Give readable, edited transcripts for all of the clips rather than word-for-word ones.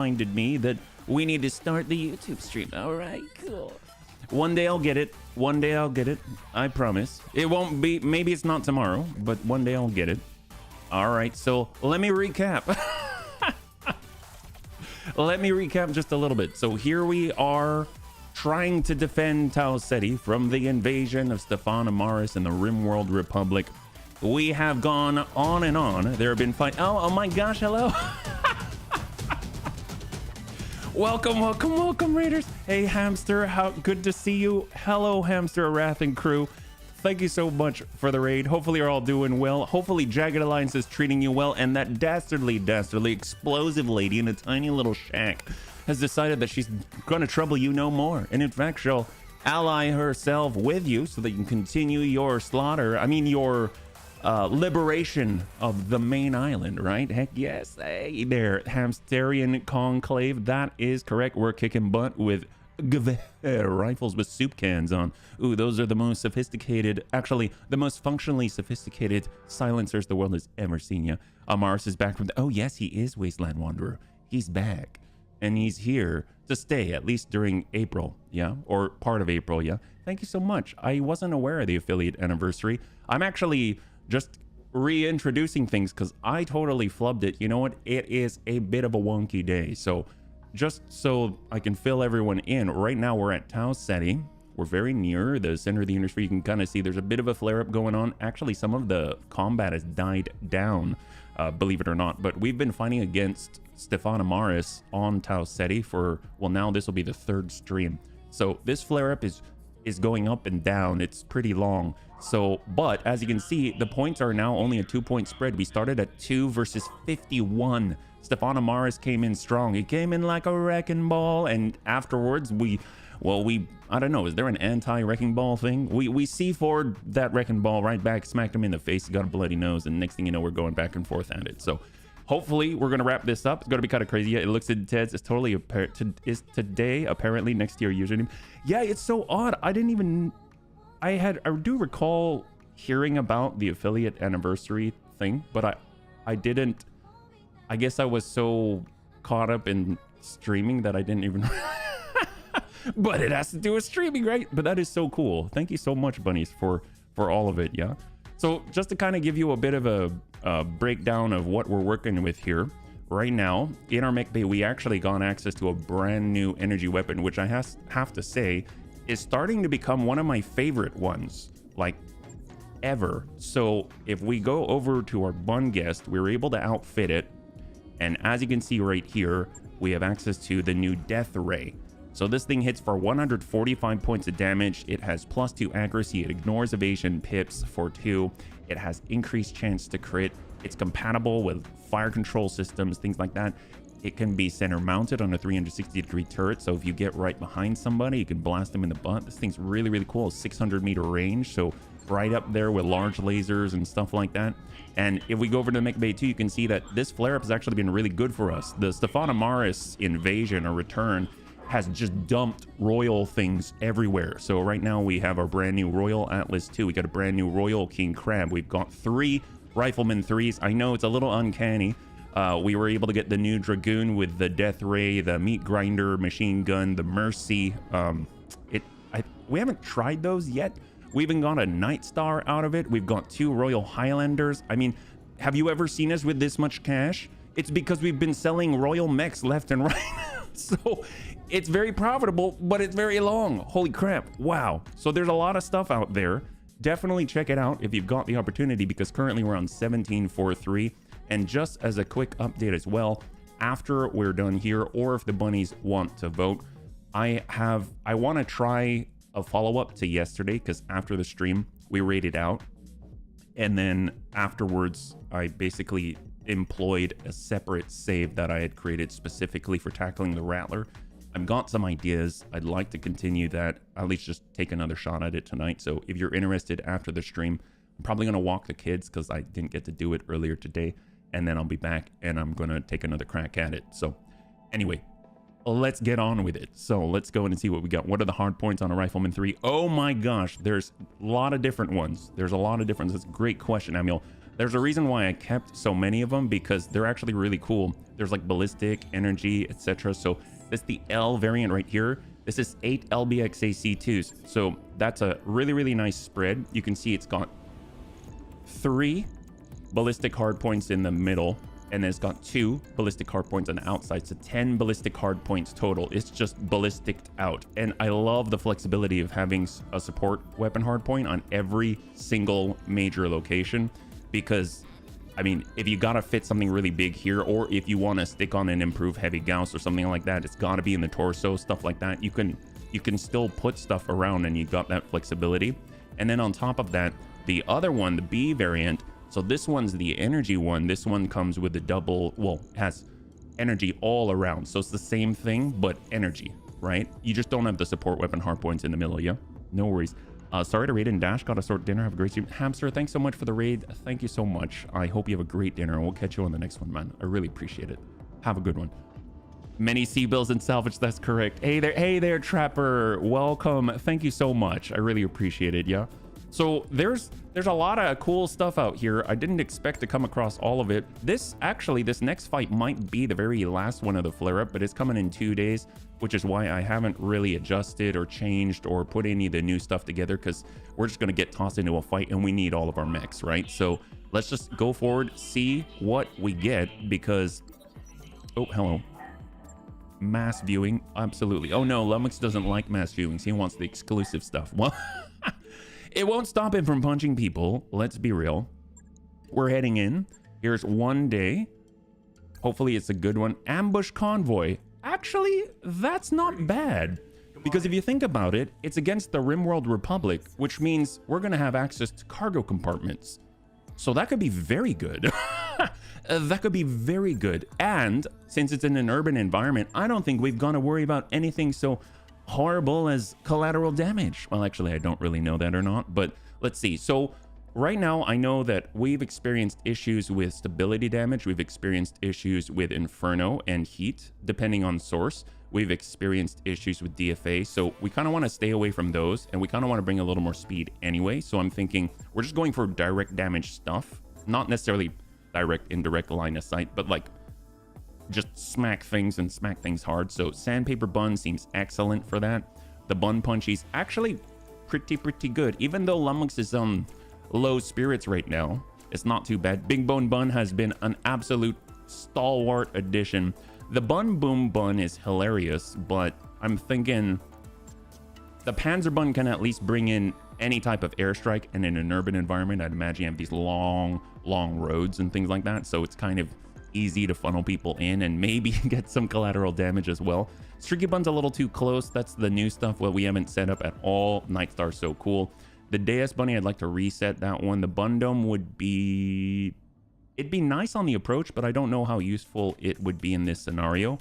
reminded me that we need to start the YouTube stream. All right, cool. One day I'll get it. One day I'll get it. I promise. It won't be, maybe it's not tomorrow, but one day I'll get it. All right, so let me recap. Let me recap just a little bit. So here we are trying to defend Tau Ceti from the invasion of Stefan Amaris and the Rimworld Republic. We have gone on and on. There have been fights. Oh my gosh, hello. welcome, Raiders. Hey, Hamster, how good to see you. Hello, Hamster, Wrath, and crew. Thank you so much for the raid. Hopefully you're all doing well. Hopefully Jagged Alliance is treating you well, and that dastardly explosive lady in a tiny little shack has decided that she's gonna trouble you no more. And in fact, she'll ally herself with you so that you can continue your your liberation of the main island, right? Heck yes. Hey there, Hamsterian Conclave. That is correct. We're kicking butt with rifles with soup cans on. Ooh, those are the most sophisticated, actually the most functionally sophisticated silencers the world has ever seen. Yeah, Amaris is back from the, oh yes, he is Wasteland Wanderer. He's back, and he's here to stay, at least during April, yeah, or part of April, yeah. Thank you so much. I wasn't aware of the affiliate anniversary. I'm actually just reintroducing things because I totally flubbed it. You know what? It is a bit of a wonky day, so just so I can fill everyone in, right now we're at Tau Ceti. We're very near the center of the industry. You can kind of see there's a bit of a flare-up going on. Actually, some of the combat has died down, believe it or not. But we've been fighting against Stefan Amaris on Tau Ceti for, well, now this will be the third stream. So this flare-up is going up and down. It's pretty long. So, but as you can see, the points are now only a 2-point spread. We started at 2 versus 51. Stefan Amaris came in strong. He came in like a wrecking ball, and afterwards I don't know, is there an anti-wrecking ball thing? We C4'd that wrecking ball right back, smacked him in the face, he got a bloody nose, and next thing you know, we're going back and forth at it. So hopefully we're gonna wrap this up. It's gonna be kind of crazy. Yeah, it looks intense. It's totally is today apparently next to your username. Yeah, it's so odd. I do recall hearing about the affiliate anniversary thing, but I didn't. I guess I was so caught up in streaming that I didn't even. But it has to do with streaming, right? But that is so cool. Thank you so much, bunnies, for all of it. Yeah. So just to kind of give you a bit of a breakdown of what we're working with here right now in our mech bay, we actually got access to a brand new energy weapon, which I have to say is starting to become one of my favorite ones, like ever. So if we go over to our bun guest, we were able to outfit it. And as you can see right here, we have access to the new Death Ray. So this thing hits for 145 points of damage. It has +2 accuracy. It ignores evasion pips for 2. It has increased chance to crit. It's compatible with fire control systems, things like that. It can be center mounted on a 360-degree turret. So if you get right behind somebody, you can blast them in the butt. This thing's really, really cool. 600-meter range. So right up there with large lasers and stuff like that. And if we go over to the mech bay too, you can see that this flare-up has actually been really good for us. The Stefan Amaris invasion or return has just dumped royal things everywhere. So right now we have our brand new Royal Atlas 2. We got a brand new Royal King Crab. We've got 3 Rifleman 3s. I know it's a little uncanny. We were able to get the new Dragoon with the Death Ray, the Meat Grinder machine gun, the Mercy. We haven't tried those yet. We even got a Night Star out of it. We've got 2 Royal Highlanders. I mean, have you ever seen us with this much cash? It's because we've been selling Royal mechs left and right. So it's very profitable, but it's very long. Holy crap. Wow. So there's a lot of stuff out there. Definitely check it out if you've got the opportunity, because currently we're on 17.43. And just as a quick update as well, after we're done here, or if the bunnies want to vote, I want to try a follow-up to yesterday, because after the stream we raided out, and then afterwards I basically employed a separate save that I had created specifically for tackling the Rattler. I've got some ideas. I'd like to continue that, at least just take another shot at it tonight. So if you're interested after the stream, I'm probably going to walk the kids because I didn't get to do it earlier today, and then I'll be back and I'm going to take another crack at it. So anyway, let's get on with it. So let's go in and see what we got. What are the hard points on a Rifleman 3? Oh my gosh, there's a lot of different ones. There's a lot of different. That's a great question, Samuel. There's a reason why I kept so many of them, because they're actually really cool. There's like ballistic, energy, etc. So that's the L variant right here. This is 8 LBXAC2s. So that's a really, really nice spread. You can see it's got 3 ballistic hardpoints in the middle, and then it's got 2 ballistic hardpoints on the outside. So 10 ballistic hardpoints total. It's just ballistic out. And I love the flexibility of having a support weapon hardpoint on every single major location, because I mean, if you gotta fit something really big here, or if you want to stick on an improved heavy Gauss or something like that, it's gotta be in the torso, stuff like that. You can still put stuff around, and you got that flexibility. And then on top of that, the other one, the B variant, so this one's the energy one. This one comes with the double, well, has energy all around. So it's the same thing, but energy, right? You just don't have the support weapon hardpoints in the middle, yeah? No worries. Sorry to raid and dash. Got to sort dinner. Have a great stream. Hamster, thanks so much for the raid. Thank you so much. I hope you have a great dinner, and we'll catch you on the next one, man. I really appreciate it. Have a good one. Many C-bills and salvage. That's correct. Hey there, Trapper. Welcome. Thank you so much. I really appreciate it, yeah? So there's a lot of cool stuff out here. I didn't expect to come across all of it. This next fight might be the very last one of the flare-up, but it's coming in 2 days, which is why I haven't really adjusted or changed or put any of the new stuff together, because we're just going to get tossed into a fight and we need all of our mechs, right? So let's just go forward, see what we get, because... Oh, hello. Mass viewing. Absolutely. Oh no, Lummox doesn't like mass viewings. He wants the exclusive stuff. Well... It won't stop him from punching people. Let's be real. We're heading in. Here's 1 day. Hopefully it's a good one. Ambush convoy. Actually, that's not bad. Because if you think about it, it's against the Rimworld Republic, which means we're going to have access to cargo compartments. So that could be very good. That could be very good. And since it's in an urban environment, I don't think we've got to worry about anything so horrible as collateral damage. Well, actually, I don't really know that or not, but let's see. So right now, I know that we've experienced issues with stability damage. We've experienced issues with Inferno and heat, depending on source. We've experienced issues with DFA. So we kind of want to stay away from those, and we kind of want to bring a little more speed anyway. So I'm thinking we're just going for direct damage stuff, not necessarily direct, indirect line of sight, but like just smack things and smack things hard. So Sandpaper Bun seems excellent for that. The Bun Punchies actually pretty good. Even though Lummox is on low spirits right now, it's not too bad. Big Bone Bun has been an absolute stalwart addition. The Bun Boom Bun is hilarious, but I'm thinking the Panzer Bun can at least bring in any type of airstrike, and in an urban environment, I'd imagine you have these long roads and things like that. So it's kind of easy to funnel people in and maybe get some collateral damage as well. Streaky Bun's a little too close. That's the new stuff, what we haven't set up at all. Night Star's so cool. The Deus Bunny, I'd like to reset that one. The Bun Dome would be... It'd be nice on the approach, but I don't know how useful it would be in this scenario.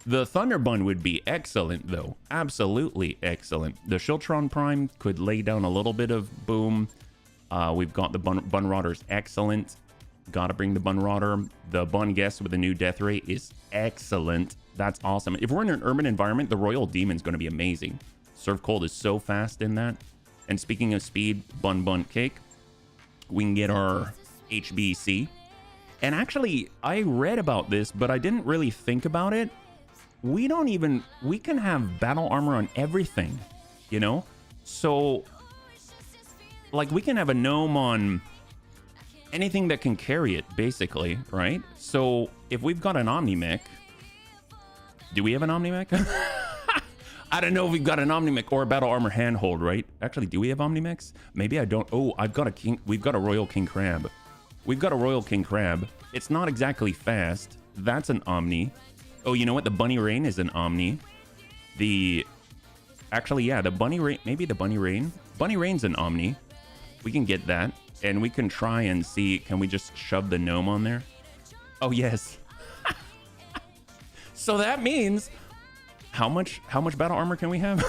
The Thunder Bun would be excellent, though. Absolutely excellent. The Shiltron Prime could lay down a little bit of boom. We've got the Bun Rotters, excellent. Gotta bring the Bun Rotter. The Bun Guest with the new death rate is excellent. That's awesome. If we're in an urban environment, the Royal Demon's going to be amazing. Surf Cold is so fast in that. And speaking of speed, Bun Cake, we can get our HBC. And actually, I read about this, but I didn't really think about it. We can have battle armor on everything, you know? So, like, we can have a gnome on anything that can carry it, basically, right? So if we've got an Omni-Mech, do we have an Omni-Mech? I don't know if we've got an Omni-Mech or a battle armor handhold, right? Actually, do we have Omni-Mechs? Maybe I don't. Oh, we've got a Royal King Crab. We've got a Royal King Crab. It's not exactly fast. That's an Omni. Oh, you know what? The Bunny Rain is an Omni. Actually, yeah, the Bunny Rain, maybe the Bunny Rain. Bunny Rain's an Omni. We can get that. And we can try and see, can we just shove the gnome on there? Oh, yes. So that means, how much battle armor can we have?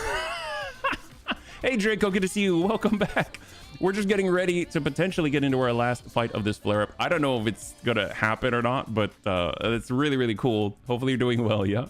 Hey, Draco, good to see you. Welcome back. We're just getting ready to potentially get into our last fight of this flare-up. I don't know if it's going to happen or not, but it's really, really cool. Hopefully you're doing well, yeah?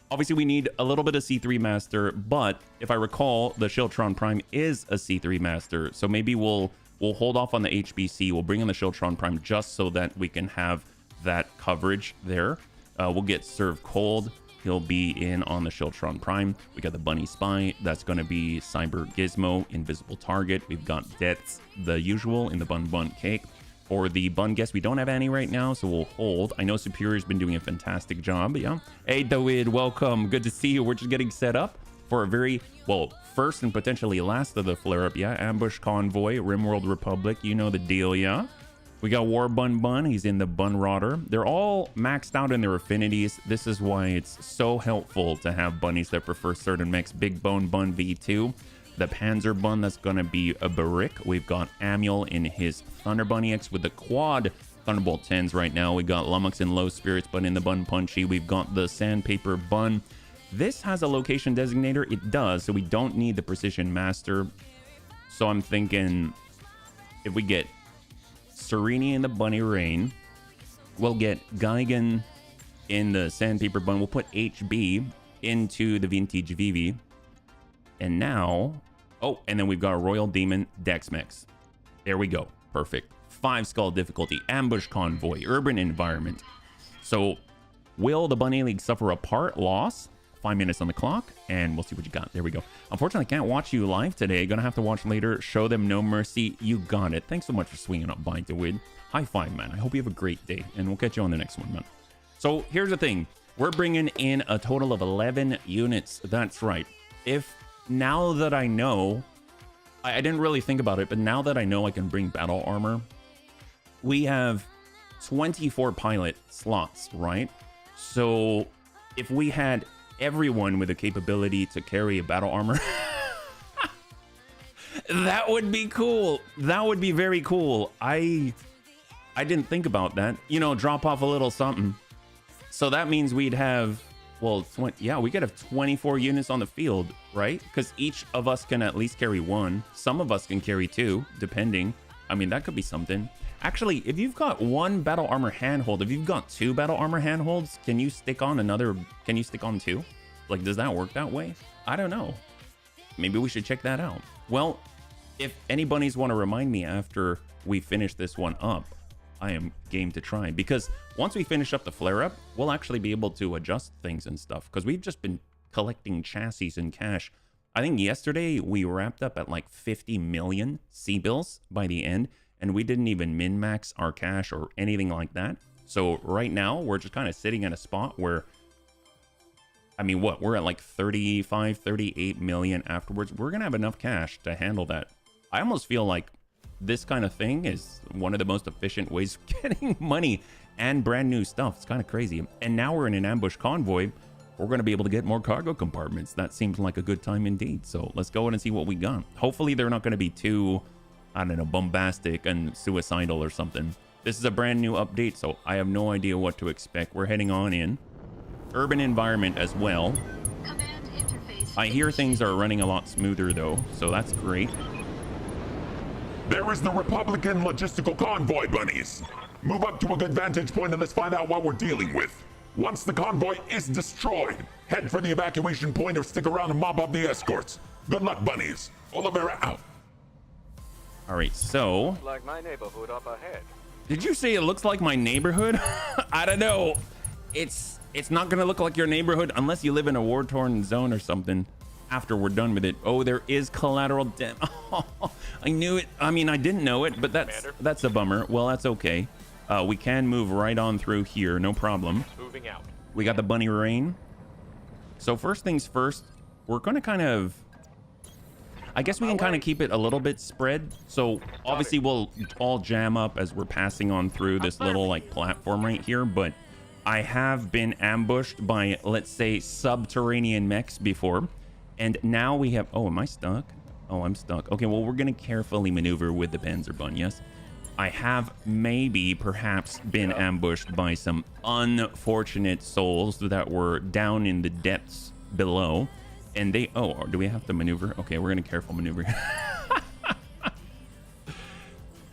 Obviously, we need a little bit of C3 Master, but if I recall, the Shiltron Prime is a C3 Master, so maybe we'll We'll hold off on the HBC. We'll bring in the Shiltron Prime just so that we can have that coverage there. We'll get served cold. He'll be in on the Shiltron Prime. We got the Bunny Spy. That's going to be Cyber Gizmo, Invisible Target. We've got Deaths, the usual, in the Bun Cake. For the Bun Guest, we don't have any right now, so we'll hold. I know Superior's been doing a fantastic job. Yeah. Hey, David, welcome. Good to see you. We're just getting set up for a very, well, first and potentially last of the flare-up. Yeah, Ambush Convoy, Rimworld Republic. You know the deal, yeah? We got War Bun. He's in the Bun Rotter. They're all maxed out in their affinities. This is why it's so helpful to have bunnies that prefer certain mechs. Big Bone Bun V2. The Panzer Bun, that's going to be a Barik. We've got Amuel in his Thunder Bunny X with the quad Thunderbolt 10s right now. We got Lummox in Low Spirits, but in the Bun Punchy. We've got the Sandpaper Bun. This has a location designator. It does, so we don't need the Precision Master. So I'm thinking if we get Sereni in the Bunny Rain, we'll get Geigen in the Sandpaper Bun. We'll put HB into the Vintage Vivi. And now, oh, and then we've got a Royal Demon Dex Mix. There we go. Perfect. 5 skull difficulty, Ambush Convoy, Urban Environment. So will the Bunny League suffer a part loss? 5 minutes on the clock, and we'll see what you got. There we go. Unfortunately, I can't watch you live today. Gonna have to watch later. Show them no mercy. You got it. Thanks so much for swinging up by to win. High five, man. I hope you have a great day, and we'll catch you on the next one, man. So here's the thing. We're bringing in a total of 11 units. That's right. If now that I know, I didn't really think about it, but now that I know I can bring battle armor, we have 24 pilot slots, right? So if we had everyone with the capability to carry a battle armor, that would be cool. That would be very cool. I didn't think about that. You know, drop off a little something. So that means we'd have, well, we could have 24 units on the field, right? Because each of us can at least carry 1. Some of us can carry 2, depending. I mean, that could be something. Actually, if you've got 1 battle armor handhold, if you've got 2 battle armor handholds, can you stick on another? Can you stick on 2? Like, does that work that way? I don't know. Maybe we should check that out. Well, if any bunnies want to remind me after we finish this one up, I am game to try, because once we finish up the flare up, we'll actually be able to adjust things and stuff, because we've just been collecting chassis and cash. I think yesterday we wrapped up at like 50 million C-bills by the end, and we didn't even min-max our cash or anything like that. So right now we're just kind of sitting at a spot where, I mean, what, we're at like 35, 38 million afterwards. We're gonna have enough cash to handle that. I almost feel like this kind of thing is one of the most efficient ways of getting money and brand new stuff. It's kind of crazy. And now we're in an ambush convoy. We're going to be able to get more cargo compartments. That seems like a good time indeed. So let's go in and see what we got. Hopefully they're not going to be too, I don't know, bombastic and suicidal or something. This is a brand new update, so I have no idea what to expect. We're heading on in. Urban environment as well. I hear things are running a lot smoother though, so that's great. There is the Republican logistical convoy, bunnies. Move up to a good vantage point and let's find out what we're dealing with. Once the convoy is destroyed, head for the evacuation point or stick around and mop up the escorts. Good luck, bunnies. Olivera out. All right, so like my neighborhood up ahead. Did you say it looks like my neighborhood? I don't know. It's not gonna look like your neighborhood unless you live in a war-torn zone or something. After we're done with it. Oh, there is collateral damage. Oh, I knew it. I mean, I didn't know it, but that's a bummer. Well, that's okay. We can move right on through here, no problem. Moving out. We got the bunny rain. So first things first, we're going to kind of, I guess we can kind of keep it a little bit spread. So obviously we'll all jam up as we're passing on through this little like platform right here, but I have been ambushed by, let's say, subterranean mechs before. And now we have, oh, am I stuck? Oh, I'm stuck. Okay, well, we're going to carefully maneuver with the Panzer Bun, yes? I have maybe perhaps been ambushed by some unfortunate souls that were down in the depths below. And they, oh, do we have to maneuver? Okay, we're going to careful maneuver.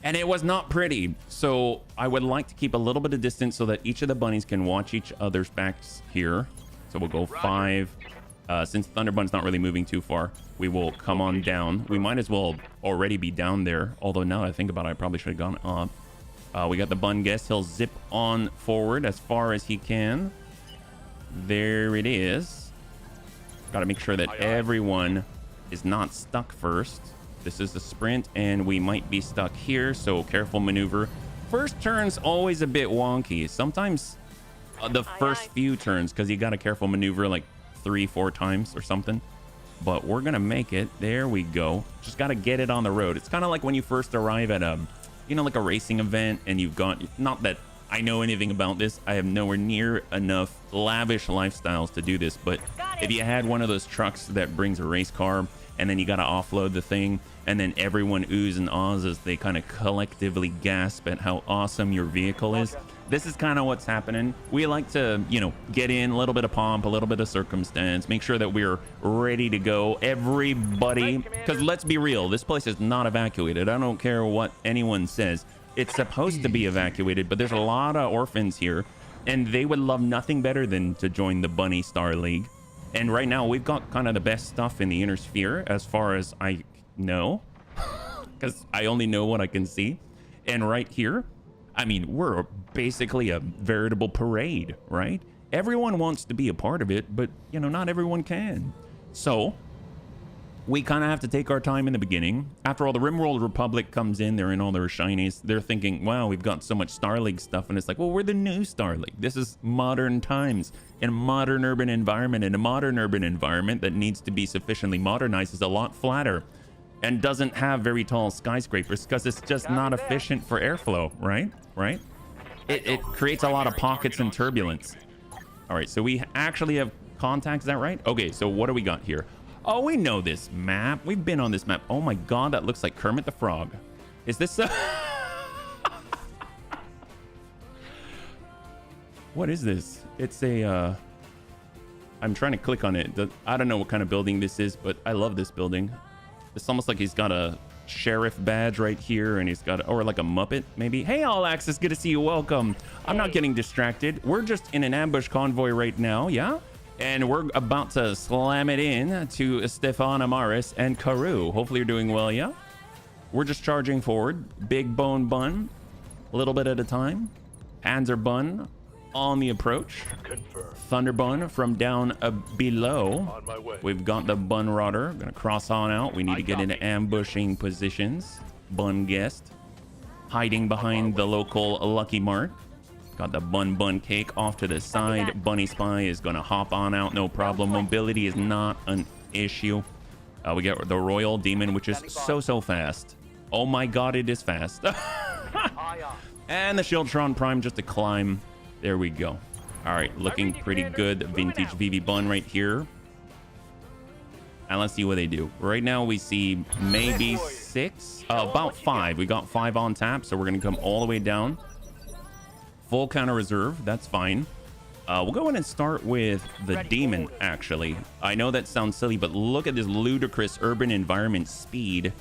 And it was not pretty. So I would like to keep a little bit of distance so that each of the bunnies can watch each other's backs here. So we'll go 5, Since Thunderbun's not really moving too far, we will come on down. We might as well already be down there. Although now that I think about it, I probably should have gone up. We got the bun guest. He'll zip on forward as far as he can. There it is. Got to make sure that everyone is not stuck first. This is the sprint, and we might be stuck here, so careful maneuver. First turn's always a bit wonky. Sometimes the first few turns, because you got to careful maneuver like 3-4 times or something. But we're gonna make it. There we go. Just got to get it on the road. It's kind of like when you first arrive at a, you know, like a racing event, and you've got, not that I know anything about this, I have nowhere near enough lavish lifestyles to do this, but if you had one of those trucks that brings a race car, and then you got to offload the thing, and then everyone oohs and ahs as they kind of collectively gasp at how awesome your vehicle is. This is kind of what's happening. We like to, you know, get in a little bit of pomp, a little bit of circumstance, make sure that we're ready to go. Everybody, because let's be real, this place is not evacuated. I don't care what anyone says. It's supposed to be evacuated, but there's a lot of orphans here, and they would love nothing better than to join the Bunny Star League. And right now, we've got kind of the best stuff in the inner sphere, as far as I know, because I only know what I can see. And right here, I mean, we're basically a veritable parade, right? Everyone wants to be a part of it, but, you know, not everyone can. So we kind of have to take our time in the beginning. After all, the RimWorld Republic comes in, they're in all their shinies. They're thinking, wow, we've got so much Star League stuff. And it's like, well, we're the new Star League. This is modern times in a modern urban environment. And a modern urban environment that needs to be sufficiently modernized is a lot flatter and doesn't have very tall skyscrapers because it's just not efficient for airflow, right? Right? It creates a lot of pockets and turbulence. All right, so we actually have contacts, is that right? Okay, so what do we got here? Oh, we know this map. We've been on this map. Oh my God, that looks like Kermit the Frog. Is this a... What is this? It's a, I'm trying to click on it. I don't know what kind of building this is, but I love this building. It's almost like he's got a sheriff badge right here, and he's got, or like a Muppet, maybe. Hey, All Access, good to see you. Welcome. I'm not getting distracted. We're just in an ambush convoy right now, yeah? And we're about to slam it in to Stefan Amaris and Karu. Hopefully you're doing well, yeah? We're just charging forward. Big bone bun, a little bit at a time. Panzer bun on the approach. Confirm. Thunder bun from down below. On my way. We've got the bun rodder. Gonna cross on out. We need to get into ambushing positions. Bun guest hiding behind the local Lucky Mart. Got the bun cake off to the side. Bunny Spy is gonna hop on out, no problem. Mobility is not an issue. We get the Royal Demon, which is so fast. Oh my God, it is fast. And the Shieldtron Prime just to climb. There we go. All right, looking pretty good. Vintage VV Bun right here. And let's see what they do. Right now we see maybe 6, about 5. We got 5 on tap, so we're gonna come all the way down. Full counter reserve, that's fine. We'll go in and start with the Demon, actually. I know that sounds silly, but look at this ludicrous urban environment speed.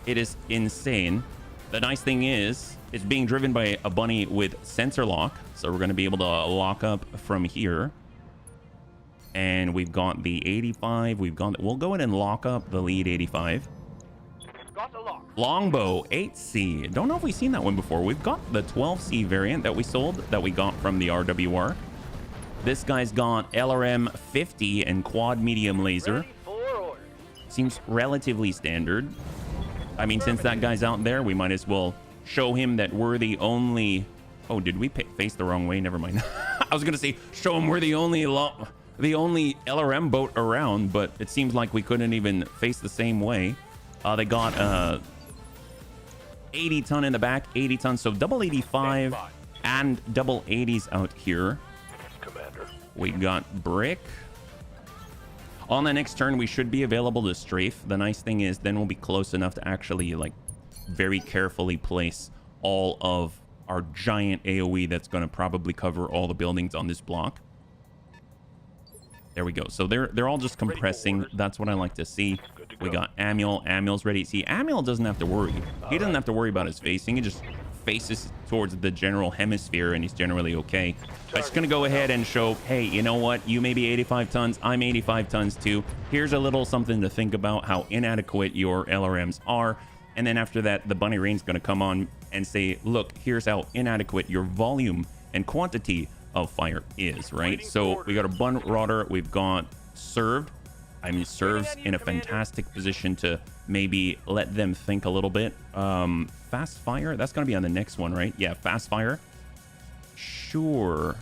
It is insane. The nice thing is, it's being driven by a bunny with sensor lock, so we're going to be able to lock up from here. And we've got the 85. We'll go in and lock up the lead 85. Got the lock. Longbow 8C. Don't know if we've seen that one before. We've got the 12C variant that we sold, that we got from the RWR. This guy's got LRM 50 and quad medium laser. Ready for order. Seems relatively standard. I mean, since that guy's out there, we might as well show him that we're the only... Oh, did we face the wrong way? Never mind. I was gonna say, show him we're the only LRM boat around, but it seems like we couldn't even face the same way. They got 80 ton in the back, 80 ton, so double 85 and double 80s out here. Commander. We got brick. On the next turn, we should be available to strafe. The nice thing is then we'll be close enough to actually like very carefully place all of our giant AoE that's going to probably cover all the buildings on this block. There we go. So they're all just compressing. That's what I like to see. We got Amiel. Amiel's ready. See, Amiel doesn't have to worry. He doesn't have to worry about his facing. He just faces towards the general hemisphere and he's generally okay. I'm just gonna go ahead and show, hey, you know what? You may be 85 tons. I'm 85 tons too. Here's a little something to think about how inadequate your LRMs are. And then after that, the bunny rain's gonna come on and say, look, here's how inadequate your volume and quantity of fire is, right? So we got a bun rotor, we've got served. I mean, serves in a fantastic position to maybe let them think a little bit. Fast fire, that's gonna be on the next one, right? Yeah, fast fire. Sure.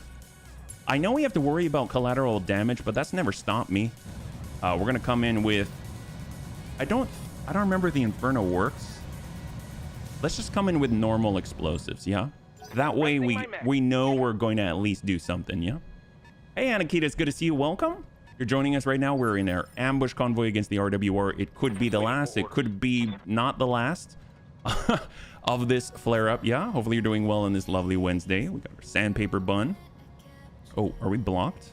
I know we have to worry about collateral damage, but that's never stopped me. We're gonna come in with, I don't remember if the Inferno works. Let's just come in with normal explosives, yeah? That way we know we're going to at least do something, yeah? Hey, Anakita, it's good to see you. Welcome. You're joining us right now. We're in our ambush convoy against the RWR. It could be the last. It could be not the last of this flare-up. Yeah, hopefully you're doing well on this lovely Wednesday. We got our sandpaper bun. Oh, are we blocked?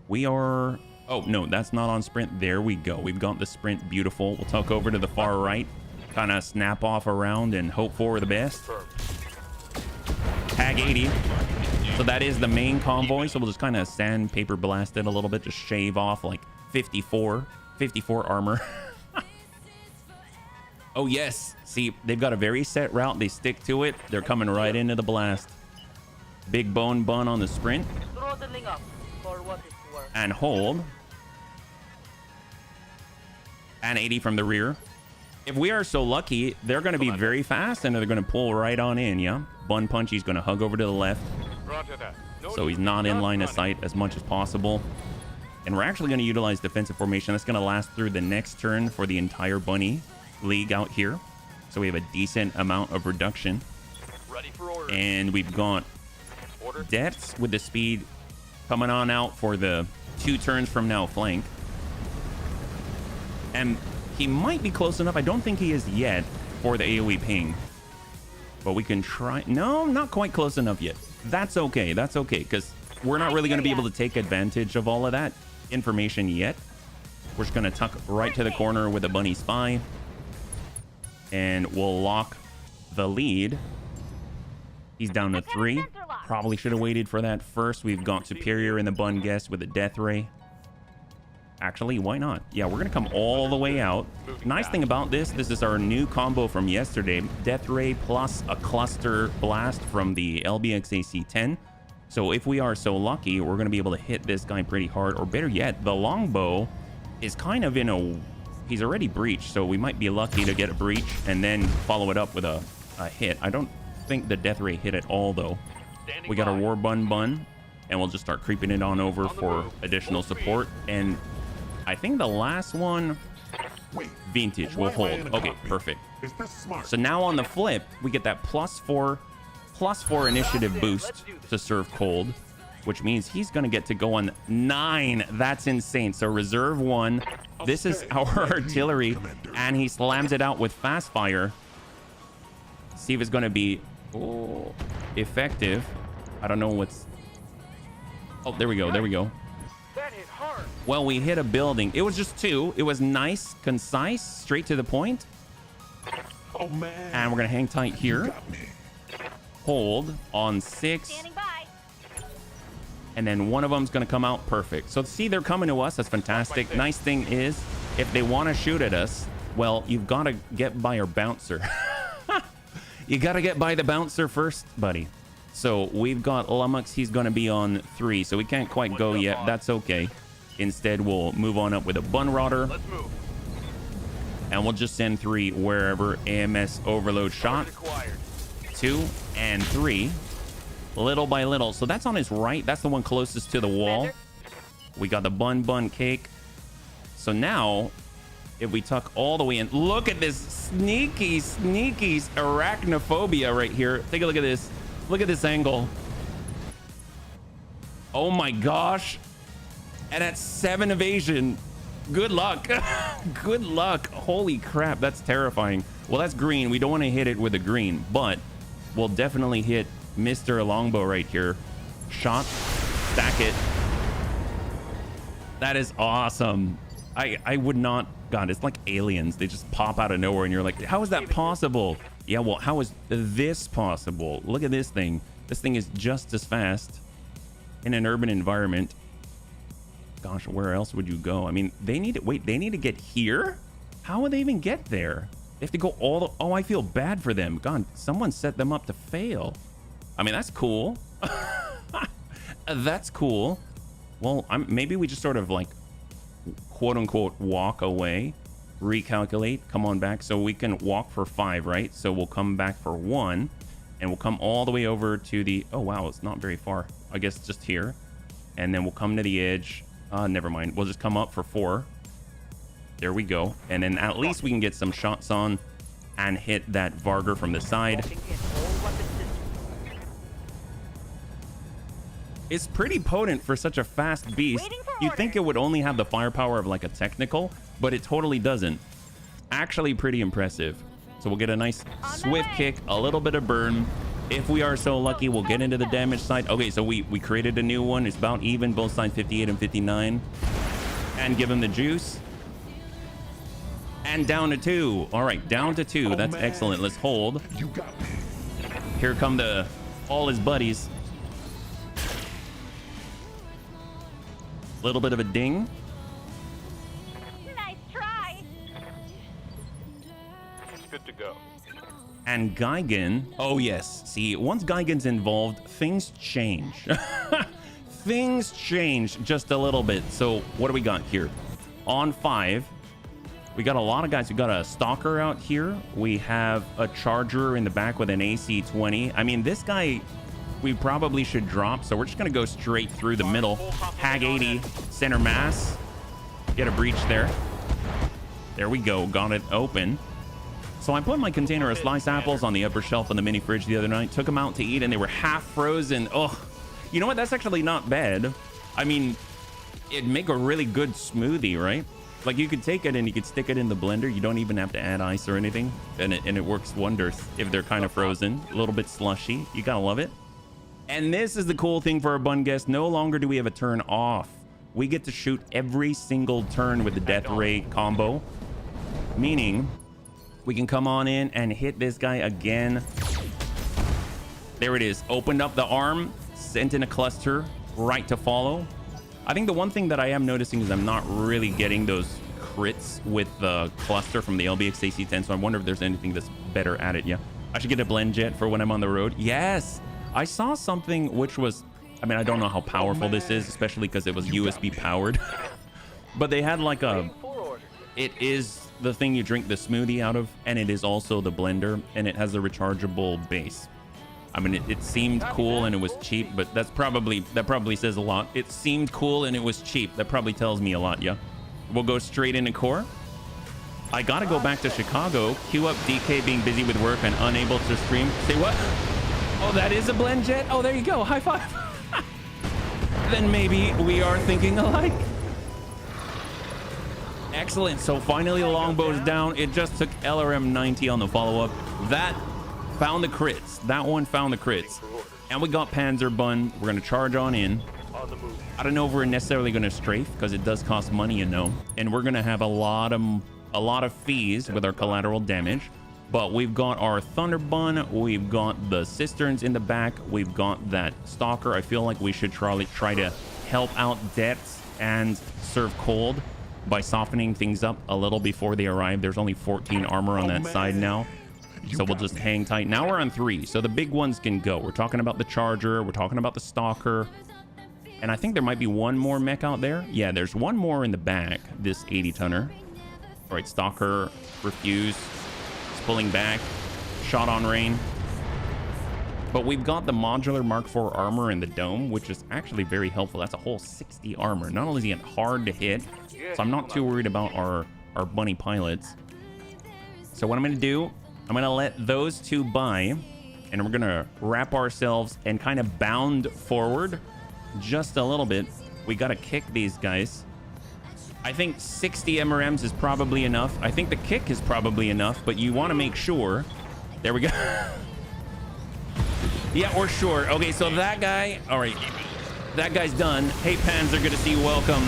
We are... Oh, no, that's not on sprint. There we go. We've got the sprint. Beautiful. We'll tuck over to the far right. Kind of snap off around and hope for the best. Tag 80. So that is the main convoy. So we'll just kind of sandpaper blast it a little bit. Just shave off like 54 armor. Oh, yes. See, they've got a very set route. They stick to it. They're coming right into the blast. Big bone bun on the sprint. Throttling up for what it's worth. And hold. And 80 from the rear. If we are so lucky, they're going to be very fast and they're going to pull right on in, yeah? Bun punch, he's going to hug over to the left. So he's not in line of sight as much as possible. And we're actually going to utilize defensive formation. That's going to last through the next turn for the entire bunny league out here. So we have a decent amount of reduction. Ready for orders. And we've got deaths with the speed coming on out for the 2 turns from now flank. And he might be close enough. I don't think he is yet for the AoE ping. But we can try. No, not quite close enough yet. That's okay. That's okay. Because we're not really going to be able to take advantage of all of that information yet. We're just going to tuck right to the corner with a bunny spy. And we'll lock the lead. He's down to 3. Probably should have waited for that first. We've got Superior in the bun guest with a death ray. Actually, why not? Yeah, we're going to come all the way out. Nice thing about this is our new combo from yesterday. Death Ray plus a cluster blast from the LBX-AC-10. So if we are so lucky, we're going to be able to hit this guy pretty hard. Or better yet, the longbow is kind of in a... He's already breached, so we might be lucky to get a breach and then follow it up with a hit. I don't think the Death Ray hit at all, though. We got our War Bun, and we'll just start creeping it on over for additional support. And I think the last one, vintage, will hold. Okay, perfect. Is this smart? So now on the flip, we get that +4 initiative boost to serve cold, which means he's going to get to go on 9. That's insane. So reserve 1. This is our artillery, and he slams it out with fast fire. See if it's going to be effective. I don't know what's... Oh, there we go. There we go. That hit hard. Well, we hit a building. It was just 2. It was nice, concise, straight to the point. Oh, man. And we're going to hang tight here. Got me. Hold on 6. Standing by. And then one of them's going to come out perfect. So see, they're coming to us. That's fantastic. Nice thing is, if they want to shoot at us, well, you've got to get by our bouncer. You got to get by the bouncer first, buddy. So we've got Lummox. He's going to be on 3, so we can't quite go yet. That's okay. Instead, we'll move on up with a bun rotor. Let's move. And we'll just send 3 wherever. AMS overload shot. 2 and 3. Little by little. So that's on his right. That's the one closest to the wall. We got the bun cake. So now, if we tuck all the way in, look at this sneaky arachnophobia right here. Take a look at this. Look at this angle. Oh my gosh. And at 7 evasion. Good luck. Good luck. Holy crap. That's terrifying. Well, that's green. We don't want to hit it with a green, but we'll definitely hit Mr. Longbow right here. Shot. Stack it. That is awesome. I would not. God, it's like aliens. They just pop out of nowhere and you're like, how is that possible? Yeah, well, how is this possible? Look at this thing. This thing is just as fast in an urban environment. Gosh, where else would you go? I mean, they need to wait. They need to get here. How would they even get there? They have to go all the. Oh, I feel bad for them. God, someone set them up to fail. I mean, that's cool. That's cool. Well, maybe we just sort of like, quote unquote, walk away, recalculate, come on back. So we can walk for 5, right? So we'll come back for 1 and we'll come all the way over to the. Oh, wow, it's not very far. I guess just here. And then we'll come to the edge. Never mind. We'll just come up for 4. There we go. And then at least we can get some shots on and hit that Varger from the side. It's pretty potent for such a fast beast. You'd think it would only have the firepower of like a technical, but it totally doesn't. Actually pretty impressive. So we'll get a nice swift kick, a little bit of burn. If we are so lucky, we'll get into the damage side. Okay, so we created a new one. It's about even, both sides 58 and 59. And give him the juice. And down to 2. All right, down to 2. That's excellent. Let's hold. You got me. Here come all his buddies. Little bit of a ding. Nice try. Good to go. And Gigan. Oh, yes. See, once Gigan's involved, things change. Things change just a little bit. So what do we got here? On 5, we got a lot of guys. We got a Stalker out here. We have a Charger in the back with an AC-20. I mean, this guy, we probably should drop. So we're just going to go straight through the middle. Hag 80, center mass. Get a breach there. There we go. Got it open. So I put my container of sliced apples on the upper shelf on the mini fridge the other night. Took them out to eat and they were half frozen. Oh, you know what? That's actually not bad. I mean, it'd make a really good smoothie, right? Like you could take it and you could stick it in the blender. You don't even have to add ice or anything. And it works wonders if they're kind of frozen, a little bit slushy. You gotta love it. And this is the cool thing for our bun guest. No longer do we have a turn off. We get to shoot every single turn with the death ray combo. Meaning we can come on in and hit this guy again. There it is. Opened up the arm, sent in a cluster right to follow. I think the one thing that I am noticing is I'm not really getting those crits with the cluster from the LBX AC-10. So I wonder if there's anything that's better at it. Yeah, I should get a blend jet for when I'm on the road. Yes, I saw something which was, I mean, I don't know how powerful this is, especially because it was USB powered. But they had like it is the thing you drink the smoothie out of, and it is also the blender, and it has a rechargeable base. I mean, it seemed cool and it was cheap, but that probably says a lot. It seemed cool and it was cheap. That probably tells me a lot, yeah. We'll go straight into core. I gotta go back to Chicago. Queue up DK being busy with work and unable to stream. Say what? Oh, that is a blend jet? Oh, there you go. High five. Then maybe we are thinking alike. Excellent. So finally the longbow's down. It just took LRM 90 on the follow-up. That found the crits. That one found the crits. And we got Panzer Bun. We're going to charge on in. I don't know if we're necessarily going to strafe because it does cost money, you know. And we're going to have a lot of fees with our collateral damage. But we've got our Thunder Bun. We've got the cisterns in the back. We've got that Stalker. I feel like we should try to help out Depths and serve cold by softening things up a little before they arrive. There's only 14 armor on that side now. So we'll just hang tight. Now we're on 3, so the big ones can go. We're talking about the Charger. We're talking about the Stalker. And I think there might be one more mech out there. Yeah, there's one more in the back, this 80-tonner. All right, Stalker, refuse. It's pulling back. Shot on rain. But we've got the modular Mark IV armor in the dome, which is actually very helpful. That's a whole 60 armor. Not only is it hard to hit, so I'm not too worried about our bunny pilots. So what I'm going to do, I'm going to let those two by, and we're going to wrap ourselves and kind of bound forward just a little bit. We got to kick these guys. I think 60 MRMs is probably enough. I think the kick is probably enough, but you want to make sure. There we go. Yeah, we're sure. Okay, so that guy, all right, that guy's done. Hey, Panzer, good to see you. Welcome.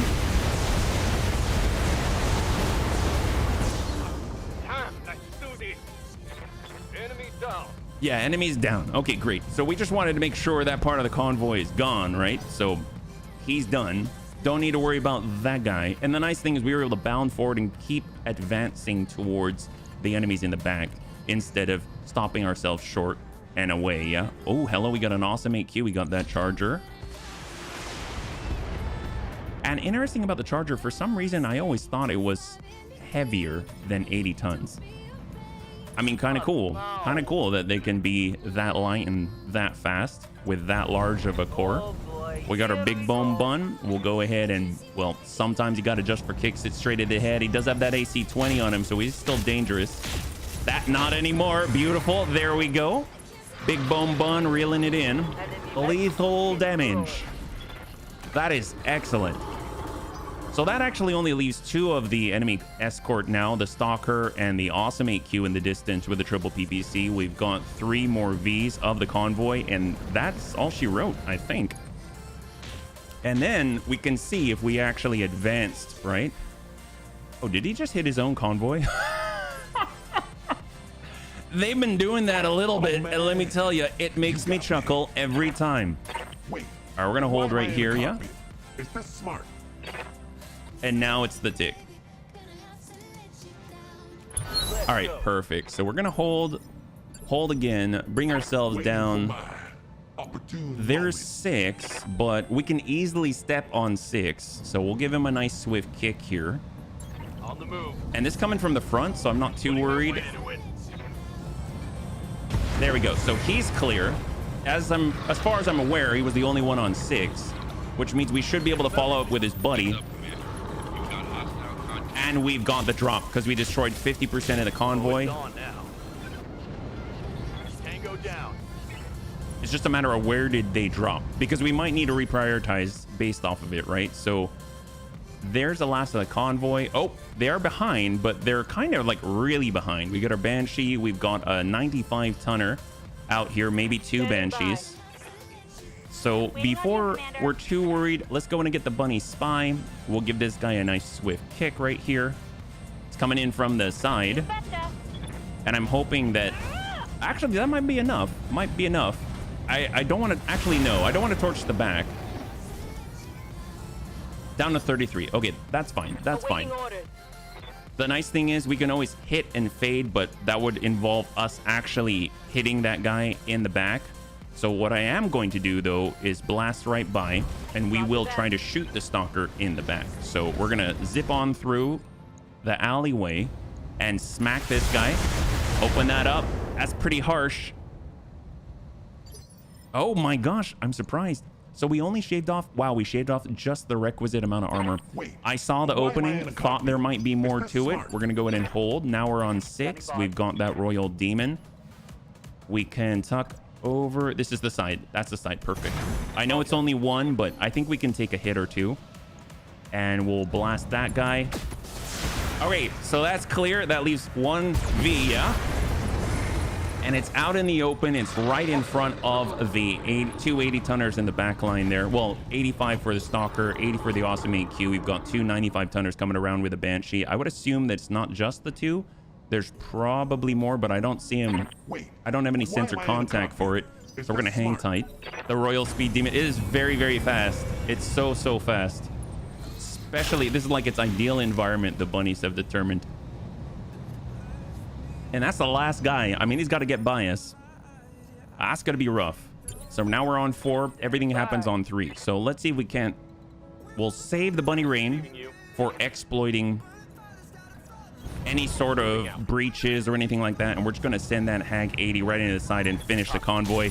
Yeah, enemies down. Okay, great. So we just wanted to make sure that part of the convoy is gone, right? So he's done. Don't need to worry about that guy. And the nice thing is we were able to bound forward and keep advancing towards the enemies in the back instead of stopping ourselves short and away, yeah? Oh, hello, we got an awesome 8Q. We got that charger. And interesting about the charger, for some reason, I always thought it was heavier than 80 tons. I mean, kind of cool. Kind of cool that they can be that light and that fast with that large of a core. Oh boy. We got our big bone bun. We'll go ahead and, well, sometimes you got to just for kicks it straight at the head. He does have that AC-20 on him, so he's still dangerous. That not anymore. Beautiful. There we go. Big bone bun reeling it in. Lethal damage. That is excellent. So that actually only leaves 2 of the enemy escort now, the Stalker and the awesome 8Q in the distance with the triple PPC. We've got 3 more Vs of the convoy, and that's all she wrote, I think. And then we can see if we actually advanced, right? Oh, did he just hit his own convoy? They've been doing that a little bit, and let me tell you, it makes me chuckle every time. Wait. All right, we're gonna hold right here, yeah? Is this smart? And now it's the tick. All right, perfect. So we're gonna hold again, bring ourselves down. There's 6, but we can easily step on 6. So we'll give him a nice swift kick here. On the move. And this coming from the front, so I'm not too worried. There we go. So he's clear. As far as I'm aware, he was the only one on 6, which means we should be able to follow up with his buddy. And we've got the drop because we destroyed 50% of the convoy. Tango down. It's just a matter of where did they drop, because we might need to reprioritize based off of it, right? So there's the last of the convoy. Oh, they are behind, but they're kind of like really behind. We got our Banshee. We've got a 95 tonner out here, maybe 2 Banshees. So before we're too worried, let's go in and get the bunny spy. We'll give this guy a nice swift kick right here. It's coming in from the side. And I'm hoping that... Actually, that might be enough. Might be enough. I don't want to... Actually, no. I don't want to torch the back. Down to 33. Okay, that's fine. That's fine. The nice thing is we can always hit and fade, but that would involve us actually hitting that guy in the back. So what I am going to do, though, is blast right by, and we will try to shoot the Stalker in the back. So we're going to zip on through the alleyway and smack this guy. Open that up. That's pretty harsh. Oh, my gosh. I'm surprised. So we only shaved off... Wow, we shaved off just the requisite amount of armor. I saw the opening, thought there might be more to it. We're going to go ahead and hold. Now we're on 6. We've got that Royal Demon. We can tuck... over. This is the side. That's the side. Perfect. I know it's only 1, but I think we can take a hit or 2. And we'll blast that guy. All right, so that's clear. That leaves 1 V, yeah? And it's out in the open. It's right in front of the 280 tonners in the back line there. Well, 85 for the Stalker, 80 for the awesome 8Q. We've got 2 95 tonners coming around with a Banshee. I would assume that it's not just the 2. There's probably more, but I don't see him. I don't have any sensor contact for it, so we're gonna hang tight. The Royal Speed Demon is very, very fast. It's so fast. Especially, this is like its ideal environment, the bunnies have determined. And that's the last guy. I mean, he's got to get by us. That's gonna be rough. So now we're on 4. Everything happens on 3. So let's see if we can't. We'll save the bunny rain for exploiting any sort of breaches or anything like that, and we're just going to send that Hag 80 right into the side and finish the convoy.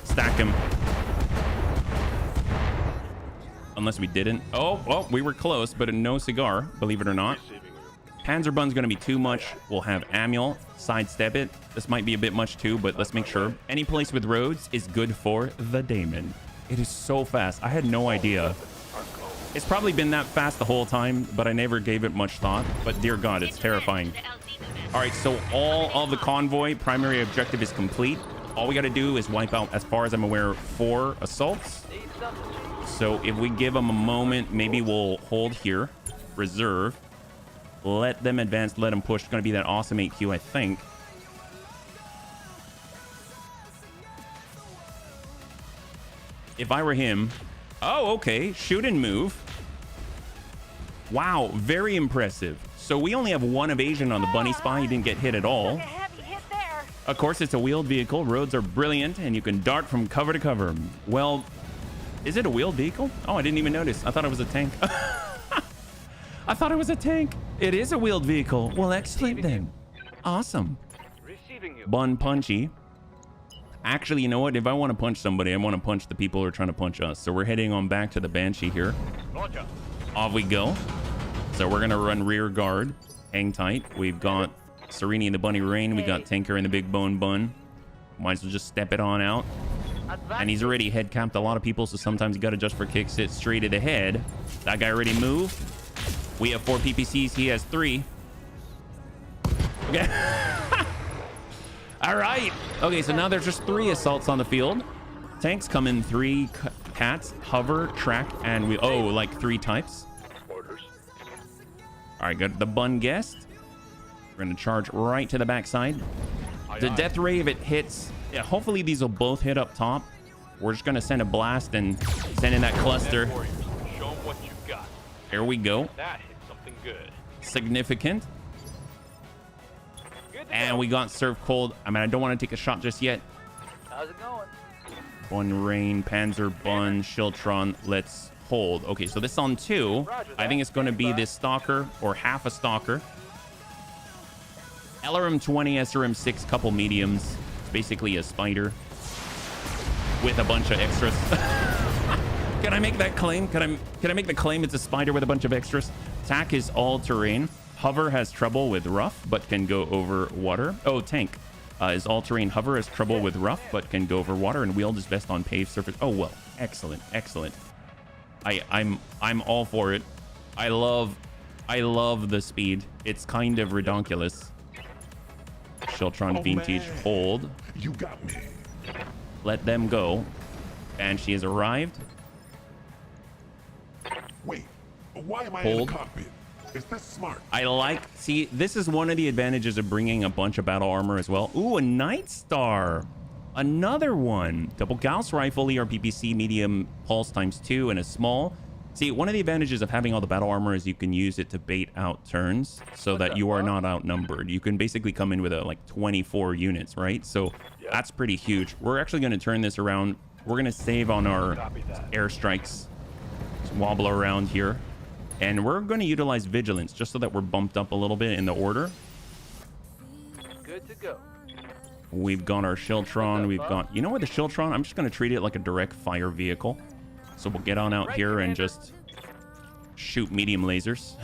Stack him. Unless we didn't. Oh, we were close, but no cigar, believe it or not. Panzerbun's going to be too much. We'll have Amiel sidestep it. This might be a bit much too, but let's make sure. Any place with roads is good for the Daemon. It is so fast. I had no idea. It's probably been that fast the whole time, but I never gave it much thought. But dear God, it's terrifying. All right, so all of the convoy primary objective is complete. All we got to do is wipe out, as far as I'm aware, 4 assaults. So if we give them a moment, maybe we'll hold here, reserve, let them advance, let them push. It's going to be that awesome 8Q, I think. if I were him... Oh, okay. Shoot and move. Wow, very impressive. So we only have one evasion on the bunny spy. He didn't get hit at all. Took a heavy hit there. Of course, it's a wheeled vehicle. Roads are brilliant, and you can dart from cover to cover. Well, is it a wheeled vehicle? Oh, I didn't even notice. I thought it was a tank. I thought it was a tank. It is a wheeled vehicle. Well, excellent then. Awesome. Receiving you. Bun punchy. Actually, you know what? If I want to punch somebody, I want to punch the people who are trying to punch us. So we're heading on back to the Banshee here. Roger. Off we go. So we're going to run rear guard. Hang tight. We've got Serini and the Bunny Rain. We got Tinker and the Big Bone Bun. Might as well just step it on out. And he's already head capped a lot of people, so sometimes you got to adjust for kicks. Sit straight to the head. That guy already moved. We have 4 PPCs. He has 3. Okay. All right. Okay, so now there's just 3 assaults on the field. Tanks come in 3 cats, hover, track, and we... Oh, like 3 types. Orders. All right, got the Bun Guest. We're going to charge right to the backside. The Death Ray, if it hits... Yeah, hopefully these will both hit up top. We're just going to send a blast and send in that cluster. Show them what you got. Here we go. That hit something good. Significant. Good to And go. we got Serve Cold. I mean, I don't want to take a shot just yet. How's it going? Bun Rain, Panzer Bun, Shiltron. Let's hold. Okay, so this on 2. I think it's going to be this Stalker or half a Stalker. LRM 20, SRM 6, couple mediums. It's basically a spider with a bunch of extras. Can I make that claim? Can I make the claim it's a spider with a bunch of extras? Attack is all terrain. Hover has trouble with rough, but can go over water. Oh, tank is all terrain. Hover has trouble with rough, but can go over water. And wheeled is best on paved surface. Oh well, excellent, excellent. I'm all for it. I love the speed. It's kind of redonkulous. Shiltron Vintage hold. You got me. Let them go. And she has arrived. Wait, why am I Hold. in the cockpit? Is this smart? I like, see, this is one of the advantages of bringing a bunch of battle armor as well. Ooh, a Night Star. Another one. Double Gauss rifle, ER PPC, medium pulse ×2, and a small. See, one of the advantages of having all the battle armor is you can use it to bait out turns so that you are not outnumbered. You can basically come in with like 24 units, right? So that's pretty huge. We're actually going to turn this around. We're going to save on our airstrikes. Just wobble around here. And we're going to utilize Vigilance just so that we're bumped up a little bit in the order. Good to go. We've got our Shiltron. We've got... You know what, the Shiltron? I'm just going to treat it like a direct fire vehicle. So we'll get on out here and just shoot medium lasers.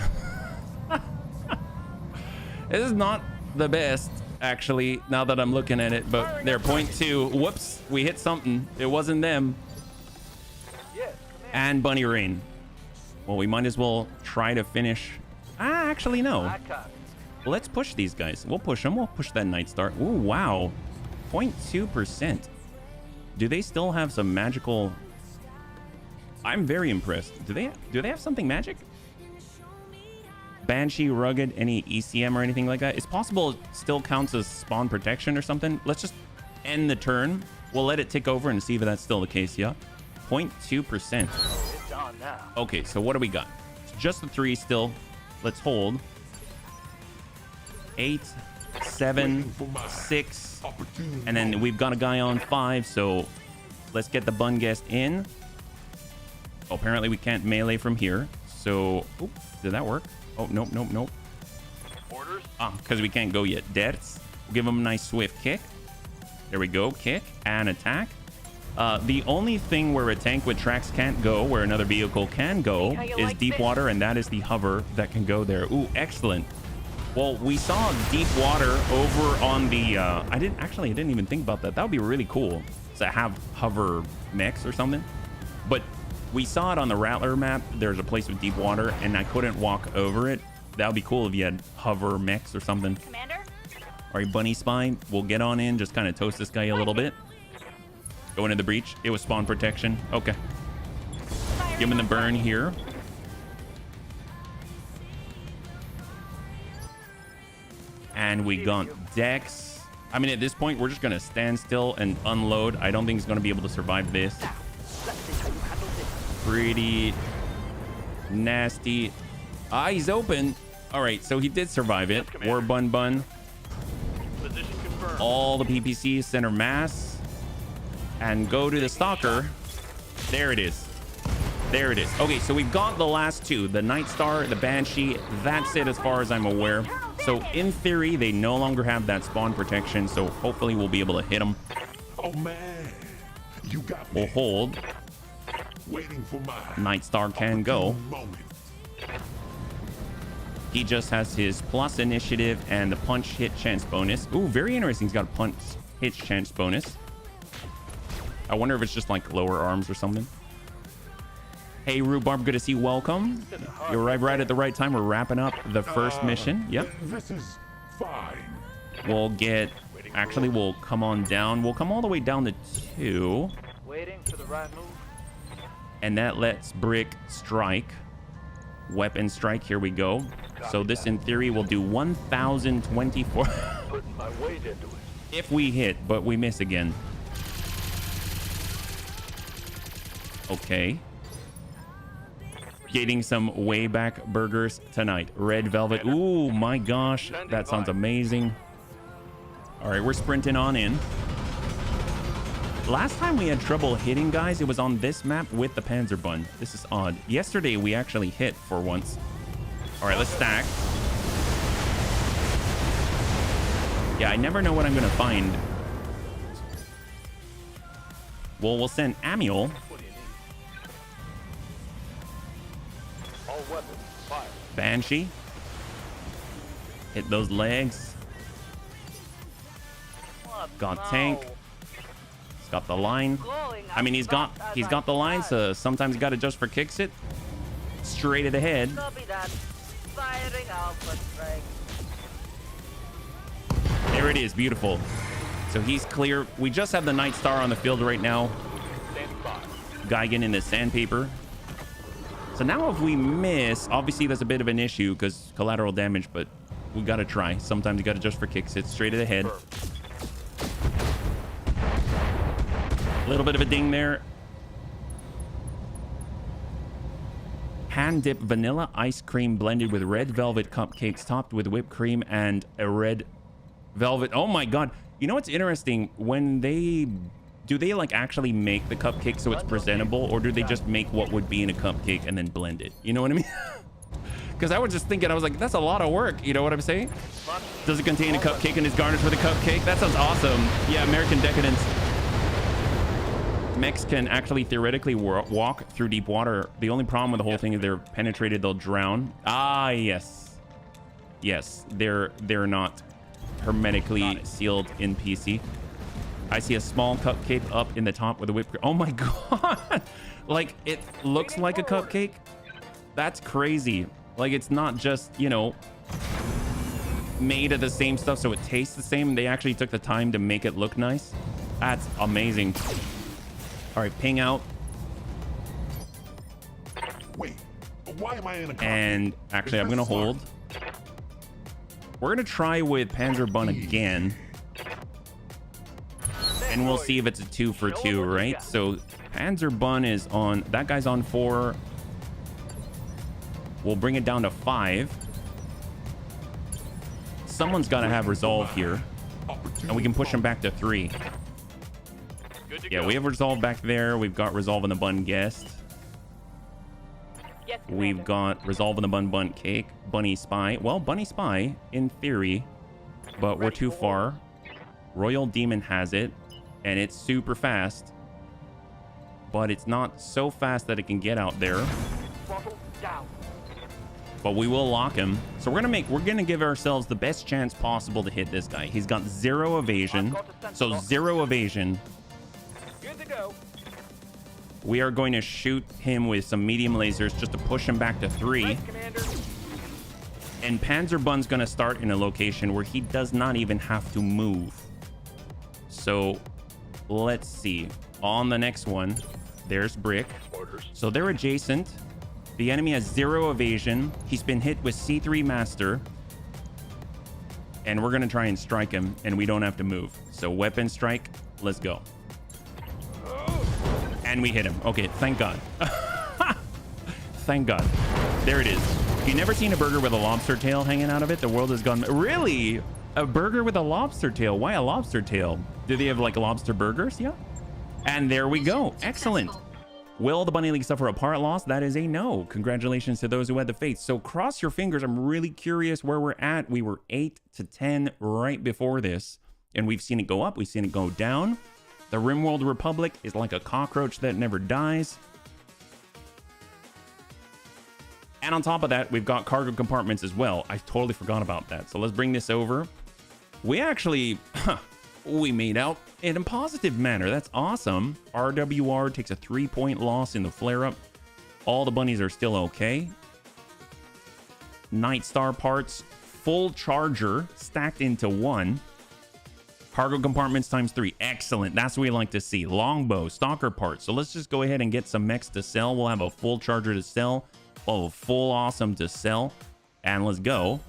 This is not the best, actually, now that I'm looking at it. But they're .2. Whoops, we hit something. It wasn't them. Yes, And Bunny Rain. Well, we might as well try to finish. Actually, no. I copy. Let's push these guys. We'll push them. We'll push that Night Star. Ooh, wow. 0.2%. Do they still have some magical... I'm very impressed. Do they have something magic? Banshee, Rugged, any ECM or anything like that? It's possible it still counts as spawn protection or something. Let's just end the turn. We'll let it tick over and see if that's still the case, yeah? 0.2%. It's on now. Okay, so what do we got? It's just the 3 still. Let's hold. 8, 7, 6, and then we've got a guy on 5, so let's get the Bun Guest in. Oh, apparently we can't melee from here, so... Oop, did that work? Oh, nope, nope, nope. Orders. Because we can't go yet. Deaths. We'll give him a nice swift kick. There we go. Kick and attack. The only thing where a tank with tracks can't go, where another vehicle can go, is deep water, and that is the hover that can go there. Ooh, excellent. Well, we saw deep water over on the... I didn't even think about that. That would be really cool to have hover mechs or something. But we saw it on the Rattler map. There's a place with deep water, and I couldn't walk over it. That would be cool if you had hover mechs or something. Commander? All right, Bunny Spy, we'll get on in, just kind of toast this guy a little bit. Go into the breach. It was spawn protection. Okay. Give him the burn here. And we got Dex. I mean, at this point, we're just going to stand still and unload. I don't think he's going to be able to survive this. pretty nasty. Eyes open. All right, so he did survive it. War bun bun. Position confirmed. All the PPCs center mass and go to the stalker. There it is. There it is. Okay, so we've got the last two, the Night Star, the Banshee. That's it as far as I'm aware. So in theory, they no longer have that spawn protection. So hopefully we'll be able to hit them. Oh man, you got me. We'll hold. Waiting for my Night Star can go. moment. He just has his plus initiative and the punch hit chance bonus. Ooh, very interesting. He's got a punch hit chance bonus. I wonder if it's just like lower arms or something. Hey, Rhubarb, good to see you. Welcome. You arrived right at the right time. We're wrapping up the first mission. Yep. This is fine. We'll get... Actually, we'll come on down. We'll come all the way down to 2. Waiting for the right move. And that lets Brick strike. Weapon strike. Here we go. So this, in theory, will do 1,024. Putting my weight into it. If we hit, but we miss again. Okay. Getting some way back burgers tonight. Red velvet. Ooh, my gosh. That sounds amazing. All right, we're sprinting on in. Last time we had trouble hitting guys, it was on this map with the Panzer Bun. This is odd. Yesterday, we actually hit for once. All right, let's stack. Yeah, I never know what I'm going to find. Well, we'll send Amiel. What do you need? All weapons, fire. Banshee. Hit those legs. What? Got No. tank. He's got the line. I mean, he's got the line, so sometimes you got to just for kicks it. Straight at the head. Copy that. Firing alpha strike. There it is. Beautiful. So he's clear. We just have the Night Star on the field right now. Stand by. Geigen in the sandpaper. So now if we miss, obviously that's a bit of an issue because collateral damage, but we got to try. Sometimes you got to just for kicks it straight at the head. A little bit of a ding there. Hand dip vanilla ice cream blended with red velvet cupcakes topped with whipped cream and a red velvet. Oh my god. You know what's interesting? When they do, they like actually make the cupcake so it's presentable, or do they just make what would be in a cupcake and then blend it? You know what I mean? Because I was just thinking, I was like, that's a lot of work. You know what I'm saying? Does it contain a cupcake and is garnished with a cupcake? That sounds awesome. Yeah, American Decadence. Mechs can actually theoretically walk through deep water. The only problem with the whole thing is they're penetrated, they'll drown. Ah, yes. Yes, they're not hermetically sealed in PC. I see a small cupcake up in the top with a whipped cream. Oh my god. Like, it looks like a cupcake. That's crazy. Like, it's not just, you know, made of the same stuff so it tastes the same. They actually took the time to make it look nice. That's amazing. All right, ping out. Wait, why am I in a cockpit? And actually, I'm going to hold. We're going to try with Panzer Bun again. And we'll see if it's a 2 for 2, right? So Panzer Bun is on... That guy's on 4. We'll bring it down to 5. Someone's got to have resolve here. And we can push him back to 3. Yeah, we have resolve back there. We've got resolve in the bun guest. Yes, We've got resolve in the bun cake. Bunny spy. Well, bunny spy in theory, but we're too far. Royal demon has it, and it's super fast, but it's not so fast that it can get out there. But we will lock him. So we're gonna give ourselves the best chance possible to hit this guy. He's got 0 evasion, so 0 evasion. Good to go. We are going to shoot him with some medium lasers just to push him back to 3. Right, Commander. And Panzer Bun's going to start in a location where he does not even have to move. So let's see. On the next one, there's Brick. So they're adjacent. The enemy has 0 evasion. He's been hit with C3 Master. And we're going to try and strike him, and we don't have to move. So weapon strike. Let's go. And we hit him. Okay, thank God. thank God. There it is. If you've never seen a burger with a lobster tail hanging out of it, the world has gone... Really? A burger with a lobster tail? Why a lobster tail? Do they have like lobster burgers? Yeah. And there we go. Excellent. Will the Bunny League suffer a part loss? That is a no. Congratulations to those who had the faith. So cross your fingers. I'm really curious where we're at. We were 8 to 10 right before this, and we've seen it go up. We've seen it go down. The Rimworld Republic is like a cockroach that never dies. And on top of that, we've got cargo compartments as well. I totally forgot about that. So let's bring this over. We actually, we made out in a positive manner. That's awesome. RWR takes a 3-point loss in the flare-up. All the bunnies are still okay. Night Star parts, full charger stacked into one. Cargo compartments times 3. Excellent. That's what we like to see. Longbow, stalker parts. So let's just go ahead and get some mechs to sell. We'll have a full charger to sell. We'll have a full awesome to sell. And let's go.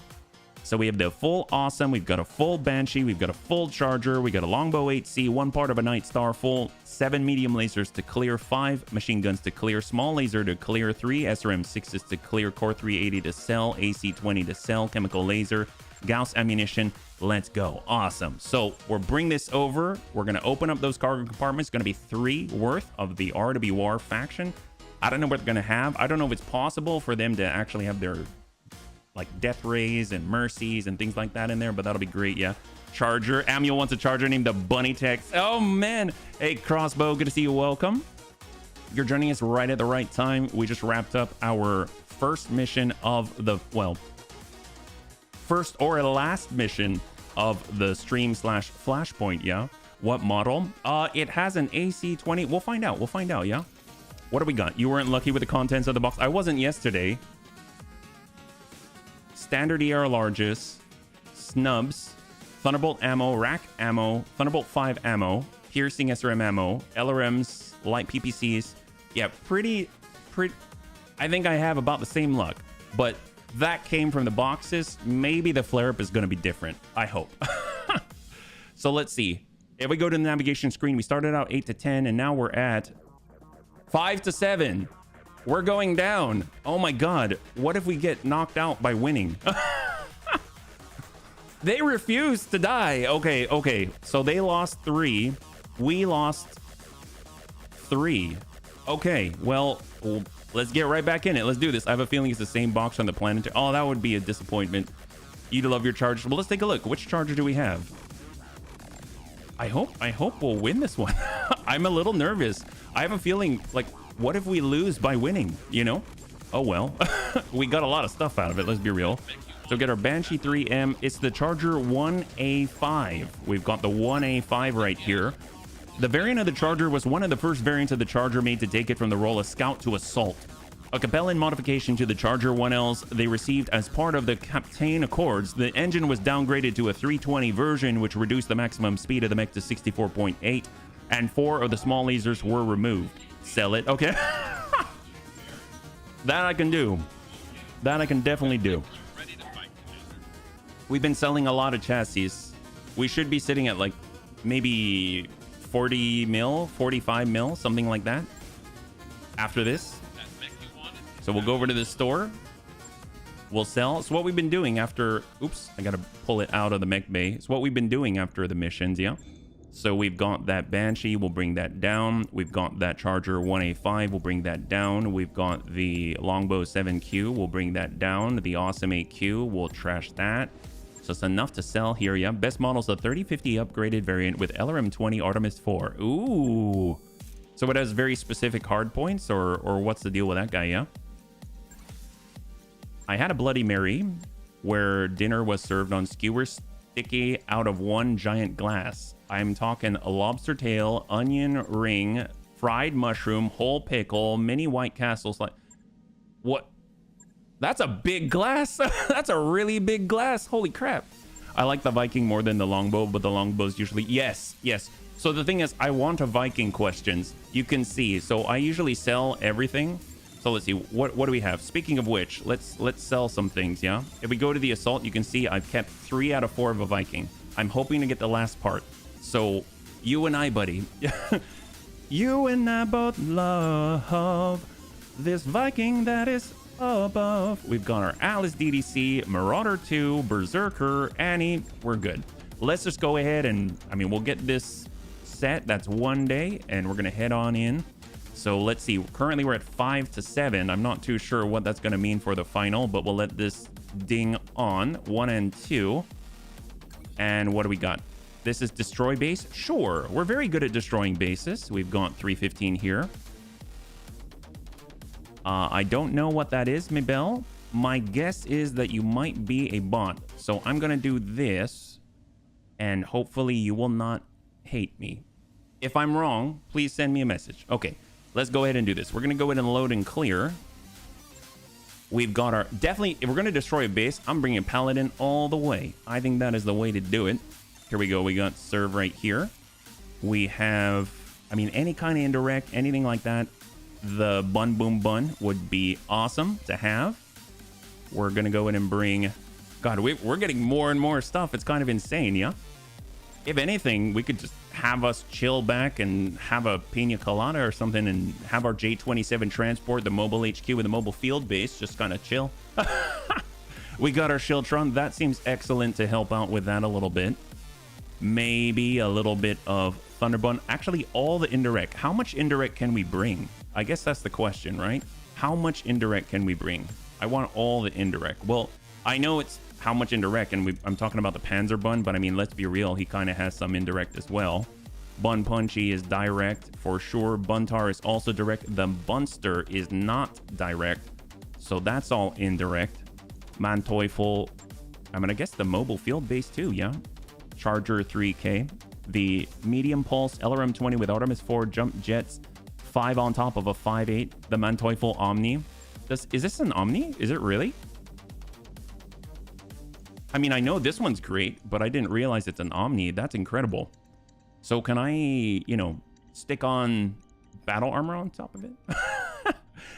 So we have the full awesome. We've got a full banshee. We've got a full charger. We got a longbow 8C, 1 part of a night star full, 7 medium lasers to clear, 5 machine guns to clear, small laser to clear, 3 SRM 6s to clear, core 380 to sell, AC 20 to sell, chemical laser, Gauss ammunition. Let's go. Awesome. So we'll bring this over. We're going to open up those cargo compartments. It's going to be 3 worth of the RWR faction. I don't know what they're going to have. I don't know if it's possible for them to actually have their like death rays and mercies and things like that in there, but that'll be great. Yeah. Charger. Amuel wants a charger named the Bunnytech. Oh man. Hey, Crossbow. Good to see you. Welcome. You're joining us right at the right time. We just wrapped up our first mission of the, well, first or last mission of the stream / flashpoint. Yeah. What model? It has an AC-20. We'll find out. We'll find out. Yeah. What do we got? You weren't lucky with the contents of the box. I wasn't yesterday. Standard ER largest, snubs, Thunderbolt ammo, rack ammo, Thunderbolt 5 ammo, piercing SRM ammo, LRMs, light PPCs. Yeah, pretty. I think I have about the same luck, but that came from the boxes. Maybe the flare-up is going to be different. I hope. So let's see. If we go to the navigation screen, we started out 8 to 10, and now we're at 5 to 7. We're going down. Oh my God. What if we get knocked out by winning? They refuse to die. Okay. So they lost 3. We lost 3. Okay. Well, let's get right back in it. Let's do this. I have a feeling it's the same box on the planet. Oh, that would be a disappointment. You'd love your charger. Well, let's take a look. Which charger do we have? I hope we'll win this one. I'm a little nervous. I have a feeling like, what if we lose by winning, you know? Oh, well, we got a lot of stuff out of it. Let's be real. So get our Banshee 3M. It's the Charger 1A5. We've got the 1A5 right here. The variant of the Charger was one of the first variants of the Charger made to take it from the role of Scout to Assault. A compelling modification to the Charger 1Ls they received as part of the Captain Accords. The engine was downgraded to a 320 version, which reduced the maximum speed of the mech to 64.8, and 4 of the small lasers were removed. Sell it. Okay. That I can do. That I can definitely do. We've been selling a lot of chassis. We should be sitting at like maybe 40 mil, 45 mil, something like that after this. So we'll go over to the store. We'll sell. So what we've been doing after... Oops, I got to pull it out of the mech bay. It's what we've been doing after the missions, yeah? So we've got that Banshee, we'll bring that down. We've got that Charger 1A5, we'll bring that down. We've got the Longbow 7Q, we'll bring that down. The Awesome 8Q, we'll trash that. So it's enough to sell here, yeah. Best model's the 3050 upgraded variant with LRM 20 Artemis 4. Ooh. So it has very specific hard points, or what's the deal with that guy, yeah? I had a Bloody Mary where dinner was served on skewers sticky out of one giant glass. I'm talking a lobster tail, onion ring, fried mushroom, whole pickle, mini White Castles. Like, what? That's a big glass. That's a really big glass. Holy crap. I like the Viking more than the longbow, but the longbow's usually... Yes. So the thing is, I want a Viking questions. You can see. So I usually sell everything. So let's see. What do we have? Speaking of which, let's sell some things, yeah? If we go to the assault, you can see I've kept 3 out of 4 of a Viking. I'm hoping to get the last part. So you and I, buddy. You and I both love this Viking that is above. We've got our Alice DDC, Marauder 2, Berserker, Annie. We're good. Let's just go ahead and, I mean, we'll get this set. That's one day, and we're going to head on in. So let's see. Currently, we're at 5 to 7. I'm not too sure what that's going to mean for the final, but we'll let this ding on. 1 and 2. And what do we got? This is destroy base. Sure. We're very good at destroying bases. We've got 315 here. I don't know what that is, Mabel. My guess is that you might be a bot. So I'm going to do this, and hopefully you will not hate me. If I'm wrong, please send me a message. Okay, let's go ahead and do this. We're going to go ahead and load and clear. We've got our... Definitely, if we're going to destroy a base, I'm bringing Paladin all the way. I think that is the way to do it. Here we go. We got serve right here. We have... I mean, any kind of indirect, anything like that. The bun boom bun would be awesome to have. We're gonna go in and bring... God, we're getting more and more stuff. It's kind of insane, yeah? If anything, we could just have us chill back and have a pina colada or something and have our J27 transport, the mobile HQ with the mobile field base, just kind of chill. We got our Shieldtron. That seems excellent to help out with that a little bit. Maybe a little bit of Thunderbun. Actually, all the indirect. How much indirect can we bring? I guess that's the question, right? How much indirect can we bring? I want all the indirect. Well, I know it's how much indirect, and I'm talking about the Panzer Bun, but I mean, let's be real. He kind of has some indirect as well. Bun Punchy is direct for sure. Buntar is also direct. The Bunster is not direct, so that's all indirect. Manteuffel, I'm gonna guess the mobile field base too, yeah? Charger 3K. The medium pulse LRM-20 with Artemis 4 jump jets, 5 on top of a 5.8. The Manteuffel Omni. Is this an Omni? Is it really? I mean, I know this one's great, but I didn't realize it's an Omni. That's incredible. So can I, you know, stick on battle armor on top of it?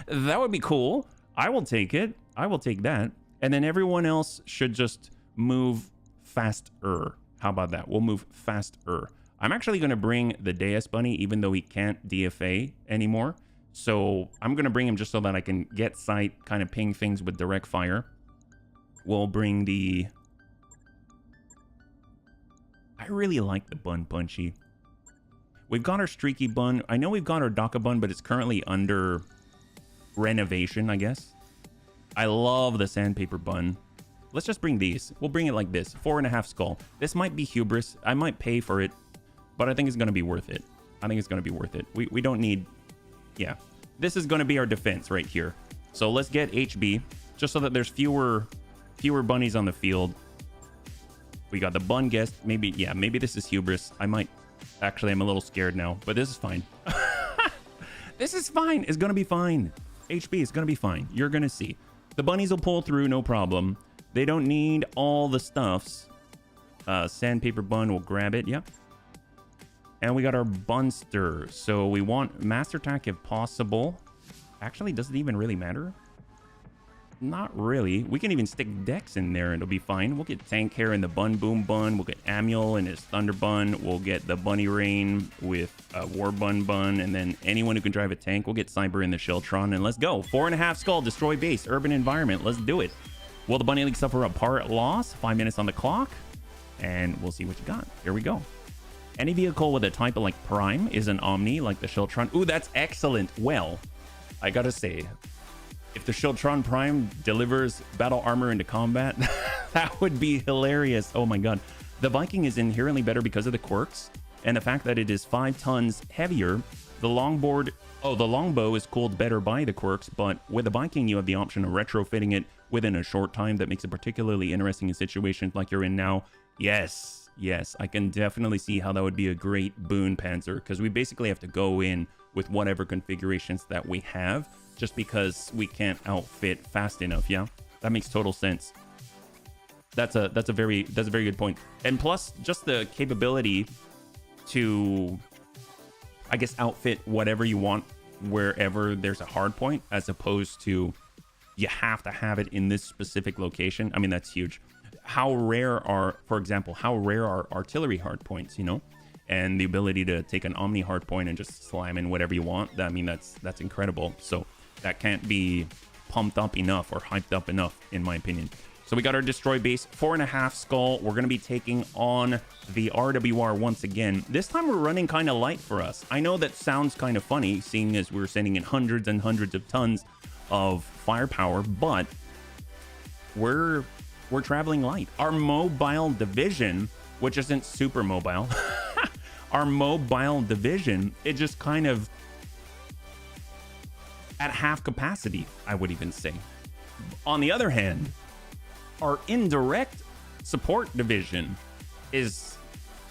That would be cool. I will take it. I will take that. And then everyone else should just move faster. How about that? We'll move faster. I'm actually going to bring the Deus Bunny, even though he can't DFA anymore. So I'm going to bring him just so that I can get sight, kind of ping things with direct fire. We'll bring the... I really like the Bun Punchy. We've got our Streaky Bun. I know we've got our Daka Bun, but it's currently under renovation, I guess. I love the Sandpaper Bun. Let's just bring these. We'll bring it like this. 4.5 skull. This might be hubris. I might pay for it, but I think it's going to be worth it. I think it's going to be worth it. We don't need... Yeah. This is going to be our defense right here. So let's get HB, just so that there's fewer bunnies on the field. We got the Bun Guest. Maybe, yeah, maybe this is hubris. I might... Actually, I'm a little scared now, but this is fine. This is fine. It's going to be fine. HB is going to be fine. You're going to see. The bunnies will pull through, no problem. They don't need all the stuffs. Sandpaper Bun will grab it. Yep. And we got our Bunster. So we want Master Attack if possible. Actually, does it even really matter? Not really. We can even stick Dex in there and it'll be fine. We'll get Tank Hair in the Bun Boom Bun. We'll get Amuel in his Thunder Bun. We'll get the Bunny Rain with War Bun Bun. And then anyone who can drive a tank, we'll get Cyber in the Shieldtron. And let's go. 4.5 skull, destroy base, urban environment. Let's do it. Will the Bunny League suffer a part loss? 5 minutes on the clock. And we'll see what you got. Here we go. Any vehicle with a type of like Prime is an Omni, like the Shieldtron. Ooh, that's excellent. Well, I gotta say, if the Shieldtron Prime delivers battle armor into combat, that would be hilarious. Oh my god. The Viking is inherently better because of the quirks and the fact that it is 5 tons heavier. The longbow is cooled better by the quirks, but with the Viking, you have the option of retrofitting it within a short time. That makes it particularly interesting in situations like you're in now. Yes, I can definitely see how that would be a great boon Panzer, because we basically have to go in with whatever configurations that we have, just because we can't outfit fast enough. Yeah, that makes total sense. That's a very good point. And plus, just the capability to, I guess, outfit whatever you want wherever there's a hard point, as opposed to you have to have it in this specific location. I mean, that's huge. How rare are, for example, artillery hard points, you know? And the ability to take an Omni hard point and just slam in whatever you want. I mean, that's incredible. So that can't be pumped up enough or hyped up enough, in my opinion. So we got our destroy base, 4.5 skull. We're going to be taking on the RWR once again. This time we're running kind of light for us. I know that sounds kind of funny, seeing as we're sending in hundreds and hundreds of tons of firepower, but we're traveling light. Our mobile division, which isn't super mobile, our mobile division, it just kind of at half capacity, I would even say. On the other hand, our indirect support division is,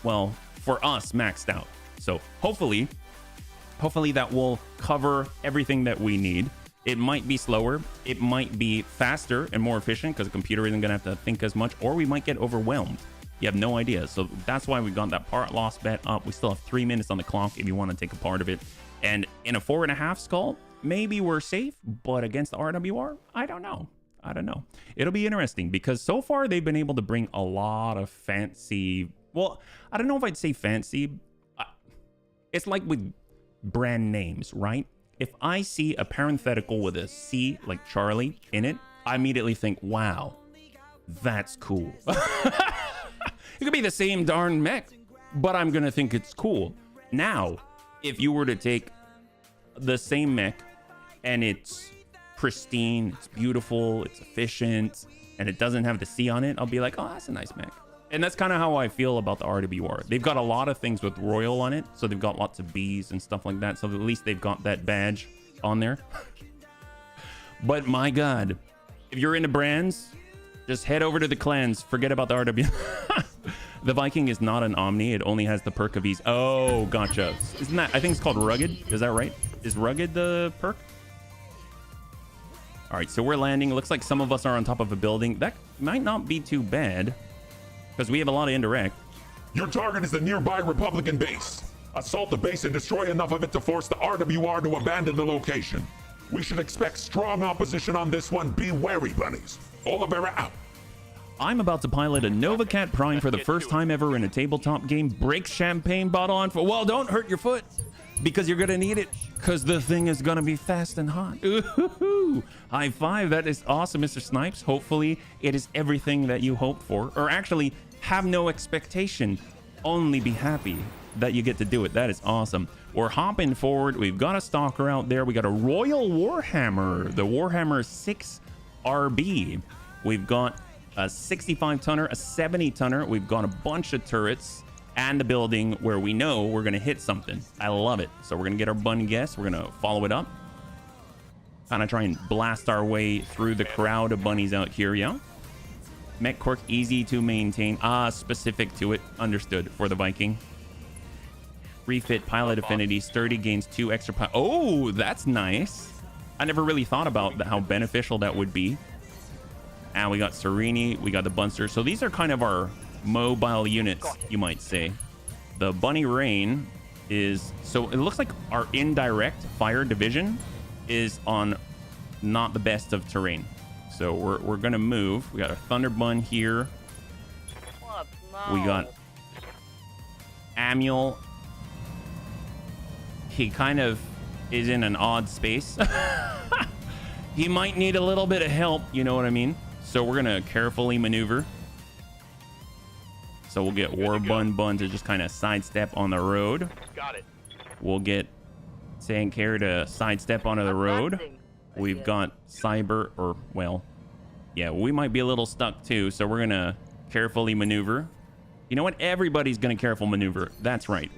well, for us, maxed out. So hopefully that will cover everything that we need. It might be slower, it might be faster and more efficient because the computer isn't gonna have to think as much, or we might get overwhelmed. You have no idea. So that's why we got that part loss bet up. We still have 3 minutes on the clock if you want to take a part of it. And in a 4.5 skull, maybe we're safe, but against the RWR, I don't know. It'll be interesting because so far they've been able to bring a lot of fancy, well, I don't know if I'd say fancy. It's like with brand names, right? If I see a parenthetical with a C like Charlie in it, I immediately think, wow, that's cool. It could be the same darn mech, but I'm going to think it's cool. Now, if you were to take the same mech and it's pristine, it's beautiful, it's efficient, and it doesn't have the C on it, I'll be like, oh, that's a nice mech. And that's kind of how I feel about the RWR. They've got a lot of things with Royal on it, so they've got lots of Bs and stuff like that, so at least they've got that badge on there. But my God, if you're into brands, just head over to the clans. Forget about the RW. The Viking is not an Omni. It only has the perk of ease. Oh, gotcha. Isn't that, I think it's called Rugged. Is that right? Is Rugged the perk? All right, so we're landing. It looks like some of us are on top of a building. That might not be too bad because we have a lot of indirect. Your target is the nearby Republican base. Assault the base and destroy enough of it to force the RWR to abandon the location. We should expect strong opposition on this one. Be wary, bunnies. Olivera out. I'm about to pilot a Nova Cat Prime for the first time ever in a tabletop game. Break champagne bottle on for, well, don't hurt your foot because you're gonna need it because the thing is gonna be fast and hot. Ooh, high five. That is awesome, Mr. Snipes. Hopefully it is everything that you hoped for, or actually have no expectation, only be happy that you get to do it. That is awesome. We're hopping forward. We've got a stalker out there. We got a Royal Warhammer, the Warhammer 6 RB. We've got a 65 tonner, a 70 tonner. We've got a bunch of turrets and a building where we know we're going to hit something. I love it. So we're going to get our bunny guess. We're going to follow it up. Kind of try and blast our way through the crowd of bunnies out here. Yeah. Mech quirk, easy to maintain. Specific to it. Understood for the Viking. Refit, pilot affinity, sturdy, gains 2 extra pilot. Oh, that's nice. I never really thought about how beneficial that would be. And we got Serini, we got the Bunster. So these are kind of our mobile units, you might say. The Bunny Rain is, so it looks like our indirect fire division is on not the best of terrain. So we're gonna move. We got a Thunderbun here. What? No. We got Amuel. He kind of is in an odd space. He might need a little bit of help, you know what I mean? So we're gonna carefully maneuver. So we'll get Warbun to just kind of sidestep on the road. Got it. We'll get Sankare to sidestep onto the road. We've got Cyber, or well, yeah, we might be a little stuck too. So we're gonna carefully maneuver. You know what? Everybody's gonna careful maneuver. That's right.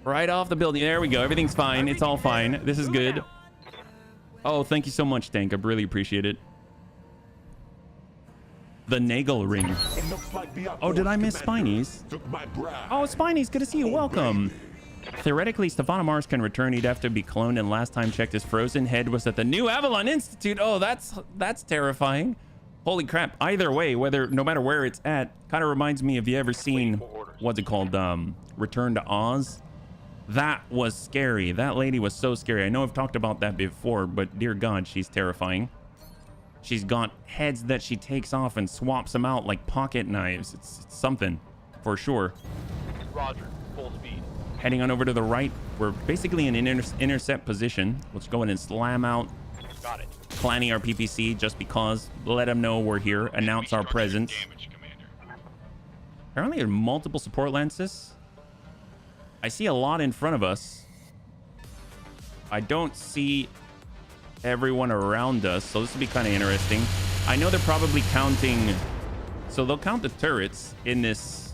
Right off the building. There we go. Everything's fine. It's all fine. This is good. Oh, thank you so much, Tank. I really appreciate it. The Nagel Ring. Oh, did I miss Spinies? Oh, Spinies, good to see you. Welcome. Theoretically, Stefano can return. He'd have to be cloned, and last time checked, his frozen head was at the New Avalon Institute. Oh, that's terrifying. Holy crap. Either way, no matter where it's at, kind of reminds me, have you ever seen, what's it called? Return to Oz? That was scary. That lady was so scary. I know I've talked about that before, but dear God, she's terrifying. She's got heads that she takes off and swaps them out like pocket knives. It's something for sure. Roger. Full speed. Heading on over to the right. We're basically in an intercept position. Let's go in and slam out. Got it. Planning our PPC just because. Let them know we're here. Announce our presence. Apparently there are multiple support lances. I see a lot in front of us. I don't see everyone around us, so this will be kind of interesting. I know they're probably counting, so they'll count the turrets in this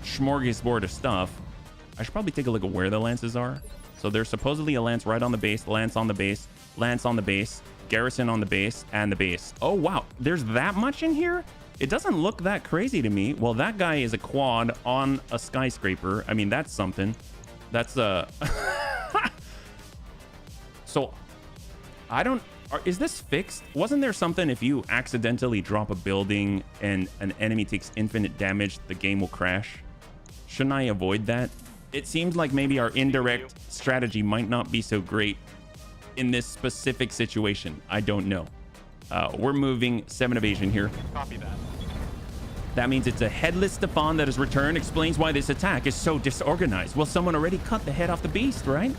smorgasbord of stuff. I should probably take a look at where the lances are. So there's supposedly a lance right on the base, lance on the base, lance on the base, garrison on the base, and the base. Oh wow, there's that much in here? It doesn't look that crazy to me. Well, that guy is a quad on a skyscraper. I mean, that's something. That's so I don't, is this fixed? Wasn't there something if you accidentally drop a building and an enemy takes infinite damage, the game will crash? Shouldn't I avoid that? It seems like maybe our indirect strategy might not be so great in this specific situation. I don't know. We're moving 7 evasion here. Copy that. That means it's a headless Stefan that has returned. Explains why this attack is so disorganized. Well, someone already cut the head off the beast, right?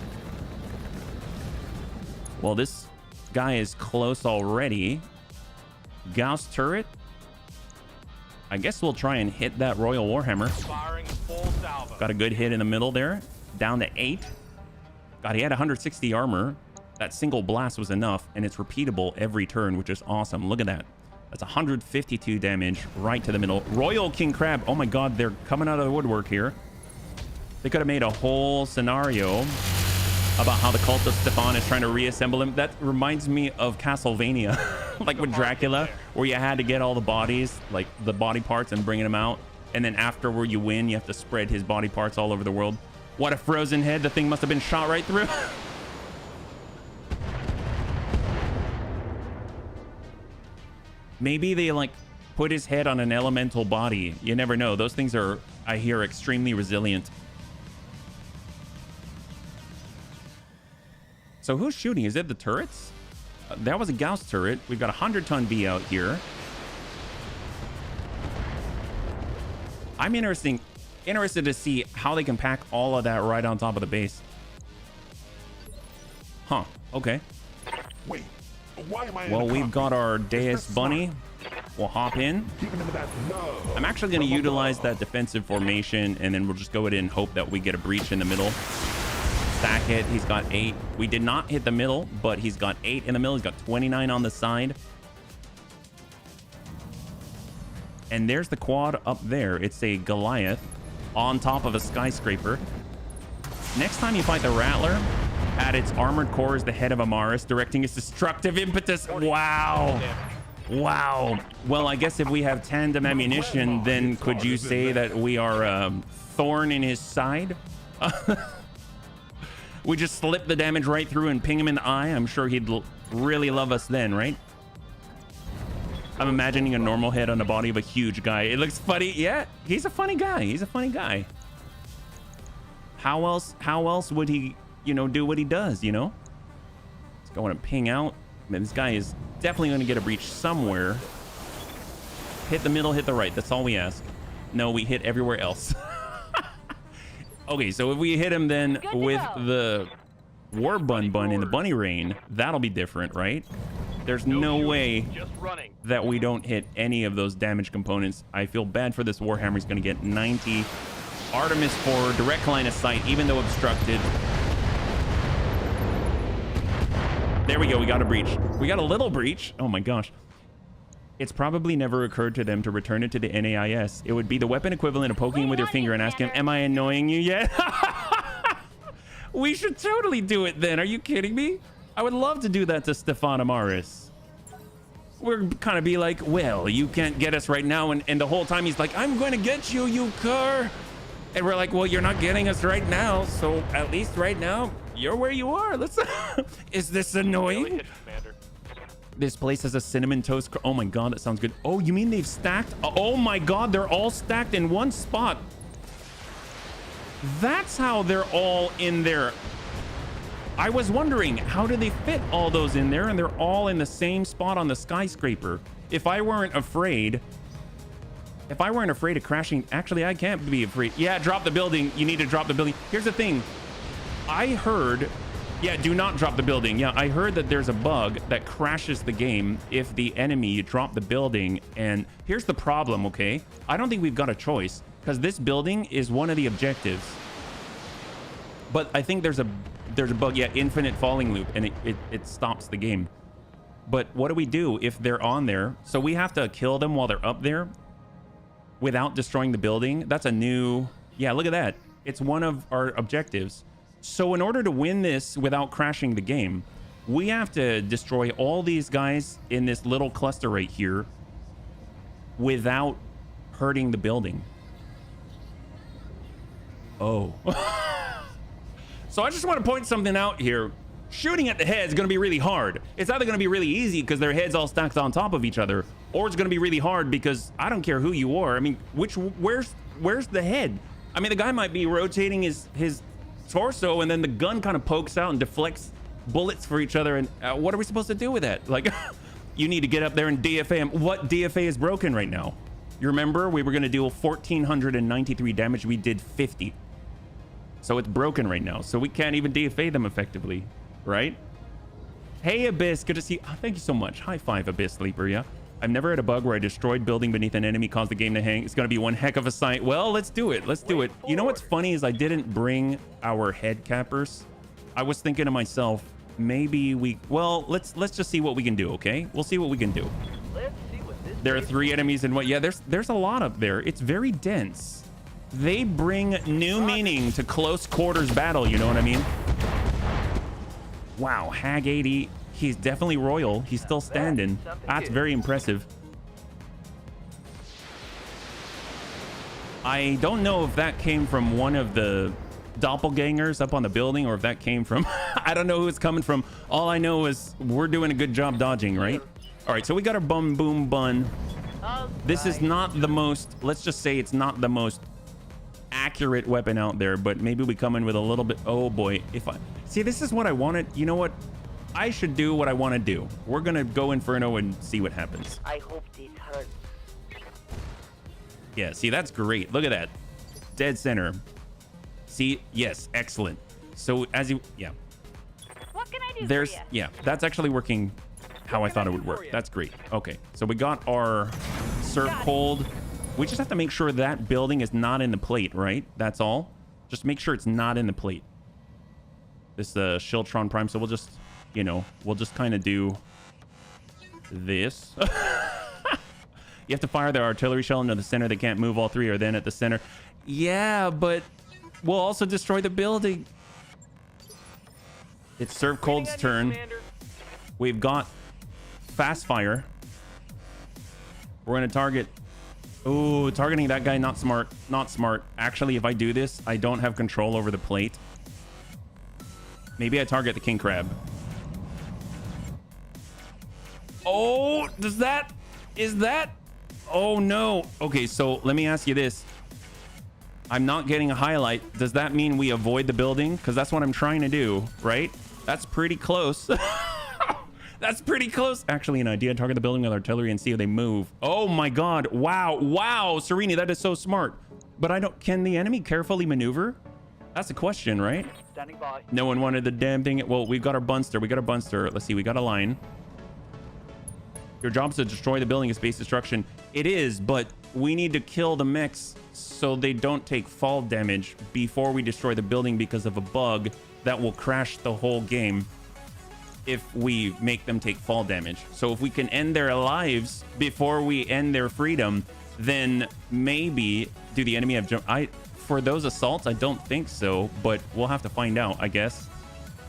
Well, this guy is close already. Gauss turret. I guess we'll try and hit that Royal Warhammer. Firing full salvo. Got a good hit in the middle there. Down to 8. God, he had 160 armor. That single blast was enough, and it's repeatable every turn, which is awesome. Look at that. That's 152 damage right to the middle. Royal King Crab. Oh my God, they're coming out of the woodwork here. They could have made a whole scenario about how the cult of Stefan is trying to reassemble him. That reminds me of Castlevania, like with Dracula, where you had to get all the bodies, like the body parts, and bringing them out. And then after where you win, you have to spread his body parts all over the world. What a frozen head. The thing must have been shot right through. Maybe they like put his head on an elemental body. You never know. Those things are, I hear, extremely resilient. So who's shooting? Is it the turrets? That was a Gauss turret. We've got a 100-ton B out here. I'm interested to see how they can pack all of that right on top of the base. Huh. Okay. Wait, why am I? Well, we've got our Deus Bunny. We'll hop in. I'm actually going to utilize that defensive formation, and then we'll just go ahead and hope that we get a breach in the middle. Stack it. He's got 8. We did not hit the middle, but he's got 8 in the middle. He's got 29 on the side. And there's the quad up there. It's a Goliath on top of a skyscraper. Next time you fight the Rattler, at its armored core is the head of Amaris, directing its destructive impetus. Wow. Wow. Well, I guess if we have tandem ammunition, then could you say that we are a thorn in his side? We just slip the damage right through and ping him in the eye. I'm sure he'd really love us then, right? I'm imagining a normal head on the body of a huge guy. It looks funny. Yeah, he's a funny guy. He's a funny guy. How else would he, do what he does, Let's go and ping out. Man, this guy is definitely going to get a breach somewhere. Hit the middle, hit the right. That's all we ask. No, we hit everywhere else. Okay, so if we hit him then with the War Bun in the Bunny Rain, that'll be different, right? There's no way that we don't hit any of those damage components. I feel bad for this Warhammer. He's going to get 90. Artemis 4, direct line of sight, even though obstructed. There we go. We got a breach. We got a little breach. Oh my gosh. It's probably never occurred to them to return it to the NAIS. It would be the weapon equivalent of poking him with your finger and asking, am I annoying you yet? We should totally do it then. Are you kidding me? I would love to do that to Stefan Amaris. We're kind of be like, well, you can't get us right now. And the whole time he's like, I'm going to get you, you cur. And we're like, well, you're not getting us right now. So at least right now, you're where you are. Let's. Is this annoying? This place has a cinnamon toast. Oh my God, that sounds good. Oh, you mean they've stacked? Oh my God, they're all stacked in one spot. That's how they're all in there. I was wondering, how do they fit all those in there? And they're all in the same spot on the skyscraper. If I weren't afraid If I weren't afraid of crashing, actually, I can't be afraid. Yeah, drop the building. You need to drop the building. Here's the thing. I heard, yeah, do not drop the building. Yeah, I heard that there's a bug that crashes the game if the enemy drop the building. And here's the problem, okay? I don't think we've got a choice because this building is one of the objectives. But I think there's a bug, yeah, infinite falling loop, and it stops the game. But what do we do if they're on there? So we have to kill them while they're up there without destroying the building. That's a new, yeah, look at that. It's one of our objectives. So in order to win this without crashing the game, we have to destroy all these guys in this little cluster right here without hurting the building. Oh. So I just want to point something out here. Shooting at the head is going to be really hard. It's either going to be really easy because their heads all stacked on top of each other, or it's going to be really hard because I don't care who you are. I mean, where's the head? I mean, the guy might be rotating his torso, and then the gun kind of pokes out and deflects bullets for each other. And what are we supposed to do with that? Like, you need to get up there and DFA him. What DFA is broken right now? You remember we were going to deal 1,493 damage. We did 50. So it's broken right now. So we can't even DFA them effectively, right? Hey, Abyss, good to see you. Oh, thank you so much. High five, Abyss Sleeper, yeah? I've never had a bug where I destroyed building beneath an enemy, caused the game to hang. It's going to be one heck of a sight. Well, let's do it. Let's do it. You know what's funny is I didn't bring our head cappers. I was thinking to myself, maybe we... Well, let's just see what we can do, okay? We'll see what we can do. Let's see what this There are 3 enemies in what? Yeah, there's a lot up there. It's very dense. They bring new meaning to close quarters battle, you know what I mean? Wow, Hag 80. He's definitely royal. He's still standing. That's very impressive. I don't know if that came from one of the doppelgangers up on the building or if that came from... I don't know who it's coming from. All I know is we're doing a good job dodging, right? All right, so we got our bum boom bun. This is not the most... Let's just say it's not the most accurate weapon out there, but maybe we come in with a little bit... Oh boy, if I... See, this is what I wanted. You know what? I should do what I want to do. We're gonna go Inferno and see what happens. I hope this hurts. Yeah, see, that's great. Look at that. Dead center. See, yes, excellent. So as you... Yeah. What can I do There's... for you? Yeah, that's actually working how I thought it would work. That's great. Okay, so we got our Surf Cold. We just have to make sure that building is not in the plate, right? That's all. Just make sure it's not in the plate. This Shiltron Prime. So we'll just, you know, we'll just kind of do this. You have to fire the artillery shell into the center. They can't move. All 3 are then at the center. Yeah, but we'll also destroy the building. It's Surf Cold's turn. We've got Fast Fire. We're going to target... Ooh, targeting that guy, not smart. Not smart. Actually, if I do this, I don't have control over the plate. Maybe I target the King Crab. Oh, does that... Is that... Oh, no. Okay, so let me ask you this. I'm not getting a highlight. Does that mean we avoid the building? Because that's what I'm trying to do, right? That's pretty close. That's pretty close. Actually, an idea. Target the building with artillery and see if they move. Oh my God. Wow. Wow. Serini, that is so smart. But I don't... Can the enemy carefully maneuver? That's a question, right? Standing by. No one wanted the damn thing. Well, we've got our Bunster. We got our Bunster. Let's see. We got a line. Your job is to destroy the building. It's base destruction. It is, but we need to kill the mechs so they don't take fall damage before we destroy the building because of a bug that will crash the whole game if we make them take fall damage. So if we can end their lives before we end their freedom, then maybe... Do the enemy have jump? For those assaults, I don't think so, but we'll have to find out, I guess.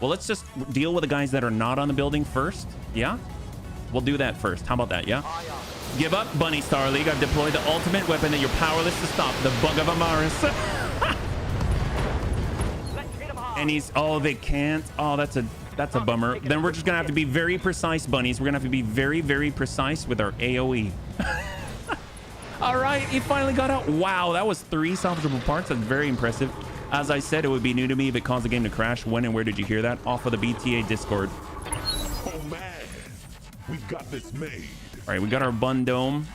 Well, let's just deal with the guys that are not on the building first. Yeah? We'll do that first. How about that, yeah? Give up, Bunny Star League. I've deployed the ultimate weapon that you're powerless to stop, the Bug of Amaris. And he's... Oh, they can't. Oh, that's a bummer. Then we're just gonna have to be very precise, bunnies. We're gonna have to be very, very precise with our AoE. All right, he finally got out. Wow, that was 3 salvageable parts. That's very impressive. As I said, it would be new to me if it caused the game to crash. When and where did you hear that? Off of the BTA Discord. Oh man, we've got this made. All right, we got our Bun Dome.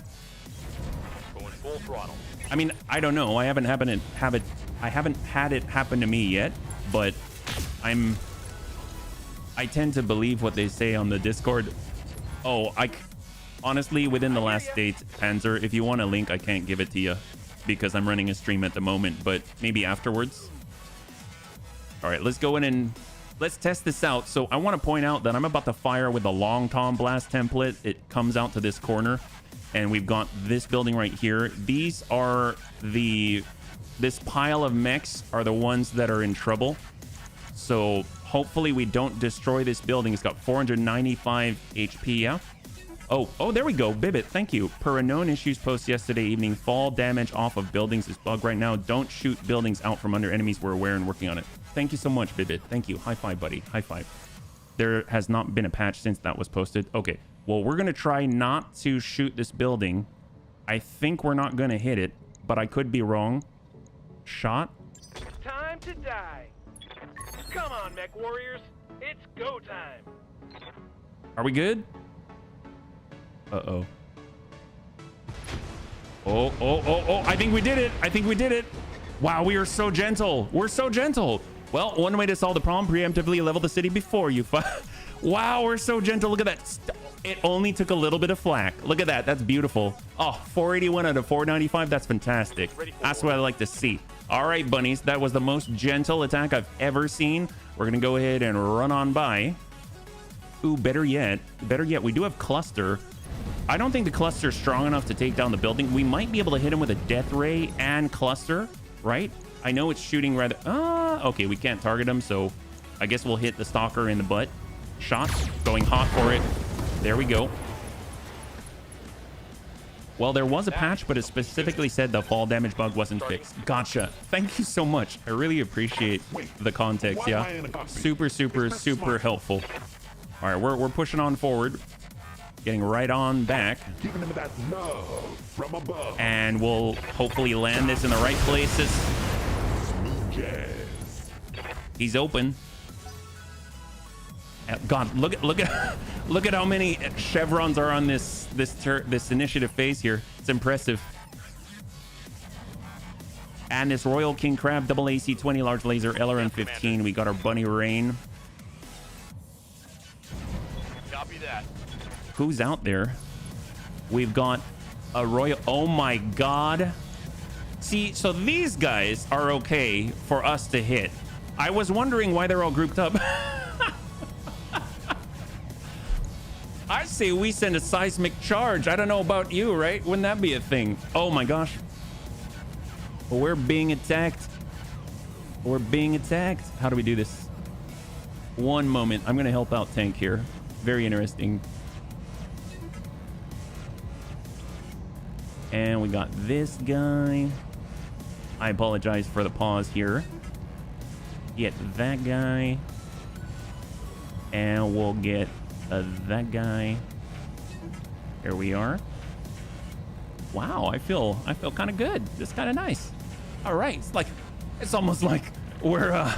full throttle. I mean, I don't know. I haven't had it happen to me yet, but I tend to believe what they say on the Discord. Oh, honestly, within the last date, Panzer, if you want a link, I can't give it to you because I'm running a stream at the moment, but maybe afterwards. All right, let's go in and let's test this out. So I want to point out that I'm about to fire with the long Tom blast template. It comes out to this corner, and we've got this building right here. These are this pile of mechs are the ones that are in trouble. So hopefully we don't destroy this building. It's got 495 HP, yeah? Oh, there we go. Bibbit, thank you. Per unknown issues post yesterday evening, fall damage off of buildings is bugged right now. Don't shoot buildings out from under enemies. We're aware and working on it. Thank you so much, Bibbit. Thank you. High five, buddy. High five. There has not been a patch since that was posted. Okay, well, we're going to try not to shoot this building. I think we're not going to hit it, but I could be wrong. Shot. Time to die. Come on, mech warriors. It's go time. Are we good? Uh-oh. Oh. I think we did it. I think we did it. Wow, we are so gentle. We're so gentle. Well, one way to solve the problem, preemptively level the city before you fight. Wow, we're so gentle. Look at that. It only took a little bit of flak. Look at that. That's beautiful. Oh, 481 out of 495. That's fantastic. That's what I like to see. All right, bunnies. That was the most gentle attack I've ever seen. We're going to go ahead and run on by. Ooh, better yet, we do have cluster. I don't think the cluster is strong enough to take down the building. We might be able to hit him with a death ray and cluster, right? I know it's shooting rather... okay, we can't target him, so I guess we'll hit the stalker in the butt. Shot, going hot for it. There we go. Well, there was a patch, but it specifically said the fall damage bug wasn't fixed. Gotcha. Thank you so much. I really appreciate the context, yeah. Super helpful. All right, we're pushing on forward. Getting right on back. Giving him that love from above. And we'll hopefully land this in the right places. Smooth jazz. He's open. God, look at how many chevrons are on this initiative phase here. It's impressive. And this Royal King Crab, double AC-20 large laser, LRM 15. We got our Bunny Rain. Copy that. Who's out there? We've got a Royal... Oh my God. See, so these guys are okay for us to hit. I was wondering why they're all grouped up. I say we send a seismic charge. I don't know about you, right? Wouldn't that be a thing? Oh my gosh. We're being attacked. We're being attacked. How do we do this? One moment. I'm going to help out Tank here. Very interesting. And we got this guy. I apologize for the pause here. Get that guy. And we'll get that guy. Here we are. Wow, I feel kind of good. This is kind of nice. All right, it's almost like we're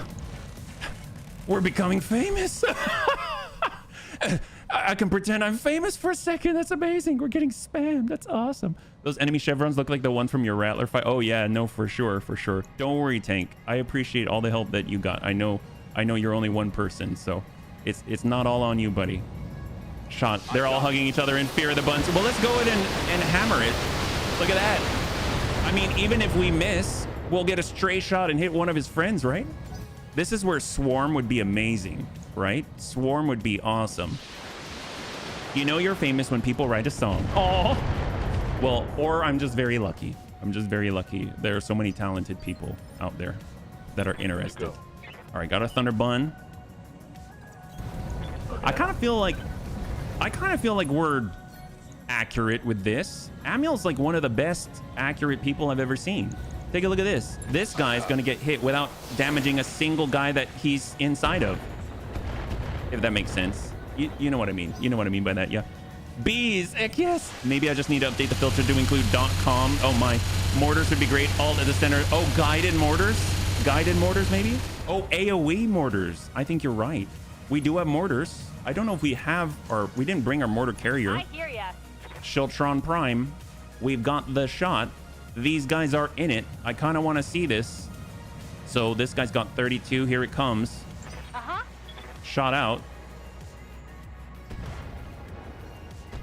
becoming famous. I can pretend I'm famous for a second. That's amazing. We're getting spammed. That's awesome. Those enemy chevrons look like the one from your Rattler fight. Oh yeah, no, for sure. Don't worry, Tank. I appreciate all the help that you got. I know you're only one person, so it's not all on you, buddy. Shot. They're all hugging each other in fear of the buns. Well, let's go ahead and hammer it. Look at that. I mean, even if we miss, we'll get a stray shot and hit one of his friends, right? This is where Swarm would be amazing, right? Swarm would be awesome. You know you're famous when people write a song. Oh, well, or I'm just very lucky. There are so many talented people out there that are interested. All right, got a Thunder Bun. I kind of feel like we're accurate with this. Amiel's like one of the best accurate people I've ever seen. Take a look at this. This guy's gonna get hit without damaging a single guy that he's inside of. If that makes sense. You know what I mean. You know what I mean by that, yeah. Bees, heck yes. Maybe I just need to update the filter to include .com. Oh my, mortars would be great. Alt at the center. Oh, guided mortars maybe. Oh, AOE mortars. I think you're right. We do have mortars. I don't know if we have, or we didn't bring our mortar carrier. I hear ya. Shiltron Prime. We've got the shot. these guys are in it. I kind of want to see this. So this guy's got 32. Here it comes. Shot out.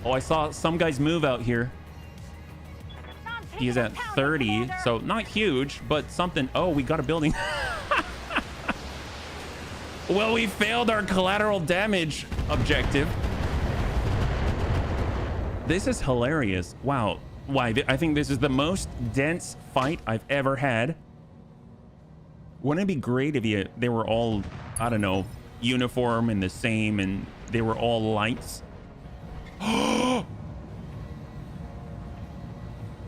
Oh, I saw some guys move out here. He's at 30, so not huge, but something. Oh, we got a building. Well, we failed our collateral damage objective. This is hilarious. Wow. Why? I think this is the most dense fight I've ever had. Wouldn't it be great if they were all, I don't know, uniform and the same, and they were all lights?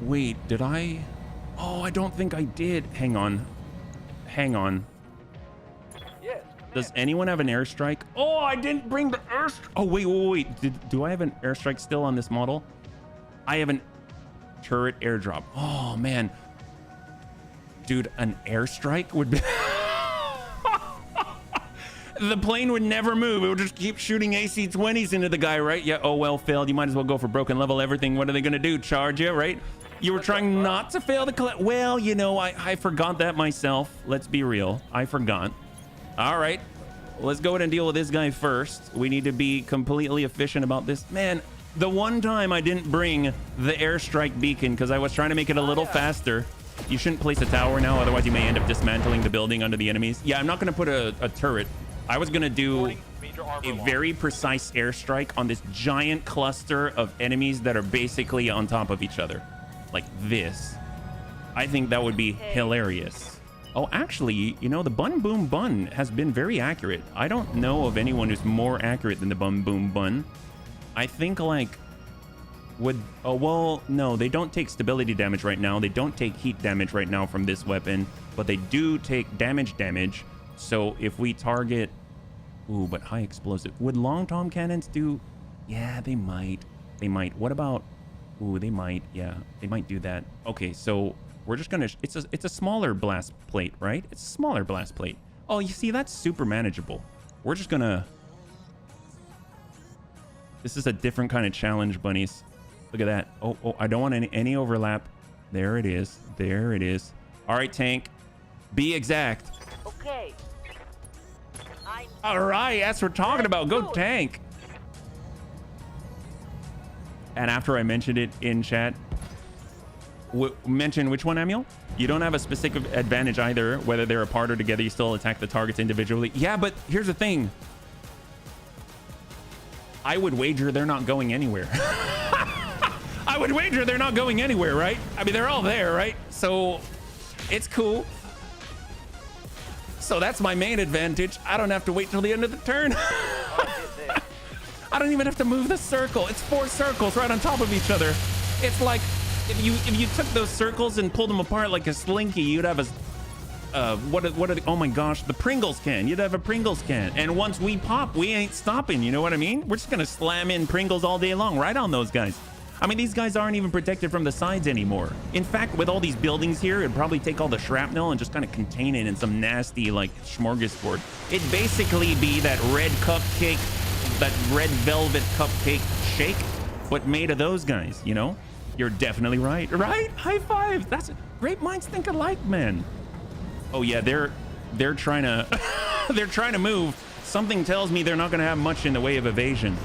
Wait, did I? Oh, I don't think I did. Hang on. Hang on. Yes. Does anyone have an airstrike? Oh, I didn't bring the airstrike. Oh, wait. Do I have an airstrike still on this model? I have an turret airdrop. Oh, man. Dude, an airstrike would be... The plane would never move. It would just keep shooting AC-20s into the guy, right? Yeah, oh, well, failed. You might as well go for broken level everything. What are they going to do? Charge you, right? You were trying not to fail the collect. Well, you know, I forgot that myself. Let's be real. I forgot. All right. Let's go ahead and deal with this guy first. We need to be completely efficient about this. Man, the one time I didn't bring the airstrike beacon because I was trying to make it a little faster. You shouldn't place a tower now. Otherwise, you may end up dismantling the building under the enemies. Yeah, I'm not going to put a turret. I was going to do a very precise airstrike on this giant cluster of enemies that are basically on top of each other. Like this. I think that would be hilarious. Oh, actually, you know, the Bun Boom Bun has been very accurate. I don't know of anyone who's more accurate than the Bun Boom Bun. I think, like, oh, well, no, they don't take stability damage right now. They don't take heat damage right now from this weapon, but they do take damage. So if we target... Ooh, but high explosive. Would long tom cannons do? Yeah, they might. They might. What about? Ooh, they might. Yeah, they might do that. Okay, so we're just gonna. It's a smaller blast plate, right? It's a smaller blast plate. Oh, you see, that's super manageable. We're just gonna. This is a different kind of challenge, bunnies. Look at that. Oh, I don't want any overlap. There it is. There it is. All right, tank. Be exact. Okay. All right, that's what we're talking about. Go tank. And after I mentioned it in chat, mention which one, Emil? You don't have a specific advantage either, whether they're apart or together. You still attack the targets individually. Yeah, but here's the thing. I would wager they're not going anywhere. I would wager they're not going anywhere, right? I mean, they're all there, right? So it's cool. So that's my main advantage. I don't have to wait till the end of the turn. I don't even have to move the circle. It's 4 circles right on top of each other. It's like if you took those circles and pulled them apart like a slinky, you'd have a oh my gosh, the Pringles can. You'd have a Pringles can. And once we pop, we ain't stopping. You know what I mean? We're just gonna slam in Pringles all day long, right on those guys. I mean, these guys aren't even protected from the sides anymore. In fact, with all these buildings here, it'd probably take all the shrapnel and just kind of contain it in some nasty, like, smorgasbord. It'd basically be that red cupcake, that red velvet cupcake shake, but made of those guys, you know? You're definitely right. Right? High five. That's great minds think alike, man. Oh yeah, they're trying to they're trying to move. Something tells me they're not going to have much in the way of evasion.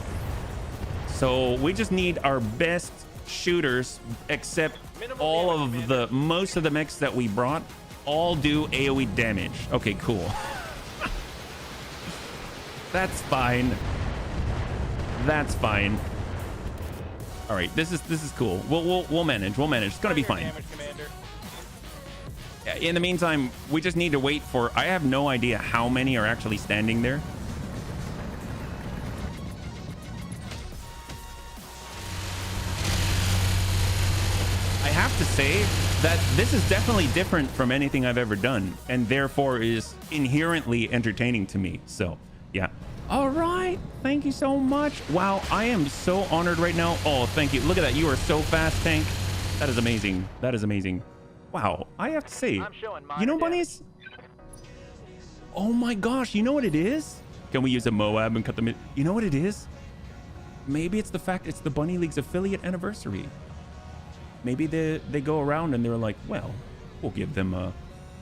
So we just need our best shooters, except most of the mechs that we brought all do AoE damage. Okay, cool. That's fine. That's fine. All right, this is cool. We'll manage. We'll manage. It's gonna be fine. In the meantime, we just need to wait for. I have no idea how many are actually standing there. I have to say that this is definitely different from anything I've ever done, and therefore is inherently entertaining to me. So, yeah. All right. Thank you so much. Wow, I am so honored right now. Oh, thank you. Look at that. You are so fast, tank. That is amazing. That is amazing. Wow, I have to say, you know, bunnies? Oh my gosh, you know what it is? Can we use a Moab and cut them in? You know what it is? Maybe it's the fact it's the Bunny League's affiliate anniversary. maybe they go around and they're like, well, we'll give them a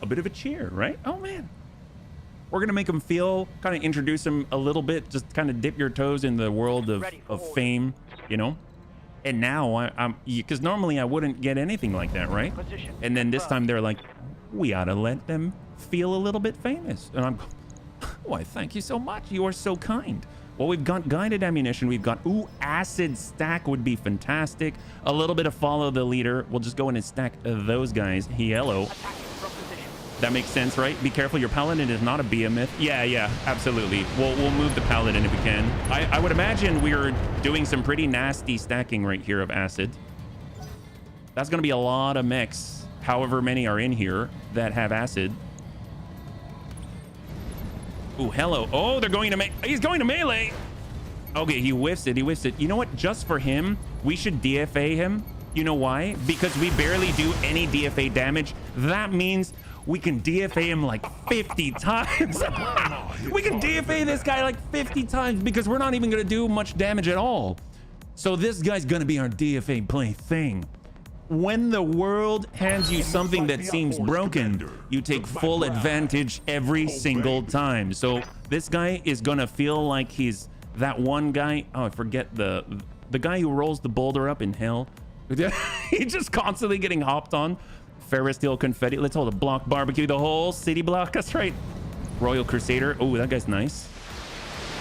bit of a cheer, right? Oh man, we're gonna make them feel, kind of introduce them a little bit, just kind of dip your toes in the world of fame, you know. And now I'm because normally I wouldn't get anything like that, right? And then this time they're like, we ought to let them feel a little bit famous. And I'm, why, thank you so much. You are so kind. Well, we've got guided ammunition. We've got, ooh, acid stack would be fantastic. A little bit of follow the leader. We'll just go in and stack those guys. Hello. That makes sense, right? Be careful. Your paladin is not a behemoth. Yeah, absolutely. We'll move the paladin if we can. I would imagine we're doing some pretty nasty stacking right here of acid. That's going to be a lot of mechs, however many are in here that have acid. Ooh, hello. Oh, they're going to he's going to melee. Okay, he whiffs it. He whiffs it. You know what? Just for him, we should DFA him. You know why? Because we barely do any DFA damage. That means we can DFA him like 50 times. We can DFA this guy like 50 times because we're not even going to do much damage at all. So this guy's going to be our DFA plaything. When the world hands you something that seems broken, you take full advantage every single time. So this guy is going to feel like he's that one guy. Oh, I forget the guy who rolls the boulder up in hell. He's just constantly getting hopped on. Ferris steel confetti. Let's hold a block barbecue the whole city block. That's right. Royal Crusader. Oh, that guy's nice.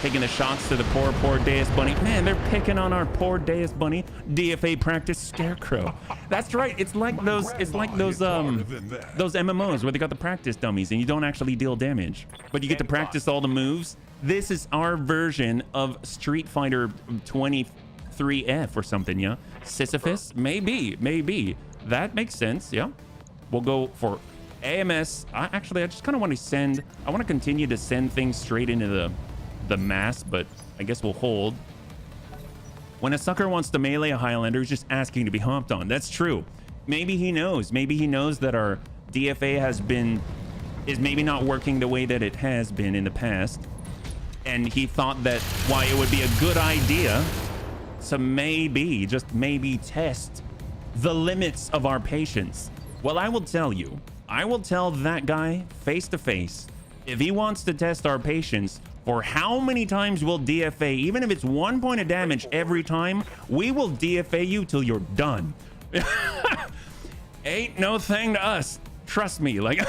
Taking the shots to the poor Deus Bunny. Man, they're picking on our poor Deus Bunny. DFA practice scarecrow. That's right. It's like those MMOs where they got the practice dummies and you don't actually deal damage, but you get to practice all the moves. This is our version of Street Fighter 23F or something, yeah? Sisyphus? Maybe. That makes sense, yeah. We'll go for AMS. I just kind of want to I want to continue to send things straight into the mass, but I guess we'll hold. When a sucker wants to melee a Highlander, he's just asking to be hopped on. That's true. Maybe he knows that our DFA is maybe not working the way that it has been in the past. And he thought that why it would be a good idea to just maybe test the limits of our patience. Well, I will tell that guy face to face, if he wants to test our patience for how many times we'll DFA, even if it's 1 point of damage every time, we will DFA you till you're done. Ain't no thing to us. Trust me. Like,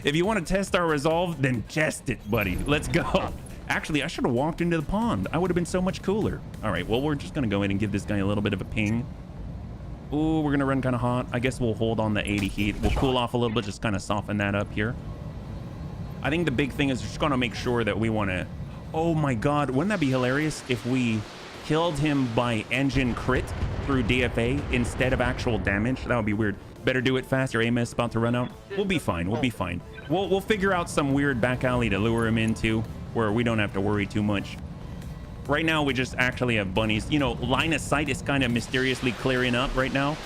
if you want to test our resolve, then test it, buddy. Let's go. Actually, I should have walked into the pond. I would have been so much cooler. All right, well, we're just going to go in and give this guy a little bit of a ping. Ooh, we're going to run kind of hot. I guess we'll hold on the 80 heat. We'll cool off a little bit, just kind of soften that up here. I think the big thing is just going to make sure that we want to... Oh my God, wouldn't that be hilarious if we killed him by engine crit through DFA instead of actual damage? That would be weird. Better do it fast. Your aim is about to run out. We'll be fine. We'll figure out some weird back alley to lure him into where we don't have to worry too much. Right now, we just actually have bunnies. You know, line of sight is kind of mysteriously clearing up right now.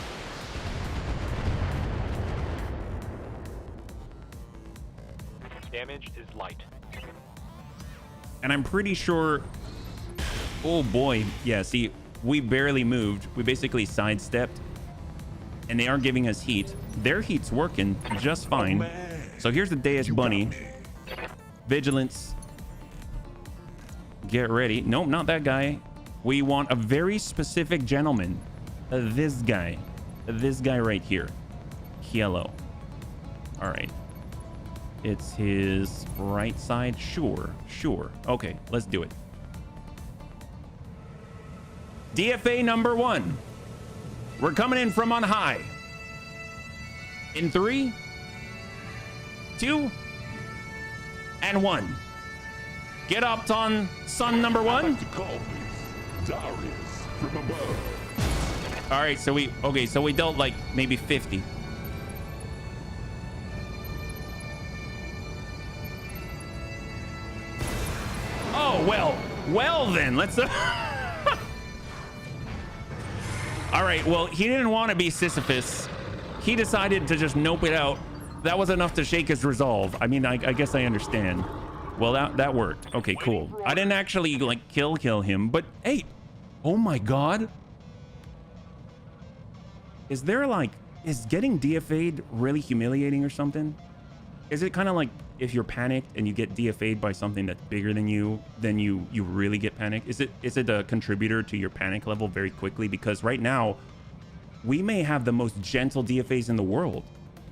Damage is light. And I'm pretty sure... Oh boy. Yeah, see, we barely moved. We basically sidestepped. And they are giving us heat. Their heat's working just fine. So here's the Deus Bunny. Vigilance. Get ready. Nope, not that guy. We want a very specific gentleman. This guy. This guy right here. Yellow. All right. It's his right side. Sure. Okay, let's do it. DFA number 1. We're coming in from on high. In 3, 2, and 1. Get up on sun number 1. All right, so we dealt like maybe 50. Oh, well then, let's... All right, well, he didn't want to be Sisyphus. He decided to just nope it out. That was enough to shake his resolve. I mean, I guess I understand. Well, that worked. Okay, cool. I didn't actually, like, kill him, but hey, oh my God. is there like, is getting DFA'd really humiliating or something? Is it kind of like if you're panicked and you get DFA'd by something that's bigger than you, then you really get panicked? Is it a contributor to your panic level very quickly? Because right now, we may have the most gentle DFAs in the world.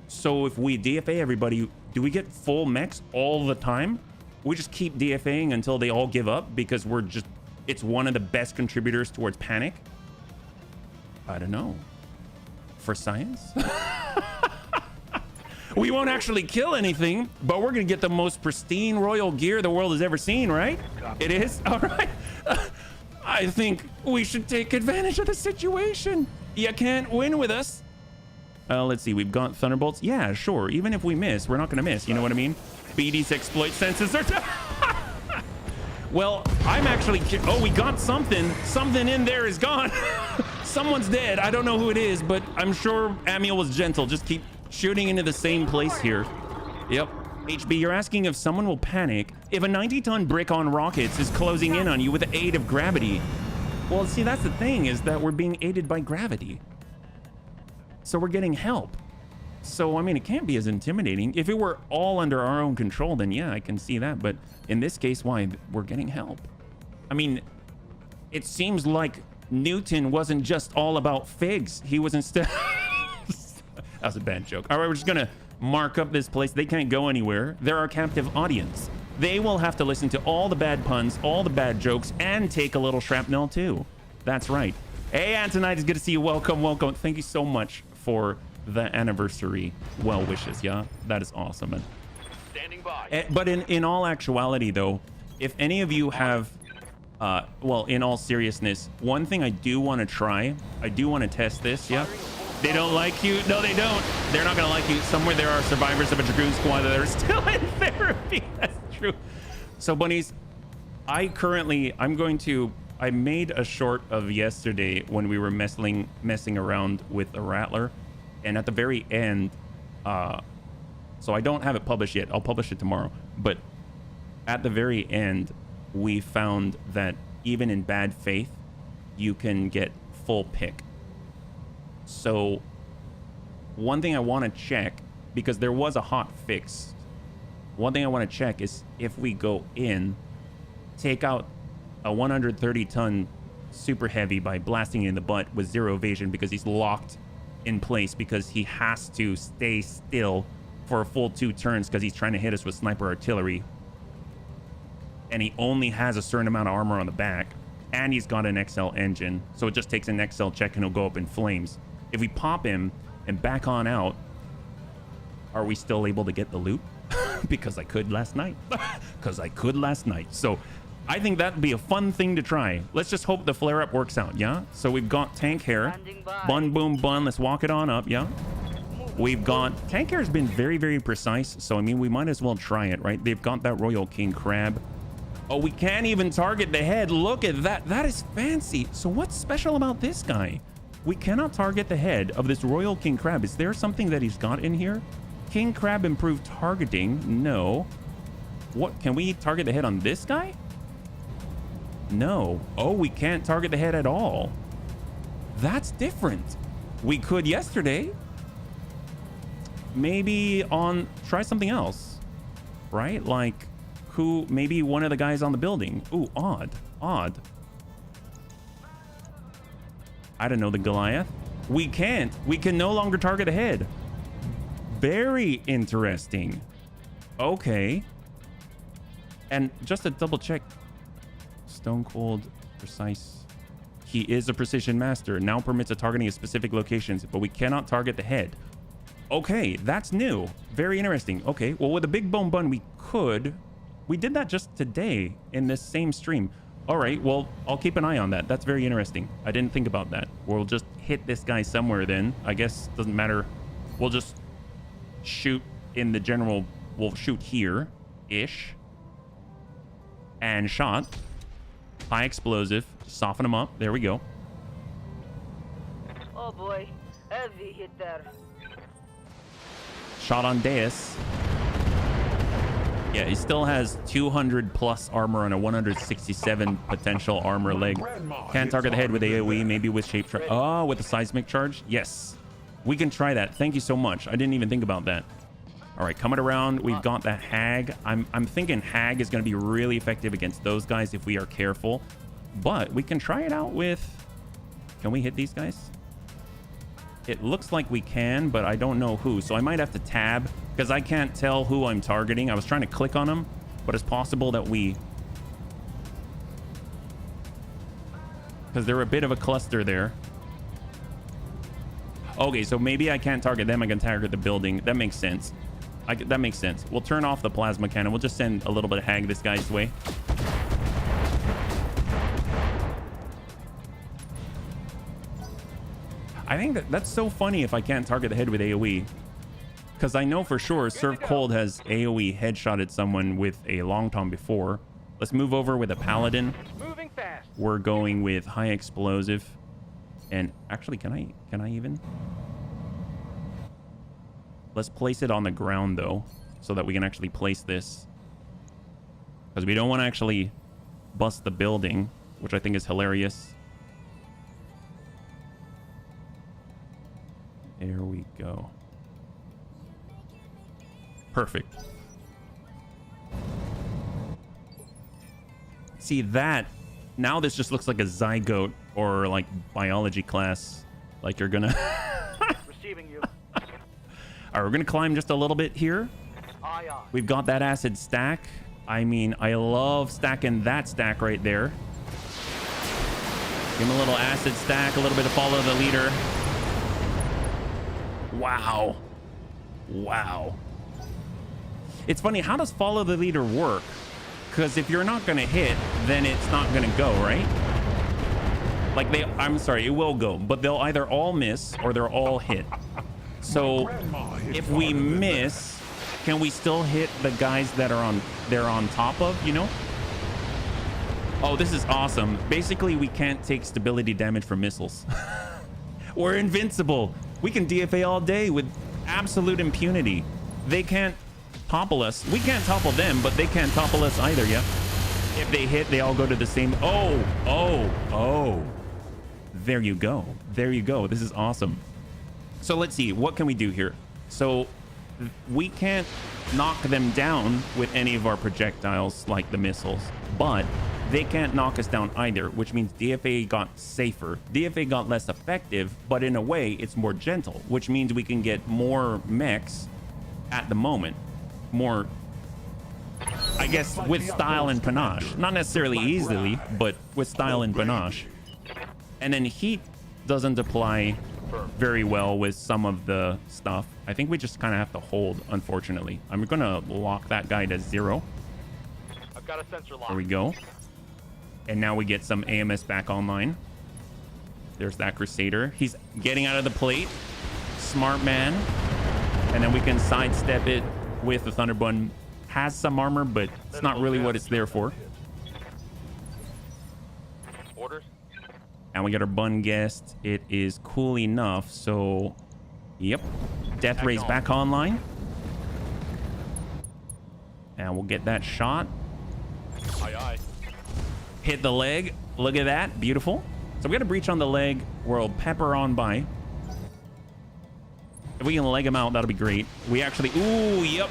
So if we DFA everybody, do we get full mechs all the time? We just keep DFAing until they all give up because it's one of the best contributors towards panic? I don't know. For science? We won't actually kill anything, but we're gonna get the most pristine royal gear the world has ever seen, right? It is? All right. I think we should take advantage of the situation. You can't win with us. Let's see, we've got thunderbolts. Yeah, sure. Even if we miss, we're not gonna miss. You know what I mean? BD's exploit senses are... Well, I'm actually... Oh, we got something. Something in there is gone. Someone's dead. I don't know who it is, but I'm sure Amiel was gentle. Just keep shooting into the same place here. Yep. HB, you're asking if someone will panic if a 90-ton brick on rockets is closing in on you with the aid of gravity. Well, see, that's the thing, is that we're being aided by gravity. So we're getting help. So, I mean, it can't be as intimidating. If it were all under our own control, then yeah, I can see that. But in this case, why? We're getting help. I mean, it seems like Newton wasn't just all about figs. He was instead... That was a bad joke. All right, we're just gonna mark up this place. They can't go anywhere. They're our captive audience. They will have to listen to all the bad puns, all the bad jokes, and take a little shrapnel too. That's right. Hey, Antonite, it's good to see you. Welcome, welcome. Thank you so much for the anniversary well wishes. Yeah, that is awesome. Man. Standing by. But in all actuality, though, if any of you have, well, in all seriousness, one thing I do want to try, I do want to test this. Yeah. They don't like you. No, they don't. They're not going to like you. Somewhere there are survivors of a Dragoon squad that are still in therapy. That's true. So, bunnies, I made a short of yesterday when we were messing around with a rattler. And at the very end, so I don't have it published yet. I'll publish it tomorrow. But at the very end, we found that even in bad faith, you can get full pick. So one thing I want to check, because there was a hot fix, one thing I want to check is if we go in, take out a 130-ton super heavy by blasting it in the butt with 0 evasion because he's locked in place because he has to stay still for a full 2 turns because he's trying to hit us with sniper artillery. And he only has a certain amount of armor on the back. And he's got an XL engine. So it just takes an XL check and he'll go up in flames. If we pop him and back on out, are we still able to get the loot? Because I could last night. So I think that'd be a fun thing to try. Let's just hope the flare-up works out, yeah? So we've got tank hair. Bun, boom, bun. Let's walk it on up, yeah? We've got... Tank hair has been very, very precise. So, I mean, we might as well try it, right? They've got that Royal King Crab. Oh, we can't even target the head. Look at that. That is fancy. So what's special about this guy? We cannot target the head of this Royal King Crab. Is there something that he's got in here? King Crab improved targeting. No. What? Can we target the head on this guy? No. Oh, we can't target the head at all. That's different. We could yesterday. Maybe on... Try something else. Right? Like... Who, maybe one of the guys on the building. Ooh, odd. I don't know, the Goliath. We can't. We can no longer target a head. Very interesting. Okay. And just to double check. Stone Cold, precise. He is a precision master. Now permits a targeting of specific locations, but we cannot target the head. Okay, that's new. Very interesting. Okay, well, with a big bone bun, we could... We did that just today in this same stream. All right, well, I'll keep an eye on that. That's very interesting. I didn't think about that. We'll just hit this guy somewhere then. I guess doesn't matter. We'll just shoot in the general. We'll shoot here-ish. And shot. High explosive. Soften him up. There we go. Oh boy, heavy hit there. Shot on Deus. Yeah, he still has 200 plus armor and a 167 potential armor leg. Can't target the head with AoE, maybe with shape charge. Oh, with a seismic charge? Yes. We can try that. Thank you so much. I didn't even think about that. All right, coming around, we've got the Hag. I'm thinking Hag is going to be really effective against those guys if we are careful. But we can try it out with... Can we hit these guys? It looks like we can, but I don't know who. So I might have to tab because I can't tell who I'm targeting. I was trying to click on them, but it's possible that we... Because they're a bit of a cluster there. Okay, so maybe I can't target them. I can target the building. That makes sense. That makes sense. We'll turn off the plasma cannon. We'll just send a little bit of Hag this guy's way. I think that's so funny if I can't target the head with AoE. Because I know for sure Serve Cold has AoE headshotted someone with a long tom before. Let's move over with a Paladin. Moving fast. We're going with high explosive. And actually, can I even? Let's place it on the ground though, so that we can actually place this. Because we don't want to actually bust the building, which I think is hilarious. There we go. Perfect. See that? Now this just looks like a zygote or like biology class. Like you're gonna... Receiving you. All right, we're gonna climb just a little bit here. Aye, aye. We've got that acid stack. I mean, I love stacking that stack right there. Give him a little acid stack, a little bit of follow the leader. Wow. Wow. It's funny, how does follow the leader work? Because if you're not gonna hit, then it's not gonna go, right? Like I'm sorry, it will go, but they'll either all miss or they're all hit. So if we miss, can we still hit the guys that are on top of, you know? Oh, this is awesome. Basically, we can't take stability damage from missiles. We're invincible. We can DFA all day with absolute impunity. They can't topple us. We can't topple them, but they can't topple us either, yeah? If they hit, they all go to the same... Oh. There you go. There you go. This is awesome. So let's see. What can we do here? So we can't knock them down with any of our projectiles like the missiles, but they can't knock us down either, which means DFA got safer. DFA got less effective, but in a way, it's more gentle, which means we can get more mechs at the moment. More, I guess, with style and panache. Not necessarily easily, but with style and panache. And then heat doesn't apply very well with some of the stuff. I think we just kind of have to hold, unfortunately. I'm going to lock that guy to 0. I've got a sensor lock. There we go. And now we get some AMS back online. There's that Crusader. He's getting out of the plate. Smart man. And then we can sidestep it with the Thunderbun. Has some armor, but it's not really what it's there for. Orders. And we got our bun guest. It is cool enough. So, yep. Death Ray's back online. And we'll get that shot. Aye, aye. Hit the leg. Look at that. Beautiful. So we got a breach on the leg. We'll pepper on by. If we can leg him out, that'll be great. We actually... Ooh, yep.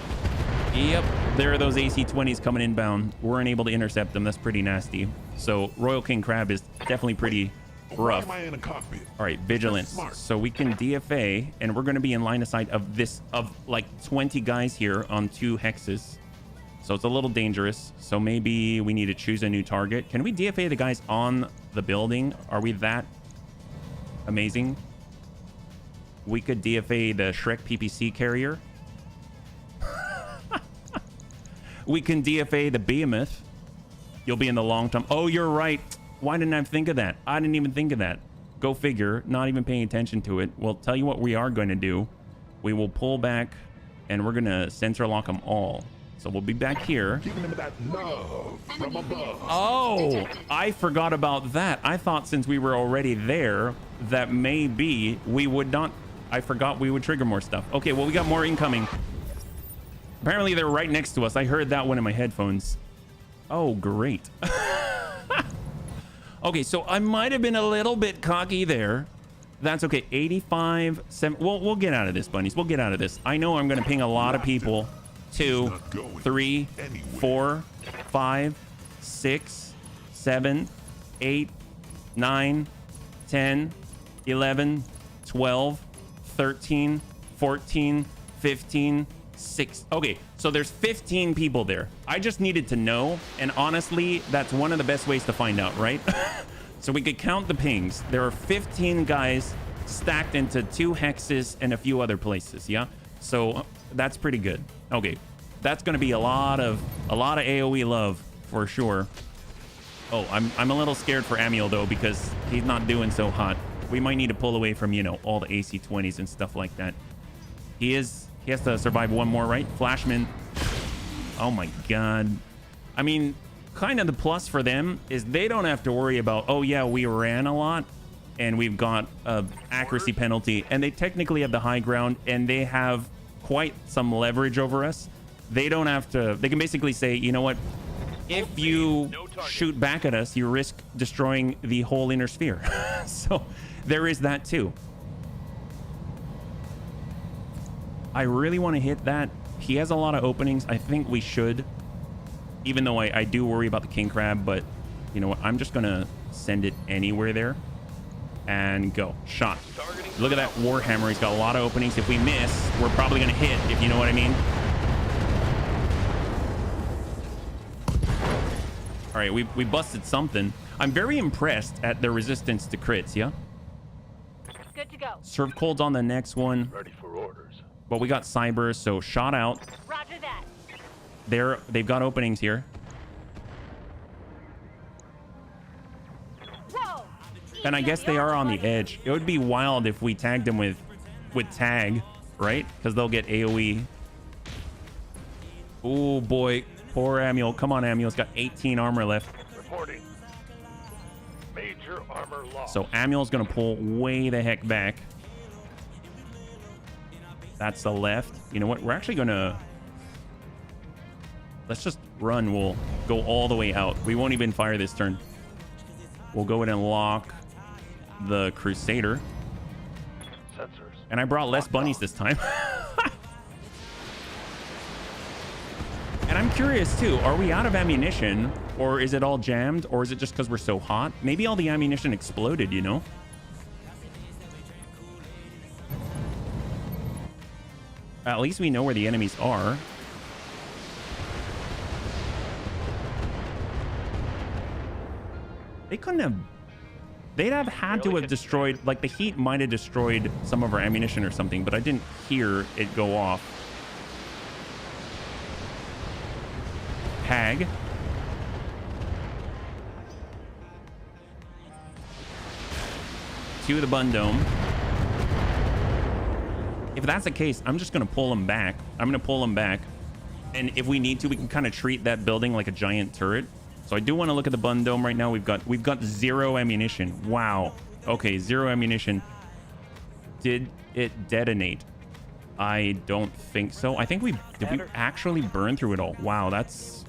Yep. There are those AC-20s coming inbound. We're unable to intercept them. That's pretty nasty. So Royal King Crab is definitely pretty rough. Why am I in a cockpit? All right, vigilance. So we can DFA, and we're going to be in line of sight of this, of like 20 guys here on 2 hexes. So it's a little dangerous. So maybe we need to choose a new target. Can we DFA the guys on the building? Are we that amazing? We could DFA the Shrek PPC carrier. We can DFA the Behemoth. You'll be in the long term. Oh, you're right. Why didn't I think of that? I didn't even think of that. Go figure. Not even paying attention to it. Well, tell you what we are going to do. We will pull back, and we're going to sensor lock them all. So we'll be back here. Giving them that love from above. Oh, I forgot about that. I thought since we were already there, that maybe we would not... I forgot we would trigger more stuff. Okay, well, we got more incoming. Apparently, they're right next to us. I heard that one in my headphones. Oh, great. Okay, so I might have been a little bit cocky there. That's okay. 85, 7. We'll get out of this, bunnies. We'll get out of this. I know I'm going to ping a lot of people. 2, 3, 4, 5, 6, 7, 8, 9, 10, 11, 12, 13, 14, 15, 6. Okay, so there's 15 people there. I just needed to know, and honestly, that's one of the best ways to find out, right? So we could count the pings. There are 15 guys stacked into 2 hexes and a few other places, yeah? So that's pretty good. Okay, that's gonna be a lot of AoE love for sure. Oh, I'm a little scared for Amiel though, because he's not doing so hot. We might need to pull away from, you know, all the AC-20s and stuff like that. He has to survive one more, right? Flashman. Oh my god. I mean, kind of the plus for them is they don't have to worry about, oh yeah, we ran a lot and we've got a accuracy penalty, and they technically have the high ground and they have quite some leverage over us. They don't have to, they can basically say, you know what, if you shoot back at us, you risk destroying the whole inner sphere. So there is that too. I really want to hit that. He has a lot of openings. I think we should, even though I do worry about the king crab, but you know what, I'm just gonna send it anywhere there and go. Shot. Look at that Warhammer. He's got a lot of openings. If we miss, we're probably gonna hit, if you know what I mean. All right, we busted something. I'm very impressed at the resistance to crits, yeah? Good to go. Serve colds on the next one. Ready for orders. But we got cyber, so shot out. Roger that. They've got openings here. Whoa. And I guess they are on the edge. It would be wild if we tagged them with tag, right? Because they'll get AoE. Oh boy, poor Amiel. Come on, Amiel's got 18 armor left. Reporting. Major armor loss. So Amiel's gonna pull way the heck back. That's the left. You know what? We're actually gonna... Let's just run. We'll go all the way out. We won't even fire this turn. We'll go in and lock the Crusader. Sensors. And I brought less bunnies this time. And I'm curious too, are we out of ammunition, or is it all jammed, or is it just because we're so hot? Maybe all the ammunition exploded, you know? At least we know where the enemies are. They couldn't have... They'd have had to have destroyed... Like, the heat might have destroyed some of our ammunition or something, but I didn't hear it go off. Hag. To the Bun Dome. If that's the case, I'm just going to pull them back. I'm going to pull them back. And if we need to, we can kind of treat that building like a giant turret. So I do want to look at the Bun Dome right now. We've got 0 ammunition. Wow. Okay, 0 ammunition. Did it detonate? I don't think so. I think did we actually burn through it all? Wow, that's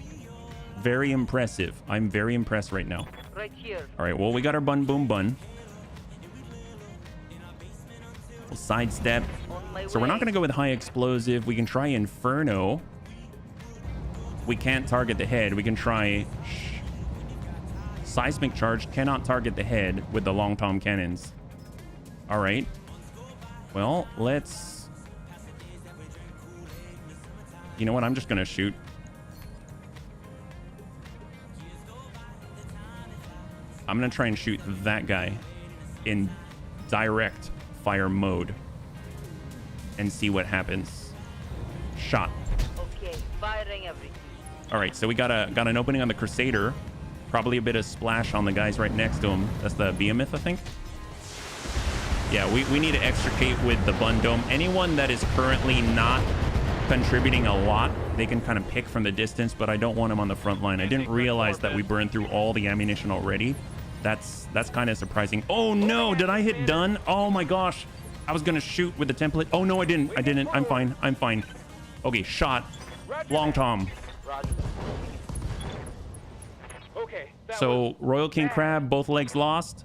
very impressive. I'm very impressed right now. Right here. All right, well, we got our bun boom bun. We'll sidestep. So we're not going to go with high explosive. We can try Inferno. We can't target the head. We can try seismic charge. Cannot target the head with the long tom cannons. All right. Well, let's... You know what? I'm just going to shoot. I'm going to try and shoot that guy in direct fire mode and see what happens. Shot. Okay, firing everything. All right, so we got an opening on the Crusader. Probably a bit of splash on the guys right next to him. That's the Behemoth, I think. Yeah, we need to extricate with the Bun Dome. Anyone that is currently not contributing a lot, they can kind of pick from the distance, but I don't want them on the front line. I didn't realize that we burned through all the ammunition already. That's kind of surprising. Oh no, did I hit done? Oh my gosh. I was gonna shoot with the template. Oh no, I didn't. I'm fine. Okay, shot. Long Tom. Okay. So Royal King Crab, both legs lost.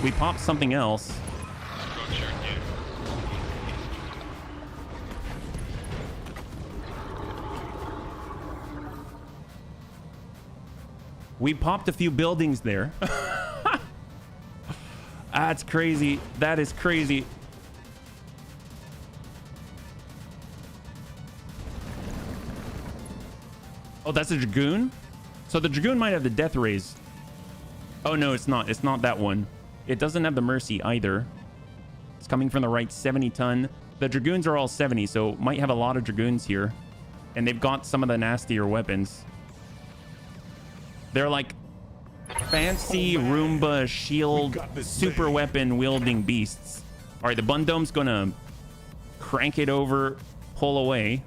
We popped something else. We popped a few buildings there. That's crazy. That is crazy. Oh, that's a Dragoon? So the Dragoon might have the death rays. Oh, no, it's not. It's not that one. It doesn't have the Mercy either. It's coming from the right, 70 ton. The Dragoons are all 70, so might have a lot of Dragoons here. And they've got some of the nastier weapons. They're like fancy Roomba shield super weapon wielding beasts. All right, the Bundome's gonna crank it over, pull away.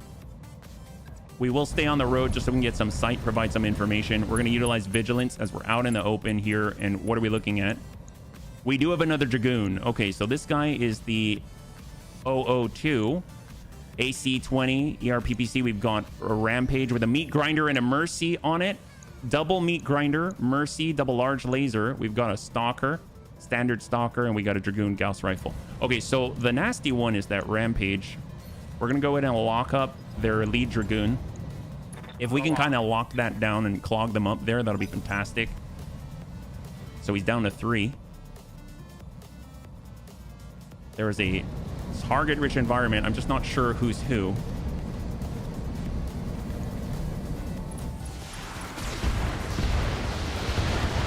We will stay on the road just so we can get some sight, provide some information. We're going to utilize vigilance as we're out in the open here. And what are we looking at? We do have another Dragoon. Okay, so this guy is the 002 AC-20 ERPPC. We've got a Rampage with a Meat Grinder and a Mercy on it. Double Meat Grinder, Mercy, double large laser. We've got a Stalker, standard Stalker, and we got a Dragoon Gauss Rifle. Okay, so the nasty one is that Rampage. We're going to go ahead and lock up their lead Dragoon. If we can kind of lock that down and clog them up there, that'll be fantastic. So he's down to 3. There is a target-rich environment. I'm just not sure who's who.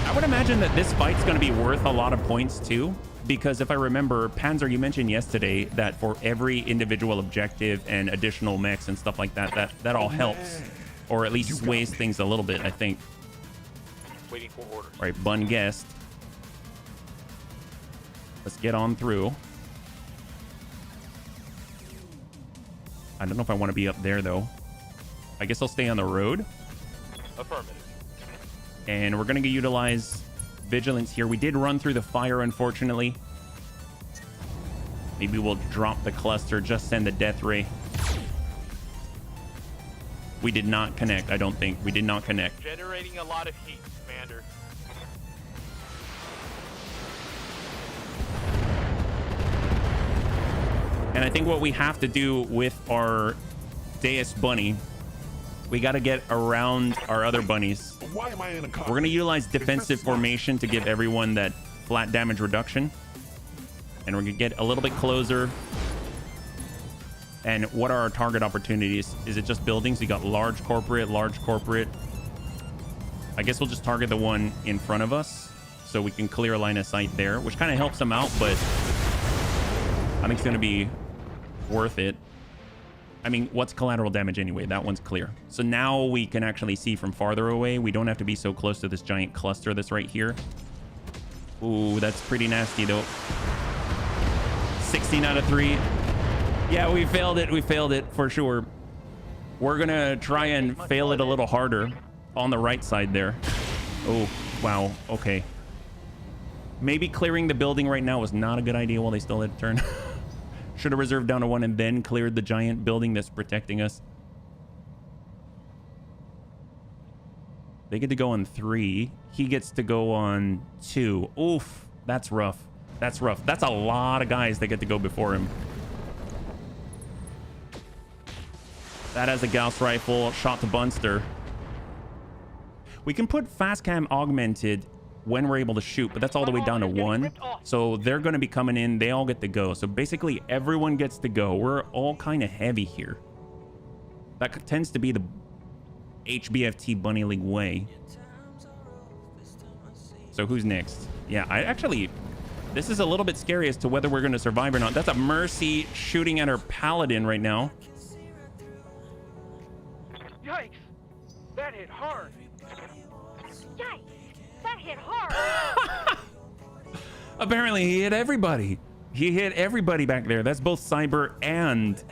I would imagine that this fight's going to be worth a lot of points too. Because if I remember, Panzer, you mentioned yesterday that for every individual objective and additional mechs and stuff like that, that all helps. Or at least sways things a little bit, I think. Waiting for orders. All right, Bun guest. Let's get on through. I don't know if I want to be up there, though. I guess I'll stay on the road. Affirmative. And we're going to utilize vigilance here. We did run through the fire, unfortunately. Maybe we'll drop the cluster, just send the death ray. We did not connect, I don't think. We did not connect. Generating a lot of heat, Commander. And I think what we have to do with our Deus Bunny, we got to get around our other bunnies. Why am I in a car? We're going to utilize defensive formation to give everyone that flat damage reduction. And we're going to get a little bit closer. And what are our target opportunities? Is it just buildings? We got large corporate, large corporate. I guess we'll just target the one in front of us so we can clear a line of sight there, which kind of helps them out, but I think it's going to be worth it. I mean, what's collateral damage anyway? That one's clear. So now we can actually see from farther away. We don't have to be so close to this giant cluster that's right here. Ooh, that's pretty nasty though. 16 out of 3. Yeah, we failed it. We failed it for sure. We're going to try and fail it a little harder on the right side there. Oh, wow. Okay. Maybe clearing the building right now was not a good idea while they still had a turn. Should have reserved down to 1 and then cleared the giant building that's protecting us. They get to go on 3. He gets to go on 2. Oof. That's rough. That's rough. That's a lot of guys that get to go before him. That has a Gauss rifle, shot to Bunster. We can put fast cam augmented when we're able to shoot, but that's all the way down to 1. So they're going to be coming in. They all get to go. So basically everyone gets to go. We're all kind of heavy here. That tends to be the HBFT Bunny League way. So who's next? Yeah, this is a little bit scary as to whether we're going to survive or not. That's a Mercy shooting at her Paladin right now. Yikes! That hit hard. Yikes! That hit hard. Apparently he hit everybody. He hit everybody back there. That's both cyber and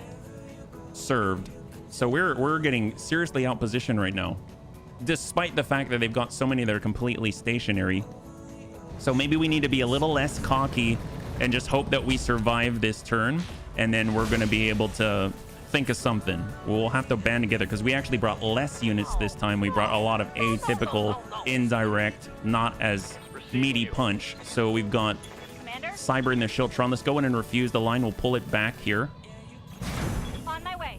served. So we're getting seriously outpositioned right now, despite the fact that they've got so many that are completely stationary. So maybe we need to be a little less cocky and just hope that we survive this turn, and then we're going to be able to think of something. We'll have to band together because we actually brought less units this time. We brought a lot of atypical, indirect, not as meaty punch. So we've got Commander, cyber in the Shiltron. Let's go in and refuse the line. We'll pull it back here. on my way.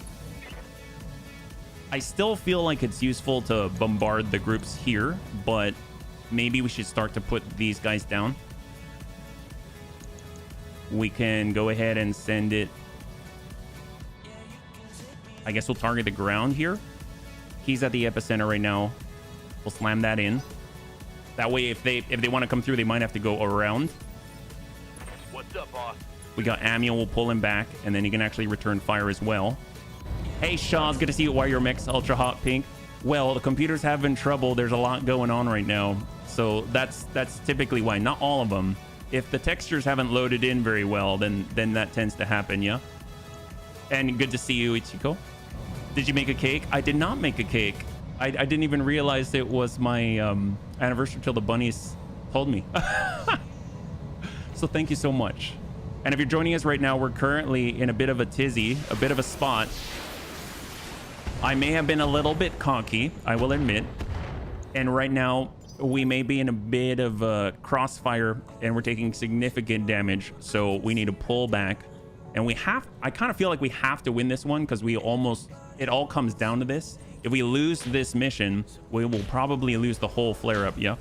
I still feel like it's useful to bombard the groups here, but maybe we should start to put these guys down. We can go ahead and send it. I guess we'll target the ground here. He's at the epicenter right now. We'll slam that in. That way, if they want to come through, they might have to go around. What's up, boss? We got Amiel. We'll pull him back, and then he can actually return fire as well. Hey, Shaw, it's good to see you. Warrior Mix, Ultra Hot Pink. Well, the computer's having trouble. There's a lot going on right now. So that's typically why. Not all of them. If the textures haven't loaded in very well, then that tends to happen, yeah? And good to see you, Ichiko. Did you make a cake? I did not make a cake. I didn't even realize it was my anniversary till the bunnies told me. So thank you so much. And if you're joining us right now, we're currently in a bit of a tizzy, a bit of a spot. I may have been a little bit cocky, I will admit. And right now, we may be in a bit of a crossfire and we're taking significant damage. So we need to pull back. And I kind of feel like we have to win this one because it all comes down to this. If we lose this mission, we will probably lose the whole flare-up, yeah?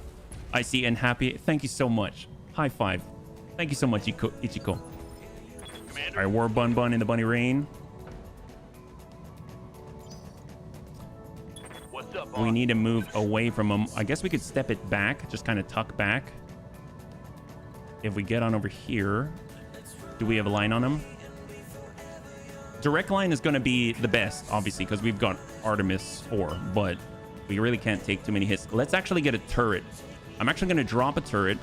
I see and happy. Thank you so much. High five. Thank you so much, Ichiko. All right, War Bun Bun in the Bunny Rain. What's up, boss? We need to move away from them. I guess we could step it back, just kind of tuck back. If we get on over here, do we have a line on him? Direct line is going to be the best, obviously, because we've got Artemis 4, but we really can't take too many hits. Let's actually get a turret. I'm actually going to drop a turret,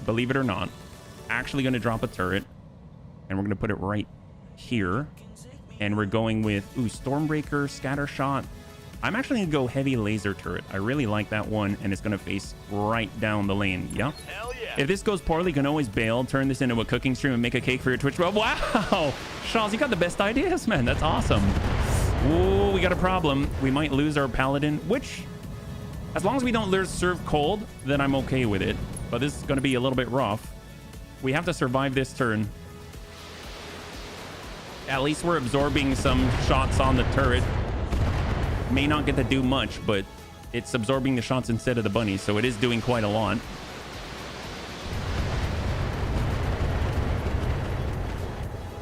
believe it or not. Actually going to drop a turret, and we're going to put it right here. And we're going with, Stormbreaker, Scatter Shot. I'm actually going to go Heavy Laser Turret. I really like that one, and it's going to face right down the lane, yeah? Hell yeah. If this goes poorly, you can always bail, turn this into a cooking stream, and make a cake for your Twitch. Wow! Shaws, you got the best ideas, man. That's awesome. Ooh, we got a problem. We might lose our Paladin, which, as long as we don't lose Serve Cold, then I'm okay with it. But this is going to be a little bit rough. We have to survive this turn. At least we're absorbing some shots on the turret. May not get to do much, but it's absorbing the shots instead of the bunny, so it is doing quite a lot.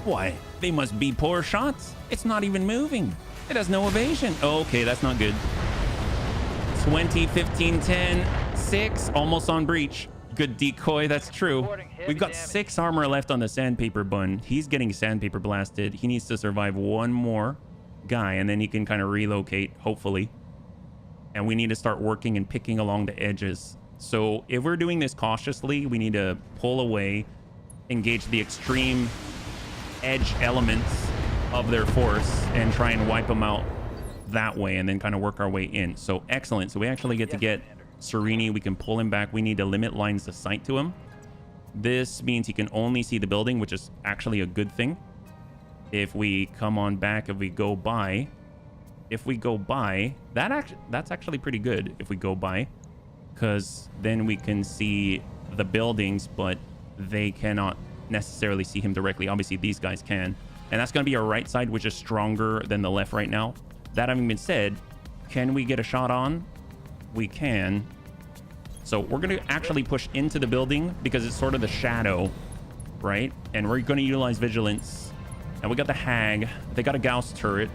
Why? They must be poor shots. It's not even moving. It has no evasion. Oh, okay, that's not good. 20, 15, 10, 6, almost on breach. Good decoy, that's true. We've got 6 armor left on the Sandpaper Bun. He's getting Sandpaper blasted. He needs to survive one more guy, and then he can kind of relocate, hopefully. And we need to start working and picking along the edges. So if we're doing this cautiously, we need to pull away, engage the extreme edge elements of their force, and try and wipe them out that way, and then kind of work our way in. So excellent. So we actually get to get Serini. We can pull him back. We need to limit lines of sight to him. This means he can only see the building, which is actually a good thing. If we come on back, if we go by, that's actually pretty good if we go by, because then we can see the buildings, but they cannot necessarily see him directly. Obviously, these guys can. And that's going to be our right side, which is stronger than the left right now. That having been said, can we get a shot on? We can. So we're going to actually push into the building because it's sort of the shadow, right? And we're going to utilize vigilance. And we got the Hag. They got a Gauss turret.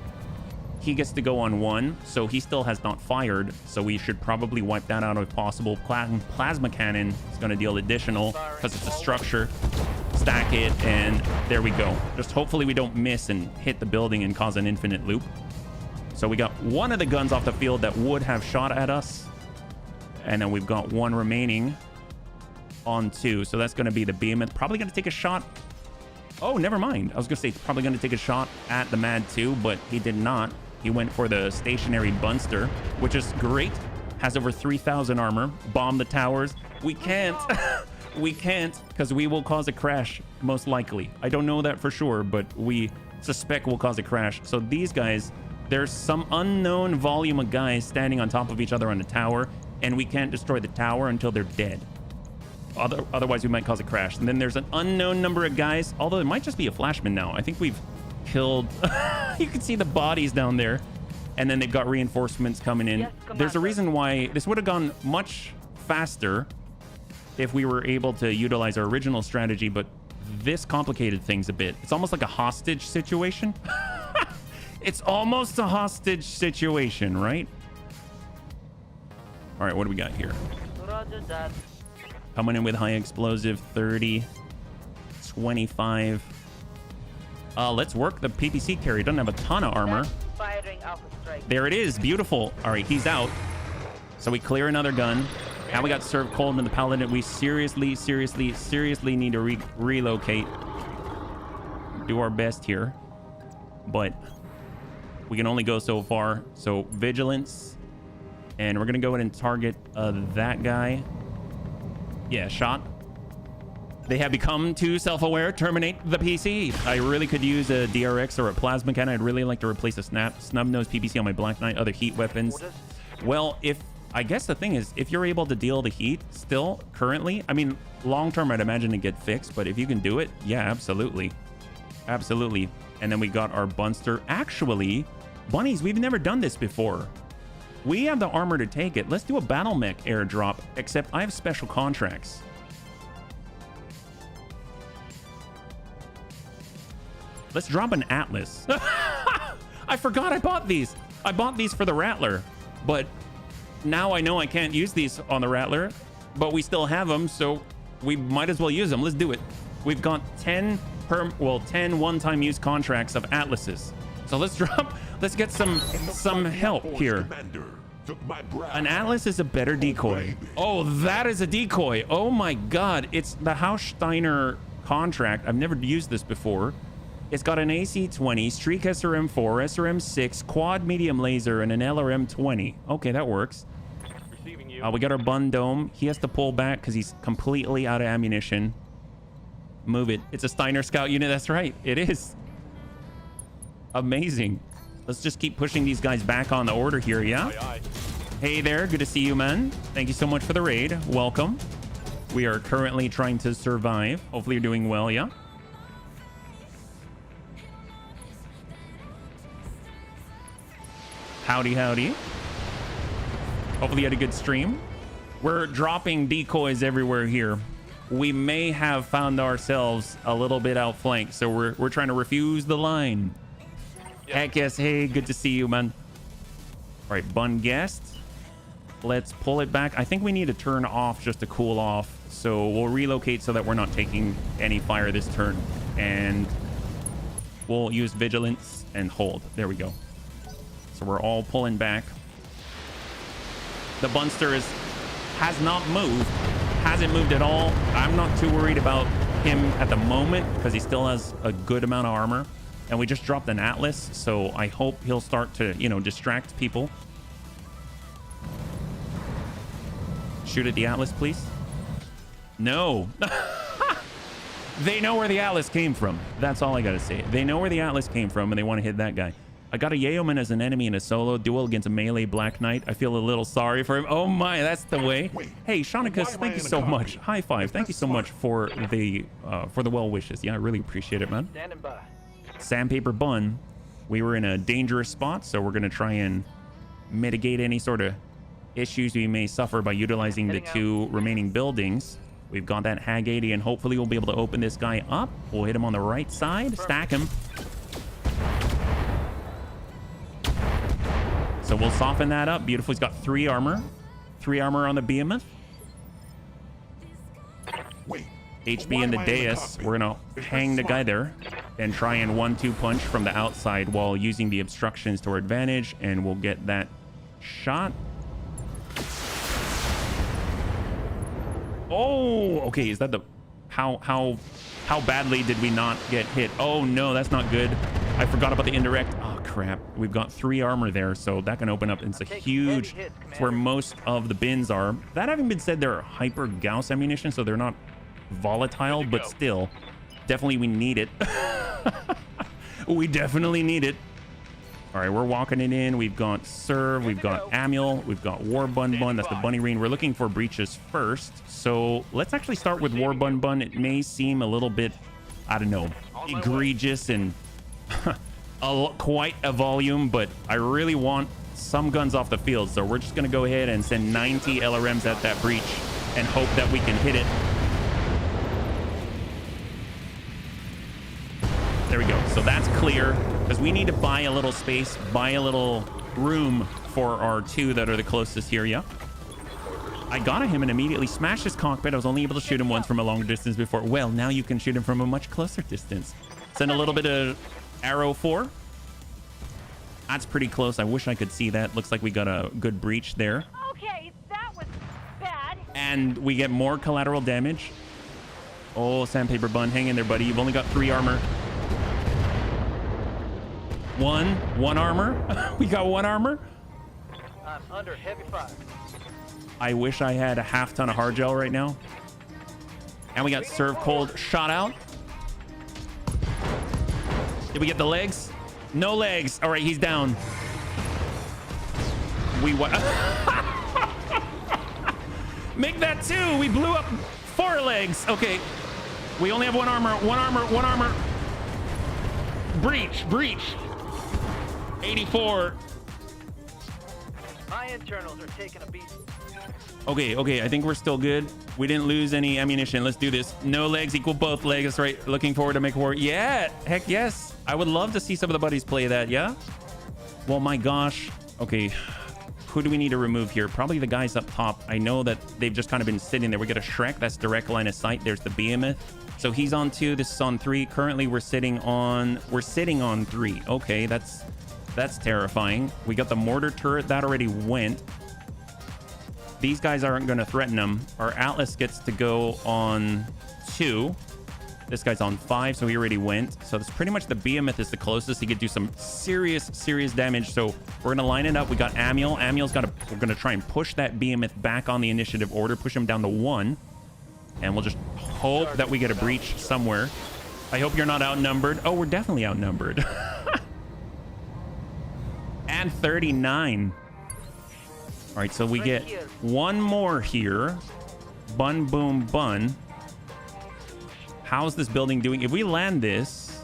He gets to go on 1, so he still has not fired. So we should probably wipe that out if possible. Plasma Cannon is going to deal additional because it's a structure. Stack it, and there we go. Just hopefully we don't miss and hit the building and cause an infinite loop. So we got one of the guns off the field that would have shot at us. And then we've got one remaining on 2. So that's going to be the Behemoth. Probably going to take a shot. Oh, never mind. I was going to say he's probably going to take a shot at the Mad 2, but he did not. He went for the stationary Bunster, which is great. Has over 3,000 armor. Bomb the towers. We can't. We can't, because we will cause a crash, most likely. I don't know that for sure, but we suspect we'll cause a crash. So these guys, there's some unknown volume of guys standing on top of each other on the tower, and we can't destroy the tower until they're dead. Otherwise, we might cause a crash. And then there's an unknown number of guys, although it might just be a flashman now. I think we've killed... You can see the bodies down there. And then they've got reinforcements coming in. Yes, There's a Commander. reason why this would have gone much faster if we were able to utilize our original strategy, but this complicated things a bit. It's almost like a hostage situation. It's almost a hostage situation, right? All right, what do we got here? Roger that. Coming in with high explosive, 30, 25. Let's work the PPC carrier. Doesn't have a ton of armor. Firing Alpha Strike. There it is. Beautiful. All right, he's out. So we clear another gun. Now we got served cold in the Paladin. We seriously need to relocate. Do our best here. But we can only go so far. So vigilance. And we're going to go ahead and target that guy. Yeah, shot. They have become too self-aware. Terminate the PC. I really could use a DRX or a plasma cannon. I'd really like to replace a snub-nose PPC on my Black Knight. Other heat weapons. Well, I guess the thing is, if you're able to deal the heat still currently, I mean, long-term, I'd imagine it get fixed. But if you can do it, yeah, absolutely. Absolutely. And then we got our Bunster. Actually, bunnies, we've never done this before. We have the armor to take it. Let's do a battle mech airdrop, except I have special contracts. Let's drop an Atlas. I forgot I bought these. I bought these for the Rattler, but now I know I can't use these on the Rattler, but we still have them, so we might as well use them. Let's do it. We've got 10 one-time use contracts of Atlases. So let's get some help here. An Atlas is a better decoy. Oh, that is a decoy. Oh my God. It's the Haussteiner contract. I've never used this before. It's got an AC-20, Streak SRM-4, SRM-6, quad medium laser, and an LRM-20. Okay, that works. Receiving you. We got our Bun Dome. He has to pull back because he's completely out of ammunition. Move it. It's a Steiner Scout unit. That's right. It is. Amazing. Let's just keep pushing these guys back on the order here, yeah? Aye, aye. Hey there. Good to see you, man. Thank you so much for the raid. Welcome. We are currently trying to survive. Hopefully you're doing well, yeah? Howdy, howdy. Hopefully you had a good stream. We're dropping decoys everywhere here. We may have found ourselves a little bit outflanked, so we're trying to refuse the line. Heck yes. Hey, good to see you, man. All right, Bun Guest. Let's pull it back. I think we need to turn off just to cool off. So we'll relocate so that we're not taking any fire this turn. And we'll use vigilance and hold. There we go. So we're all pulling back. The Bunster has not moved. Hasn't moved at all. I'm not too worried about him at the moment because he still has a good amount of armor. And we just dropped an Atlas, so I hope he'll start to, distract people. Shoot at the Atlas, please. No. They know where the Atlas came from. That's all I gotta say. They know where the Atlas came from, and they want to hit that guy. I got a Yeoman as an enemy in a solo duel against a melee Black Knight. I feel a little sorry for him. Oh my, that's the way. Hey, Shaunicus, thank you so much. High five. Thank you so much for the well wishes. Yeah, I really appreciate it, man. Standing by. Sandpaper Bun. We were in a dangerous spot, so we're gonna try and mitigate any sort of issues we may suffer by utilizing the two remaining buildings. We've got that Hag 80, and hopefully we'll be able to open this guy up. We'll hit him on the right side, stack him. So we'll soften that up. Beautiful. He's got 3 armor. 3 armor on the Behemoth. HB in the dais. We're going to hang the guy there and try and 1-2 punch from the outside while using the obstructions to our advantage. And we'll get that shot. Oh, okay. Is that the... How badly did we not get hit? Oh, no, that's not good. I forgot about the indirect. Oh, crap. We've got 3 armor there, so that can open up. It's a huge... It's where most of the bins are. That having been said, they're hyper Gauss ammunition, so they're not volatile, but still, definitely we need it. We definitely need it. All right, we're walking it in. We've got Serve, we've got Amul, we've got War Bun Bun. That's the Bunny Reen. We're looking for breaches first. So let's actually start with War Bun Bun. It may seem a little bit, I don't know, egregious and quite a volume, but I really want some guns off the field. So we're just going to go ahead and send 90 LRMs at that breach and hope that we can hit it. There we go. So that's clear because we need to buy a little space, buy a little room for our two that are the closest here. Yeah. I got at him and immediately smashed his cockpit. I was only able to shoot him once from a longer distance before. Well, now you can shoot him from a much closer distance. Send a little bit of arrow 4. That's pretty close. I wish I could see that. Looks like we got a good breach there. Okay, that was bad. And we get more collateral damage. Oh, Sandpaper Bun, hang in there, buddy. You've only got 3 armor. One armor. We got 1 armor. I'm under heavy fire. I wish I had a half ton of hard gel right now. And we got Serve Cold shot out. Did we get the legs? No legs. All right, he's down. We make that 2. We blew up 4 legs. Okay. We only have 1 armor. 1 armor. 1 armor. Breach. 84. My internals are taking a beat. Okay, I think we're still good. We didn't lose any ammunition. Let's do this. No legs equal both legs. That's right. Looking forward to make war. Yeah, heck yes. I would love to see some of the buddies play that, yeah? Well, my gosh. Okay, who do we need to remove here? Probably the guys up top. I know that they've just kind of been sitting there. We got a Shrek. That's direct line of sight. There's the Behemoth. So he's on 2. This is on 3. Currently, we're sitting on 3. Okay, that's terrifying. We got the mortar turret. That already went. These guys aren't going to threaten them. Our Atlas gets to go on 2. This guy's on 5, so he already went. So that's pretty much the Behemoth is the closest. He could do some serious damage. So we're going to line it up. We got Amiel. Amiel's got to... We're going to try and push that Behemoth back on the initiative order. Push him down to 1. And we'll just hope that we get a breach somewhere. I hope you're not outnumbered. Oh, we're definitely outnumbered. And 39. All right, so we get 1 more here. Bun, boom, bun. How's this building doing? If we land this...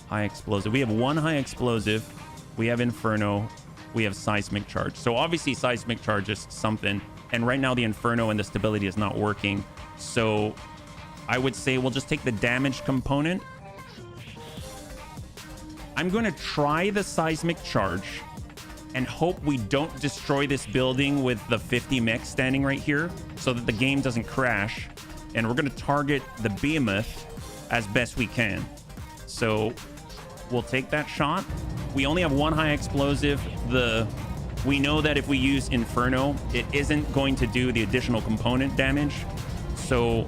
High explosive. We have 1 high explosive. We have Inferno. We have seismic charge. So obviously seismic charge is something. And right now the Inferno and the stability is not working. So I would say we'll just take the damage component. I'm going to try the seismic charge and hope we don't destroy this building with the 50 mechs standing right here so that the game doesn't crash. And we're going to target the Behemoth as best we can. So we'll take that shot. We only have 1 high explosive. We know that if we use Inferno, it isn't going to do the additional component damage. So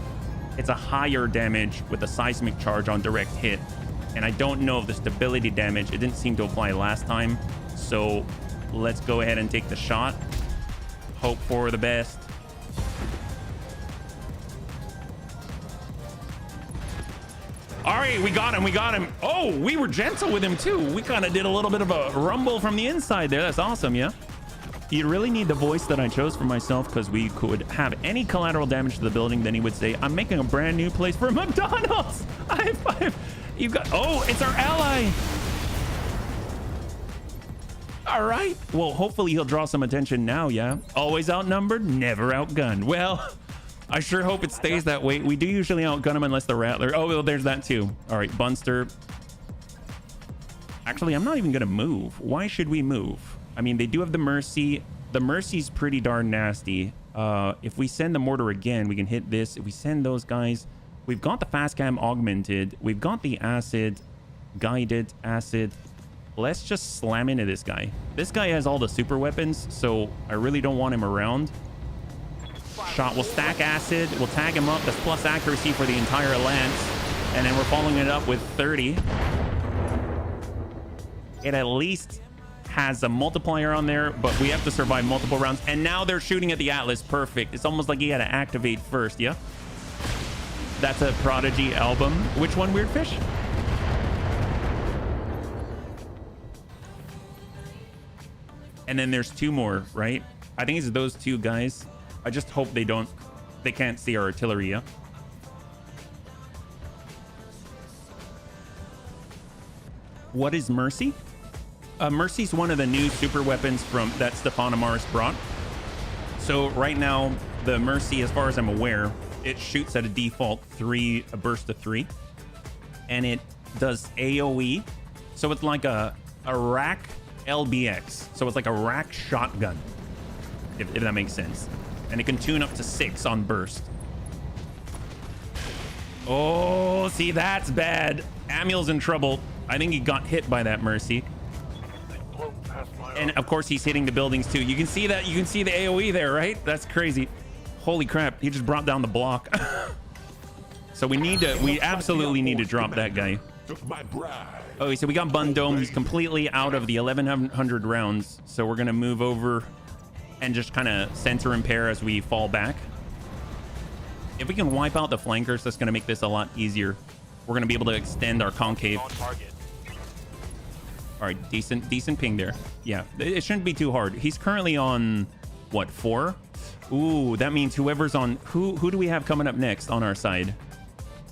it's a higher damage with the seismic charge on direct hit. And I don't know if the stability damage, it didn't seem to apply last time. So let's go ahead and take the shot. Hope for the best. All right, we got him. Oh, we were gentle with him too. We kind of did a little bit of a rumble from the inside there. That's awesome, yeah? You really need the voice that I chose for myself because we could have any collateral damage to the building. Then he would say, I'm making a brand new place for McDonald's. High five. You got, oh, it's our ally. All right. Well, hopefully he'll draw some attention now, yeah? Always outnumbered, never outgunned. Well, I sure hope it stays that way. We do usually outgun them unless the Rattler. Oh, well, there's that too. All right, Bunster. Actually, I'm not even going to move. Why should we move? I mean, they do have the Mercy. The Mercy's pretty darn nasty. If we send the mortar again, we can hit this. If we send those guys, we've got the fast cam augmented. We've got the acid, guided acid. Let's just slam into this guy. This guy has all the super weapons, so I really don't want him around. Shot. We'll stack acid. We'll tag him up. That's plus accuracy for the entire lance. And then we're following it up with 30. It at least has a multiplier on there, but we have to survive multiple rounds. And now they're shooting at the Atlas. Perfect. It's almost like he had to activate first, yeah? That's a Prodigy album. Which one, Weird Fish? And then there's 2 more, right? I think it's those 2 guys. I just hope they can't see our artillery, yeah? What is Mercy? Mercy's one of the new super weapons from that Stefanomars brought. So right now, the Mercy, as far as I'm aware, it shoots at a default a burst of 3. And it does AoE. So it's like a rack LBX. So it's like a rack shotgun, if that makes sense. And it can tune up to 6 on burst. Oh, see, that's bad. Amiel's in trouble. I think he got hit by that Mercy. And of course, he's hitting the buildings too. You can see that. You can see the AoE there, right? That's crazy. Holy crap. He just brought down the block. So we absolutely need to drop that guy. Okay, so we got Bundome. He's completely out of the 1100 rounds. So we're going to move over and just kind of center impair as we fall back. If we can wipe out the flankers, that's going to make this a lot easier. We're going to be able to extend our concave. All right, decent ping there. Yeah, it shouldn't be too hard. He's currently on, what, 4? Ooh, that means whoever's on... Who do we have coming up next on our side?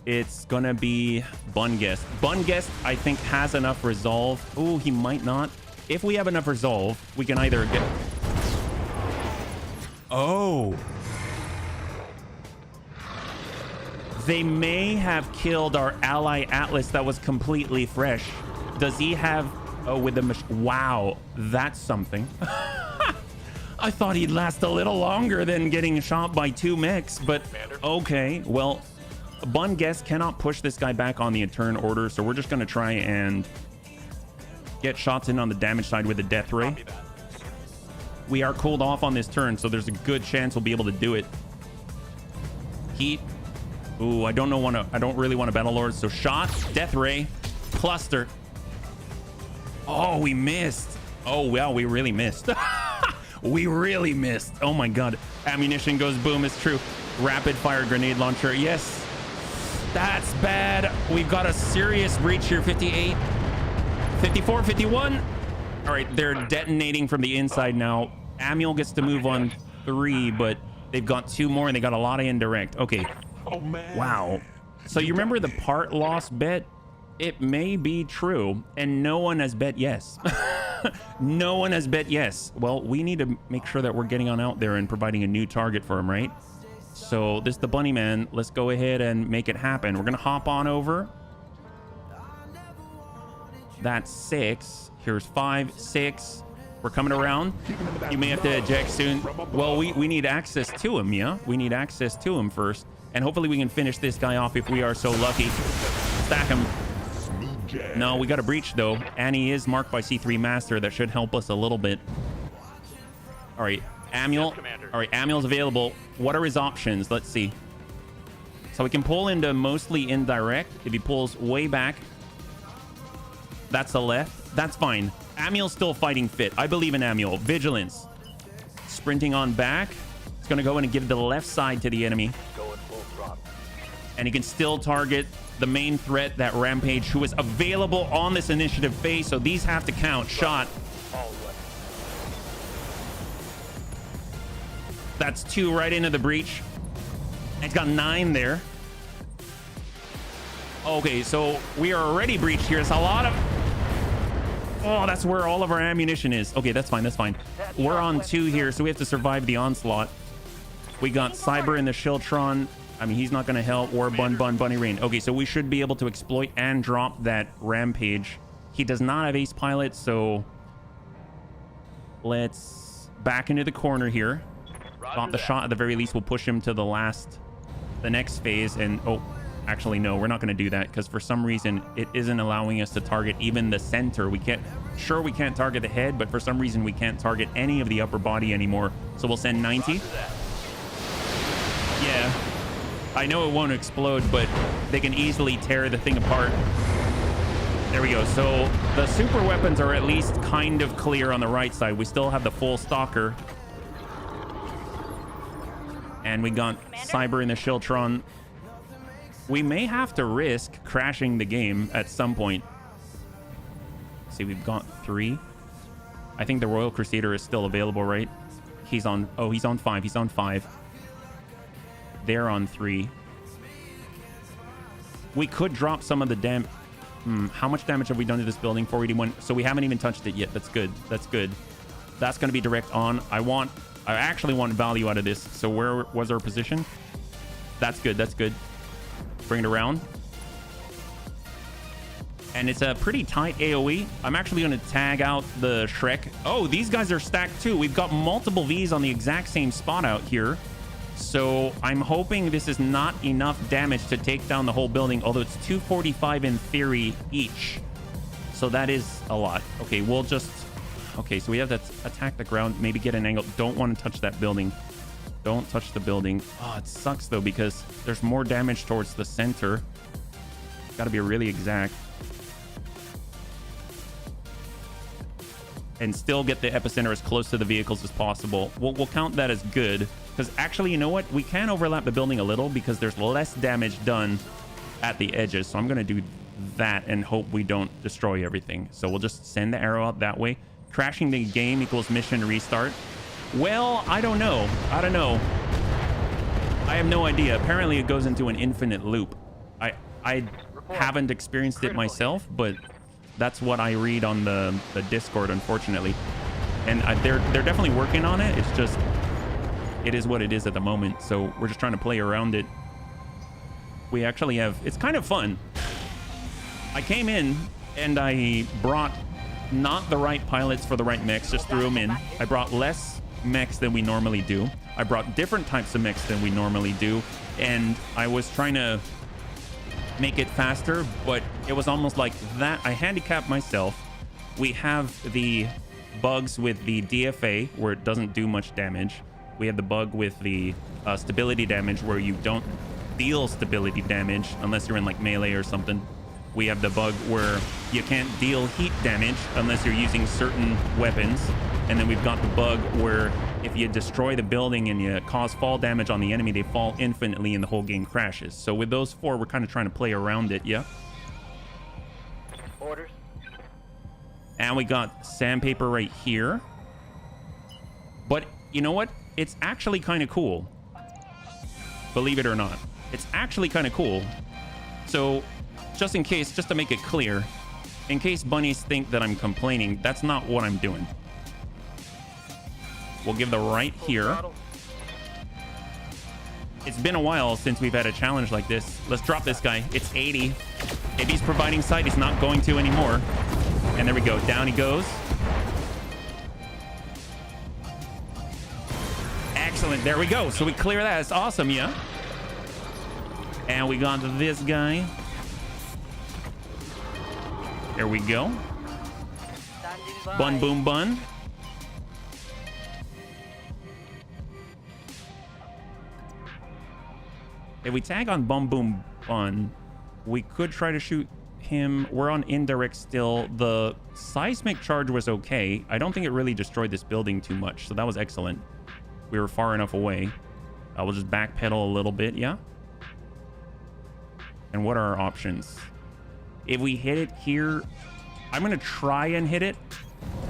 It's going to be Bungest. Bungest, I think, has enough resolve. Ooh, he might not. If we have enough resolve, we can either get... Oh. They may have killed our ally Atlas that was completely fresh. Does he have... Oh, with the... Wow, that's something. I thought he'd last a little longer than getting shot by 2 mechs, but okay. Well, Bungest cannot push this guy back on the turn order, so we're just going to try and get shots in on the damage side with the Death Ray. We are cooled off on this turn, so there's a good chance we'll be able to do it. Heat. Ooh, I don't really want to Battle Lord, so shot, Death Ray, cluster. Oh, we missed. Oh, well, we really missed. We really missed. Oh my god. Ammunition goes boom. It's true. Rapid fire grenade launcher. Yes. That's bad. We've got a serious breach here. 58, 54, 51. All right, they're detonating from the inside now. Amiel gets to move on 3, but they've got 2 more and they got a lot of indirect. Okay. Oh man. Wow. So you remember the part loss bet? It may be true, and no one has bet yes. No one has bet yes. Well, we need to make sure that we're getting on out there and providing a new target for him, right? So this is the Bunny Man. Let's go ahead and make it happen. We're going to hop on over. That's 6. Here's 5, 6. We're coming around. You may have to eject soon. Well, we need access to him, yeah? We need access to him first. And hopefully we can finish this guy off if we are so lucky. Stack him. No, we got a breach though, and he is marked by C3 Master. That should help us a little bit. All right, Amiel. All right, Amiel's available. What are his options? Let's see. So we can pull into mostly indirect. If he pulls way back, that's the left. That's fine. Amiel's still fighting fit. I believe in Amiel. Vigilance. Sprinting on back. It's going to go in and give the left side to the enemy. And he can still target the main threat, that Rampage, who is available on this initiative phase. So these have to count. Shot. That's 2 right into the breach. It's got 9 there. Okay, so we are already breached here. It's a lot of... Oh, that's where all of our ammunition is. Okay, that's fine. That's fine. We're on 2 here, so we have to survive the onslaught. We got Cyber in the Shiltron. I mean, he's not going to help. Or Bunny Rain. Okay, so we should be able to exploit and drop that Rampage. He does not have Ace Pilot, so let's back into the corner here. Drop the shot at the very least. We'll push him to the next phase. And oh, actually, no, we're not going to do that because for some reason it isn't allowing us to target even the center. We can't target the head, but for some reason we can't target any of the upper body anymore. So we'll send 90. Yeah. I know it won't explode, but they can easily tear the thing apart. There we go. So the super weapons are at least kind of clear on the right side. We still have the full stalker. And we got Cyber in the Shiltron. We may have to risk crashing the game at some point. See, we've got 3. I think the Royal Crusader is still available, right? He's on 5. He's on 5. They're on 3. We could drop some of the How much damage have we done to this building? 481. So we haven't even touched it yet. That's good. That's good. That's going to be direct on. I actually want value out of this. So where was our position? That's good. That's good. Bring it around. And it's a pretty tight AoE. I'm actually going to tag out the Shrek. Oh, these guys are stacked too. We've got multiple Vs on the exact same spot out here. So I'm hoping this is not enough damage to take down the whole building, although it's 245 in theory each. So that is a lot. Okay, we'll just... Okay, so we have to attack the ground, maybe get an angle. Don't want to touch that building. Don't touch the building. Oh, it sucks though, because there's more damage towards the center. Got to be really exact. And still get the epicenter as close to the vehicles as possible. We'll count that as good. Because actually, you know what? We can overlap the building a little because there's less damage done at the edges. So I'm going to do that and hope we don't destroy everything. So we'll just send the arrow out that way. Crashing the game equals mission restart. Well, I don't know. I don't know. I have no idea. Apparently, it goes into an infinite loop. I haven't experienced it myself, but that's what I read on the Discord, unfortunately. And they're definitely working on it. It's just... It is what it is at the moment, so we're just trying to play around it. We actually have... It's kind of fun. I came in and I brought not the right pilots for the right mechs, just threw them in. I brought less mechs than we normally do. I brought different types of mechs than we normally do, and I was trying to make it faster, but it was almost like that. I handicapped myself. We have the bugs with the DFA, where it doesn't do much damage. We have the bug with the stability damage where you don't deal stability damage unless you're in like melee or something. We have the bug where you can't deal heat damage unless you're using certain weapons. And then we've got the bug where if you destroy the building and you cause fall damage on the enemy, they fall infinitely and the whole game crashes. So with those four, we're kind of trying to play around it. Yeah. Orders. And we got sandpaper right here. But you know what? It's actually kind of cool. Believe it or not. It's actually kind of cool. So just in case, just to make it clear, in case bunnies think that I'm complaining, that's not what I'm doing. We'll give the right here. It's been a while since we've had a challenge like this. Let's drop this guy. It's 80. If he's providing sight, he's not going to anymore. And there we go. Down he goes. Excellent. There we go. So we clear that. It's awesome, yeah? And we got this guy. There we go. Bun, boom, bun. If we tag on Bum Boom Bun, we could try to shoot him. We're on indirect still. The seismic charge was okay. I don't think it really destroyed this building too much, so that was excellent. We were far enough away. We'll just backpedal a little bit, yeah? And what are our options? If we hit it here, I'm going to try and hit it.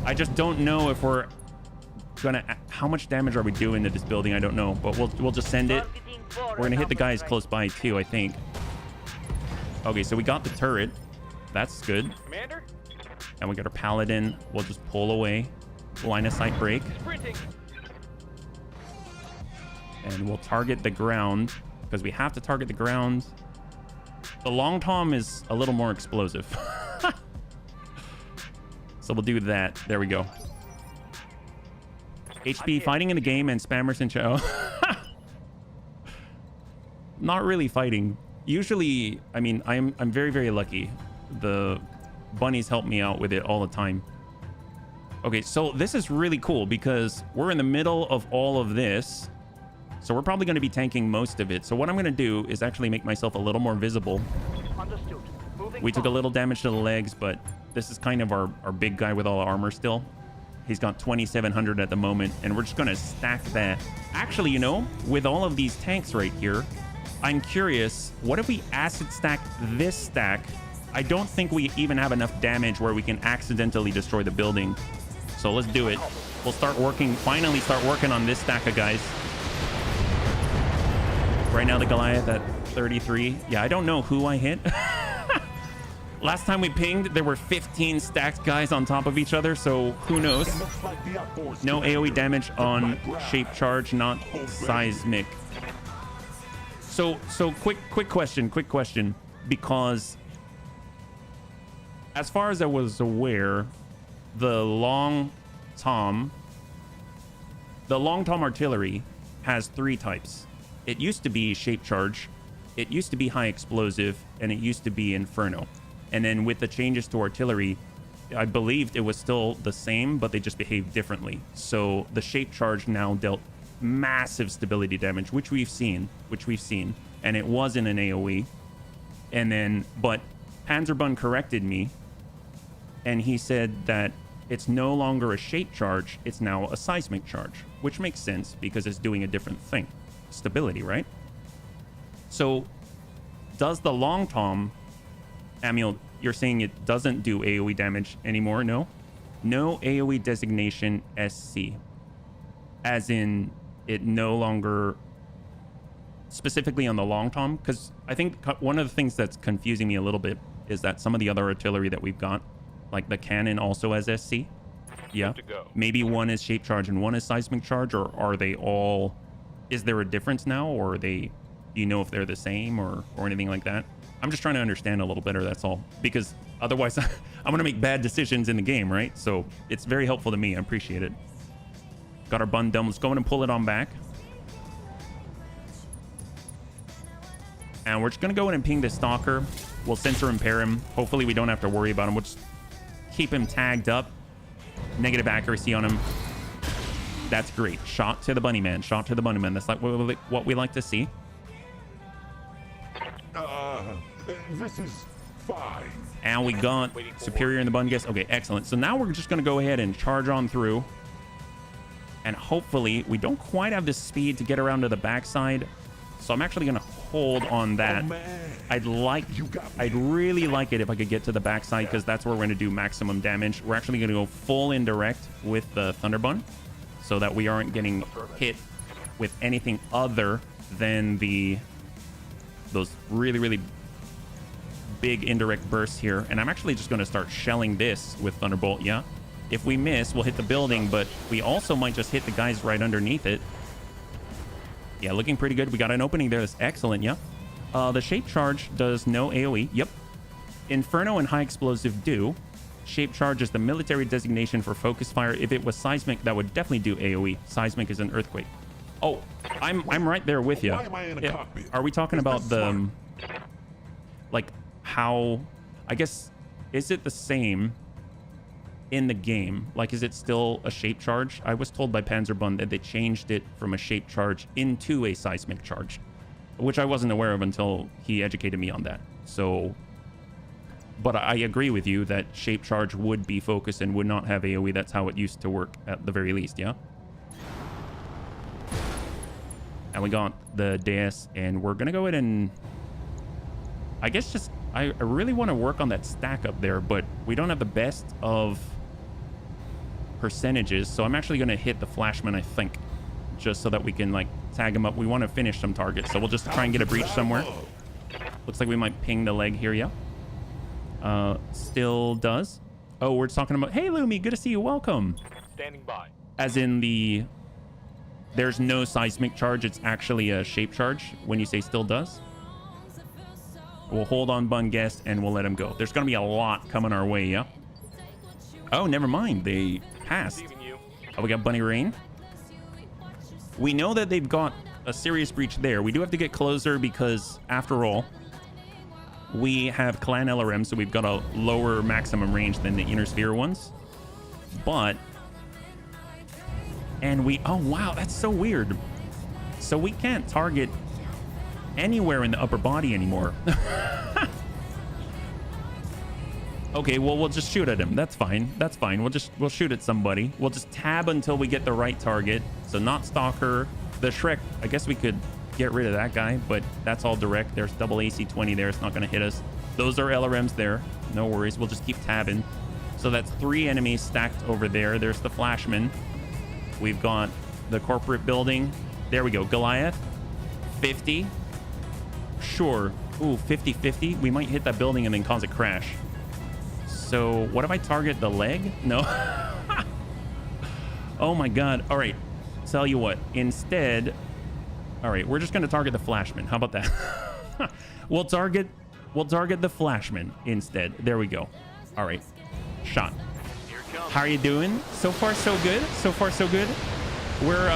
I just don't know if we're going to... How much damage are we doing to this building? I don't know, but we'll just send it. We're going to hit the guys close by too, I think. Okay, so we got the turret. That's good. Commander? And we got our paladin. We'll just pull away. Line of sight break. Sprinting. And we'll target the ground because we have to target the ground. The long tom is a little more explosive. So we'll do that. There we go. HP fighting in the game and spammers in chat. Not really fighting. Usually, I mean, I'm very, very lucky. The bunnies help me out with it all the time. Okay, so this is really cool because we're in the middle of all of this. So we're probably going to be tanking most of it. So what I'm going to do is actually make myself a little more visible. Understood. Moving We took a little damage to the legs, but this is kind of our big guy with all the armor still. He's got 2,700 at the moment, and we're just going to stack that. Actually, you know, with all of these tanks right here, I'm curious, what if we acid stack this stack? I don't think we even have enough damage where we can accidentally destroy the building. So let's do it. We'll start working, finally start working on this stack of guys. Right now, the Goliath at 33. Yeah, I don't know who I hit. Last time we pinged, there were 15 stacked guys on top of each other, so who knows? No AoE damage on shape charge, not seismic. So quick question, because as far as I was aware, the long tom artillery has 3 types. It used to be shape charge, it used to be high explosive, and it used to be inferno. And then with the changes to artillery, I believed it was still the same, but they just behaved differently. So the shape charge now dealt massive stability damage, which we've seen, and it wasn't an AoE. And then, but Panzerbun corrected me, and he said that it's no longer a shape charge, it's now a seismic charge, which makes sense because it's doing a different thing. Stability, right? So does the long tom, Amiel, you're saying it doesn't do AoE damage anymore? No AoE designation SC, as in it no longer specifically on the long tom, because I think one of the things that's confusing me a little bit is that some of the other artillery that we've got, like the cannon, also has SC. Yeah, maybe one is shape charge and one is seismic charge, or are they all, is there a difference now, or are they, do you know if they're the same or anything like that? I'm just trying to understand a little better, that's all, because otherwise I'm gonna make bad decisions in the game, right? So it's very helpful to me. I appreciate it. Got our bun done. Let's go in and pull it on back. And we're just gonna go in and ping the stalker. We'll sensor impair him. Hopefully we don't have to worry about him. We'll just keep him tagged up. Negative accuracy on him. That's great. Shot to the bunny man. Shot to the bunny man. That's like what we like to see. This is fine. And we got superior in the bun guess. Okay, excellent. So now we're just going to go ahead and charge on through. And hopefully we don't quite have the speed to get around to the backside. So I'm actually going to hold on that. I'd really like it if I could get to the backside, because that's where we're going to do maximum damage. We're actually going to go full indirect with the Thunderbun so that we aren't getting hit with anything other than those really big indirect bursts here. And I'm actually just going to start shelling this with Thunderbolt. Yeah, if we miss, we'll hit the building, but we also might just hit the guys right underneath it. Yeah, looking pretty good. We got an opening there. That's excellent. Yeah. The shape charge does no AoE. Yep. Inferno and high explosive do. Shape charge is the military designation for focus fire. If it was seismic, that would definitely do AoE. Seismic is an earthquake. Oh, I'm right there with you. Why am I in a cockpit? Are we talking about the like how, I guess, is it the same in the game? Like, is it still a shape charge? I was told by Panzerbun that they changed it from a shape charge into a seismic charge, which I wasn't aware of until he educated me on that. So, but I agree with you that shape charge would be focused and would not have AoE. That's how it used to work at the very least, yeah? And we got the DS, and we're gonna go ahead and, I guess, just, I really want to work on that stack up there, but we don't have the best of percentages, so I'm actually gonna hit the flashman, I think, just so that we can like tag him up. We want to finish some targets, so we'll just try and get a breach somewhere. Looks like we might ping the leg here. Yeah, still does. Oh, we're talking about, hey Lumi, good to see you, welcome. Standing by. As in there's no seismic charge, it's actually a shape charge when you say still does. We'll hold on Bun Guest and we'll let him go. There's gonna be a lot coming our way. Yeah. Oh, never mind, they passed. Oh, we got Bunny Rain. We know that they've got a serious breach there. We do have to get closer because, after all, we have Clan LRM, so we've got a lower maximum range than the Inner Sphere ones. But, and we, oh wow, that's so weird. So we can't target anywhere in the upper body anymore. Okay, well, we'll just shoot at him. That's fine. That's fine. We'll shoot at somebody. We'll just tab until we get the right target. So not Stalker. The Shrek, I guess we could get rid of that guy, but that's all direct. There's double AC-20 there. It's not going to hit us. Those are LRMs there. No worries. We'll just keep tabbing. So that's 3 enemies stacked over there. There's the Flashman. We've got the corporate building. There we go. Goliath. 50. Sure. Ooh, 50-50. We might hit that building and then cause a crash. So what if I target the leg? No. Oh my God. All right. Tell you what, instead, all right, we're just going to target the flashman. How about that? We'll target the flashman instead. There we go. All right. Shot. How are you doing? So far, so good. So far, so good. We're,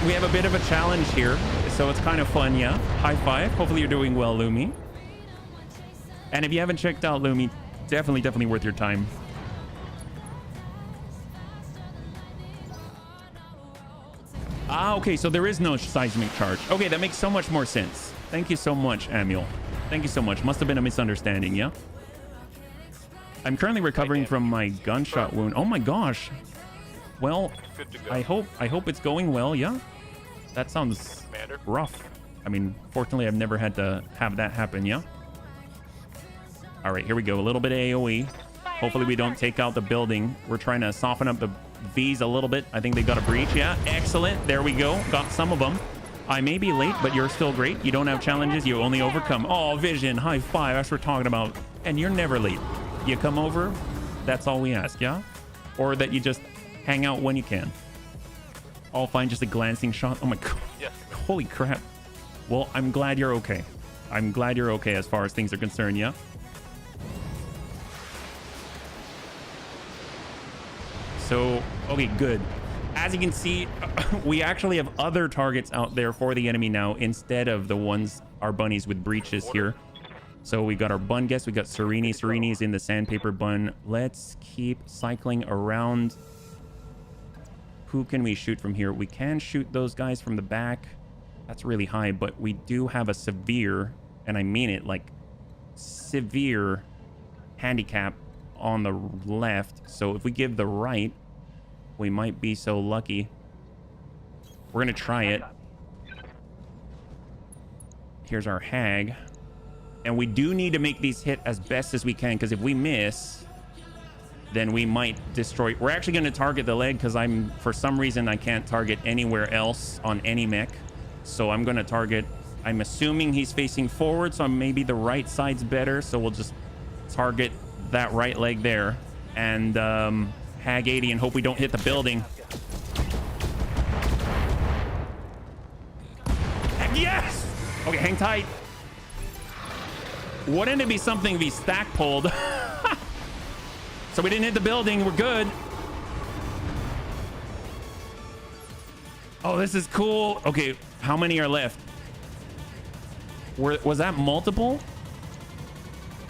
we have a bit of a challenge here, so it's kind of fun, yeah? High five. Hopefully you're doing well, Lumi. And if you haven't checked out Lumi, definitely worth your time. Ah, okay, so there is no seismic charge. Okay, that makes so much more sense. Thank you so much, Amuel. Thank you so much. Must have been a misunderstanding, yeah? I'm currently recovering from my gunshot wound. Oh my gosh. Well, I hope it's going well, yeah? That sounds rough. I mean, fortunately, I've never had to have that happen, yeah? All right, here we go. A little bit of AoE. Hopefully we don't take out the building. We're trying to soften up the V's a little bit. I think they got a breach. Yeah, excellent. There we go. Got some of them. I may be late, but you're still great. You don't have challenges. You only overcome. Oh, Vision, high five. That's what we're talking about. And you're never late. You come over. That's all we ask, yeah? Or that you just hang out when you can. All fine. Just a glancing shot. Oh my God. Yes. Holy crap. Well, I'm glad you're okay. I'm glad you're okay as far as things are concerned, yeah? So, okay, good. As you can see, we actually have other targets out there for the enemy now instead of the ones, our bunnies with breaches here. So we got our bun guest. We got Serini. Serini's in the sandpaper bun. Let's keep cycling around. Who can we shoot from here? We can shoot those guys from the back. That's really high, but we do have a severe, and I mean it, like severe handicap on the left. So if we give the right, we might be so lucky. We're gonna try it. Here's our hag, and we do need to make these hit as best as we can, because if we miss, then we might destroy. We're actually going to target the leg because for some reason I can't target anywhere else on any mech, so I'm going to target. I'm assuming he's facing forward, so maybe the right side's better, so we'll just target that right leg there and hag 80 and hope we don't hit the building. Yes. Okay, hang tight. Wouldn't it be something if he stack pulled? So we didn't hit the building. We're good. Oh, this is cool. Okay, how many are left? Was that multiple?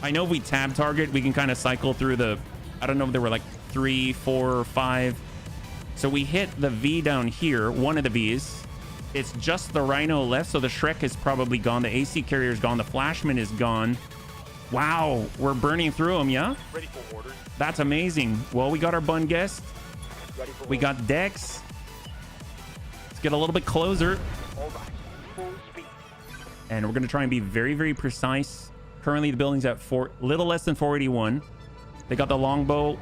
I know if we tab target, we can kind of cycle through the... I don't know if there were like 3, 4, 5. So we hit the V down here, one of the Vs. It's just the Rhino left, so the Shrek is probably gone. The AC carrier is gone. The Flashman is gone. Wow, we're burning through them, yeah? Ready for orders. That's amazing. Well, we got our bun guest. We got Dex. Let's get a little bit closer. All right. Full speed. And we're going to try and be very, very precise. Currently, the building's at little less than 481. They got the longbow.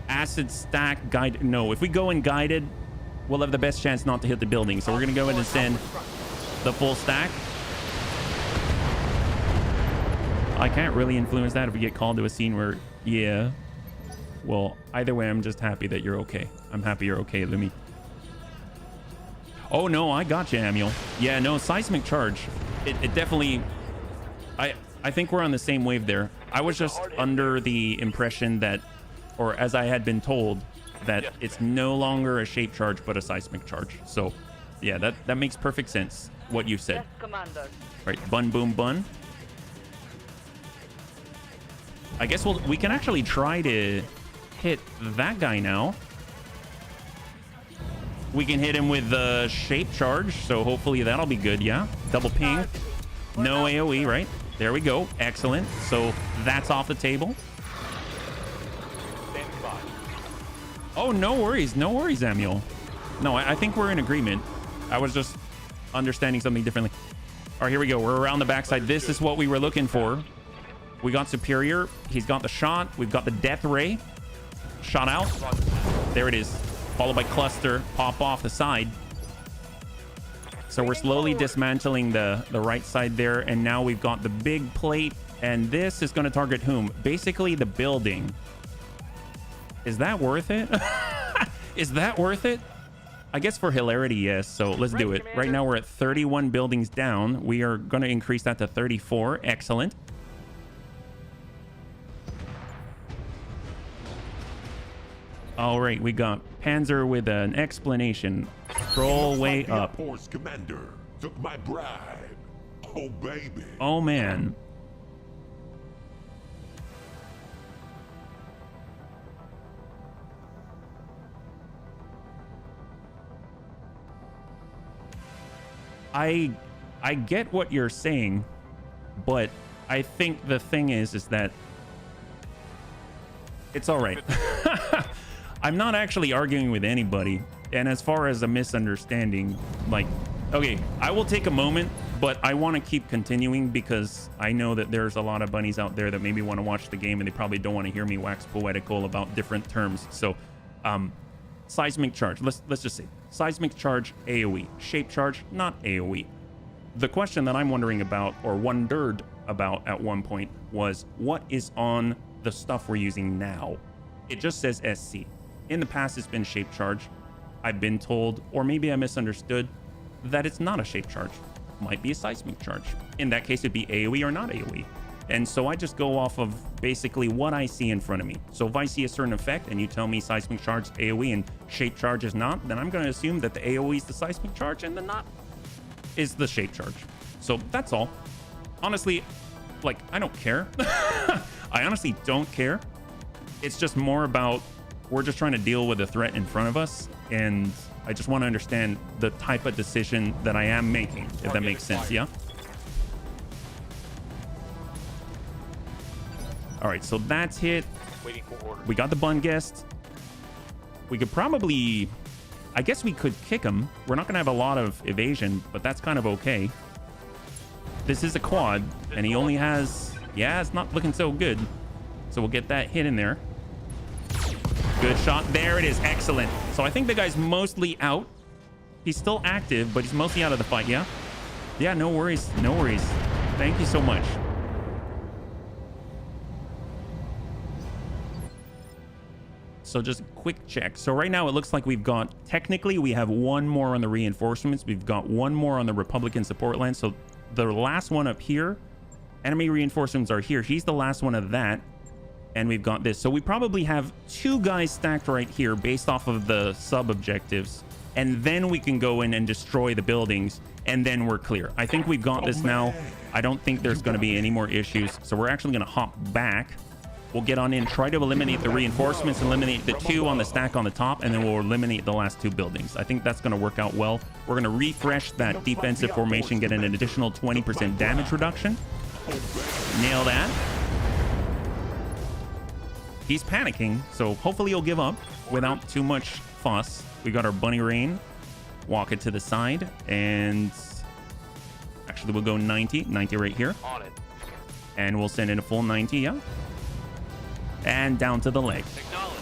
Acid stack guide. No, if we go in guided, we'll have the best chance not to hit the building. So we're going to go in and send the full stack. I can't really influence that if we get called to a scene where, yeah. Well, either way, I'm just happy that you're okay. I'm happy you're okay, Lumi. Oh, no, I got you, Amuel. Yeah, no, seismic charge. It definitely... I think we're on the same wave there. I was just under the impression that, or as I had been told, that it's no longer a shape charge, but a seismic charge. So, yeah, that makes perfect sense, what you said. Yes, Commander. All right, bun, boom, bun. I guess we can actually try to hit that guy now. We can hit him with the shape charge, so hopefully that'll be good, yeah? Double ping. No AoE, right? There we go. Excellent. So that's off the table. Oh, no worries. No worries, Amuel. No, I think we're in agreement. I was just understanding something differently. All right, here we go. We're around the backside. This is what we were looking for. We got Superior. He's got the shot. We've got the Death Ray. Shot out. There it is. Followed by Cluster. Pop off the side. So we're slowly dismantling the right side there. And now we've got the big plate And this is going to target whom? Basically the building. Is that worth it? Is that worth it? I guess for hilarity, yes. So let's do it. Right now we're at 31 buildings down. We are going to increase that to 34. Excellent. All right, we got Panzer with an explanation. Scroll way up. Force commander took my bribe. Oh baby. Oh man. I get what you're saying, but I think the thing is that it's all right. I'm not actually arguing with anybody. And as far as a misunderstanding, like, okay, I will take a moment, but I want to keep continuing because I know that there's a lot of bunnies out there that maybe want to watch the game and they probably don't want to hear me wax poetical about different terms. So, seismic charge, let's just say seismic charge, AoE, shape charge, not AoE. The question that I'm wondering about, or wondered about at one point, was what is on the stuff we're using now? It just says SC. In the past, it's been shape charge. I've been told, or maybe I misunderstood, that it's not a shape charge. Might be a seismic charge. In that case, it'd be AoE or not AoE. And so I just go off of basically what I see in front of me. So if I see a certain effect and you tell me seismic charge is AoE and shape charge is not, then I'm going to assume that the AoE is the seismic charge and the not is the shape charge. So that's all. Honestly, like, I don't care. I honestly don't care. It's just more about we're just trying to deal with the threat in front of us. And I just want to understand the type of decision that I am making, if that makes sense. Yeah. All right, so that's hit. Waiting for order. We got the bun guest. We could probably, I guess we could kick him. We're not going to have a lot of evasion, but that's kind of okay. This is a quad, and he only has, yeah, it's not looking so good. So we'll get that hit in there. Good shot. There it is. Excellent. So I think the guy's mostly out. He's still active, but he's mostly out of the fight. Yeah. Yeah, no worries. No worries. Thank you so much. So just a quick check. So right now it looks like we've got, technically we have one more on the reinforcements. We've got one more on the Republican support line. So the last one up here, enemy reinforcements are here. He's the last one of that. And we've got this. So we probably have two guys stacked right here based off of the sub objectives. And then we can go in and destroy the buildings. And then we're clear. I think we've got this now. I don't think there's going to be any more issues. So we're actually going to hop back. We'll get on in, try to eliminate the reinforcements, eliminate the two on the stack on the top, and then we'll eliminate the last two buildings. I think that's going to work out well. We're going to refresh that defensive formation, get an additional 20% damage reduction. Nail that. He's panicking, so hopefully he'll give up without too much fuss. We got our bunny rain. Walk it to the side, and actually we'll go 90 right here. On it. And we'll send in a full 90, yeah. And down to the leg. Acknowledge.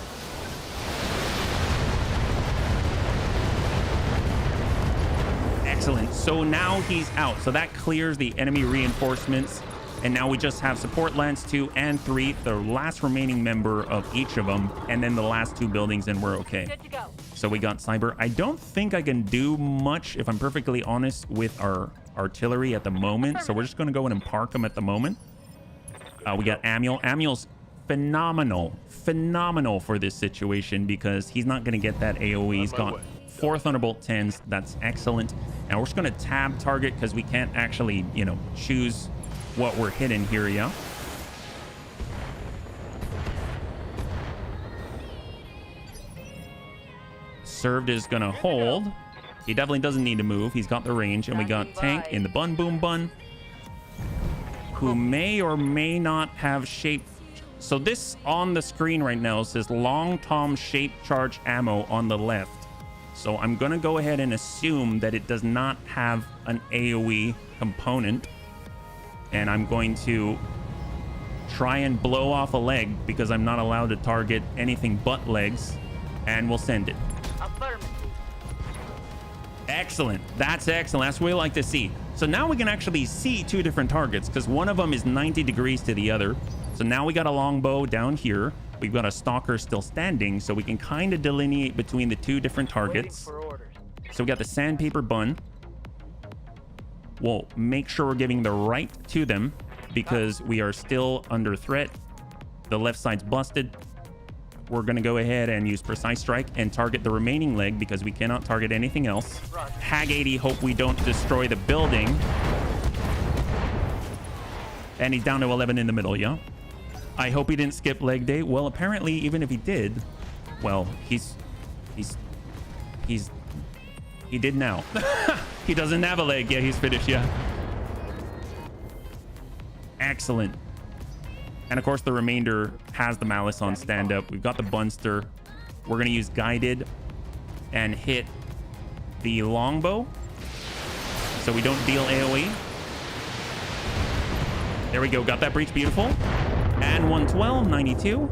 Excellent. So now he's out. So that clears the enemy reinforcements. And now we just have support lance 2 and 3, the last remaining member of each of them, and then the last two buildings, and we're okay. Good to go. So we got cyber. I don't think I can do much, if I'm perfectly honest, with our artillery at the moment. So we're just going to go in and park them at the moment. We got Amiel. Amiel's phenomenal for this situation because he's not going to get that AoE. He's got 4 Thunderbolt 10s. That's excellent. And we're just going to tab target because we can't actually, you know, choose what we're hitting here. Yeah. Served is going to hold. He definitely doesn't need to move. He's got the range. And we got Tank in the bun boom bun, who may or may not have shape. So this on the screen right now says long Tom shape charge ammo on the left. So I'm going to go ahead and assume that it does not have an AoE component. And I'm going to try and blow off a leg because I'm not allowed to target anything but legs. And we'll send it. Affirmative. Excellent. That's excellent. That's what we like to see. So now we can actually see two different targets because one of them is 90 degrees to the other. So now we got a longbow down here. We've got a stalker still standing, so we can kind of delineate between the two different targets. For orders. So we got the sandpaper bun. We'll make sure we're giving the right to them because we are still under threat. The left side's busted. We're going to go ahead and use precise strike and target the remaining leg because we cannot target anything else. Hag 80, hope we don't destroy the building. And he's down to 11 in the middle, yeah? I hope he didn't skip leg day. Well, apparently, even if he did, well, he did now. He doesn't have a leg. Yeah, he's finished, yeah. Excellent. And of course, the remainder has the malice on stand-up. We've got the bunster. We're going to use guided and hit the longbow so we don't deal AoE. There we go. Got that breach. Beautiful. And 112, 92.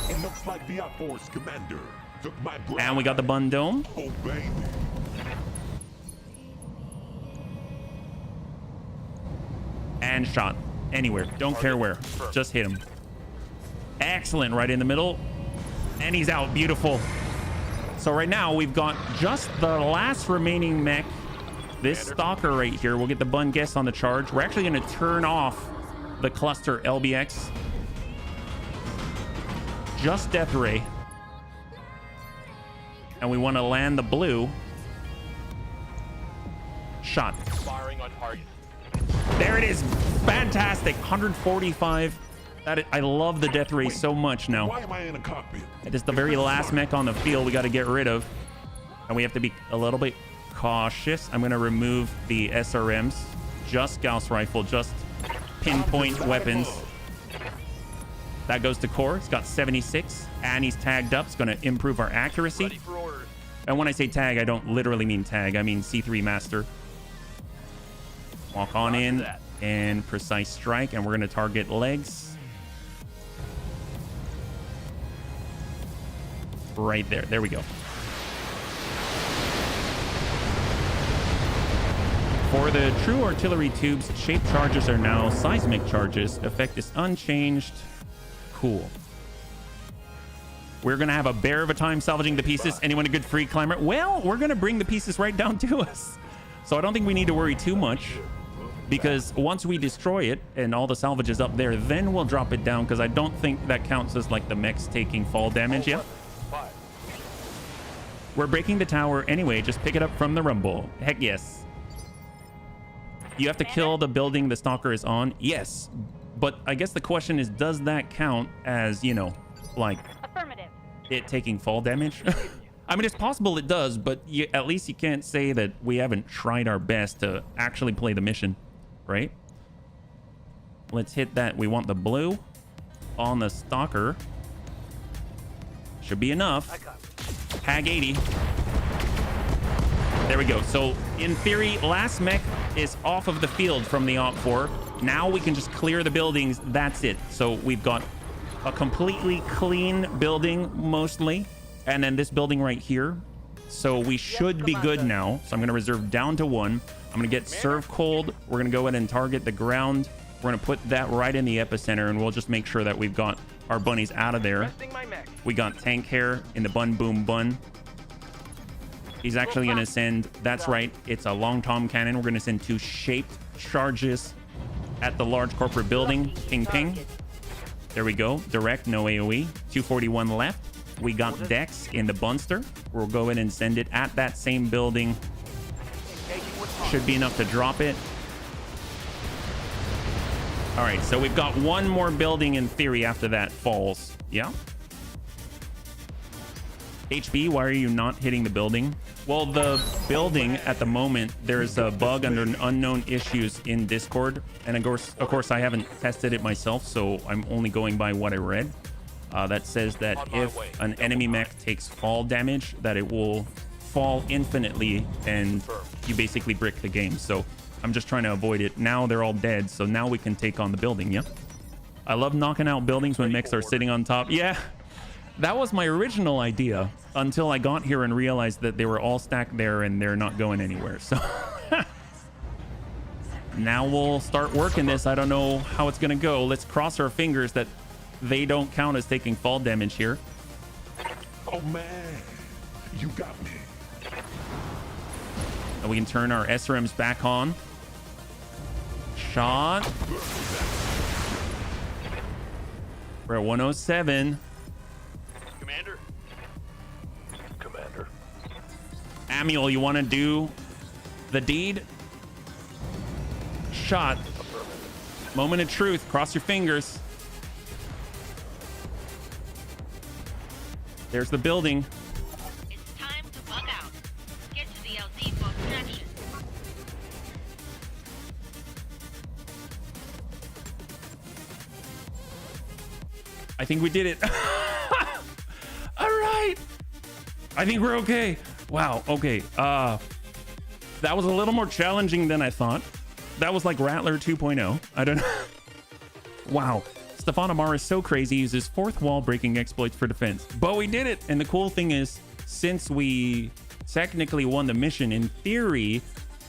It looks like the Outforce commander took my ground. And we got the bun dome. Oh, baby. And shot anywhere. Don't care where. Just hit him. Excellent. Right in the middle. And he's out. Beautiful. So right now we've got just the last remaining mech. This stalker right here. We'll get the bun guess on the charge. We're actually going to turn off the cluster LBX. Just death ray. And we want to land the blue. Shot. Firing on target. There it is. Fantastic. 145. I love the death ray so much now. Why am I in a cockpit? It is the very last mech on the field we got to get rid of. And we have to be a little bit cautious. I'm going to remove the SRMs. Just Gauss rifle. Just pinpoint weapons. That goes to core. It's got 76. And he's tagged up. It's going to improve our accuracy. Ready for orders. And when I say tag, I don't literally mean tag. I mean C3 master. Walk on in and precise strike, and we're going to target legs. Right there. There we go. For the true artillery tubes, shape charges are now seismic charges. Effect is unchanged. Cool. We're going to have a bear of a time salvaging the pieces. Anyone a good free climber? Well, we're going to bring the pieces right down to us. So I don't think we need to worry too much. Because once we destroy it and all the salvage is up there, then we'll drop it down because I don't think that counts as like the mechs taking fall damage. Yeah. We're breaking the tower anyway. Just pick it up from the rumble. Heck yes. You have to kill the building the stalker is on. Yes. But I guess the question is, does that count as, you know, like Affirmative. it taking fall damage? I mean, it's possible it does, but at least you can't say that we haven't tried our best to actually play the mission. Right? Let's hit that. We want the blue on the stalker. Should be enough. Hag 80. There we go. So in theory, last mech is off of the field from the OP4. Now we can just clear the buildings. That's it. So we've got a completely clean building mostly. And then this building right here. So we should be good now. So I'm going to reserve down to 1. I'm going to get serve cold. We're going to go ahead and target the ground. We're going to put that right in the epicenter, and we'll just make sure that we've got our bunnies out of there. We got tank hair in the bun boom bun. He's actually going to send, that's right, it's a long tom cannon. We're going to send 2 shaped charges at the large corporate building. Ping, ping. There we go. Direct, no AoE. 241 left. We got Dex in the bunster. We'll go ahead and send it at that same building. Should be enough to drop it. All right, so we've got one more building in theory after that falls. Yeah. HB, why are you not hitting the building? Well, the building at the moment, there's a bug under unknown issues in Discord. And of course, I haven't tested it myself, so I'm only going by what I read. That says that if an enemy mech takes fall damage, that it will fall infinitely and you basically brick the game. So I'm just trying to avoid it. Now they're all dead, so now we can take on the building. Yeah. I love knocking out buildings when mechs are sitting on top. Yeah. That was my original idea until I got here and realized that they were all stacked there and they're not going anywhere. So now we'll start working this. I don't know how it's going to go. Let's cross our fingers that they don't count as taking fall damage here. Oh man, you got me. And we can turn our SRMs back on. Shot. We're at 107. Commander. Commander. Manuel, you want to do the deed? Shot. Moment of truth. Cross your fingers. There's the building. It's time to bug out. Get to the LZ for protection. I think we did it. All right. I think we're okay. Wow. Okay. That was a little more challenging than I thought. That was like Rattler 2.0. I don't know. Wow. Stefan Amar is so crazy. He uses fourth wall breaking exploits for defense. But we did it. And the cool thing is, since we technically won the mission, in theory,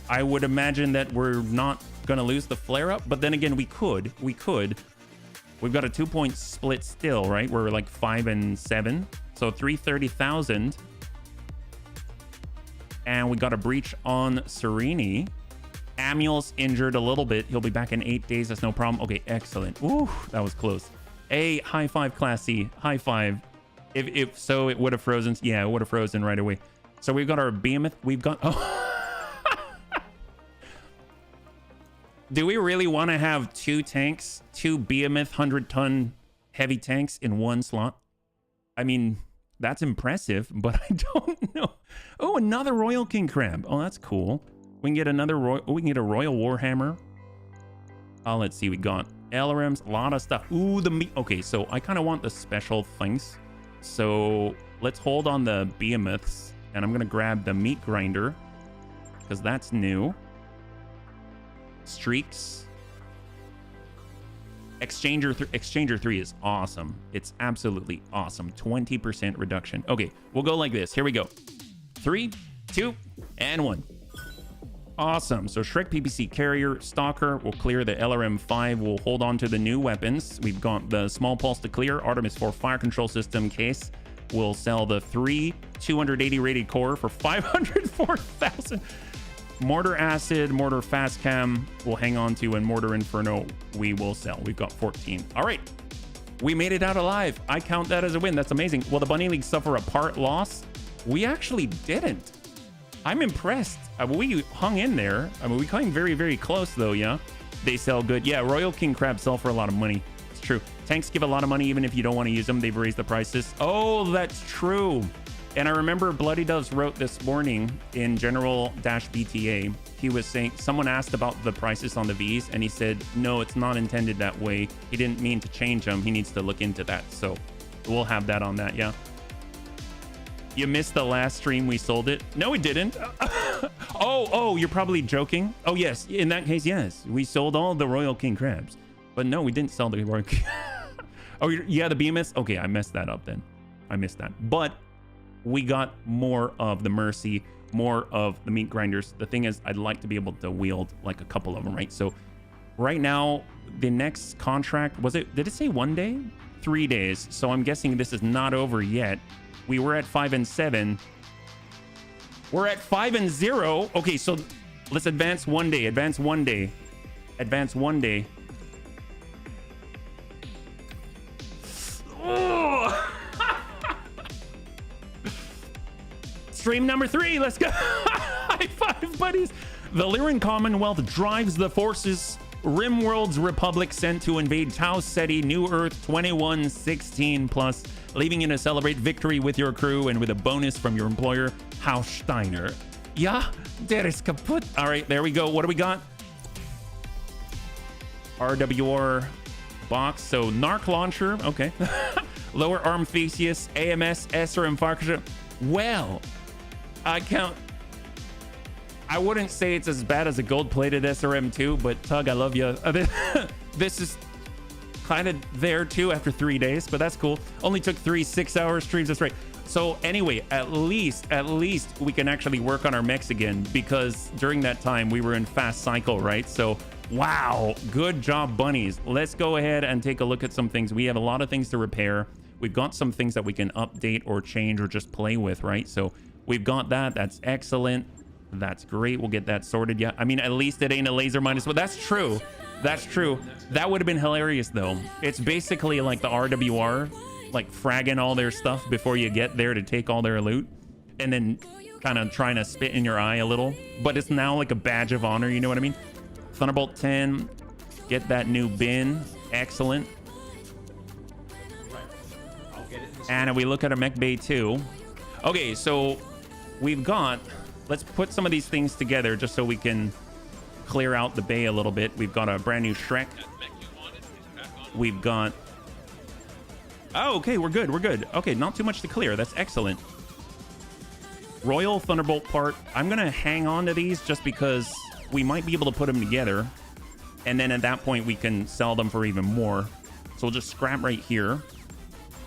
I would imagine that we're not going to lose the flare up. But then again, we could. We've got a 2-point split still, right? We're like 5 and 7. So 330,000. And we got a breach on Serini. Amuel's injured a little bit. He'll be back in 8 days. That's no problem. Okay, excellent. Ooh, that was close. A high five, Class C. High five. If so, it would have frozen. Yeah, it would have frozen right away. So we've got our behemoth. We've got... Oh. Do we really want to have 2 tanks, 2 behemoth 100-ton heavy tanks in one slot? I mean, that's impressive, but I don't know. Oh, another Royal King Crab. Oh, that's cool. We can get another we can get a Royal Warhammer. Let's see. We got LRMs, a lot of stuff. Ooh, the meat. Okay, so I kind of want the special things. So let's hold on the behemoths, and I'm going to grab the meat grinder because that's new. Streaks. Exchanger 3 is awesome. It's absolutely awesome. 20% reduction. Okay, we'll go like this. Here we go. 3, 2, and 1. Awesome. So Shrek PPC Carrier, Stalker will clear the LRM-5. We'll hold on to the new weapons. We've got the Small Pulse to clear. Artemis 4 Fire Control System case. We'll sell the 3 280 rated core for 504,000. Mortar Acid, Mortar Fast Cam we'll hang on to, and Mortar Inferno we will sell. We've got 14. All right. We made it out alive. I count that as a win. That's amazing. Will the Bunny League suffer a part loss? We actually didn't. I'm impressed. We hung in there. I mean, we came very, very close, though, yeah? They sell good. Yeah, Royal King Crab sell for a lot of money. It's true. Tanks give a lot of money even if you don't want to use them. They've raised the prices. Oh, that's true. And I remember Bloody Doves wrote this morning in General-BTA. He was saying, someone asked about the prices on the Vs, and he said, no, it's not intended that way. He didn't mean to change them. He needs to look into that. So we'll have that on that, yeah. You missed the last stream we sold it. No, we didn't. Oh, you're probably joking. Oh, yes. In that case, yes. We sold all the Royal King Crabs. But no, we didn't sell the Royal King. Oh, yeah, the behemoths. Okay, I messed that up then. I missed that. But we got more of the Mercy, more of the meat grinders. The thing is, I'd like to be able to wield like a couple of them, right? So right now, the next contract, did it say 1 day? 3 days. So I'm guessing this is not over yet. We were at 5 and 7. We're at 5 and 0. Okay, so let's advance 1 day. Advance 1 day. Advance 1 day. Oh. Stream number 3. Let's go. High five, buddies. The Lyran Commonwealth drives the forces Rimworld's Republic sent to invade Tau Ceti, New Earth 2116 plus, leaving you to celebrate victory with your crew and with a bonus from your employer, Haus Steiner. Ja, der ist kaputt. All right, there we go. What do we got? RWR box. So Narc Launcher. Okay. Lower Arm Theseus, AMS, SRM Fire. Well, I wouldn't say it's as bad as a gold-plated SRM2, but Tug, I love you. This is kind of there too after 3 days, but that's cool. Only took 3 6-hour streams. That's right. So anyway, at least we can actually work on our mechs again, because during that time we were in fast cycle, right? So wow, good job, bunnies. Let's go ahead and take a look at some things. We have a lot of things to repair. We've got some things that we can update or change or just play with, right? So we've got that. That's excellent. That's great. We'll get that sorted. Yeah, I mean, at least it ain't a laser minus, but that's true. That's true. That would have been hilarious though. It's basically like the RWR, like fragging all their stuff before you get there to take all their loot, and then kind of trying to spit in your eye a little, but it's now like a badge of honor, you know what I mean? Thunderbolt 10, get that new bin. Excellent. And we look at a mech bay too. Okay, so we've got, let's put some of these things together just so we can clear out the bay a little bit. We've got a brand new Shrek. We've got, oh, okay, we're good. Okay, not too much to clear. That's excellent. Royal Thunderbolt part. I'm gonna hang on to these just because we might be able to put them together, and then at that point we can sell them for even more. So we'll just scrap right here.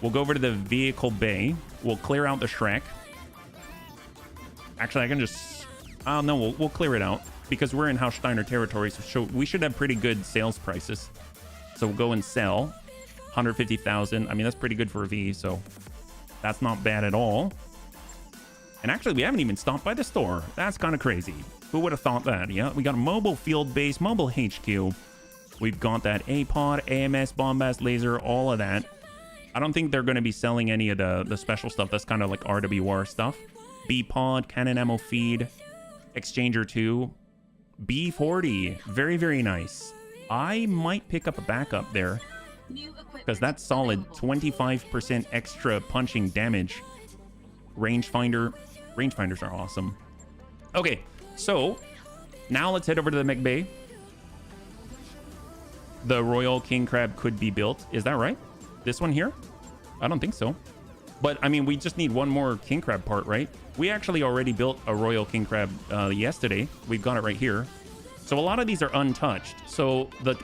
We'll go over to the vehicle bay. We'll clear out the Shrek. Actually, I can just, oh no, we'll clear it out because we're in Haussteiner territory, so we should have pretty good sales prices. So we'll go and sell 150,000. I mean, that's pretty good for a V, so that's not bad at all. And actually, we haven't even stopped by the store. That's kind of crazy. Who would have thought that? Yeah, we got a mobile field base, mobile HQ. We've got that APOD, AMS, bombast, laser, all of that. I don't think they're going to be selling any of the special stuff. That's kind of like RWR stuff. B-Pod, cannon ammo feed, Exchanger 2, B40. Very, very nice. I might pick up a backup there because that's solid. 25% extra punching damage. Rangefinders are awesome. Okay, so now let's head over to the mech bay. The Royal King Crab could be built. Is that right? This one here? I don't think so. But I mean, we just need one more King Crab part, right? We actually already built a Royal King Crab yesterday. We've got it right here. So a lot of these are untouched. So the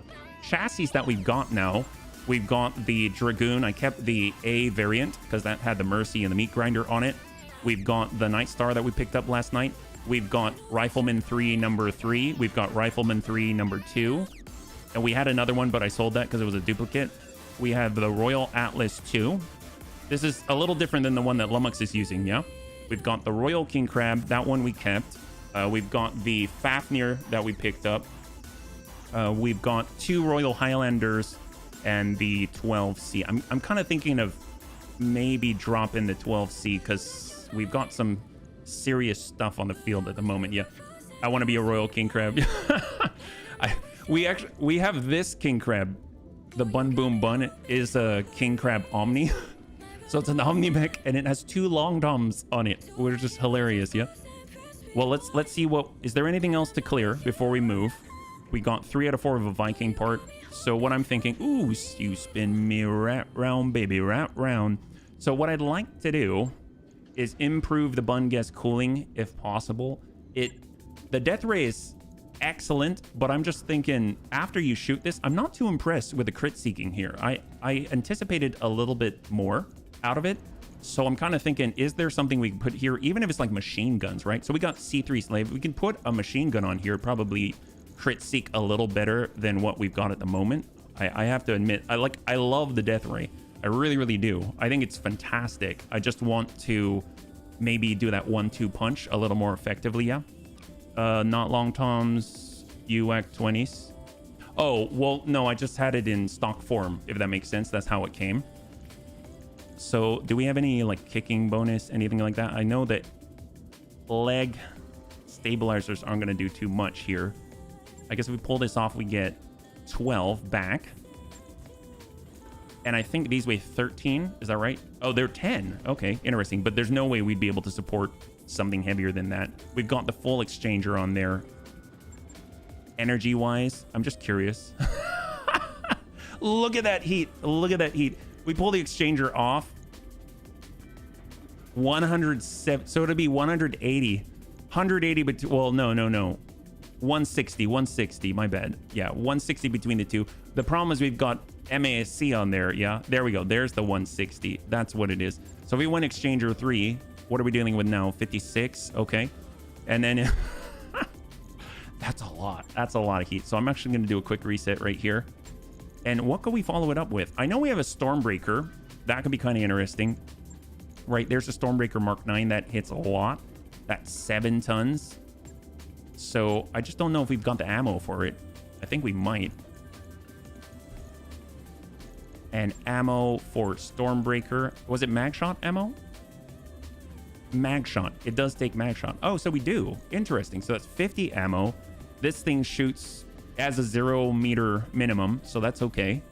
chassis that we've got now, we've got the Dragoon. I kept the A variant because that had the Mercy and the Meat Grinder on it. We've got the Night Star that we picked up last night. We've got Rifleman 3 number 3. We've got Rifleman 3 number 2. And we had another one, but I sold that because it was a duplicate. We have the Royal Atlas 2. This is a little different than the one that Lumux is using, yeah? We've got the Royal King Crab. That one we kept. We've got the Fafnir that we picked up. We've got 2 Royal Highlanders and the 12C. I'm kind of thinking of maybe dropping the 12C because we've got some serious stuff on the field at the moment. Yeah, I want to be a Royal King Crab. We have this King Crab. The Bun Boom Bun is a King Crab Omni. So it's an Omni mech and it has 2 long doms on it, which is just hilarious. Yeah. Well, let's see what is there anything else to clear before we move. We got 3 out of 4 of a Viking part. So what I'm thinking, ooh, you spin me right round, baby, right round. So what I'd like to do is improve the Bun Guest cooling if possible. The death ray is excellent, but I'm just thinking after you shoot this, I'm not too impressed with the crit seeking here. I anticipated a little bit more out of it. So I'm kind of thinking, is there something we can put here, even if it's like machine guns, right? So we got C3 Slave. We can put a machine gun on here, probably crit seek a little better than what we've got at the moment. I have to admit, I love the death ray. I really, really do. I think it's fantastic. I just want to maybe do that 1-2 punch a little more effectively, yeah? Not long toms, UAC 20s. Oh, well, no, I just had it in stock form, if that makes sense. That's how it came. So do we have any like kicking bonus, anything like that? I know that leg stabilizers aren't going to do too much here. I guess if we pull this off, we get 12 back. And I think these weigh 13. Is that right? Oh, they're 10. Okay, interesting. But there's no way we'd be able to support something heavier than that. We've got the full exchanger on there. Energy wise, I'm just curious. Look at that heat. Look at that heat. We pull the exchanger off. 107. So it'll be 180. 180, but well, no. 160, my bad. Yeah, 160 between the two. The problem is we've got MASC on there. Yeah, there we go. There's the 160. That's what it is. So if we went Exchanger 3, what are we dealing with now? 56, okay. And then that's a lot. That's a lot of heat. So I'm actually going to do a quick reset right here. And what could we follow it up with? I know we have a Stormbreaker. That could be kind of interesting. Right, there's a Stormbreaker Mark 9 that hits a lot. That's 7 tons. So I just don't know if we've got the ammo for it. I think we might. And ammo for Stormbreaker. Was it mag shot ammo? Mag shot. It does take mag shot. Oh, so we do. Interesting. So that's 50 ammo. This thing shoots as a 0 meter minimum, so that's okay.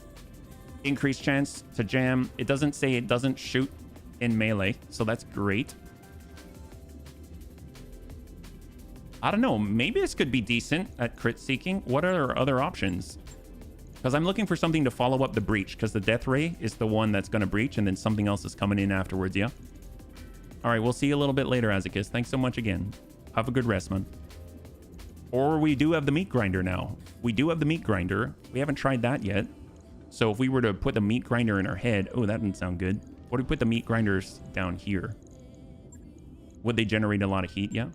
Increased chance to jam. It doesn't say it doesn't shoot in melee, so that's great. I don't know, maybe this could be decent at crit seeking. What are our other options? Because I'm looking for something to follow up the breach, because the death ray is the one that's going to breach, and then something else is coming in afterwards. Yeah. All right, we'll see you a little bit later, Azikis. Thanks so much again. Have a good rest, man. Or we do have the meat grinder now. We do have the meat grinder. We haven't tried that yet. So if we were to put the meat grinder in our head, oh, that didn't sound good. What if we put the meat grinders down here? Would they generate a lot of heat? Yeah.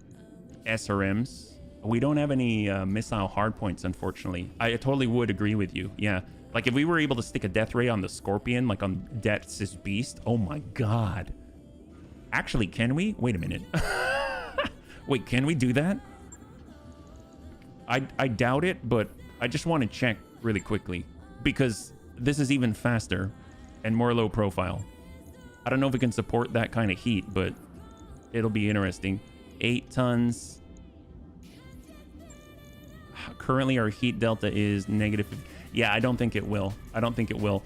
SRMs. We don't have any missile hardpoints, unfortunately. I totally would agree with you. Yeah. Like if we were able to stick a death ray on the Scorpion, like on Death's Beast. Oh my God. Actually, can we? Wait a minute. Wait, can we do that? I doubt it, but I just want to check really quickly because this is even faster and more low profile. I don't know if we can support that kind of heat, but it'll be interesting. 8 tons. Currently, our heat delta is negative. Yeah, I don't think it will. I don't think it will.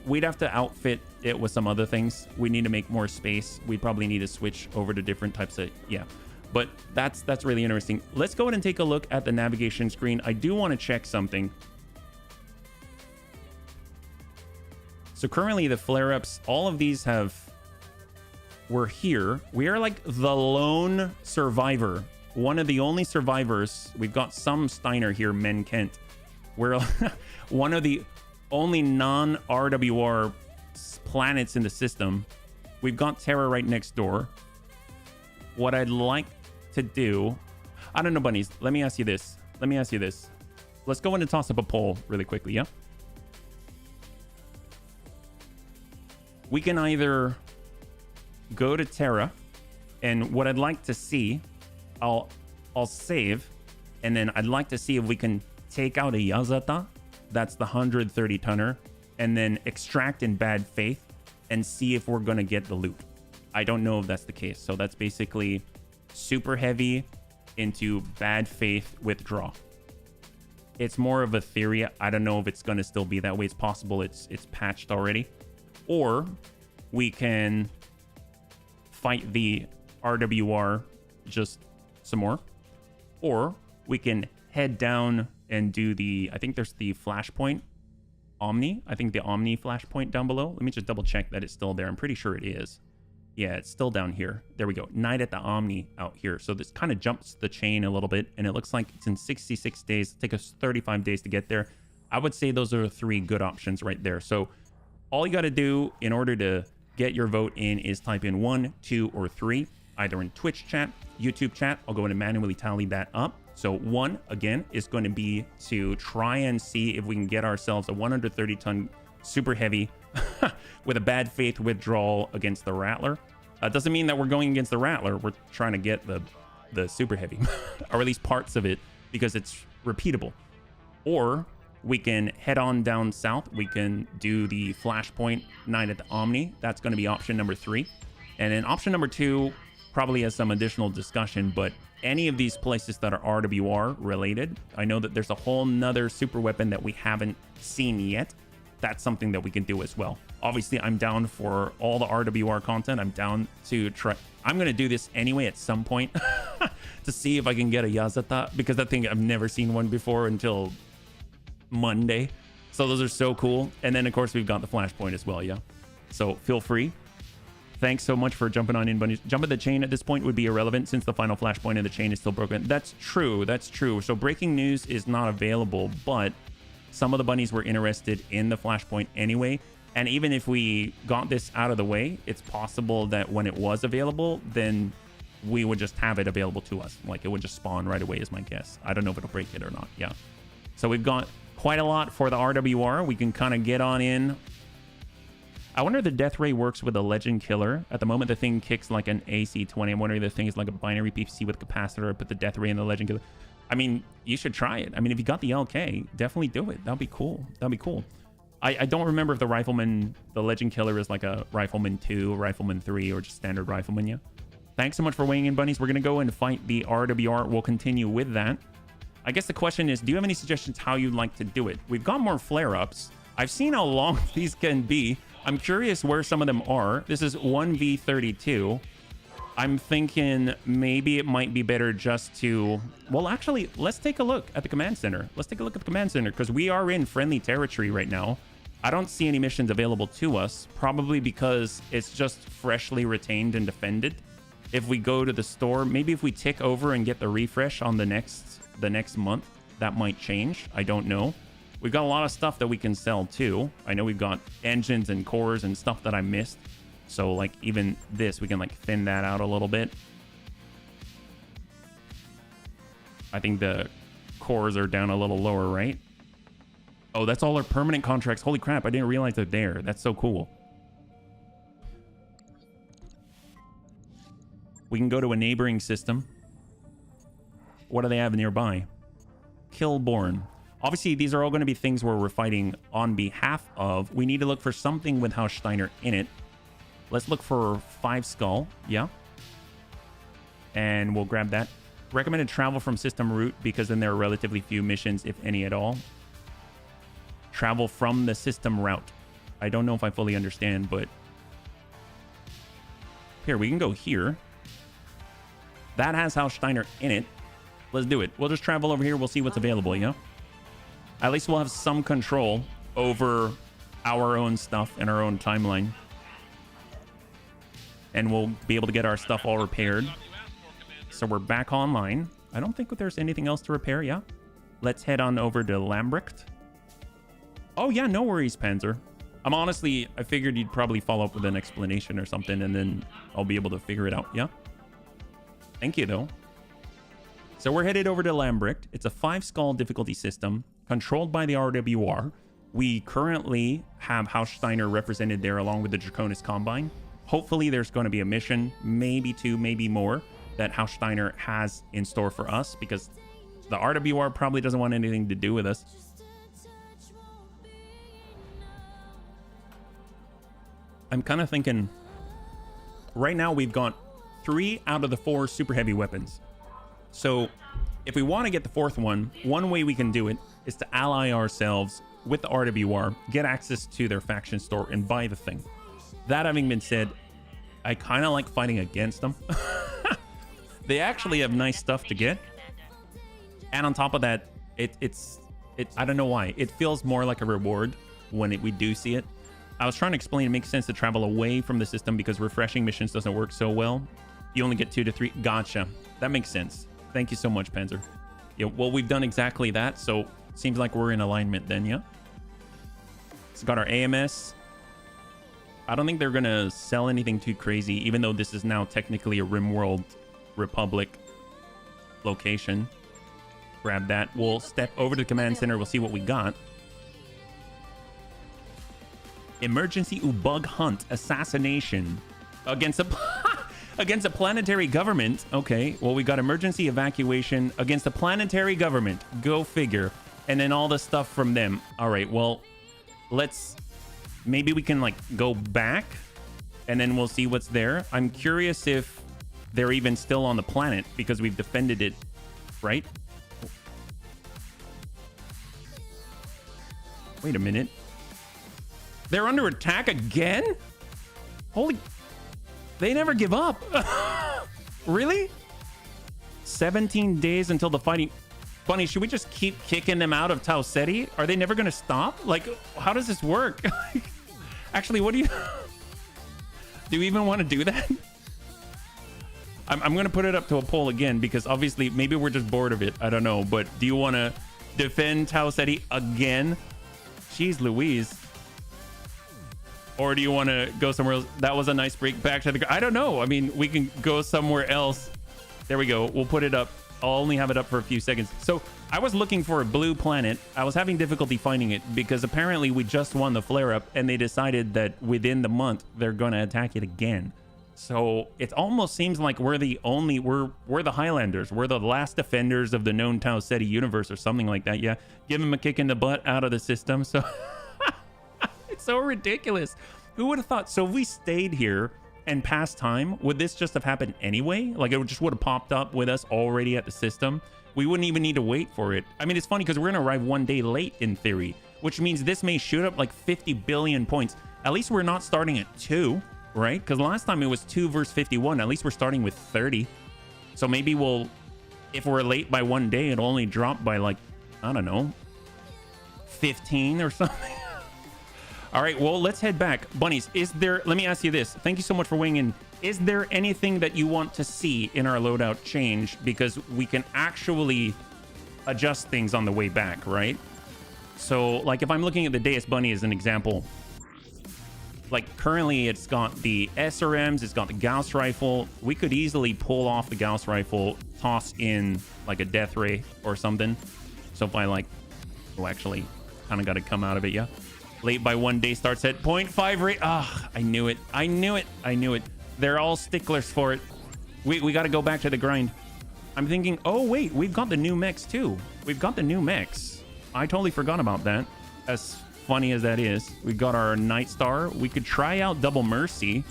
We'd have to outfit it with some other things. We need to make more space. We probably need to switch over to different types of, yeah. But that's really interesting. Let's go ahead and take a look at the navigation screen. I do want to check something. So currently the flare-ups, all of these we're here. We are like the lone survivor. One of the only survivors. We've got some Steiner here, Men Kent. We're one of the only non-RWR planets in the system. We've got Terra right next door. What I'd like to do, I don't know, bunnies. Let me ask you this. Let's go in and toss up a poll really quickly, yeah? We can either go to Terra, and what I'd like to see, I'll save, and then I'd like to see if we can take out a Yazata, that's the 130 tonner, and then extract in bad faith and see if we're gonna get the loot. I don't know if that's the case. So that's basically super heavy into bad faith withdraw. It's more of a theory. I don't know if it's going to still be that way. It's possible it's patched already. Or we can fight the RWR just some more. Or we can head down and do the, I think there's the flashpoint Omni. I think the Omni flashpoint down below. Let me just double check that it's still there. I'm pretty sure it is. Yeah, it's still down here. There we go. Night at the Omni out here. So this kind of jumps the chain a little bit, and it looks like it's in 66 days. It'll take us 35 days to get there. I would say those are 3 good options right there. So all you got to do in order to get your vote in is type in 1, 2, or 3, either in Twitch chat, YouTube chat. I'll go in and manually tally that up. So 1, again, is going to be to try and see if we can get ourselves a 130-ton super heavy with a bad faith withdrawal against the Rattler. Doesn't mean that we're going against the Rattler. We're trying to get the super heavy, or at least parts of it, because it's repeatable. Or we can head on down south. We can do the flashpoint Night at the Omni. That's going to be option number 3. And then option number 2 probably has some additional discussion, but any of these places that are RWR related, I know that there's a whole nother super weapon that we haven't seen yet. That's something that we can do as well. Obviously, I'm down for all the RWR content. I'm down to try. I'm going to do this anyway at some point to see if I can get a Yazata, because I think I've never seen one before until Monday. So those are so cool. And then, of course, we've got the flashpoint as well, yeah? So feel free. Thanks so much for jumping on in, bunnies. Jump of the chain at this point would be irrelevant since the final flashpoint of the chain is still broken. That's true. That's true. So breaking news is not available, but some of the bunnies were interested in the flashpoint anyway. And even if we got this out of the way, it's possible that when it was available, then we would just have it available to us. Like it would just spawn right away is my guess. I don't know if it'll break it or not. Yeah. So we've got quite a lot for the RWR. We can kind of get on in. I wonder if the death ray works with a legend killer. At the moment, the thing kicks like an AC-20. I'm wondering if the thing is like a binary PPC with capacitor. I put the death ray in the legend killer. I mean, you should try it. I mean, if you got the LK, definitely do it. That'd be cool. That'd be cool. I don't remember if the rifleman, the legend killer is like a rifleman 2, rifleman 3, or just standard rifleman. Yeah. Thanks so much for weighing in, bunnies. We're going to go and fight the RWR. We'll continue with that. I guess the question is, do you have any suggestions how you'd like to do it? We've got more flare-ups. I've seen how long these can be. I'm curious where some of them are. This is 1v32. I'm thinking maybe it might be better just to... Well, actually, let's take a look at the command center. Let's take a look at the command center because we are in friendly territory right now. I don't see any missions available to us, probably because it's just freshly retained and defended. If we go to the store, maybe if we tick over and get the refresh on the next month, that might change. I don't know. We've got a lot of stuff that we can sell too. I know we've got engines and cores and stuff that I missed. So like even this, we can like thin that out a little bit. I think the cores are down a little lower, right? Oh, that's all our permanent contracts. Holy crap, I didn't realize they're there. That's so cool. We can go to a neighboring system. What do they have nearby? Killborn. Obviously, these are all going to be things where we're fighting on behalf of. We need to look for something with Haussteiner in it. Let's look for 5 Skull. Yeah. And we'll grab that. Recommended travel from system route because then there are relatively few missions, if any at all. Travel from the system route. I don't know if I fully understand, but... Here, we can go here. That has Haussteiner in it. Let's do it. We'll just travel over here. We'll see what's available, yeah? At least we'll have some control over our own stuff and our own timeline. And we'll be able to get our stuff all repaired. So we're back online. I don't think there's anything else to repair, yeah? Let's head on over to Lambrecht. Oh, yeah, no worries, Panzer. I figured you'd probably follow up with an explanation or something, and then I'll be able to figure it out, yeah? Thank you, though. So we're headed over to Lambrecht. It's a 5 Skull difficulty system controlled by the RWR. We currently have Haussteiner represented there along with the Draconis Combine. Hopefully there's going to be a mission, maybe 2, maybe more, that Haussteiner has in store for us because the RWR probably doesn't want anything to do with us. I'm kind of thinking right now we've got 3 out of the 4 super heavy weapons. So if we want to get the 4th one way we can do it is to ally ourselves with the RWR, get access to their faction store, and buy the thing. That having been said, I kind of like fighting against them. They actually have nice stuff to get. And on top of that, it's I don't know why. It feels more like a reward when we do see it. I was trying to explain it makes sense to travel away from the system because refreshing missions doesn't work so well. You only get 2 to 3. Gotcha. That makes sense. Thank you so much, Panzer. Yeah, well, we've done exactly that, so seems like we're in alignment then, yeah? It's got our AMS. I don't think they're going to sell anything too crazy, even though this is now technically a RimWorld Republic location. Grab that. We'll step over to the command center. We'll see what we got. Emergency bug hunt assassination against a against a planetary government. Okay, well, we got emergency evacuation against a planetary government. Go figure. And then all the stuff from them. All right, well, maybe we can like go back and then we'll see what's there. I'm curious if they're even still on the planet because we've defended it, right? Wait a minute. They're under attack again? Holy... They never give up. Really? 17 days until the fighting... Bunny, should we just keep kicking them out of Tau Ceti? Are they never going to stop? Like, how does this work? Actually, what do you... Do we even want to do that? I'm going to put it up to a poll again because obviously maybe we're just bored of it. I don't know. But do you want to defend Tau Ceti again? Jeez Louise. Or do you want to go somewhere else? That was a nice break back to the... I don't know. I mean, we can go somewhere else. There we go. We'll put it up. I'll only have it up for a few seconds. So I was looking for a blue planet. I was having difficulty finding it because apparently we just won the flare-up and they decided that within the month they're going to attack it again. So it almost seems like we're the Highlanders. We're the last defenders of the known Tau Ceti universe or something like that. Yeah, give him a kick in the butt out of the system. So it's so ridiculous. Who would have thought? So if we stayed here and passed time, would this just have happened anyway? Like it just would have popped up with us already at the system. We wouldn't even need to wait for it. I mean, it's funny because we're going to arrive one day late in theory, which means this may shoot up like 50 billion points. At least we're not starting at 2. Right? Because last time it was 2 versus 51. At least we're starting with 30. So maybe we'll, if we're late by one day, it'll only drop by like, I don't know, 15 or something. All right, well, let's head back. Bunnies, let me ask you this. Thank you so much for weighing in. Is there anything that you want to see in our loadout change? Because we can actually adjust things on the way back, right? So like if I'm looking at the Deus Bunny as an example, like currently it's got the SRMs, it's got the Gauss rifle. We could easily pull off the Gauss rifle, toss in like a death ray or something. So if I like, oh, actually kind of got to come out of it. Yeah. Late by one day starts at 0.5 rate. Ah, I knew it. I knew it. They're all sticklers for it. We got to go back to the grind. I'm thinking, oh wait, we've got the new mechs too. We've got the new mechs. I totally forgot about that. As funny as that is, we got our Night Star. We could try out Double Mercy.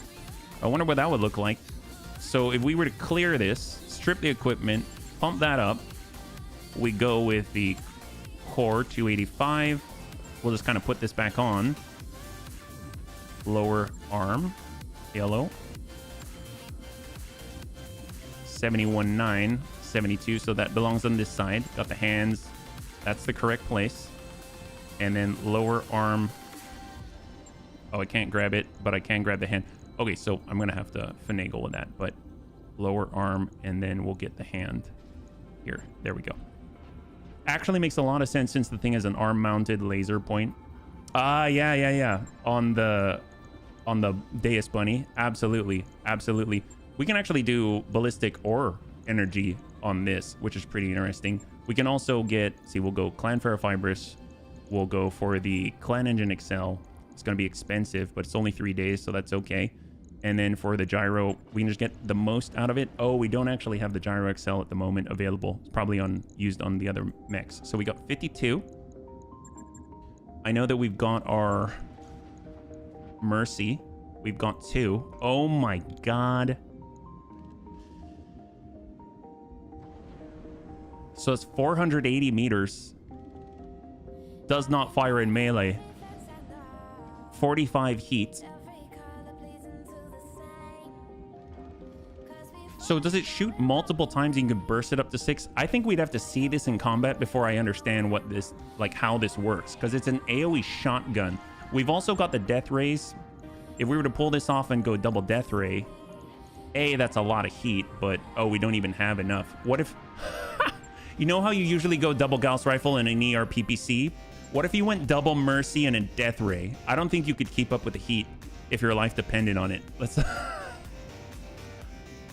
I wonder what that would look like. So if we were to clear this, strip the equipment, pump that up, we go with the core 285. We'll just kind of put this back on. Lower arm, yellow. 71.9, 72. So that belongs on this side. Got the hands. That's the correct place. And then lower arm. Oh, I can't grab it, but I can grab the hand. Okay, so I'm going to have to finagle with that. But lower arm, and then we'll get the hand here. There we go. Actually makes a lot of sense since the thing is an arm-mounted laser point. Yeah. On the Deus Bunny. Absolutely. We can actually do ballistic or energy on this, which is pretty interesting. We can also get, see, we'll go Clan Ferrofibrous. We'll go for the Clan Engine Excel. It's going to be expensive, but it's only 3 days, so that's okay. And then for the gyro, we can just get the most out of it. Oh, we don't actually have the gyro Excel at the moment available. It's probably used on the other mechs. So we got 52. I know that we've got our Mercy. We've got 2. Oh my god. So it's 480 meters. Does not fire in melee. 45 heat. So does it shoot multiple times and you can burst it up to 6? I think we'd have to see this in combat before I understand what this, like how this works, because it's an AoE shotgun. We've also got the death rays. If we were to pull this off and go double death ray, that's a lot of heat, but oh, we don't even have enough. What if you know how you usually go double Gauss rifle and an ER PPC? What if you went double Mercy and a death ray? I don't think you could keep up with the heat if your life depended on it. Let's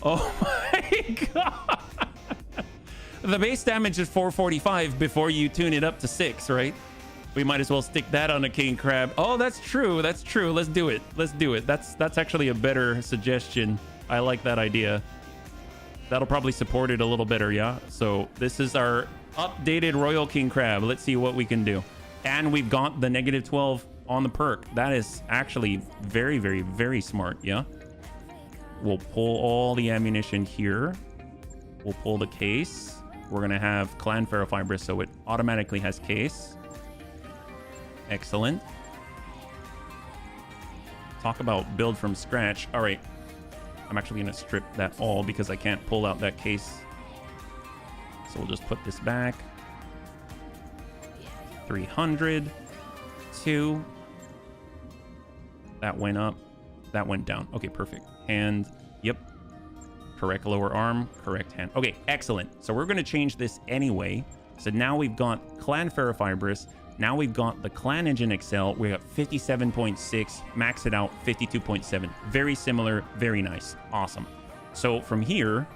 oh my god. The base damage is 445 before you tune it up to 6, right? We might as well stick that on a king crab. Oh, that's true. Let's do it. That's actually a better suggestion. I like that idea. That'll probably support it a little better, yeah? So this is our updated Royal King Crab. Let's see what we can do. And we've got the -12 on the perk. That is actually very, very, very smart, yeah? We'll pull all the ammunition here. We'll pull the case. We're going to have Clan Ferrofibrous, so it automatically has case. Excellent. Talk about build from scratch. All right. I'm actually going to strip that all because I can't pull out that case. So we'll just put this back. 300. 2. That went up. That went down. Okay, perfect. Hand. Yep. Correct lower arm. Correct hand. Okay, excellent. So we're going to change this anyway. So now we've got Clan Ferrofibrous. Now we've got the Clan Engine Excel. We got 57.6. Max it out 52.7. Very similar. Very nice. Awesome. So from here,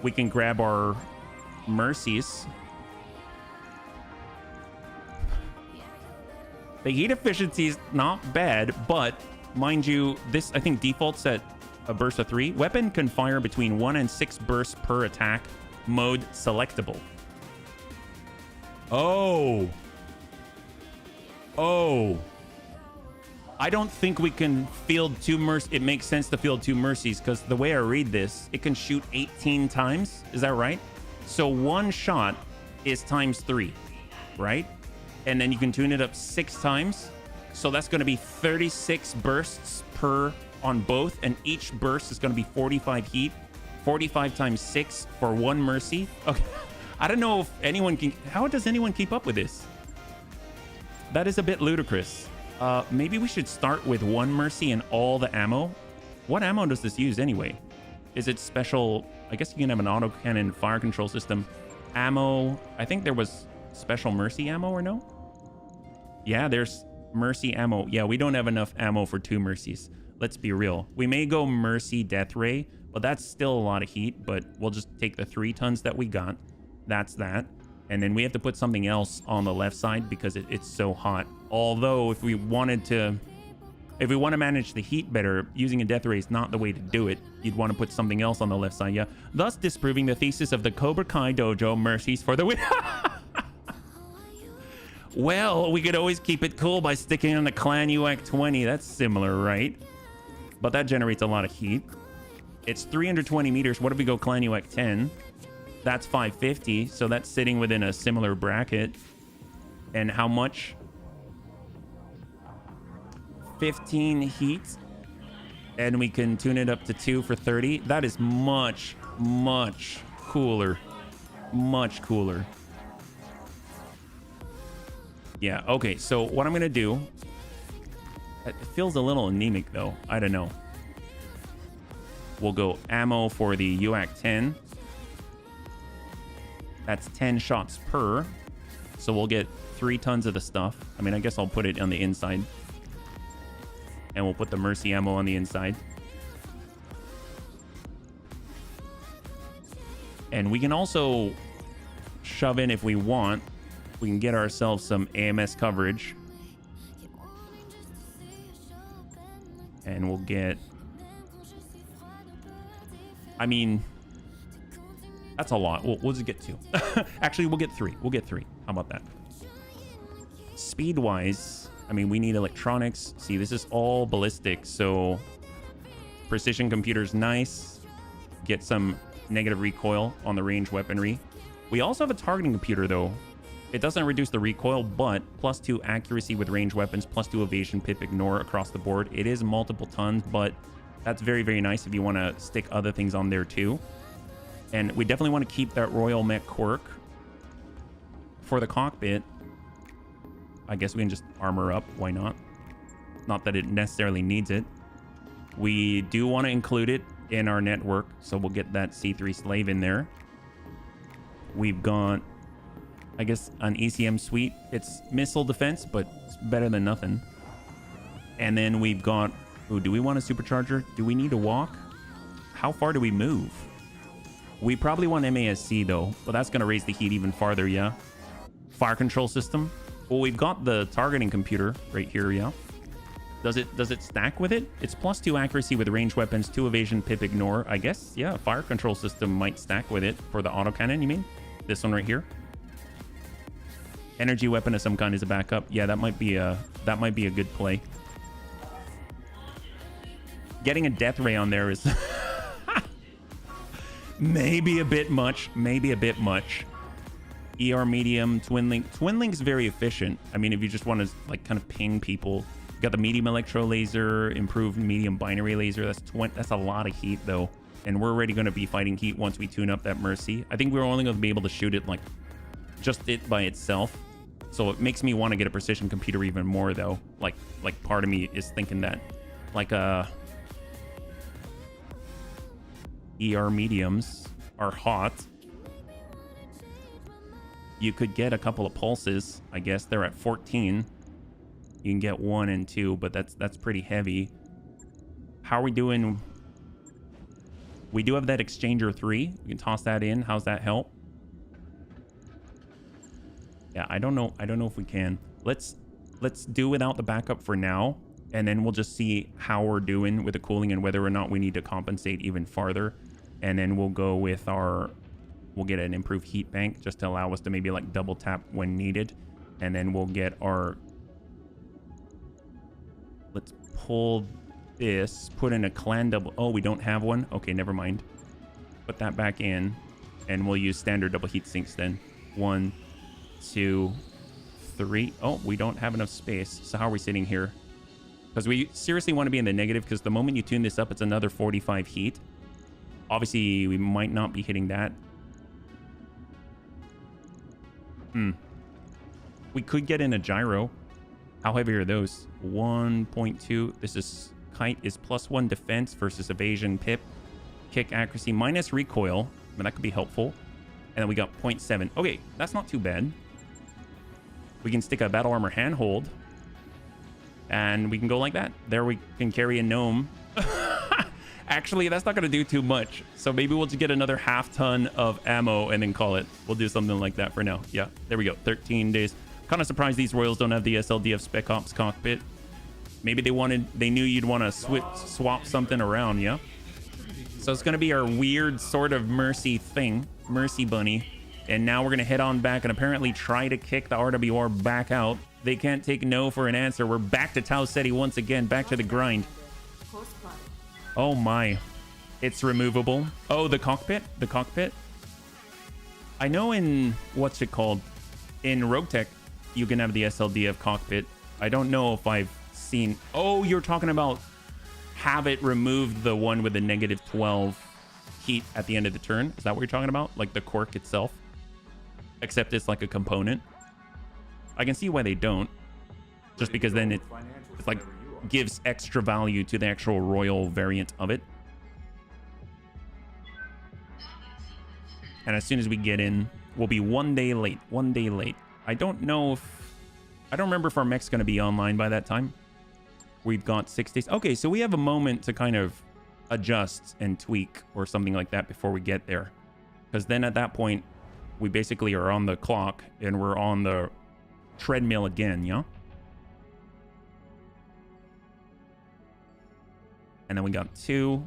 we can grab our Mercies. The heat efficiency is not bad, but mind you, this I think defaults at a burst of 3. Weapon can fire between 1 and 6 bursts per attack. Mode selectable. Oh. I don't think we can field 2 Mercies. It makes sense to field 2 Mercies because the way I read this, it can shoot 18 times. Is that right? So 1 shot is times 3, right? And then you can tune it up 6 times. So that's going to be 36 bursts per on both. And each burst is going to be 45 heat. 45 times 6 for 1 Mercy. Okay. I don't know if anyone can... How does anyone keep up with this? That is a bit ludicrous. Maybe we should start with 1 Mercy and all the ammo. What ammo does this use anyway? Is it special? I guess you can have an autocannon fire control system. Ammo. I think there was special Mercy ammo or no? Yeah, there's Mercy ammo. Yeah, we don't have enough ammo for 2 Mercies. Let's be real. We may go Mercy Death Ray, but that's still a lot of heat. But we'll just take the 3 tons that we got. That's that. And then we have to put something else on the left side because it's so hot. Although if we want to manage the heat better, using a death ray is not the way to do it. You'd want to put something else on the left side, yeah. Thus disproving the thesis of the Cobra Kai Dojo Mercies for the win. Well, we could always keep it cool by sticking on the Clan UAC 20. That's similar, right? But that generates a lot of heat. It's 320 meters. What if we go Clan UAC 10? That's 550, so that's sitting within a similar bracket. And how much? 15 heat. And we can tune it up to 2 for 30. That is much, much cooler. Much cooler. Yeah, okay, so what I'm going to do... It feels a little anemic, though. I don't know. We'll go ammo for the UAC 10. That's 10 shots per. So we'll get 3 tons of the stuff. I mean, I guess I'll put it on the inside. And we'll put the Mercy ammo on the inside. And we can also shove in if we want. We can get ourselves some AMS coverage. And we'll get... I mean... That's a lot. We'll just get 2. Actually, we'll get 3. We'll get 3. How about that? Speed-wise, I mean, we need electronics. See, this is all ballistic, so... Precision computer's nice. Get some negative recoil on the range weaponry. We also have a targeting computer, though. It doesn't reduce the recoil, but +2 accuracy with range weapons, +2 evasion, pip, ignore across the board. It is multiple tons, but that's very, very nice if you want to stick other things on there, too. And we definitely want to keep that Royal Mech quirk. For the cockpit, I guess we can just armor up. Why not? Not that it necessarily needs it. We do want to include it in our network, so we'll get that C3 slave in there. We've got, I guess, an ECM suite. It's missile defense, but it's better than nothing. And then we've got... Ooh, do we want a supercharger? Do we need to walk? How far do we move? We probably want MASC, though. But that's going to raise the heat even farther, yeah? Fire control system. Well, we've got the targeting computer right here, yeah? Does it stack with it? It's +2 accuracy with range weapons, 2 evasion, pip, ignore. I guess, yeah, fire control system might stack with it for the autocannon, you mean? This one right here? Energy weapon of some kind is a backup. Yeah, that might be a good play. Getting a death ray on there is maybe a bit much. Maybe a bit much. ER medium, twin link. Twin link's very efficient. I mean, if you just want to like kind of ping people. You got the medium electro laser, improved medium binary laser. That's a lot of heat though. And we're already going to be fighting heat once we tune up that Mercy. I think we're only going to be able to shoot it like just it by itself. So it makes me want to get a precision computer even more though. Like part of me is thinking that like a ER mediums are hot. You could get a couple of pulses. I guess they're at 14. You can get 1 and 2, but that's pretty heavy. How are we doing? We do have that exchanger 3. We can toss that in. How's that help? Yeah, I don't know if we can. Let's do without the backup for now, and then we'll just see how we're doing with the cooling and whether or not we need to compensate even farther. And then we'll go with we'll get an improved heat bank just to allow us to maybe like double tap when needed. And then we'll get let's pull this, put in a clan double. Oh, we don't have one. Okay, never mind. Put that back in, and we'll use standard double heat sinks then. 1, 2, 3. Oh, we don't have enough space. So how are we sitting here? Because we seriously want to be in the negative, because the moment you tune this up, it's another 45 heat. Obviously, we might not be hitting that. We could get in a gyro. How heavy are those? 1.2. This is kite is +1 defense versus evasion pip. Kick accuracy minus recoil. I mean, that could be helpful. And then we got 0.7. Okay, that's not too bad. We can stick a battle armor handhold. And we can go like that. There we can carry a gnome. Actually, that's not going to do too much. So maybe we'll just get another half ton of ammo and then call it. We'll do something like that for now. Yeah, there we go. 13 days. Kind of surprised these Royals don't have the SLDF Spec Ops cockpit. Maybe they knew you'd want to swap something around, yeah? So it's going to be our weird sort of Mercy thing. Mercy Bunny. And now we're going to head on back and apparently try to kick the RWR back out. They can't take no for an answer. We're back to Tau Ceti once again. Back to the grind. Oh my. It's removable. Oh, the cockpit? The cockpit? I know in... What's it called? In Rogue Tech, you can have the SLDF cockpit. I don't know if I've seen... Oh, you're talking about have it remove the one with the -12 heat at the end of the turn. Is that what you're talking about? Like the quirk itself? Except it's like a component. I can see why they don't. Just because then it's like gives extra value to the actual royal variant of it. And as soon as we get in, we'll be 1 day late. 1 day late. I don't know if... I don't remember if our mech's going to be online by that time. We've got 6 days. Okay, so we have a moment to kind of adjust and tweak or something like that before we get there. Because then at that point, we basically are on the clock and we're on the treadmill again, yeah? And then we got 2,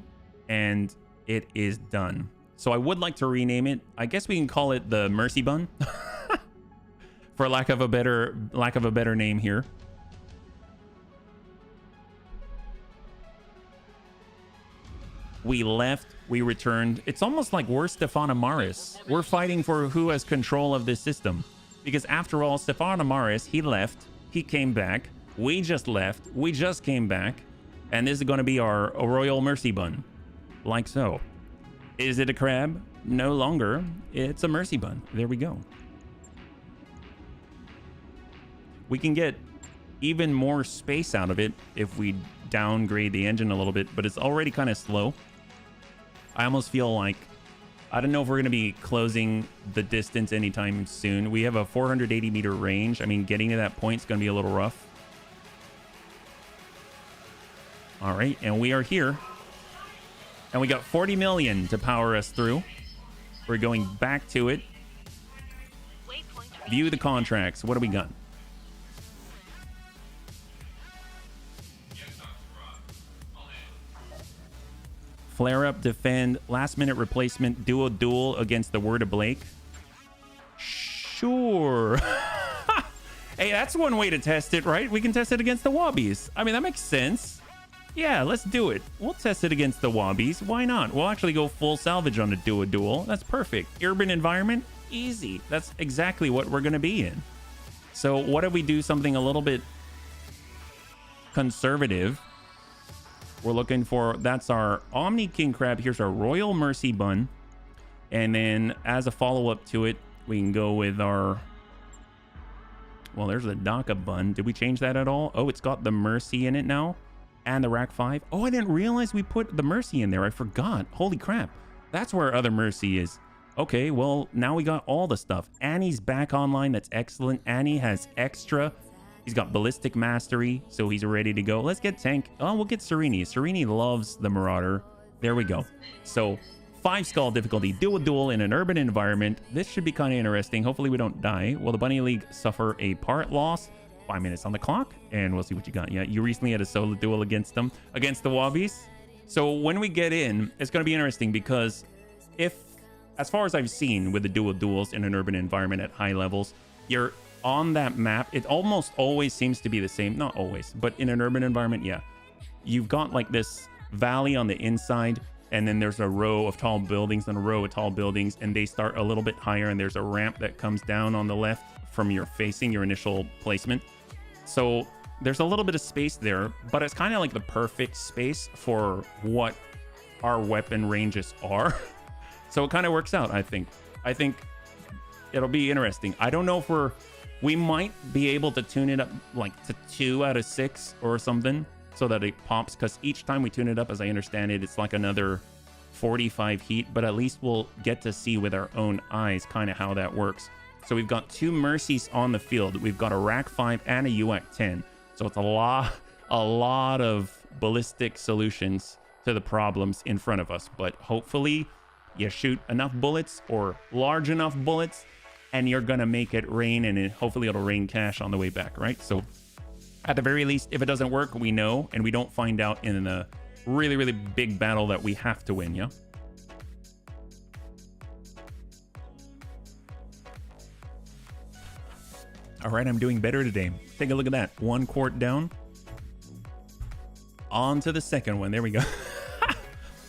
and it is done. So I would like to rename it. I guess we can call it the Mercy Bun, for lack of a better name here. We left, we returned. It's almost like we're Stefan Amaris. We're fighting for who has control of this system. Because after all, Stefan Amaris, he left, he came back. We just left, we just came back. And this is going to be our Royal Mercy Bun. Like so. Is it a crab? No longer. It's a Mercy Bun. There we go. We can get even more space out of it if we downgrade the engine a little bit, but it's already kind of slow. I almost feel like, I don't know if we're going to be closing the distance anytime soon. We have a 480 meter range. I mean, getting to that point is going to be a little rough. All right, and we are here. And we got 40 million to power us through. We're going back to it. View the contracts. What do we got? Flare up, defend, last minute replacement, duo duel against the Word of Blake. Sure. Hey, that's one way to test it, right? We can test it against the Wobbies. I mean, that makes sense. Yeah, let's do it. We'll test it against the Wobbies. Why not? We'll actually go full salvage on a duo duel. That's perfect. Urban environment, easy. That's exactly what we're going to be in. So what if we do something a little bit conservative? We're looking for, that's our Omni King Crab. Here's our Royal Mercy Bun. And then as a follow-up to it, we can go with our, well, there's the Daka Bun. Did we change that at all? Oh, it's got the Mercy in it now. And the Rack 5. Oh, I didn't realize we put the Mercy in there. I forgot. Holy crap. That's where other Mercy is. Okay, well, now we got all the stuff. Annie's back online. That's excellent. Annie has extra. He's got ballistic mastery, so he's ready to go. Let's get tank. Oh, we'll get Serini. Serini loves the Marauder. There we go. So 5 skull difficulty, do a duel in an urban environment. This should be kind of interesting. Hopefully we don't die. Will the Bunny League suffer a part loss? 5 minutes on the clock, and we'll see what you got. Yeah, you recently had a solo duel against them, against the Wobbies. So when we get in, it's going to be interesting because if, as far as I've seen with the duels in an urban environment at high levels, you're on that map. It almost always seems to be the same. Not always, but in an urban environment, yeah. You've got like this valley on the inside, and then there's a row of tall buildings and a row of tall buildings, and they start a little bit higher, and there's a ramp that comes down on the left from your facing your initial placement. So there's a little bit of space there, but it's kind of like the perfect space for what our weapon ranges are. So it kind of works out, I think. I think it'll be interesting. I don't know if we might be able to tune it up like to 2 out of 6 or something so that it pops, because each time we tune it up, as I understand it, it's like another 45 heat, but at least we'll get to see with our own eyes kind of how that works. So we've got 2 Mercies on the field. We've got a Rack 5 and a UAC 10. So it's a lot of ballistic solutions to the problems in front of us. But hopefully you shoot enough bullets or large enough bullets and you're going to make it rain, and hopefully it'll rain cash on the way back, right? So at the very least, if it doesn't work, we know, and we don't find out in a really, really big battle that we have to win, yeah? All right, I'm doing better today. Take a look at that. 1 quart down. On to the second one. There we go.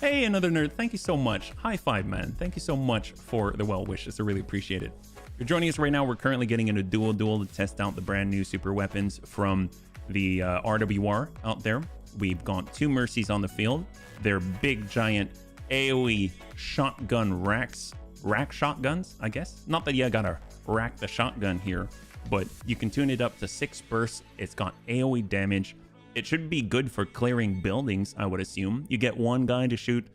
Hey, another nerd. Thank you so much. High five, man. Thank you so much for the well wishes. I really appreciate it. If you're joining us right now, we're currently getting into duel to test out the brand new super weapons from the RWR out there. We've got 2 Mercies on the field. They're big, giant AoE shotgun rack shotguns, I guess. Not that you gotta rack the shotgun here, but you can tune it up to 6 bursts. It's got AoE damage. It should be good for clearing buildings, I would assume. You get one guy to shoot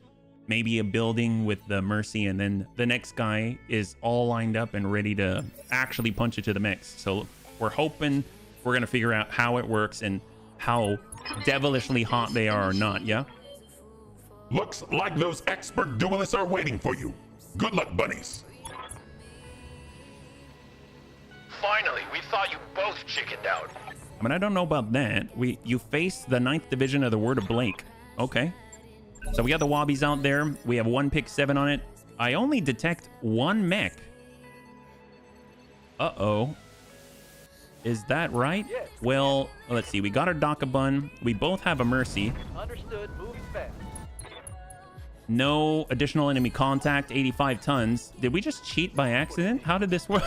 maybe a building with the Mercy, and then the next guy is all lined up and ready to actually punch it to the mix. So we're hoping we're going to figure out how it works and how devilishly hot they are or not, yeah? Looks like those expert duelists are waiting for you. Good luck, bunnies. Finally, we thought you both chickened out. I mean, I don't know about that. You face the 9th division of the Word of Blake. Okay. So we got the Wobbies out there. We have 1 pick 7 on it. I only detect 1 mech. Uh-oh. Is that right? Yes. Well, let's see. We got our Dakabun. We both have a Mercy. Understood. Moving fast. No additional enemy contact. 85 tons. Did we just cheat by accident? How did this work?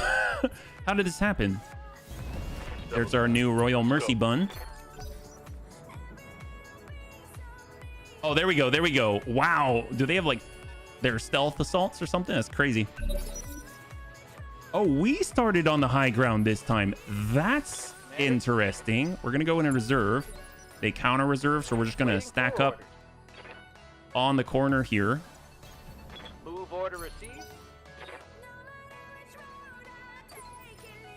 How did this happen? There's our new Royal Mercy Bun. Oh, there we go. There we go. Wow. Do they have like their stealth assaults or something? That's crazy. Oh, we started on the high ground this time. That's interesting. We're going to go in a reserve. They counter reserve, so we're just going to stack up on the corner here. Move order received.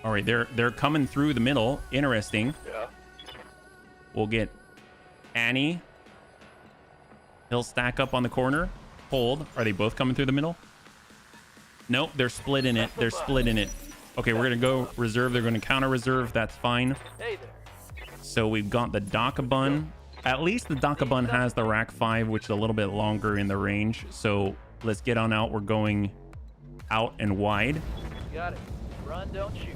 All right, they're coming through the middle. Interesting. Yeah. We'll get Annie. He'll stack up on the corner. Hold. Are they both coming through the middle? Nope, they're split in it. They're split in it. Okay, we're going to go reserve. They're going to counter reserve. That's fine. Hey there. So we've got the Dakabun. At least the Dakabun has the Rack 5, which is a little bit longer in the range. So let's get on out. We're going out and wide. Got it. Run, don't shoot.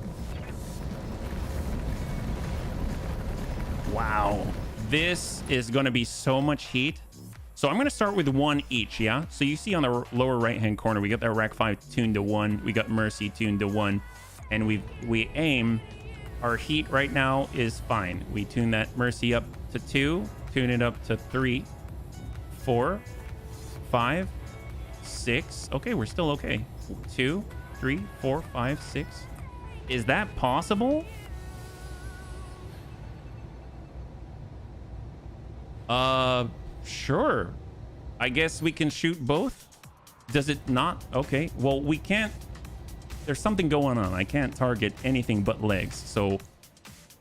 Wow. This is going to be so much heat. So I'm going to start with 1 each, yeah? So you see on the lower right-hand corner, we got that Rack 5 tuned to 1. We got Mercy tuned to 1. And we aim. Our heat right now is fine. We tune that Mercy up to 2. Tune it up to 3. 4. 5. 6. Okay, we're still okay. 2, 3, 4, 5, 6. Is that possible? Sure. I guess we can shoot both. Does it not? Okay, well, we can't. There's something going on. I can't target anything but legs. So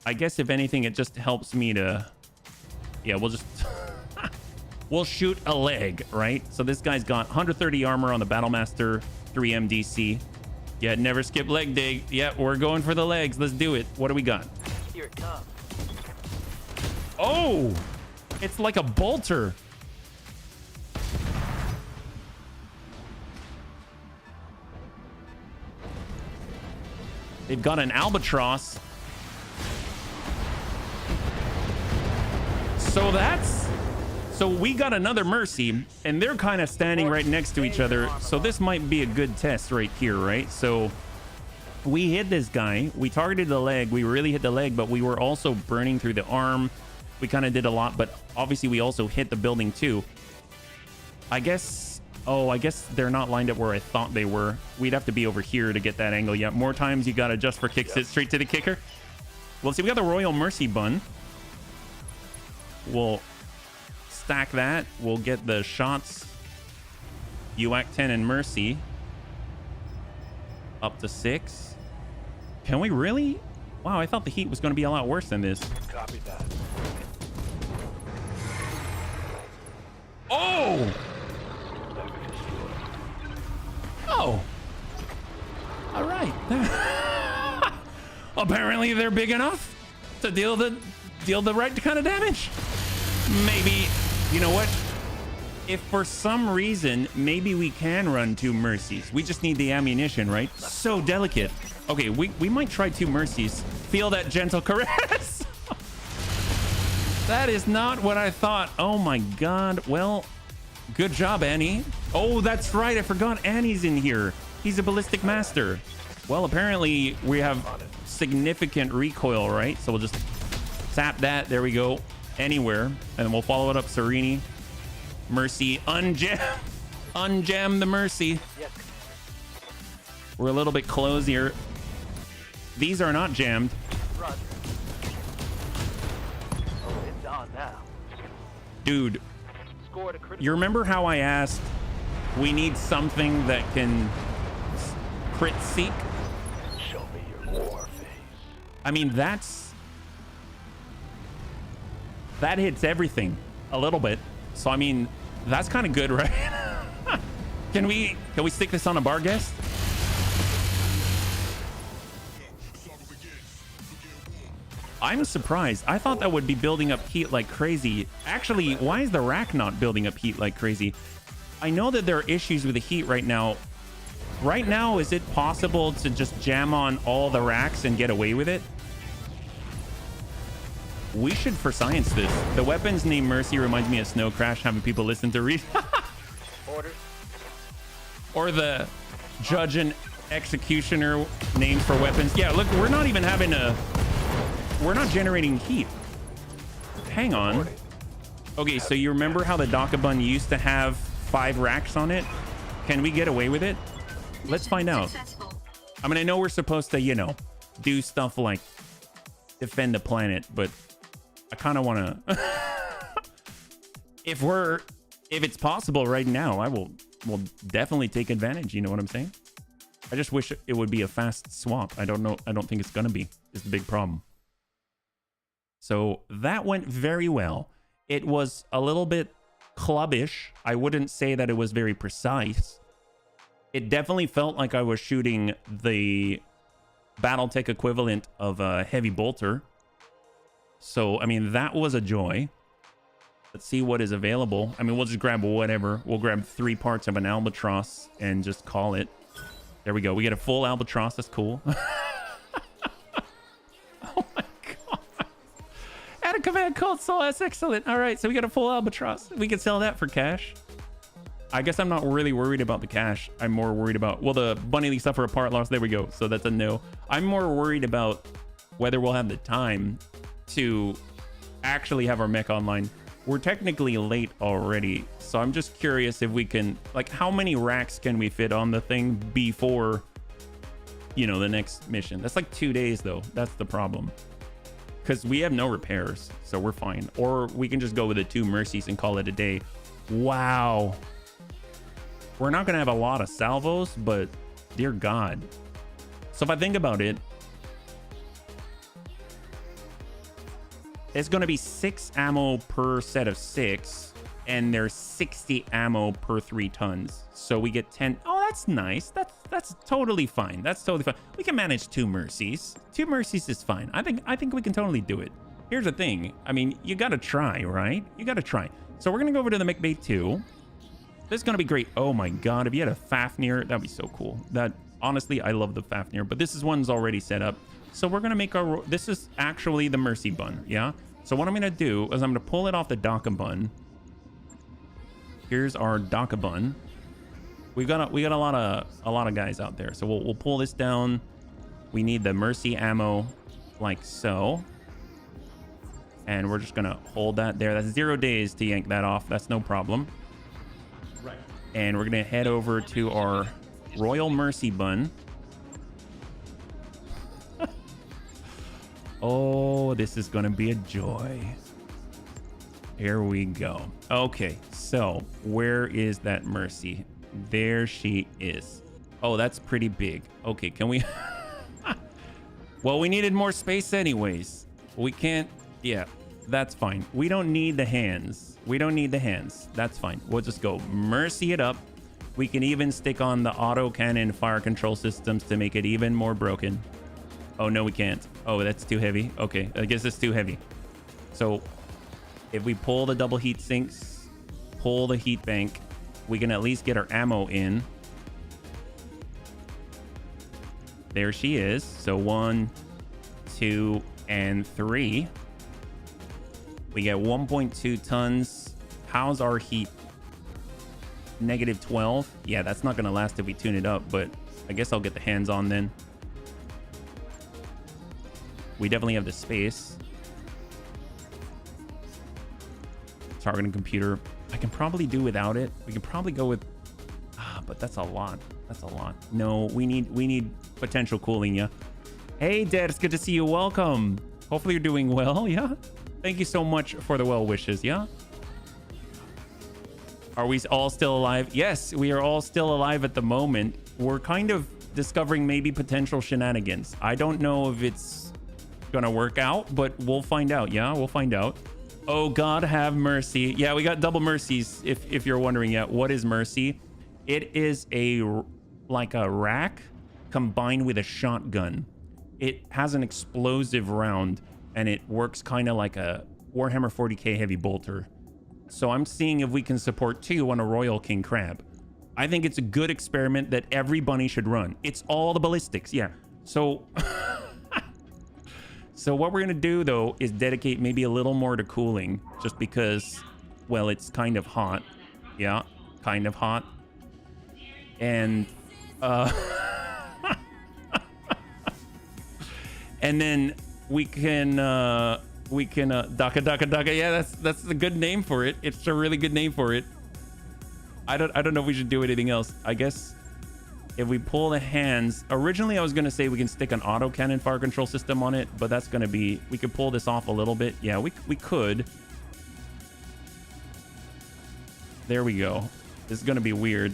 I guess if anything, it just helps me to, yeah, we'll just, we'll shoot a leg, right? So this guy's got 130 armor on the Battlemaster, 3 MDC. Yeah, never skip leg day. Yeah, we're going for the legs. Let's do it. What do we got? Here it comes. Oh, it's like a bolter. They've got an albatross. So we got another Mercy, and they're kind of standing right next to each other. So this might be a good test right here, right? So we hit this guy. We targeted the leg. We really hit the leg, but we were also burning through the arm. We kind of did a lot, but obviously we also hit the building too. I guess, oh, I guess they're not lined up where I thought they were. We'd have to be over here to get that angle. Yeah, more times you got to just for kicks it straight to the kicker. Well, see, we got the Royal Mercy bun. We'll stack that. We'll get the shots. UAC 10 and Mercy. Up to 6. Can we really? Wow, I thought the heat was going to be a lot worse than this. Copy that. Oh! Oh. All right. Apparently they're big enough to deal the right kind of damage. Maybe, you know what? If for some reason, maybe we can run 2 Mercies. We just need the ammunition, right? So delicate. Okay, we might try 2 Mercies. Feel that gentle caress. That is not what I thought. Oh my God. Well, good job, Annie. Oh, that's right. I forgot Annie's in here. He's a ballistic master. Well, apparently we have significant recoil, right? So we'll just tap that. There we go. Anywhere. And then we'll follow it up. Serini. Mercy. Unjam the Mercy. Yes. We're a little bit close here. These are not jammed. Run. Oh, it's on now. Dude, Scored a critical. you remember how I asked we need something that can crit seek? Show me your war face. I mean, that hits everything a little bit. So I mean, that's kind of good, right? Can we stick this on a bar guest? I'm surprised. I thought that would be building up heat like crazy. Actually, why is the rack not building up heat like crazy? I know that there are issues with the heat right now. Right now, is it possible to just jam on all the racks and get away with it? We should for science this. The weapons named Mercy reminds me of Snow Crash, having people listen to read. Orders. Or the judge and executioner names for weapons. Yeah, look, we're not even having we're not generating heat. Hang on. Okay, so you remember how the Dakabun used to have 5 racks on it? Can we get away with it? Let's find out. I mean, I know we're supposed to, you know, do stuff like defend the planet, but I kind of want to. If it's possible right now, we'll definitely take advantage. You know what I'm saying? I just wish it would be a fast swap. I don't know. I don't think it's gonna be. Is the big problem. So that went very well. It was a little bit clubbish. I wouldn't say that it was very precise. It definitely felt like I was shooting the Battletech equivalent of a heavy bolter. So, I mean, that was a joy. Let's see what is available. I mean, we'll just grab whatever. We'll grab 3 parts of an albatross and just call it. There we go. We get a full albatross. That's cool. Oh my God. Add a command console. That's excellent. All right. So we got a full albatross. We can sell that for cash. I guess I'm not really worried about the cash. I'm more worried about, well, the bunny leaks suffer a part loss. There we go. So that's a no. I'm more worried about whether we'll have the time to actually have our mech online. We're technically late already, so I'm just curious if we can, like, how many racks can we fit on the thing before, you know, the next mission? That's like 2 days though. That's the problem, because we have no repairs, so we're fine. Or we can just go with the 2 Mercies and call it a day. Wow. We're not going to have a lot of salvos, but dear God. So if I think about it, it's going to be 6 ammo per set of 6, and there's 60 ammo per 3 tons. So we get 10. Oh, that's nice. That's totally fine. That's totally fine. We can manage 2 mercies. 2 mercies is fine. I think we can totally do it. Here's the thing. I mean, you got to try, right? You got to try. So we're going to go over to the McBay 2. This is going to be great. Oh my God. If you had a Fafnir, that'd be so cool. That, honestly, I love the Fafnir, but this is one's already set up. So we're going to make our, this is actually the Mercy Bun. Yeah. So what I'm going to do is I'm going to pull it off the Daka Bun. Here's our Daka Bun. We got a lot of guys out there. So we'll pull this down. We need the Mercy ammo like so. And we're just going to hold that there. That's 0 days to yank that off. That's no problem. Right. And we're going to head over to our Royal Mercy Bun. Oh, this is going to be a joy. Here we go. Okay, so where is that Mercy? There she is. Oh, that's pretty big. Okay, can we... Well, we needed more space anyways. We can't... Yeah, that's fine. We don't need the hands. We don't need the hands. That's fine. We'll just go Mercy it up. We can even stick on the auto cannon fire control systems to make it even more broken. Oh, no, we can't. Oh, that's too heavy. Okay, I guess it's too heavy. So if we pull the double heat sinks, pull the heat bank, we can at least get our ammo in. There she is. So 1, 2, and 3. We get 1.2 tons. How's our heat? -12. Yeah, that's not going to last if we tune it up, but I guess I'll get the hands on then. We definitely have the space. Targeting computer. I can probably do without it. We can probably go with... but that's a lot. That's a lot. No, we need potential cooling, yeah? Hey, Dad, it's good to see you. Welcome. Hopefully you're doing well, yeah? Thank you so much for the well wishes, yeah? Are we all still alive? Yes, we are all still alive at the moment. We're kind of discovering maybe potential shenanigans. I don't know if it's gonna work out, but we'll find out, yeah? We'll find out. Oh, God have mercy. Yeah, we got double mercies, if you're wondering. Yeah, what is mercy? It is like a rack combined with a shotgun. It has an explosive round, and it works kind of like a Warhammer 40k heavy bolter. So I'm seeing if we can support 2 on a Royal King Crab. I think it's a good experiment that every bunny should run. It's all the ballistics, yeah. So... So what we're going to do, though, is dedicate maybe a little more to cooling, just because, well, it's kind of hot. Yeah, kind of hot. And, and then we can Daka. Yeah, that's a good name for it. It's a really good name for it. I don't know if we should do anything else. I guess if we pull the hands, originally I was going to say we can stick an auto cannon fire control system on it, but that's going to be, we could pull this off a little bit. Yeah, we could. There we go. This is going to be weird.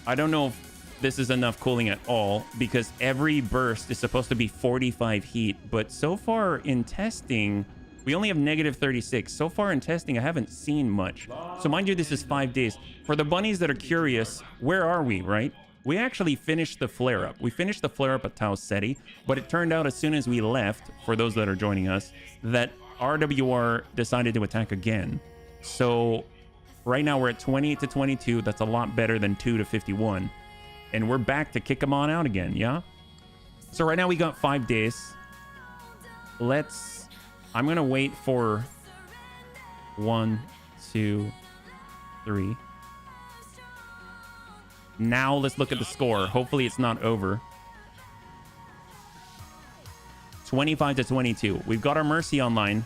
I don't know if this is enough cooling at all, because every burst is supposed to be 45 heat, but so far in testing, we only have -36. So far in testing, I haven't seen much. So mind you, this is 5 days. For the bunnies that are curious, where are we, right? We actually finished the flare-up. We finished the flare-up at Tau Ceti, but it turned out as soon as we left, for those that are joining us, that RWR decided to attack again. So right now we're at 28 to 22. That's a lot better than 2 to 51. And we're back to kick them on out again, yeah? So right now we got 5 days. I'm going to wait for 1, 2, 3. Now let's look at the score. Hopefully it's not over. 25 to 22. We've got our Mercy online.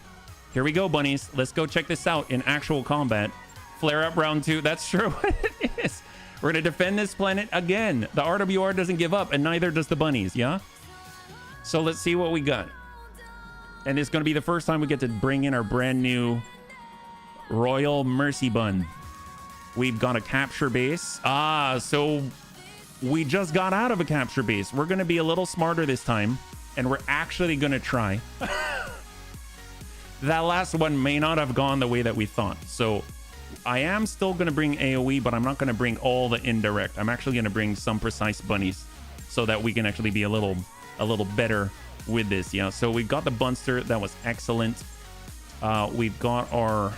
Here we go, bunnies. Let's go check this out in actual combat. Flare up round 2. That's true. It is. We're going to defend this planet again. The RWR doesn't give up, and neither does the bunnies, yeah? So let's see what we got. And it's going to be the first time we get to bring in our brand new Royal Mercy Bun. We've got a capture base. So we just got out of a capture base. We're going to be a little smarter this time, and we're actually going to try. That last one may not have gone the way that we thought. So I am still going to bring AoE, but I'm not going to bring all the indirect. I'm actually going to bring some precise bunnies so that we can actually be a little better with this. Yeah, so we've got the Bunster. That was excellent. We've got our...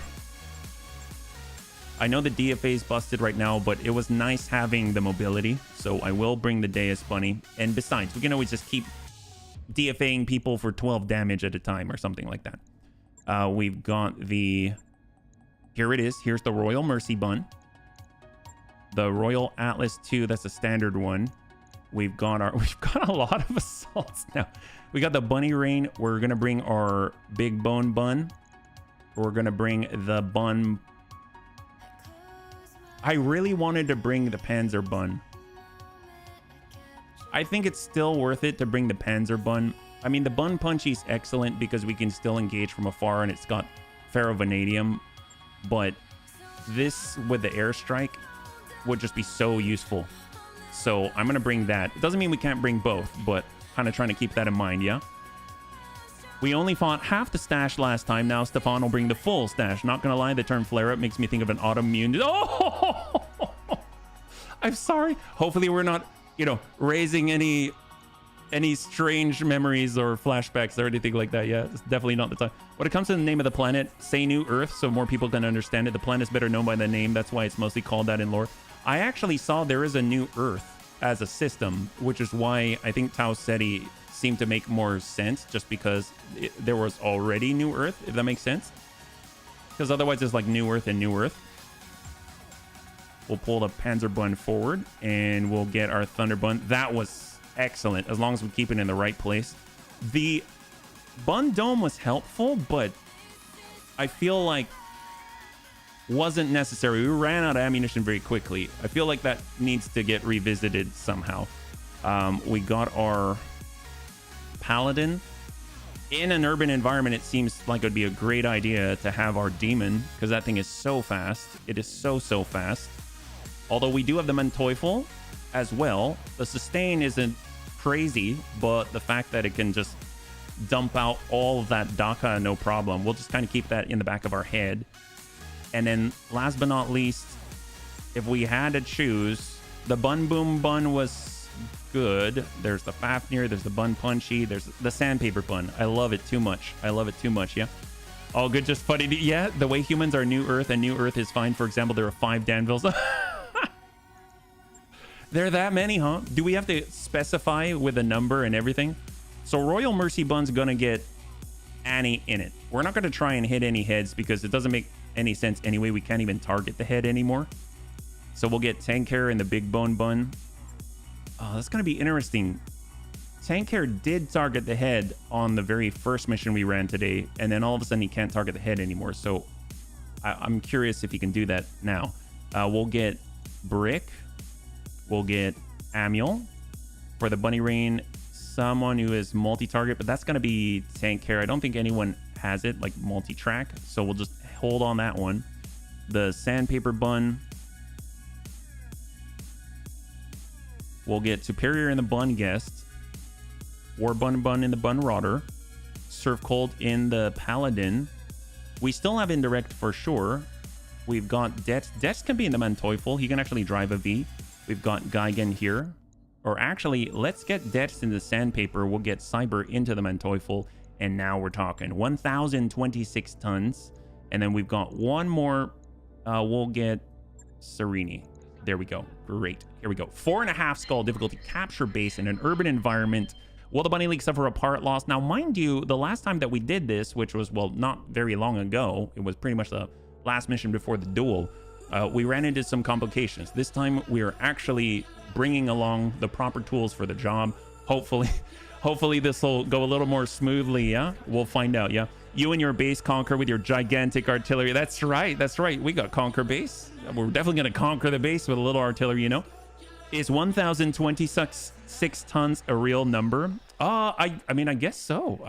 I know the DFA is busted right now, but it was nice having the mobility. So I will bring the Deus Bunny. And besides, we can always just keep DFAing people for 12 damage at a time or something like that. We've got the... Here it is. Here's the Royal Mercy Bun. The Royal Atlas 2. That's a standard one. We've got a lot of assaults now. We got the Bunny Rain. We're going to bring our Big Bone Bun. We're going to bring the Bun... I really wanted to bring the Panzer Bun. I think it's still worth it to bring the Panzer Bun. I mean, the Bun Punchy is excellent because we can still engage from afar and it's got Ferrovanadium. But this with the airstrike would just be so useful. So I'm going to bring that. It doesn't mean we can't bring both, but kind of trying to keep that in mind, yeah? We only fought half the stash last time. Now Stefan will bring the full stash. Not going to lie, the term flare-up makes me think of an autoimmune... Oh! I'm sorry. Hopefully we're not, raising any strange memories or flashbacks or anything like that. Yeah, it's definitely not the time. When it comes to the name of the planet, say New Earth so more people can understand it. The planet is better known by the name. That's why it's mostly called that in lore. I actually saw there is a New Earth as a system, which is why I think Tau Ceti seemed to make more sense, just because there was already New Earth, if that makes sense. Because otherwise it's like New Earth and New Earth. We'll pull the Panzer Bun forward and we'll get our Thunder Bun. That was excellent, as long as we keep it in the right place. The Bun Dome was helpful, but I feel like wasn't necessary. We ran out of ammunition very quickly. I feel like that needs to get revisited somehow. We got our Paladin. In an urban environment, it seems like it would be a great idea to have our Demon, because that thing is so fast. It is so fast. Although we do have the Manteuffel as well. The sustain isn't crazy, but the fact that it can just dump out all of that Daka, no problem. We'll just kind of keep that in the back of our head. And then last but not least, if we had to choose, the Bun Boom Bun was good. There's the Fafnir, there's the Bun Punchy, there's the Sandpaper Bun. I love it too much. I love it too much, yeah. All good, just funny. Yeah, the way humans are New Earth and New Earth is fine. For example, there are 5 Danvils. There are that many, huh? Do we have to specify with a number and everything? So Royal Mercy Bun's gonna get Annie in it. We're not gonna try and hit any heads because it doesn't make any sense anyway. We can't even target the head anymore. So we'll get Tankhair in the Big Bone Bun. Oh, that's gonna be interesting. Tankhair did target the head on the very first mission we ran today, and then all of a sudden he can't target the head anymore. So I'm curious if he can do that now. We'll get Brick. We'll get Amiel for the Bunny Rain. Someone who is multi-target, but that's going to be Tankhair. I don't think anyone has it, like multi-track. So we'll just hold on that one. The Sandpaper Bun. We'll get Superior in the Bun Guest. War Bun in the Bun Rotter. Surf Cold in the Paladin. We still have Indirect for sure. We've got Dex. Dex can be in the Manteuffel. He can actually drive a V. We've got Geigen here. Or actually, let's get Dex in the Sandpaper. We'll get Cyber into the Manteuffel. And now we're talking 1,026 tons. And then we've got one more. We'll get Sereni. There we go. Great. Here we go. 4.5 skull difficulty. Capture base in an urban environment. Will the Bunny League suffer a part loss? Now, mind you, the last time that we did this, which was, well, not very long ago. It was pretty much the last mission before the duel. We ran into some complications. This time we are actually bringing along the proper tools for the job. Hopefully this will go a little more smoothly. Yeah, we'll find out. Yeah, you and your base conquer with your gigantic artillery. That's right. We got conquer base. We're definitely going to conquer the base with a little artillery, Is 1,026 tons a real number? I mean, I guess so.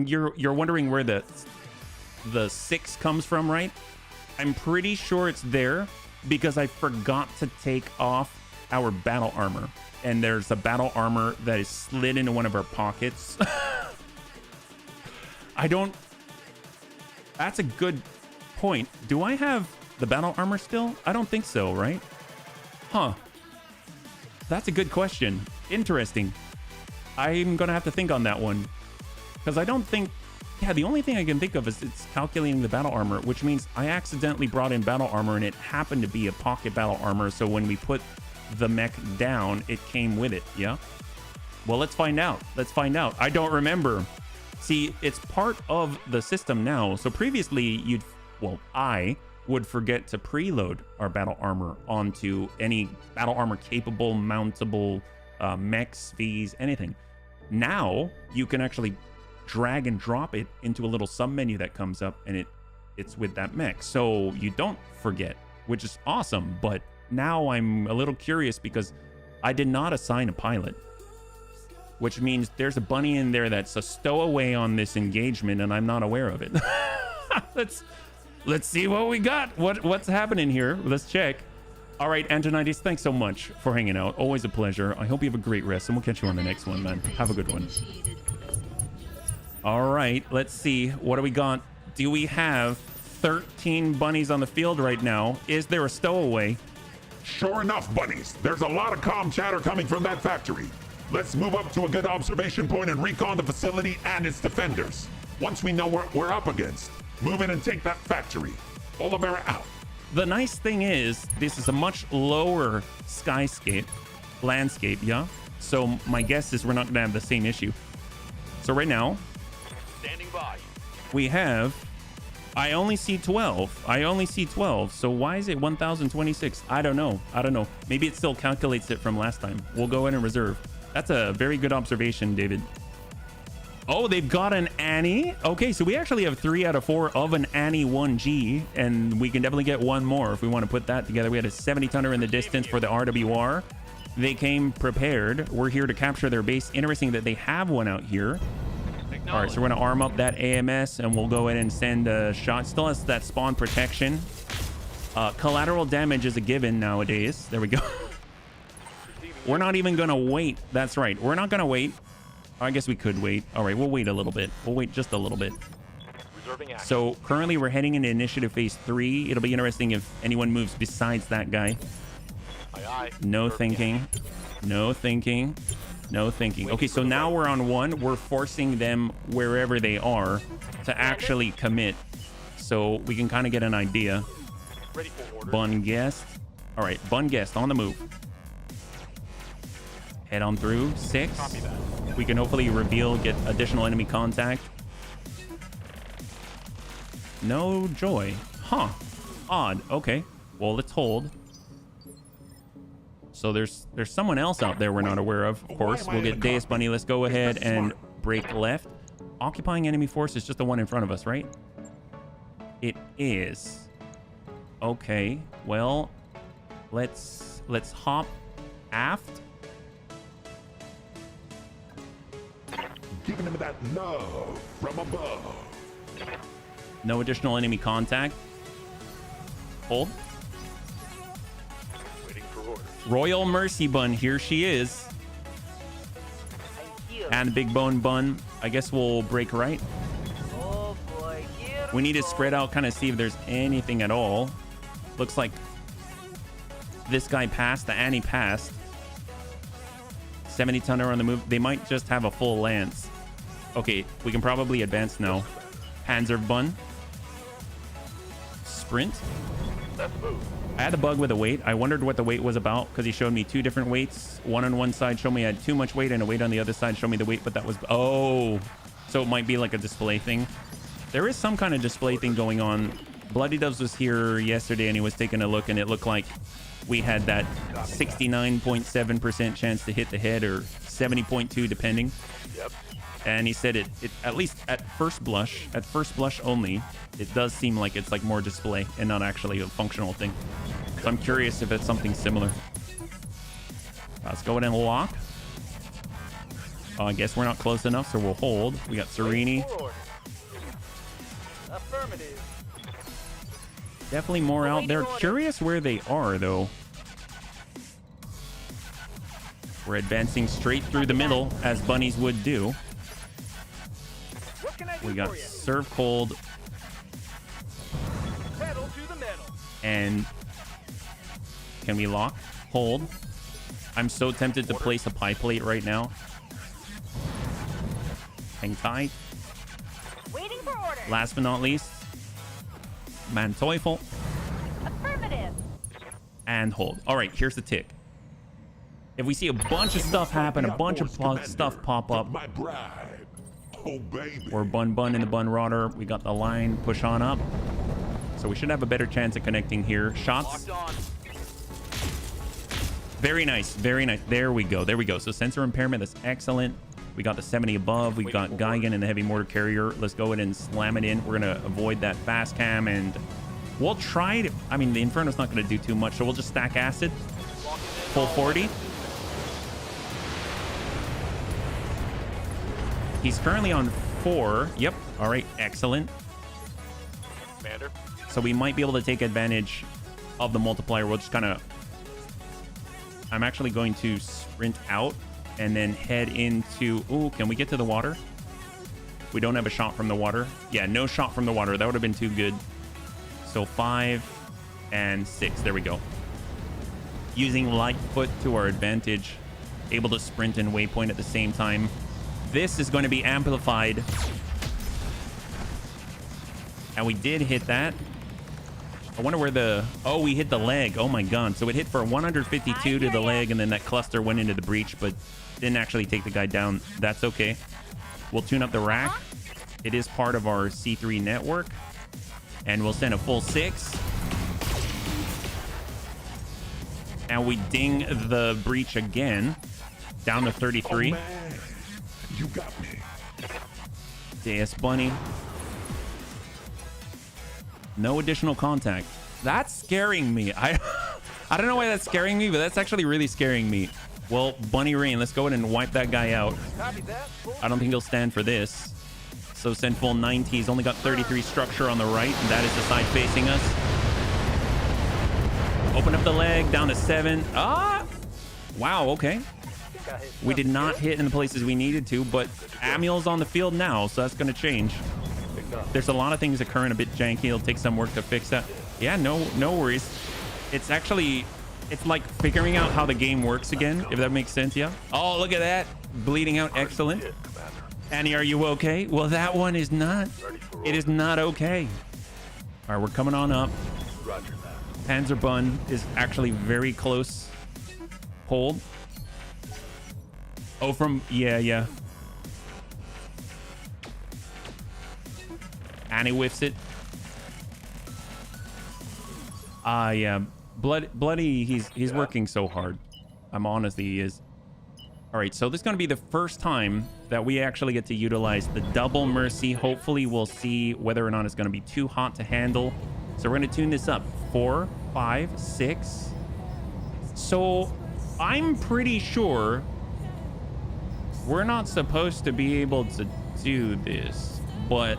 You're wondering where the 6 comes from, right? I'm pretty sure it's there because I forgot to take off our battle armor. And there's a battle armor that is slid into one of our pockets. I don't... That's a good point. Do I have the battle armor still? I don't think so, right? Huh. That's a good question. Interesting. I'm gonna have to think on that one. Because I don't think... Yeah, the only thing I can think of is it's calculating the battle armor, which means I accidentally brought in battle armor and it happened to be a pocket battle armor. So when we put the mech down, it came with it. Yeah. Well, let's find out. Let's find out. I don't remember. See, it's part of the system now. So previously, I would forget to preload our battle armor onto any battle armor capable, mountable mechs, Vs, anything. Now you can actually drag and drop it into a little submenu that comes up, and it's with that mech, so you don't forget, which is awesome. But now I'm a little curious because I did not assign a pilot, which means there's a bunny in there that's a stowaway on this engagement and I'm not aware of it. Let's see what we got. What's happening here? Let's check. All right, Antonides, thanks so much for hanging out. Always a pleasure. I hope you have a great rest, and we'll catch you on the next one, man. Have a good one. All right, let's see. What do we got? Do we have 13 bunnies on the field right now? Is there a stowaway? Sure enough, bunnies. There's a lot of comm chatter coming from that factory. Let's move up to a good observation point and recon the facility and its defenders. Once we know what we're up against, move in and take that factory. Oliveira out. The nice thing is, this is a much lower landscape, yeah? So my guess is we're not gonna have the same issue. So right now, Standing by. we have, I only see 12. So why is it 1026? I don't know. Maybe it still calculates it from last time. We'll go in and reserve. That's a very good observation, David. Oh, they've got an Annie. Okay, so we actually have 3 out of 4 of an Annie 1G, and we can definitely get one more if we want to put that together. We had a 70 tonner in the distance for the RWR. They came prepared. We're here to capture their base. Interesting that they have one out here. All right, so we're going to arm up that AMS, and we'll go in and send a shot. Still has that spawn protection. Collateral damage is a given nowadays. There we go. We're not even going to wait. That's right. We're not going to wait. I guess we could wait. All right, we'll wait a little bit. We'll wait just a little bit. So currently we're heading into initiative phase 3. It'll be interesting if anyone moves besides that guy. No thinking. Okay, so now we're on 1. We're forcing them wherever they are to actually commit. So we can kind of get an idea. Bun guest. All right, Bun guest on the move. Head on through. 6. We can hopefully reveal, get additional enemy contact. No joy. Huh. Odd. Okay. Well, let's hold. So there's someone else out there we're not aware of. Of course, we'll get Deus Bunny. Let's go ahead and break left. Occupying enemy force is just the one in front of us, right? It is. Okay. Well, let's hop aft. Giving him that love from above. No additional enemy contact. Hold. Waiting for orders. Royal Mercy Bun, here she is. And Big Bone Bun. I guess we'll break right. Oh boy, here We need to spread out, kind of see if there's anything at all. Looks like this guy passed. The Annie passed. 70 tonner on the move. They might just have a full lance. Okay, we can probably advance now. Panzer Bun. Sprint. Let's move. I had a bug with the weight. I wondered what the weight was about because he showed me 2 different weights. One on one side showed me I had too much weight, and a weight on the other side showed me the weight, but that was... Oh, so it might be like a display thing. There is some kind of display thing going on. Bloody Doves was here yesterday, and he was taking a look, and it looked like we had that 69.7% chance to hit the head, or 70.2 depending. Yep. And he said it at least at first blush only, it does seem like it's like more display and not actually a functional thing. So I'm curious if it's something similar. Let's go ahead and lock. I guess we're not close enough, so we'll hold. We got Serini. Affirmative. Definitely more out there. Curious where they are, though. We're advancing straight through the middle, as bunnies would do. What can I do We got for you? serve cold Pedal to the metal. and can we lock? Hold. I'm so tempted to place a pie plate right now. Hang tight. Waiting for orders. Last but not least, man Teufel Affirmative. and hold. All right, here's the tick. If we see a bunch of stuff happen, a bunch of stuff pop up, My bribe. Oh, baby. we're bun in the bun rotter. We got the line, push on up. So we should have a better chance of connecting here. Shots. Very nice, very nice. There we go, there we go. So sensor impairment, that's excellent. We got the 70 above. We got Geigen and the heavy mortar carrier. Let's go ahead and slam it in. We're gonna avoid that fast cam and we'll try to, I mean, the Inferno's not gonna do too much, so we'll just stack acid. Full 40. He's currently on 4. Yep. All right. Excellent. Commander. So we might be able to take advantage of the multiplier. We'll just kind of... I'm actually going to sprint out and then head into... Ooh, can we get to the water? We don't have a shot from the water. Yeah, no shot from the water. That would have been too good. So 5 and 6. There we go. Using light foot to our advantage. Able to sprint and waypoint at the same time. This is going to be amplified. And we did hit that. I wonder where the... Oh, we hit the leg. Oh my god. So it hit for 152 to the leg, and then that cluster went into the breach, but didn't actually take the guy down. That's okay. We'll tune up the rack. It is part of our C3 network. And we'll send a full 6. And we ding the breach again. Down to 33. Oh, man. You got me. DS Bunny. No additional contact. That's scaring me. I don't know why that's scaring me, but that's actually really scaring me. Well, Bunny Rain, let's go ahead and wipe that guy out. Copy that. I don't think he'll stand for this. So send full 90. He's only got 33 structure on the right, and that is the side facing us. Open up the leg, down to 7. Ah! Wow, okay. We did not hit in the places we needed to, but Amiel's on the field now, so that's going to change. There's a lot of things occurring a bit janky. It'll take some work to fix that. Yeah, no worries. It's actually, it's like figuring out how the game works again, if that makes sense, yeah? Oh, look at that. Bleeding out, excellent. Annie, are you okay? Well, that one is not. It is not okay. All right, we're coming on up. Panzerbun is actually very close. Hold. Oh, from... Yeah. Annie whiffs it. Yeah. Bloody, he's working so hard. I'm honest, he is. All right, so this is going to be the first time that we actually get to utilize the double mercy. Hopefully, we'll see whether or not it's going to be too hot to handle. So we're going to tune this up. 4, 5, 6. So I'm pretty sure we're not supposed to be able to do this, but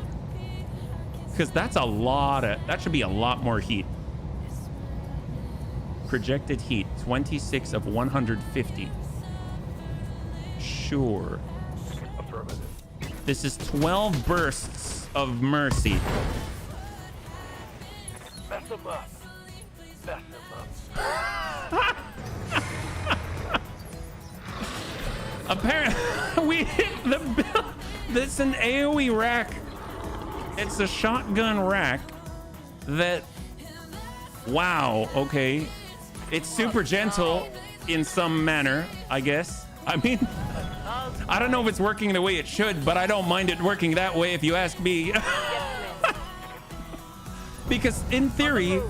because that's a lot of, that should be a lot more heat. Projected heat 26 of 150. Sure. Affirmative. This is 12 bursts of mercy. Mess them up. Mess them up. Apparently, we hit the bill. This is an AoE rack. It's a shotgun rack that, wow, okay. It's super gentle in some manner, I guess. I mean, I don't know if it's working the way it should, but I don't mind it working that way if you ask me. Because in theory,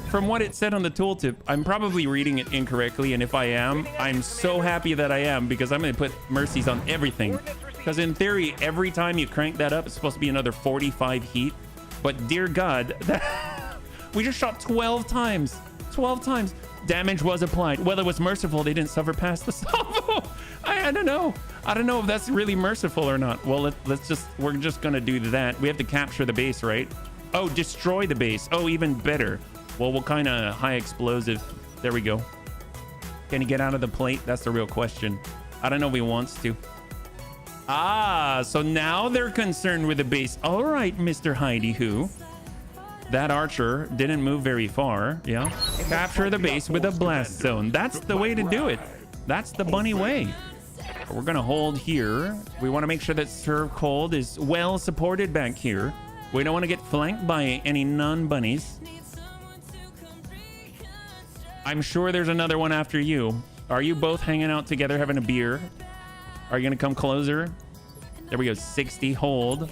from what it said on the tooltip, I'm probably reading it incorrectly, and if I am, I'm so happy that I am, because I'm going to put mercies on everything. Because in theory, every time you crank that up, it's supposed to be another 45 heat. But dear God, we just shot 12 times. 12 times. Damage was applied. Well, it was merciful. They didn't suffer past the salvo. I don't know. I don't know if that's really merciful or not. Well, we're just going to do that. We have to capture the base, right? Oh, destroy the base. Oh, even better. Well, what kind of high explosive? There we go. Can he get out of the plate? That's the real question. I don't know if he wants to. Ah, so now they're concerned with the base. All right, Mr. Heidi Who. That archer didn't move very far. Yeah. Capture the base with a blast zone. That's the way to do it. That's the bunny way. We're going to hold here. We want to make sure that Serve Cold is well supported back here. We don't want to get flanked by any non-bunnies. I'm sure there's another one after you. Are you both hanging out together having a beer? Are you going to come closer? There we go. 60. Hold.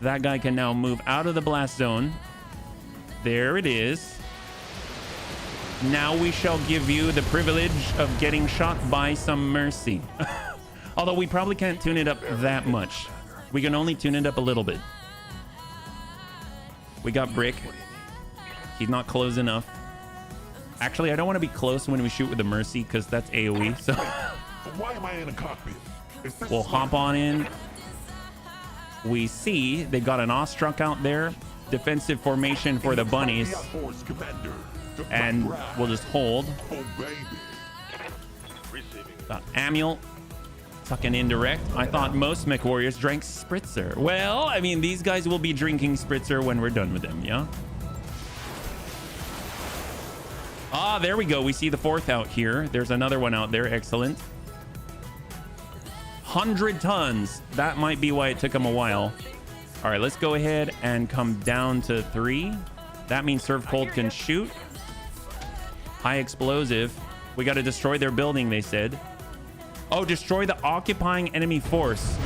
That guy can now move out of the blast zone. There it is. Now we shall give you the privilege of getting shot by some mercy. Although we probably can't tune it up that much. We can only tune it up a little bit. We got Brick. He's not close enough. Actually, I don't want to be close when we shoot with the mercy because that's AoE. So why am I in a cockpit? We'll hop on in. We see they've got an Awestruck out there. Defensive formation for the bunnies. And we'll just hold. Got Amuel. Fucking indirect. I thought most mech warriors drank Spritzer. Well, I mean, these guys will be drinking Spritzer when we're done with them, yeah? Ah, there we go. We see the fourth out here. There's another one out there. Excellent. 100 tons. That might be why it took them a while. All right, let's go ahead and come down to 3. That means Serve Cold can shoot. High explosive. We got to destroy their building, they said. Oh, destroy the occupying enemy force.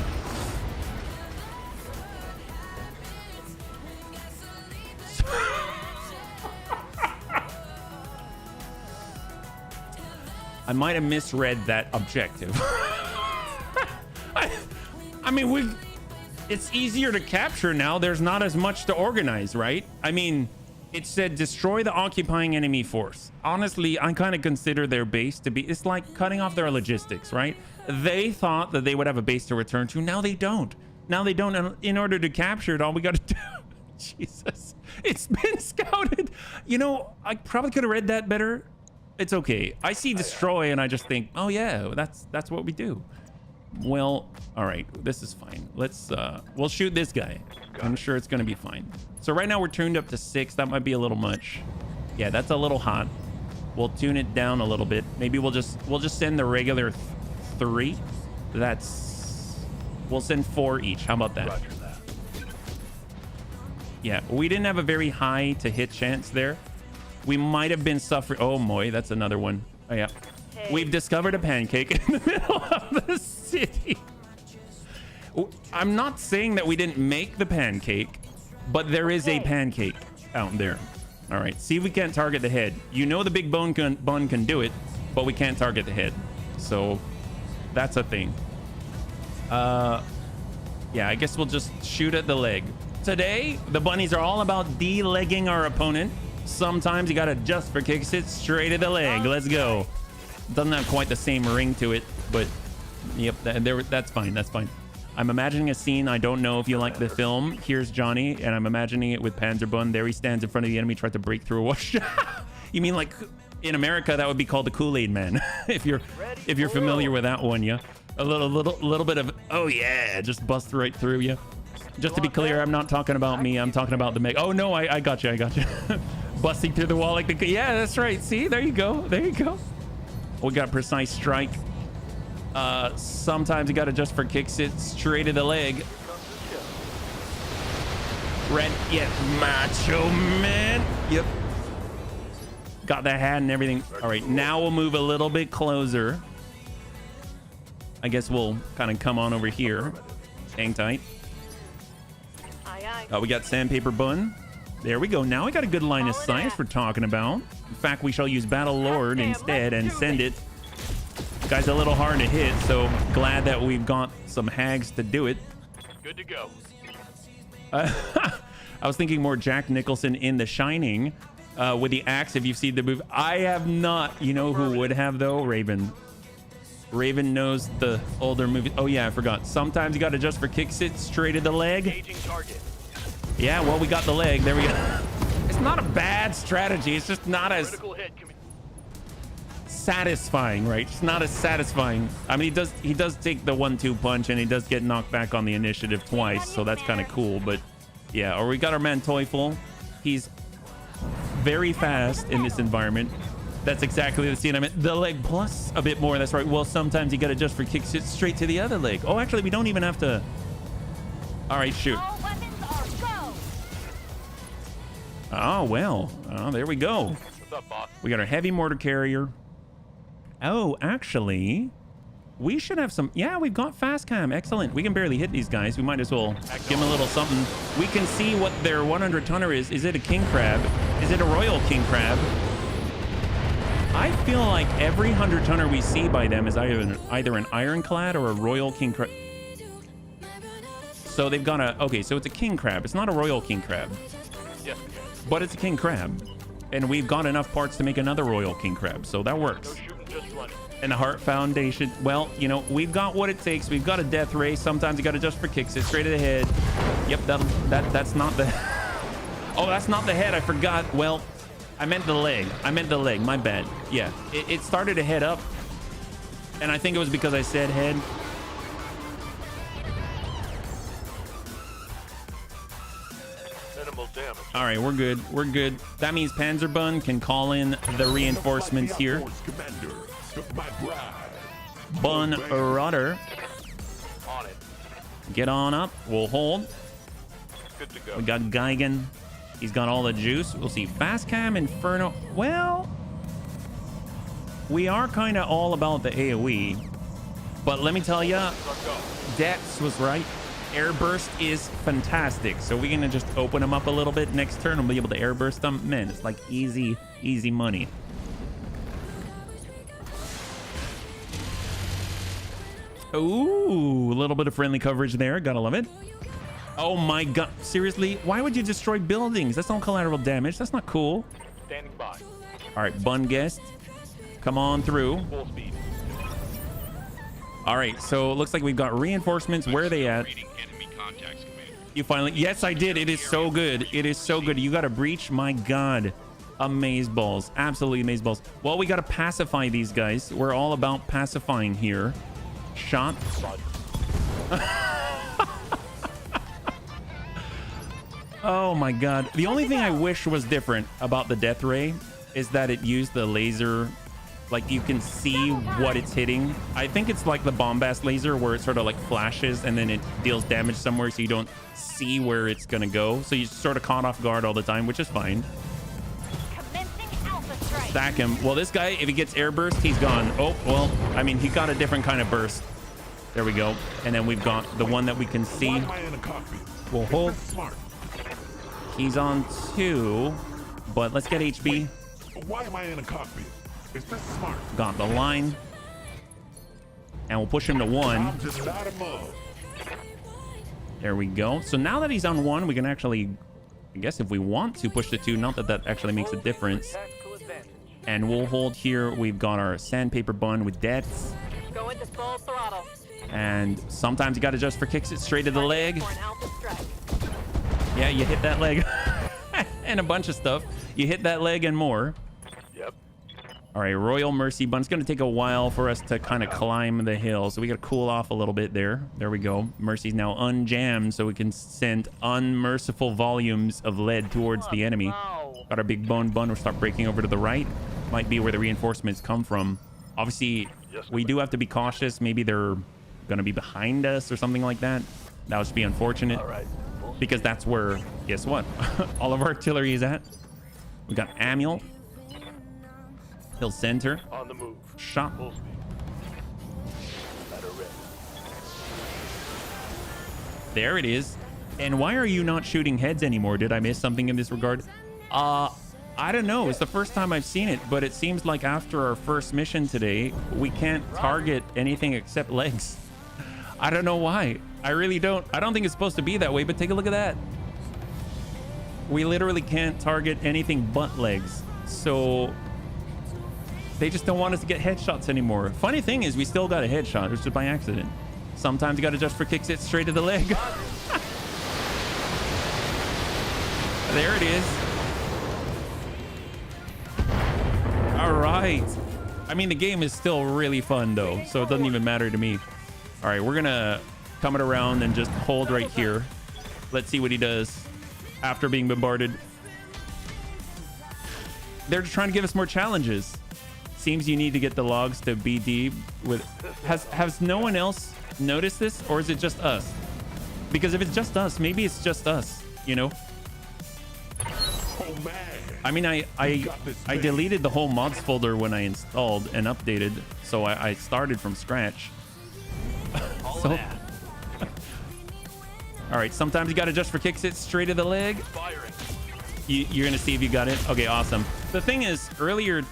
I might have misread that objective. I mean, it's easier to capture now. There's not as much to organize, right? I mean, it said destroy the occupying enemy force. Honestly, I kind of consider their base to be, it's like cutting off their logistics, right? They thought that they would have a base to return to. Now they don't. Now they don't. And in order to capture it, all we got to do, Jesus, it's been scouted. You know, I probably could have read that better. It's okay. I see destroy and I just think, oh yeah, that's what we do. Well, all right, this is fine. Let's we'll shoot this guy. I'm sure it's gonna be fine. So right now we're tuned up to 6. That might be a little much. Yeah, that's a little hot. We'll tune it down a little bit. Maybe we'll just send the regular 3. We'll send 4 each. How about that? Roger that. Yeah, we didn't have a very high to hit chance there. We might have been suffering. Oh, Moy, that's another one. Oh, yeah. Hey. We've discovered a pancake in the middle of the city. I'm not saying that we didn't make the pancake, but there is a pancake out there. All right. See if we can't target the head. You know the big bun can do it, but we can't target the head. So that's a thing. Yeah, I guess we'll just shoot at the leg. Today, the bunnies are all about de-legging our opponent. Sometimes you got to adjust for kicks it straight at the leg. Let's go. Doesn't have quite the same ring to it, but yep, that's fine. That's fine. I'm imagining a scene. I don't know if you like the film. Here's Johnny, and I'm imagining it with Panzerbun. There he stands in front of the enemy, tries to break through a wash. You mean like in America, that would be called the Kool-Aid Man. if you're familiar with that one, yeah. A little bit of, oh yeah, just bust right through you. Just to be clear, I'm not talking about me. I'm talking about the mech. Oh no, I got you. Busting through the wall like the, yeah, that's right. See, there you go. There you go. We got precise strike. Sometimes you got to adjust for kicks it straight to the leg. Red, yeah, macho man. Yep. Got that hat and everything. All right, now we'll move a little bit closer. I guess we'll kind of come on over here. Hang tight. We got Sandpaper Bun. There we go. Now we got a good line of sight we're talking about. In fact, we shall use Battle Lord instead and send it. Guy's a little hard to hit, so glad that we've got some hags to do it. Good to go. I was thinking more Jack Nicholson in The Shining with the axe, if you've seen the movie. I have not. You know who would have, though? Raven. Raven knows the older movie. Oh, yeah, I forgot. Sometimes you got to adjust for kicks it straight at the leg. Engaging target. Yeah, well, we got the leg. There we go. It's not a bad bad strategy. It's just not as Critical hit. satisfying, right? It's not as satisfying. I mean, he does take the 1-2 punch, and he does get knocked back on the initiative twice, so that's kind of cool. But yeah, or we got our man Teufel. He's very fast in this environment. That's exactly the scene I meant. The leg plus a bit more. That's right. Well, sometimes you got to adjust for kicks it straight to the other leg. Oh, actually, we don't even have to. All right, shoot. All weapons are go. Oh, well. Oh, there we go. What's up, boss? We got our heavy mortar carrier. Oh, actually, we should have some. Yeah, we've got fast cam. Excellent. We can barely hit these guys. We might as well give them a little something. We can see what their 100 tonner is. Is it a king crab? Is it a royal king crab? I feel like every 100 tonner we see by them is either an ironclad or a royal king crab. So they've got a. Okay, so it's a king crab. It's not a royal king crab, Yes. but it's a king crab. And we've got enough parts to make another royal king crab. So that works. No shooting, just running. And the Heart Foundation. Well, you know, we've got what it takes. We've got a death ray. Sometimes you got to adjust for kicks. It straight to the head. Yep, that's not the. Oh, that's not the head. I forgot. Well, I meant the leg. My bad. Yeah, it started to head up, and I think it was because I said head. Minimal damage. All right, we're good. We're good. That means Panzerbun can call in the reinforcements here. Commander took my bride. Bun Rudder, On it. get on up. We'll hold. Good to go. We got Geigen. He's got all the juice. We'll see. Fast Cam, Inferno. Well, we are kind of all about the AoE. But let me tell you, Dex was right. Airburst is fantastic. So we're going to just open them up a little bit next turn and we'll be able to airburst them. Man, it's like easy money. Ooh, a little bit of friendly coverage there. Gotta love it. Oh my god. Seriously? Why would you destroy buildings? That's not collateral damage. That's not cool. Standing by. All right, Bun Guest. Come on through. Full speed. All right, so it looks like we've got reinforcements. Where are they at? You finally... Yes, I did. It is so good. It is so good. You got a breach? My god. Amazeballs. Absolutely amazeballs. Well, we got to pacify these guys. We're all about pacifying here. Shot. Oh my god. The only thing I wish was different about the death ray is that it used the laser, like you can see what it's hitting. I think it's like the bombast laser where it sort of like flashes and then it deals damage somewhere so you don't see where it's gonna go, so you sort of caught off guard all the time, which is fine. Commencing alpha strike. Stack him. Well, this guy, if he gets air burst, he's gone. Oh well, I mean, he got a different kind of burst. There we go. And then we've got the one that we can see. Why am I in a cockpit? We'll hold. Is this smart? He's on 2, but let's get HB. Why am I in a cockpit? Is this smart? Got the line. And we'll push him to 1. I'm just not a mug. There we go. So now that he's on 1, we can actually, I guess if we want to, push to 2. Not that that actually makes a difference. Tactical advantage. And we'll hold here. We've got our sandpaper bun with deaths. Go into full throttle. And sometimes you got to adjust for kicks it straight to the leg. For an alpha strike. Yeah, you hit that leg. And a bunch of stuff. You hit that leg and more. Yep. All right, Royal Mercy Bun. It's going to take a while for us to kind of climb the hill. So we got to cool off a little bit there. There we go. Mercy's now unjammed so we can send unmerciful volumes of lead towards the enemy. No. Got our big bone bun. We'll start breaking over to the right. Might be where the reinforcements come from. Obviously, we do have to be cautious. Maybe they're going to be behind us or something like that. That would just be unfortunate. All right. Because that's where, guess what? All of our artillery is at. We got Amuel. Hill Center. On the move. Shot. Full speed. Ladder ready. There it is. And why are you not shooting heads anymore? Did I miss something in this regard? I don't know. It's the first time I've seen it, but it seems like after our first mission today, we can't target anything except legs. I don't know why. I really don't. I don't think it's supposed to be that way, but take a look at that. We literally can't target anything but legs. So they just don't want us to get headshots anymore. Funny thing is we still got a headshot. It was just by accident. Sometimes you got to adjust for kicks it straight to the leg. There it is. right. I mean, the game is still really fun though, so it doesn't even matter to me. All right, we're gonna come it around and just hold right here. Let's see what he does after being bombarded. They're just trying to give us more challenges. Seems you need to get the logs to BD with. Has no one else noticed this, or is it just us? Because if it's just us, maybe it's just us, you know? Oh man. I mean, I deleted the whole mods folder when I installed and updated, so I started from scratch. So, all right, sometimes you got to adjust for kicks it straight to the leg. Firing. You're gonna see if you got it. Okay, awesome. The thing is, earlier,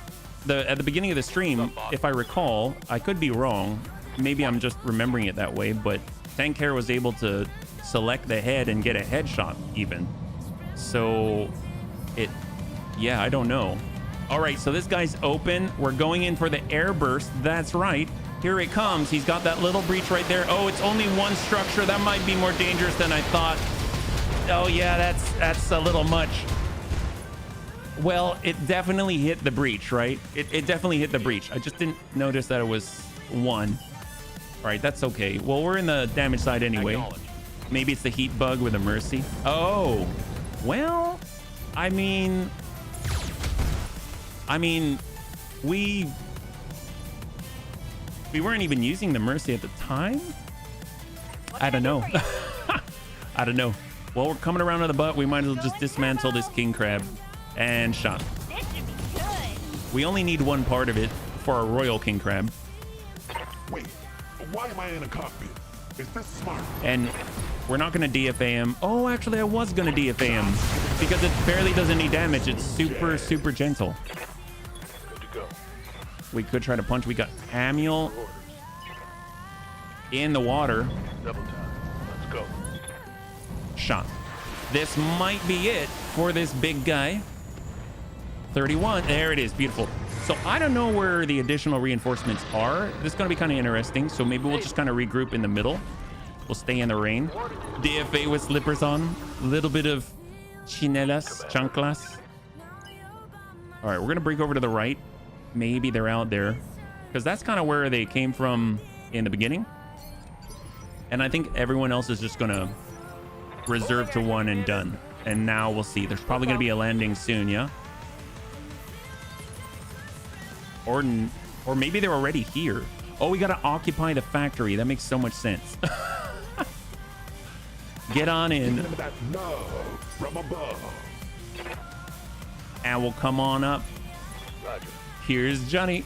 at the beginning of the stream, if I recall, I could be wrong. Maybe I'm just remembering it that way, but Tank Hair was able to select the head and get a headshot even. So yeah, I don't know. All right, so this guy's open. We're going in for the air burst. That's right. Here it comes. He's got that little breach right there. Oh, it's only one structure. That might be more dangerous than I thought. Oh yeah, that's a little much. Well, it definitely hit the breach, right? It definitely hit the breach. I just didn't notice that it was one. All right, that's okay. Well, we're in the damage side anyway. Maybe it's the heat bug with a mercy. Oh, well, I mean, we weren't even using the mercy at the time. I don't know. I don't know. Well, we're coming around to the butt. We might as well just dismantle this king crab and shot. This should be good. We only need one part of it for our royal king crab. Wait, why am I in a cockpit? Is this smart? And we're not going to DFA him. Oh, actually, I was going to DFA him because it barely does any damage. It's super, super gentle. Good to go. We could try to punch. We got Amiel in the water. Double time. Let's go. Shot. This might be it for this big guy. 31. There it is. Beautiful. So I don't know where the additional reinforcements are. This is going to be kind of interesting. So maybe we'll just kind of regroup in the middle. We'll stay in the rain. DFA with slippers on. A little bit of chinelas, chanclas. All right, we're going to break over to the right. Maybe they're out there. Because that's kind of where they came from in the beginning. And I think everyone else is just going to reserve to one and done. And now we'll see. There's probably going to be a landing soon, yeah? Or maybe they're already here. Oh, we got to occupy the factory. That makes so much sense. Get on in. That love from above. And we'll come on up. Roger. Here's Johnny.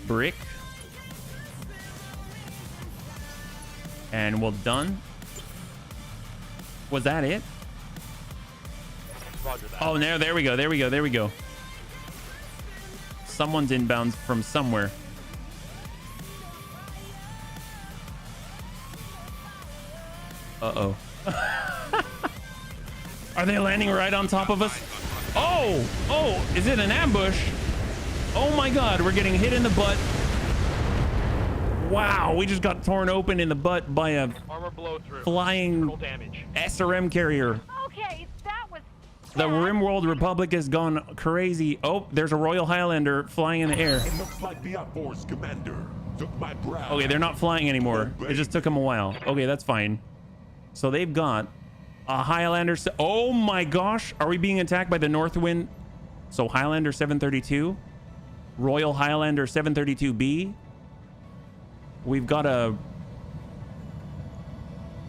Brick. And we're done. Was that it? Roger that. Oh, no, there we go. There we go. There we go. Someone's inbound from somewhere. Uh-oh. Are they landing right on top of us? Oh, is it an ambush? Oh my God, we're getting hit in the butt. Wow, we just got torn open in the butt by a Armor blow through. flying Critical damage. SRM carrier. Okay, that was The Rimworld Republic has gone crazy. Oh, there's a Royal Highlander flying in the air. It looks like the outforce commander took my brow. Okay, they're not flying anymore. It just took them a while. Okay, that's fine. So they've got a Highlander. Oh my gosh, are we being attacked by the Northwind? So Highlander 732, Royal Highlander 732B. We've got a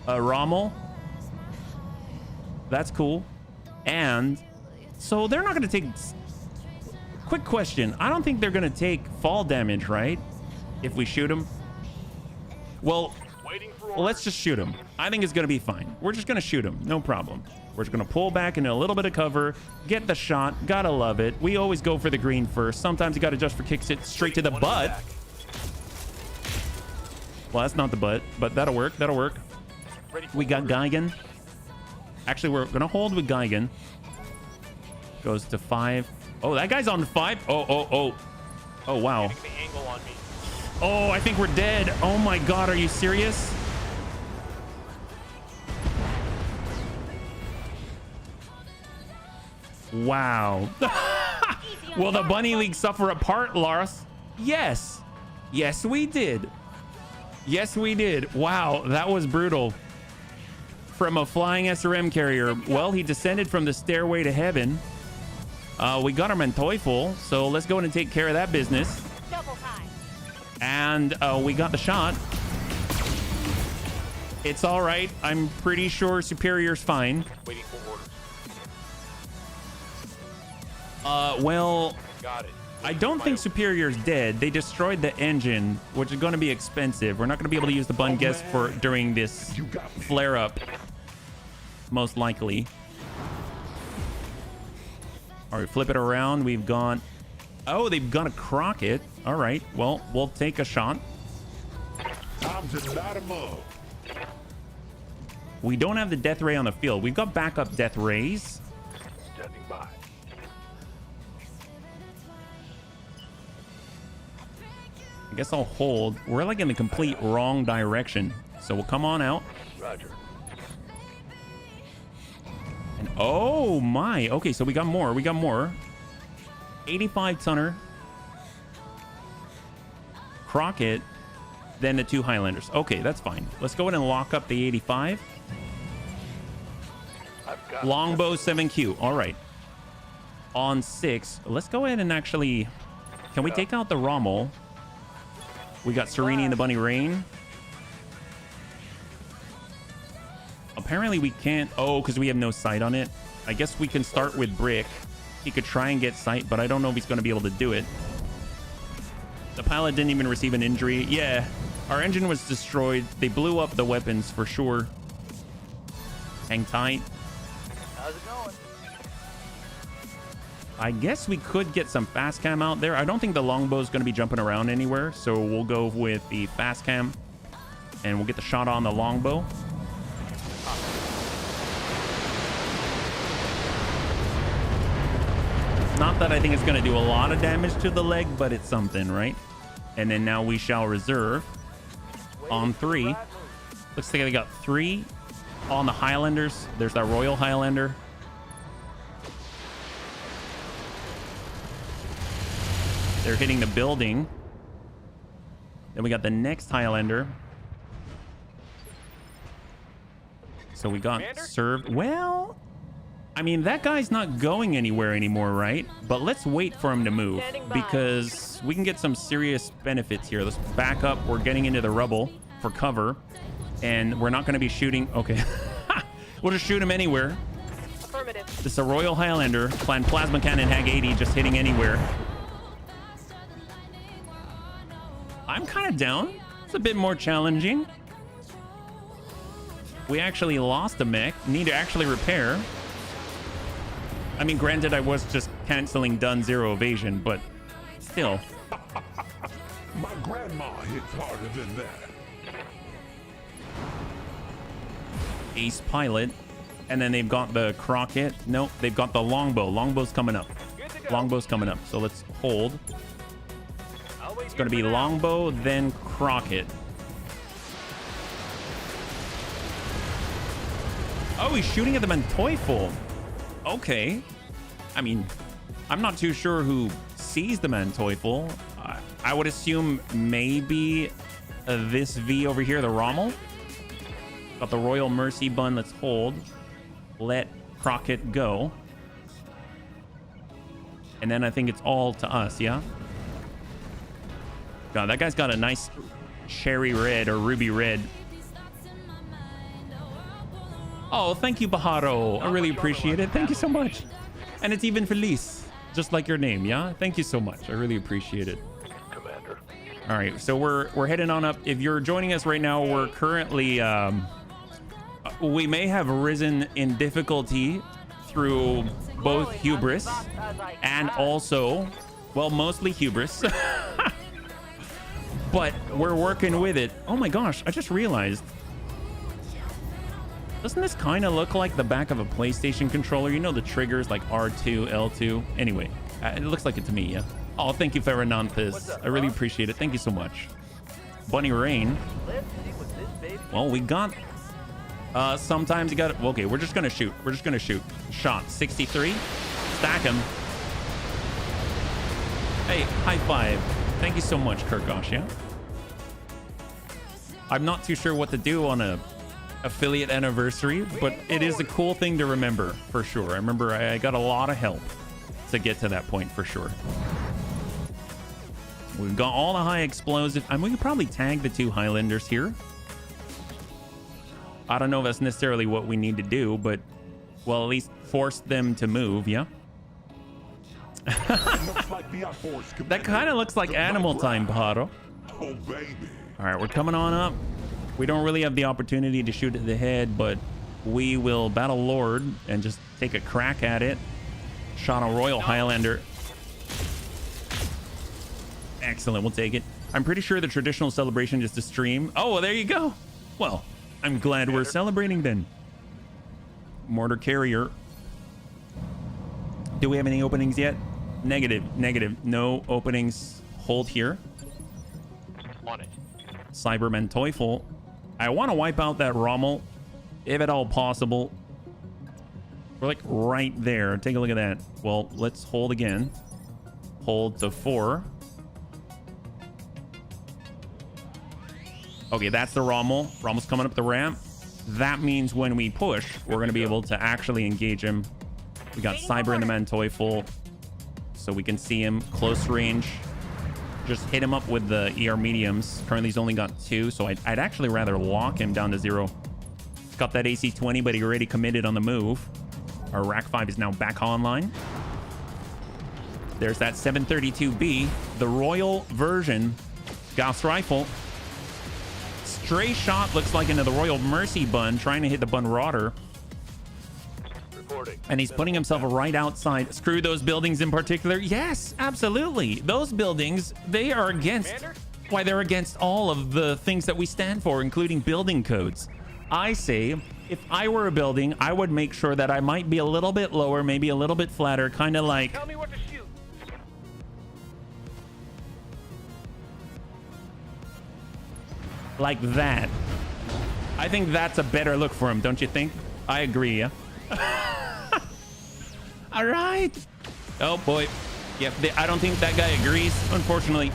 Rommel. That's cool. And so they're not going to take... Quick question. I don't think they're going to take fall damage, right? If we shoot them. Well, let's just shoot them. I think it's going to be fine. We're just going to shoot them. No problem. We're just going to pull back into a little bit of cover. Get the shot. Gotta love it. We always go for the green first. Sometimes you got to adjust for kicks it straight to the butt. Well, that's not the butt, but that'll work. That'll work. We got Geigen. Actually, we're going to hold with Geigen. Goes to 5. Oh, that guy's on 5. Oh, wow. Getting the angle on me. Oh, I think we're dead. Oh my God, are you serious? Wow. Will the bunny league suffer a part, Lars? Yes. Yes, we did. Yes, we did. Wow, that was brutal. From a flying SRM carrier. Well, he descended from the stairway to heaven. We got our Teufel, so let's go in and take care of that business. Double time. And we got the shot. It's all right. I'm pretty sure Superior's fine. Waiting for orders. Well, Got it. I don't think Superior's dead. They destroyed the engine, which is going to be expensive. We're not going to be able to use the bun guest for during this flare up, most likely. All right, flip it around. We've got, oh, they've got a Crockett. All right, well, we'll take a shot. Time to light 'em up. We don't have the death ray on the field. We've got backup death rays. Standing by. I guess I'll hold. We're like in the complete wrong direction. So we'll come on out. Roger. And oh my. Okay, so we got more. We got more. 85 tonner. Crockett. Then the 2 Highlanders. Okay, that's fine. Let's go ahead and lock up the 85. I've got Longbow 7Q. All right. On 6. Let's go ahead and actually... Can we take out the Rommel? We got Serini and the Bunny Rain. Apparently we can't... Oh, because we have no sight on it. I guess we can start with Brick. He could try and get sight, but I don't know if he's going to be able to do it. The pilot didn't even receive an injury. Yeah, our engine was destroyed. They blew up the weapons for sure. Hang tight. How's it going? I guess we could get some fast cam out there. I don't think the longbow is going to be jumping around anywhere, so we'll go with the fast cam and we'll get the shot on the longbow. Not that I think it's going to do a lot of damage to the leg, but it's something, right? And then now we shall reserve on 3. Looks like they got 3 on the Highlanders. There's that Royal Highlander. They're hitting the building. Then we got the next Highlander. So we got served. Well, I mean, that guy's not going anywhere anymore, right? But let's wait for him to move because we can get some serious benefits here. Let's back up. We're getting into the rubble for cover and we're not going to be shooting. Okay. We'll just shoot him anywhere. Affirmative. This is a Royal Highlander, Clan Plasma Cannon Hag 80, just hitting anywhere. I'm kind of down. It's a bit more challenging. We actually lost a mech. Need to actually repair. I mean, granted, I was just canceling done 0 evasion, but still. My grandma hits harder than that. Ace pilot. And then they've got the Crockett. Nope, they've got the longbow. Longbow's coming up. Longbow's coming up. So let's hold. It's going to be longbow, then Crockett. Oh, he's shooting at the Teufel. Okay. I mean, I'm not too sure who sees the Teufel. I would assume maybe this V over here, the Rommel. Got the Royal Mercy bun. Let's hold. Let Crockett go. And then I think it's all to us, yeah? God, that guy's got a nice cherry red or ruby red. Oh, thank you, Baharo. I really appreciate it. Thank you so much. And it's even Feliz, just like your name, yeah? Thank you so much. I really appreciate it. Commander. All right, so we're heading on up. If you're joining us right now, we're currently we may have risen in difficulty through both hubris and also, well, mostly hubris. But we're working with it. Oh my gosh, I just realized. Doesn't this kind of look like the back of a PlayStation controller? You know the triggers like R2, L2? Anyway, it looks like it to me, yeah. Oh, thank you, Ferranantes. I really appreciate it. Thank you so much. Bunny Rain. Let's see what this baby. Well, we got... sometimes you got... Okay, we're just going to shoot. We're just going to shoot. Shot 63. stack him. Hey, high five. Thank you so much, Kirkosh, yeah? I'm not too sure what to do on a affiliate anniversary, but it is a cool thing to remember, for sure. I remember I got a lot of help to get to that point, for sure. We've got all the high explosive. I mean, we could probably tag the 2 Highlanders here. I don't know if that's necessarily what we need to do, but well, at least force them to move, yeah? That kind of looks like animal time, Paro. Oh, baby. All right, we're coming on up. We don't really have the opportunity to shoot at the head, but we will battle Lord and just take a crack at it. Shot a Royal Highlander. Excellent, we'll take it. I'm pretty sure the traditional celebration is to stream. Oh, well, there you go. Well, I'm glad we're celebrating then. Mortar carrier. Do we have any openings yet? Negative, negative. No openings. Hold here. On it. Cyberman Teufel. I want to wipe out that Rommel, if at all possible. We're like right there. Take a look at that. Well, let's hold again. Hold to 4. Okay, that's the Rommel. Rommel's coming up the ramp. That means when we push, we're going to be able to actually engage him. We got Cyber in the Manteuffel, so we can see him close range. Just hit him up with the ER mediums. Currently, he's only got 2, so I'd actually rather lock him down to 0. Got that AC 20, but he already committed on the move. Our Rack 5 is now back online. There's that 732B, the Royal version. Gauss rifle. Stray shot looks like into the Royal Mercy bun, trying to hit the bun rotter. Reporting. And he's putting himself right outside. Screw those buildings in particular. Yes, absolutely. Those buildings, they are against... Why, they're against all of the things that we stand for, including building codes. I say, if I were a building, I would make sure that I might be a little bit lower, maybe a little bit flatter, kind of like... Tell me what to shoot. Like that. I think that's a better look for him, don't you think? I agree, yeah? All right. Oh, boy. Yep, I don't think that guy agrees, unfortunately.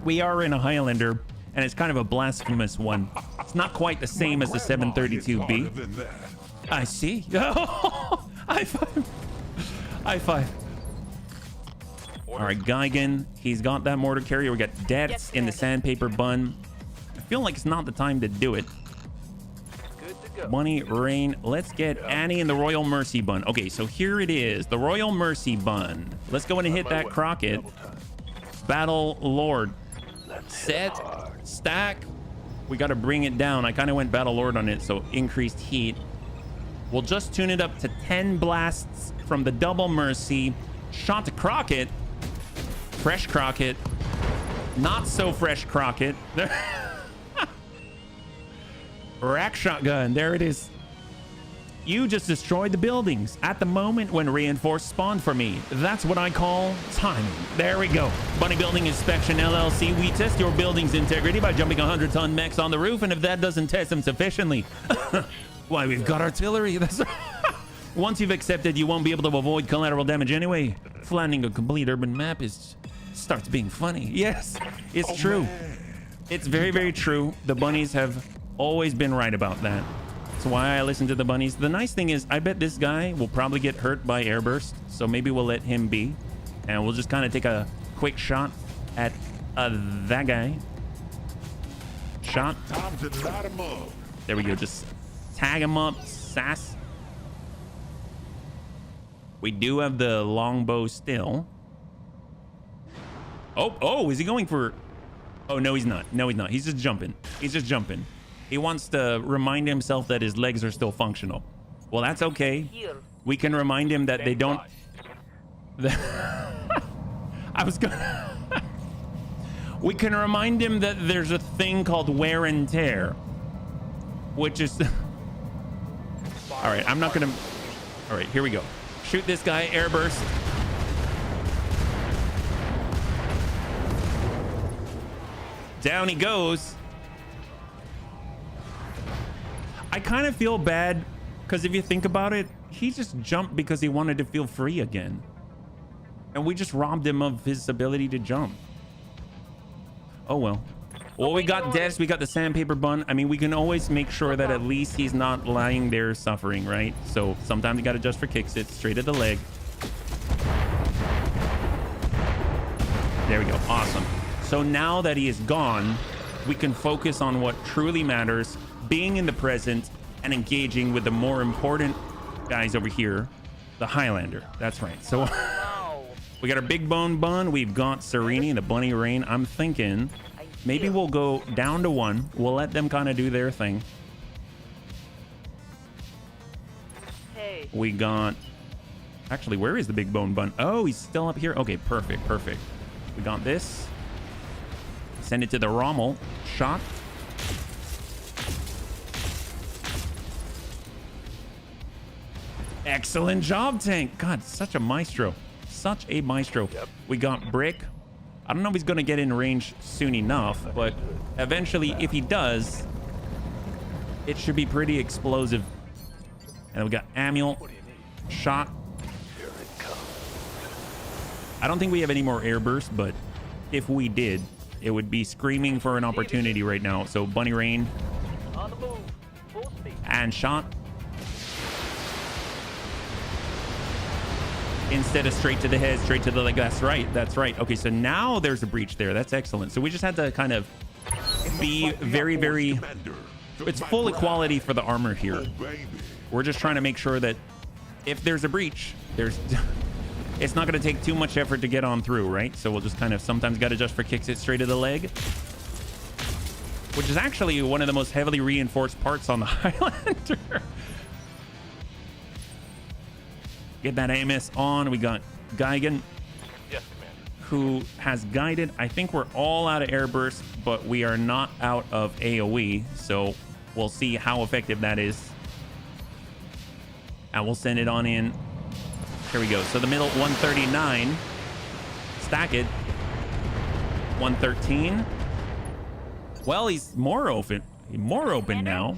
We are in a Highlander, and it's kind of a blasphemous one. It's not quite the same as the 732B. I see. Oh, high five. High five. All right, Geigen. He's got that mortar carrier. We got Debts in the sandpaper bun. I feel like it's not the time to do it. Good to go. Bunny, Rain. Let's get Annie in the Royal Mercy bun. Okay, so here it is. The Royal Mercy bun. Let's go in and hit that Crockett. Battle Lord. Set. Stack. We got to bring it down. I kind of went Battle Lord on it, so increased heat. We'll just tune it up to 10 blasts from the double Mercy. Shot to Crockett. Fresh Crockett. Not so fresh Crockett. Rack shotgun. There it is. You just destroyed the buildings at the moment when reinforced spawned for me. That's what I call timing. There we go. Bunny Building Inspection LLC. We test your building's integrity by jumping 100-ton mechs on the roof, and if that doesn't test them sufficiently, why, we've got artillery. That's once you've accepted, you won't be able to avoid collateral damage anyway. Flattening a complete urban map starts being funny. Yes, it's true. Man. It's very, very true. The bunnies have always been right about that. That's why I listen to the bunnies. The nice thing is, I bet this guy will probably get hurt by airburst, so maybe we'll let him be, and we'll just kind of take a quick shot at that guy. Shot. Time to light him up. There we go. Just tag him up. Sass. We do have the longbow still. Oh, is he going for... Oh, no, he's not. No, he's not. He's just jumping. He's just jumping. He wants to remind himself that his legs are still functional. Well, that's okay. We can remind him that they don't... I was gonna... We can remind him that there's a thing called wear and tear, which is... All right, I'm not gonna... All right, here we go. Shoot this guy, airburst. Down he goes. I kind of feel bad Because if you think about it, he just jumped because he wanted to feel free again. And we just robbed him of his ability to jump. Oh, well. Well, we got Des, we got the sandpaper bun. I mean, we can always make sure that at least he's not lying there suffering, right? So sometimes you got to adjust for kicks it straight at the leg. There we go. Awesome. So now that he is gone, we can focus on what truly matters, being in the present and engaging with the more important guys over here, the Highlander. That's right. So we got our big bone bun. We've got Serini and the Bunny Rain. I'm thinking maybe we'll go down to 1. We'll let them kind of do their thing. Hey. We got... Actually, where is the big bone bun? Oh, he's still up here. Okay, perfect, perfect. We got this. Send it to the Rommel. Shot. Excellent job, Tank. God, such a maestro. Such a maestro. Yep. We got Brick. I don't know if he's going to get in range soon enough, but eventually, if he does, it should be pretty explosive. And then we got Amuel. Shot. Here it comes. I don't think we have any more air bursts, but if we did, it would be screaming for an opportunity right now. So Bunny Rain On the move. Full speed. and shot. Instead of straight to the head, straight to the leg. That's right. That's right. Okay, so now there's a breach there. That's excellent. So we just had to kind of be very, very... It's full equality for the armor here. We're just trying to make sure that if there's a breach, there's... It's not going to take too much effort to get on through, right? So we'll just kind of sometimes got to adjust for kicks it straight to the leg. Which is actually one of the most heavily reinforced parts on the Highlander. Get that AMS on. We got Geigen, Yes, Commander. who has guided. I think we're all out of air burst, but we are not out of AoE. So we'll see how effective that is. And we'll send it on in. Here we go. So the middle 139. Stack it. 113. Well, he's more open. More open now.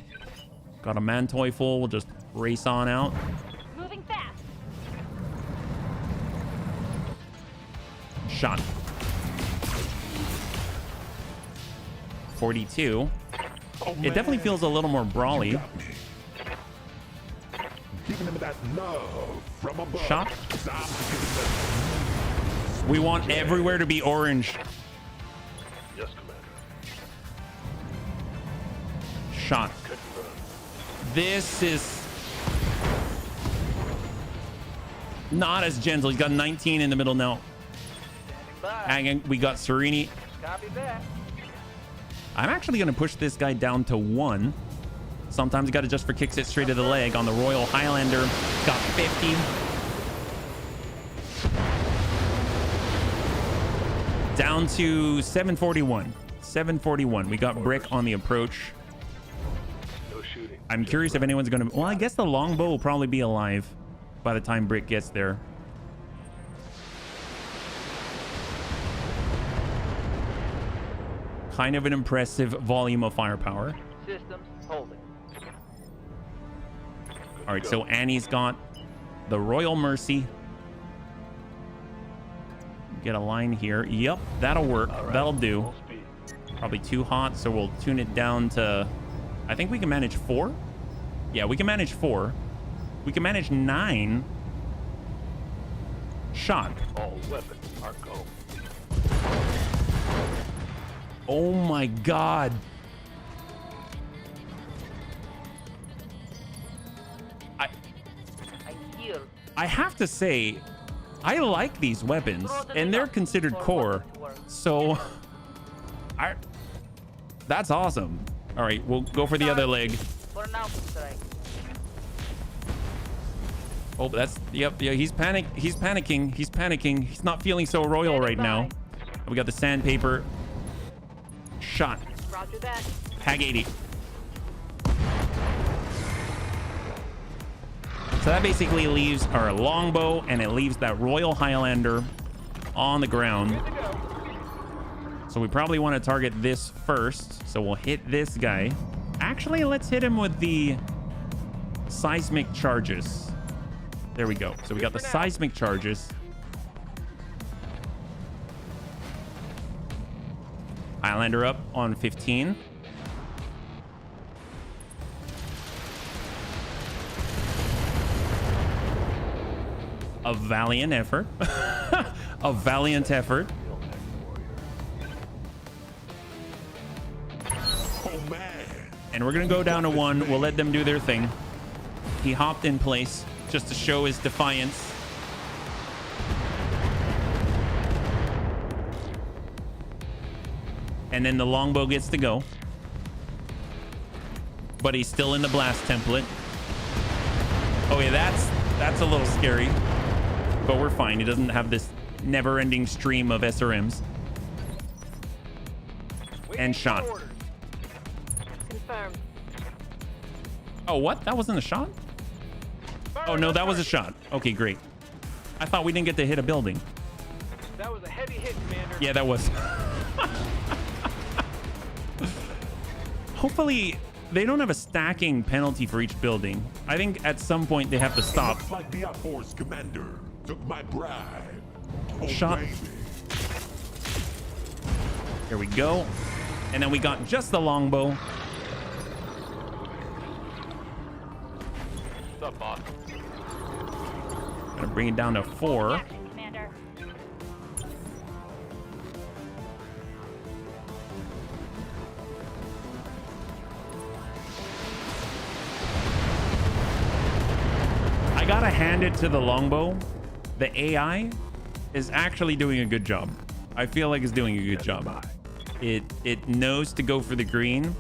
Got a Mantoy full. We'll just race on out. Moving fast. Shot. 42. It definitely feels a little more brawly. Giving him that love from above. Shot. We want everywhere to be orange. Yes, Commander. Shot. Confirmed. This is not as gentle. He's got 19 in the middle now. Standing by. And we got Serini. Copy that. I'm actually going to push this guy down to 1. Sometimes you got to adjust for kicks it straight to the leg on the Royal Highlander. Got 50. Down to 741. 741. We got Brick on the approach. No shooting. I'm curious if anyone's going to... Well, I guess the longbow will probably be alive by the time Brick gets there. Kind of an impressive volume of firepower. Systems holding. All right, so Annie's got the Royal Mercy. Get a line here. Yep, that'll work. All right. That'll do. Full speed. Probably too hot, so we'll tune it down to... I think we can manage 4. Yeah, we can manage 4. We can manage 9. Shot. All weapons are go. Oh my God. I heal. I have to say, I like these weapons, and they're considered core. So, that's awesome. All right, we'll go for the other leg. For an alpha strike. Oh, that's yep. Yeah, he's panicking. He's panicking. He's not feeling so royal right now. We got the sandpaper. Shot. Roger that. Hag 80. So that basically leaves our longbow, and it leaves that Royal Highlander on the ground. So we probably want to target this first. So we'll hit this guy. Actually, let's hit him with the seismic charges. There we go. So we got the seismic charges. Highlander up on 15. A valiant effort. A valiant effort. Oh man. And we're gonna go down to 1. We'll let them do their thing. He hopped in place just to show his defiance. And then the longbow gets to go. But he's still in the blast template. Oh yeah, that's a little scary. But we're fine. He doesn't have this never-ending stream of SRMs. And shot. Confirmed. Oh, what? That wasn't a shot? Oh, no, that was a shot. Okay, great. I thought we didn't get to hit a building. That was a heavy hit, Commander. Yeah, that was. Hopefully, they don't have a stacking penalty for each building. I think at some point they have to stop. Looks like the outforce commander took my bribe. Oh, Shot. baby. Here we go. And then we got just the longbow. What's up, boss? Gonna bring it down to 4. Action, Commander. I gotta hand it to the longbow. The AI is actually doing a good job. I feel like it's doing a good job. It knows to go for the green.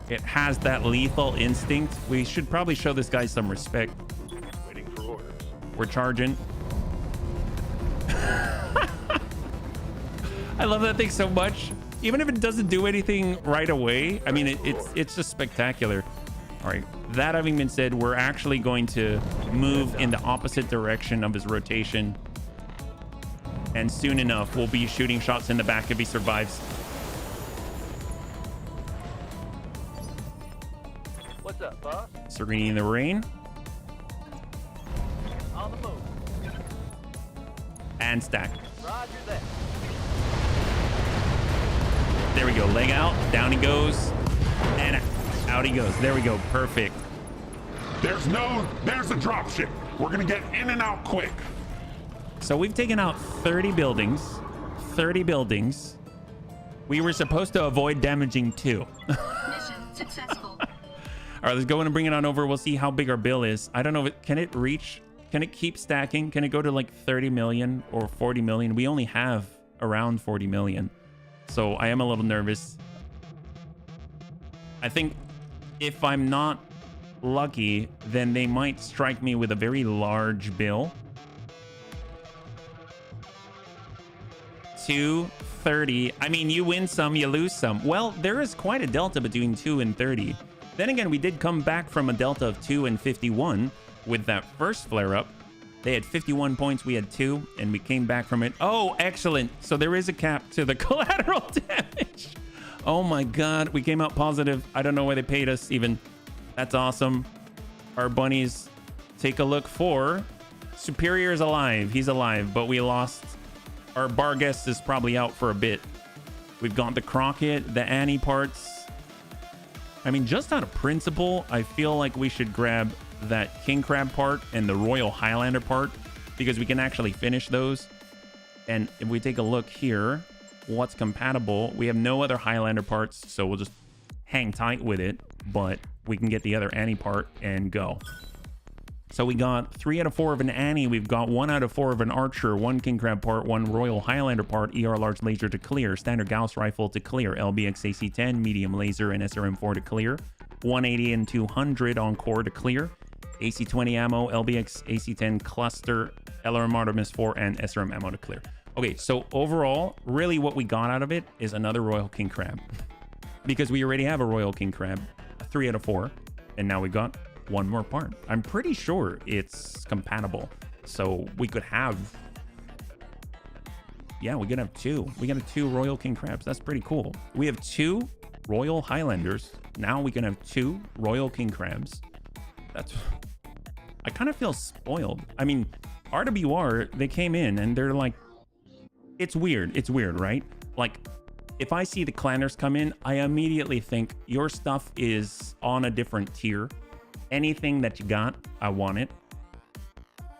It has that lethal instinct. We should probably show this guy some respect. Waiting for orders. We're charging. I love that thing so much. Even if it doesn't do anything right away, I mean, it's just spectacular. All right, that having been said, we're actually going to move in the opposite direction of his rotation. And soon enough, we'll be shooting shots in the back if he survives. What's up, boss? Serene in the rain. On the move. And stack. Roger that. There we go. Leg out. Down he goes. And out he goes. There we go. Perfect. There's a dropship. We're gonna get in and out quick. So we've taken out 30 buildings. 30 buildings. We were supposed to avoid damaging 2. Mission successful. All right, let's go in and bring it on over. We'll see how big our bill is. I don't know. Can it reach? Can it keep stacking? Can it go to like 30 million or 40 million? We only have around 40 million. So I am a little nervous. I think if I'm not lucky, then they might strike me with a very large bill. 230. I mean, you win some, you lose some. Well, there is quite a delta between 2 and 30. Then again, we did come back from a delta of 2 and 51 with that first flare up. They had 51 points, we had 2, and we came back from it. Oh, excellent. So there is a cap to the collateral damage. Oh my God, we came out positive. I don't know why they paid us even. That's awesome. Our bunnies take a look for Superior is alive. He's alive, but we lost. Our bar guest is probably out for a bit. We've got the Crockett, the Annie parts. I mean, just out of principle, I feel like we should grab that King Crab part and the Royal Highlander part because we can actually finish those. And if we take a look here, what's compatible? We have no other Highlander parts, so we'll just hang tight with it, but we can get the other Annie part and go. So we got 3 out of 4 of an Annie. We've got 1 out of 4 of an Archer, 1 King Crab part, 1 Royal Highlander part, ER Large Laser to clear, Standard Gauss Rifle to clear, LBX AC-10, Medium Laser and SRM-4 to clear, 180 and 200 on core to clear, AC-20 ammo, LBX AC-10 cluster, LRM Artemis 4, and SRM ammo to clear. Okay, so overall, really what we got out of it is another Royal King Crab. Because we already have a Royal King Crab, 3 out of 4, and now we got 1 more part. I'm pretty sure it's compatible. So we could have... Yeah, we could have 2. We got 2 Royal King Crabs. That's pretty cool. We have 2 Royal Highlanders. Now we can have 2 Royal King Crabs. That's... I kind of feel spoiled. I mean, RWR, they came in and they're like... It's weird. It's weird, right? Like, if I see the clanners come in, I immediately think your stuff is on a different tier. Anything that you got, I want it.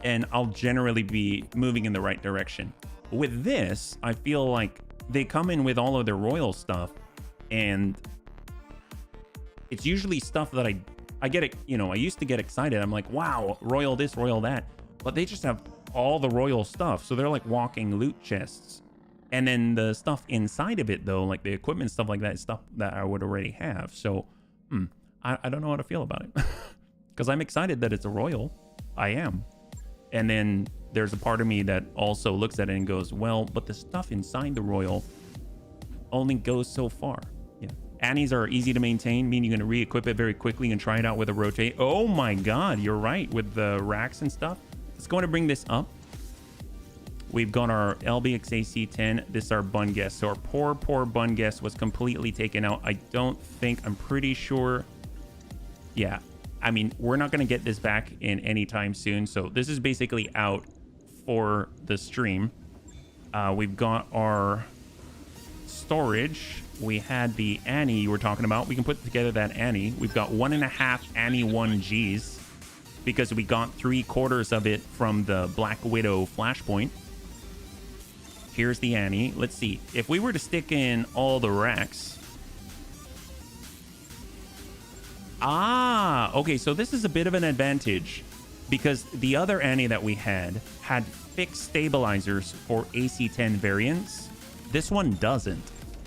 And I'll generally be moving in the right direction. With this, I feel like they come in with all of their royal stuff, and it's usually stuff that I get it, you know, I used to get excited. I'm like, wow, royal this, royal that. But they just have all the royal stuff. So they're like walking loot chests. And then the stuff inside of it, though, like the equipment, stuff like that, is stuff that I would already have. So, I don't know how to feel about it. Because I'm excited that it's a royal. I am. And then there's a part of me that also looks at it and goes, well, but the stuff inside the royal only goes so far. Yeah. Annies are easy to maintain, meaning you're going to re-equip it very quickly and try it out with a rotate. Oh my god, you're right, with the racks and stuff. Let's go and bring this up. We've got our LBXAC-10. This is our bun guest. So our poor bun guest was completely taken out. I'm pretty sure. Yeah. I mean, we're not going to get this back in any time soon. So this is basically out for the stream. We've got our storage. We had the Annie you were talking about. We can put together that Annie. We've got 1.5 Annie 1Gs because we got 3/4 of it from the Black Widow flashpoint. Here's the Annie. Let's see. If we were to stick in all the racks. Ah, okay. So this is a bit of an advantage because the other Annie that we had fixed stabilizers for AC-10 variants. This one doesn't,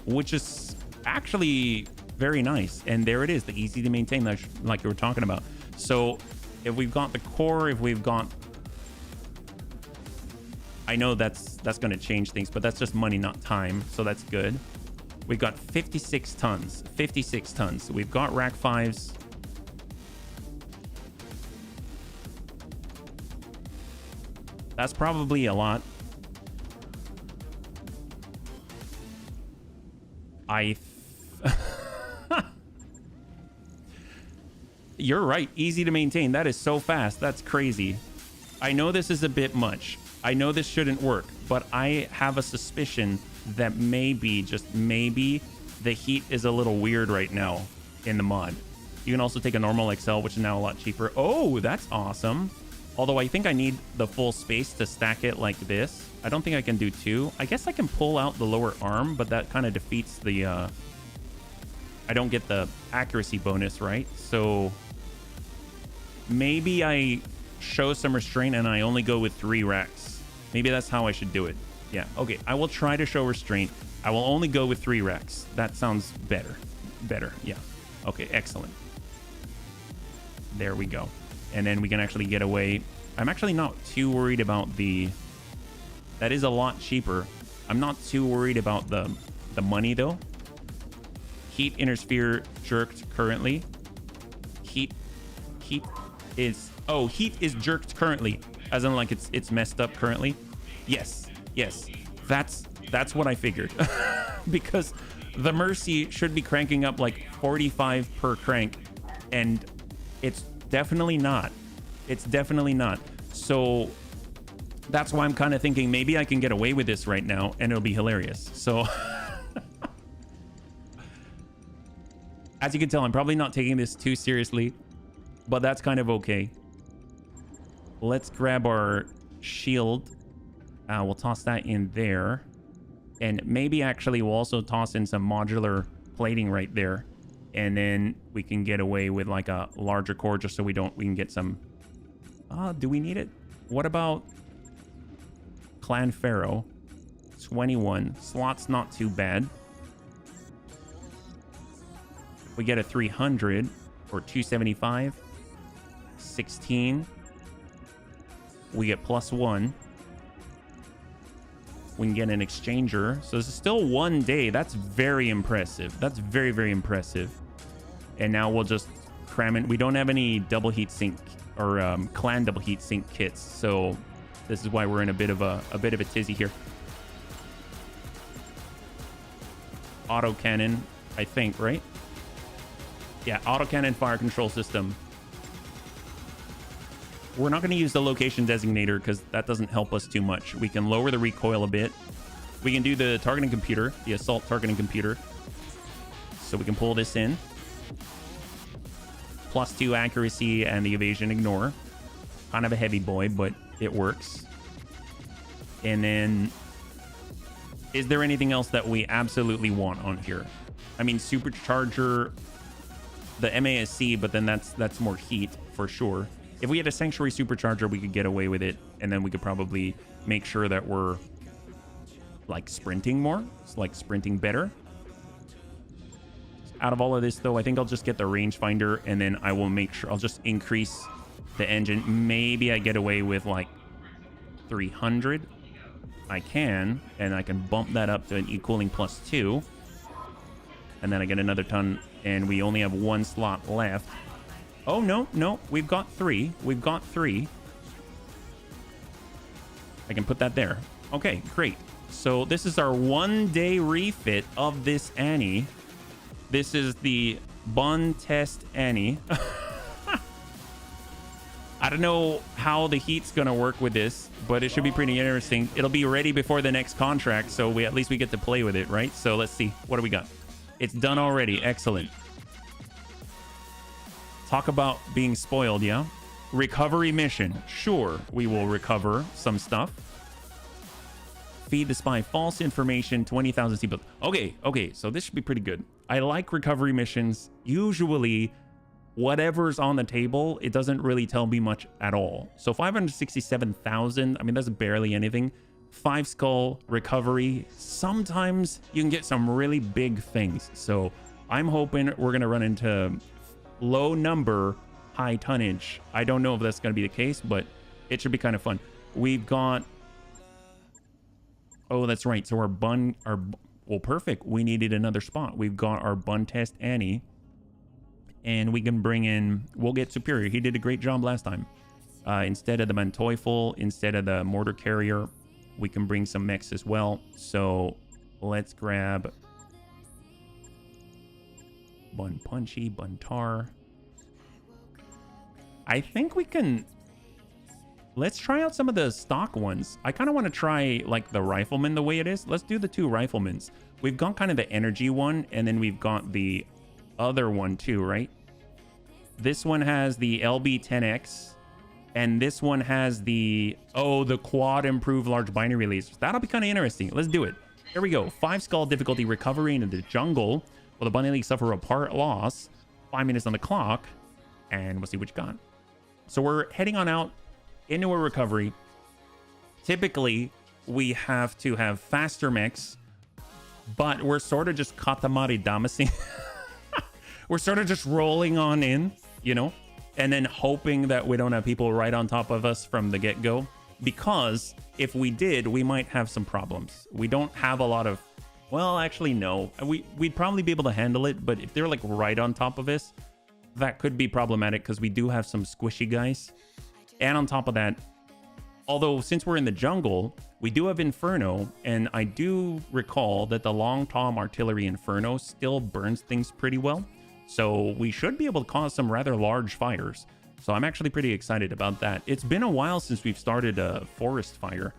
which is actually very nice. And there it is, the easy to maintain, like you were talking about. So if we've got the core, if we've got... I know that's going to change things, but that's just money, not time. So that's good. We've got 56 tons. 56 tons. We've got rack 5s. That's probably a lot. You're right. Easy to maintain. That is so fast. That's crazy. I know this is a bit much. I know this shouldn't work, but I have a suspicion that maybe, just maybe, the heat is a little weird right now in the mod. You can also take a normal XL, which is now a lot cheaper. Oh, that's awesome. Although I think I need the full space to stack it like this. I don't think I can do 2. I guess I can pull out the lower arm, but that kind of defeats the... I don't get the accuracy bonus, right? So maybe I show some restraint and I only go with 3 racks. Maybe that's how I should do it. Yeah, okay. I will try to show restraint. I will only go with 3 racks. That sounds better. Better, yeah. Okay, excellent. There we go. And then we can actually get away. I'm actually not too worried about the... That is a lot cheaper. I'm not too worried about the money, though. Heat inner sphere jerked currently. Heat is... Oh, heat is jerked currently. As in, like, it's messed up currently. Yes. That's what I figured. Because the Mercy should be cranking up like 45 per crank. And it's definitely not. It's definitely not. So that's why I'm kind of thinking maybe I can get away with this right now and it'll be hilarious. So as you can tell, I'm probably not taking this too seriously, but that's kind of okay. Let's grab our shield. We'll toss that in there. And maybe actually we'll also toss in some modular plating right there. And then we can get away with like a larger core just so we can get some... do we need it? What about Clan Pharaoh? 21. Slot's not too bad. We get a 300 or 275. 16. We get +1. We can get an exchanger. So this is still 1 day. That's very impressive. That's very, very impressive. And now we'll just cram in. We don't have any double heat sink or clan double heat sink kits. So this is why we're in a bit of a tizzy here. Autocannon, I think, right? Yeah, autocannon fire control system. We're not going to use the location designator because that doesn't help us too much. We can lower the recoil a bit. We can do the targeting computer, the assault targeting computer. So we can pull this in. +2 accuracy and the evasion ignore. Kind of a heavy boy, but it works. And then, is there anything else that we absolutely want on here? I mean, supercharger, the MASC, but then that's more heat for sure. If we had a sanctuary supercharger, we could get away with it, and then we could probably make sure that we're like sprinting more. It's like sprinting better. Out of all of this, though, I think I'll just get the rangefinder, and then I will make sure I'll just increase the engine. Maybe I get away with like 300. I can, and I can bump that up to an E-cooling +2. And then I get another ton, and we only have 1 slot left. Oh, no, we've got 3. We've got 3. I can put that there. Okay, great. So this is our 1-day refit of this Annie. This is the bun test Annie. I don't know how the heat's gonna work with this, but it should be pretty interesting. It'll be ready before the next contract, so at least we get to play with it, right? So let's see. What do we got? It's done already. Excellent. Talk about being spoiled, yeah? Recovery mission. Sure, we will recover some stuff. Feed the spy false information, 20,000 seatbelts. Okay, so this should be pretty good. I like recovery missions. Usually, whatever's on the table, it doesn't really tell me much at all. So 567,000, I mean, that's barely anything. 5 skull recovery. Sometimes you can get some really big things. So I'm hoping we're going to run into low number, high tonnage. I don't know if that's going to be the case, but it should be kind of fun. We've got... Oh, that's right. So well, perfect. We needed another spot. We've got our bun test Annie. And we can bring in... We'll get Superior. He did a great job last time. Instead of the Manteufel, instead of the Mortar Carrier, we can bring some mechs as well. So let's grab Bun Punchy, Bun Tar. I think we can... Let's try out some of the stock ones. I kind of want to try like the Rifleman the way it is. Let's do the 2 Riflemans. We've got kind of the energy one, and then we've got the other one too, right? This one has the LB10X, and this one has the quad improved large binary lasers. That'll be kind of interesting. Let's do it. Here we go. 5 skull difficulty recovery into the jungle. Will the bunny league suffer a part loss? 5 minutes on the clock, and we'll see what you got. So we're heading on out into a recovery. Typically, we have to have faster mechs, but we're sort of just katamari damacy. We're sort of just rolling on in, you know, and then hoping that we don't have people right on top of us from the get-go, because if we did, we might have some problems. We don't have a lot of... Well, actually, no. We'd probably be able to handle it, but if they're like right on top of us, that could be problematic because we do have some squishy guys. And on top of that, although since we're in the jungle, we do have Inferno, and I do recall that the Long Tom Artillery Inferno still burns things pretty well. So we should be able to cause some rather large fires. So I'm actually pretty excited about that. It's been a while since we've started a forest fire.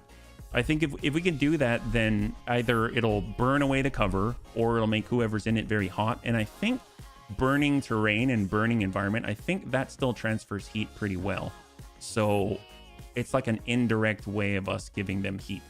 I think if we can do that, then either it'll burn away the cover or it'll make whoever's in it very hot. And I think burning terrain and burning environment, I think that still transfers heat pretty well. So it's like an indirect way of us giving them heat.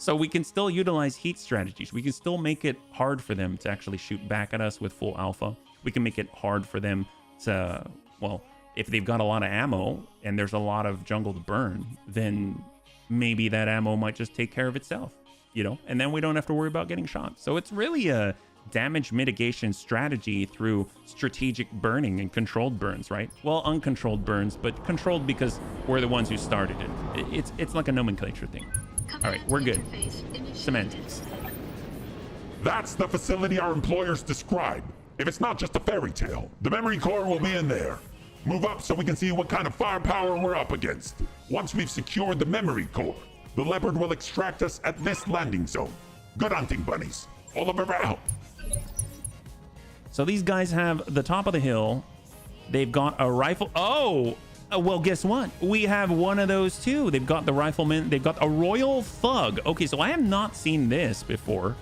So we can still utilize heat strategies. We can still make it hard for them to actually shoot back at us with full alpha. We can make it hard for them to, well, if they've got a lot of ammo and there's a lot of jungle to burn, then maybe that ammo might just take care of itself, you know, and then we don't have to worry about getting shot. So it's really a damage mitigation strategy through strategic burning and controlled burns, right? Well, uncontrolled burns, but controlled because we're the ones who started it. It's like a nomenclature thing. All right, we're good. Semantics. That's the facility our employers describe. If it's not just a fairy tale, the memory core will be in there. Move up so we can see what kind of firepower we're up against. Once we've secured the memory core, the Leopard will extract us at this landing zone. Good hunting, bunnies. Oliver out. So these guys have the top of the hill. They've got a rifle. Oh, Well, guess what? We have one of those too. They've got the rifleman. They've got a royal thug. Okay, so I have not seen this before.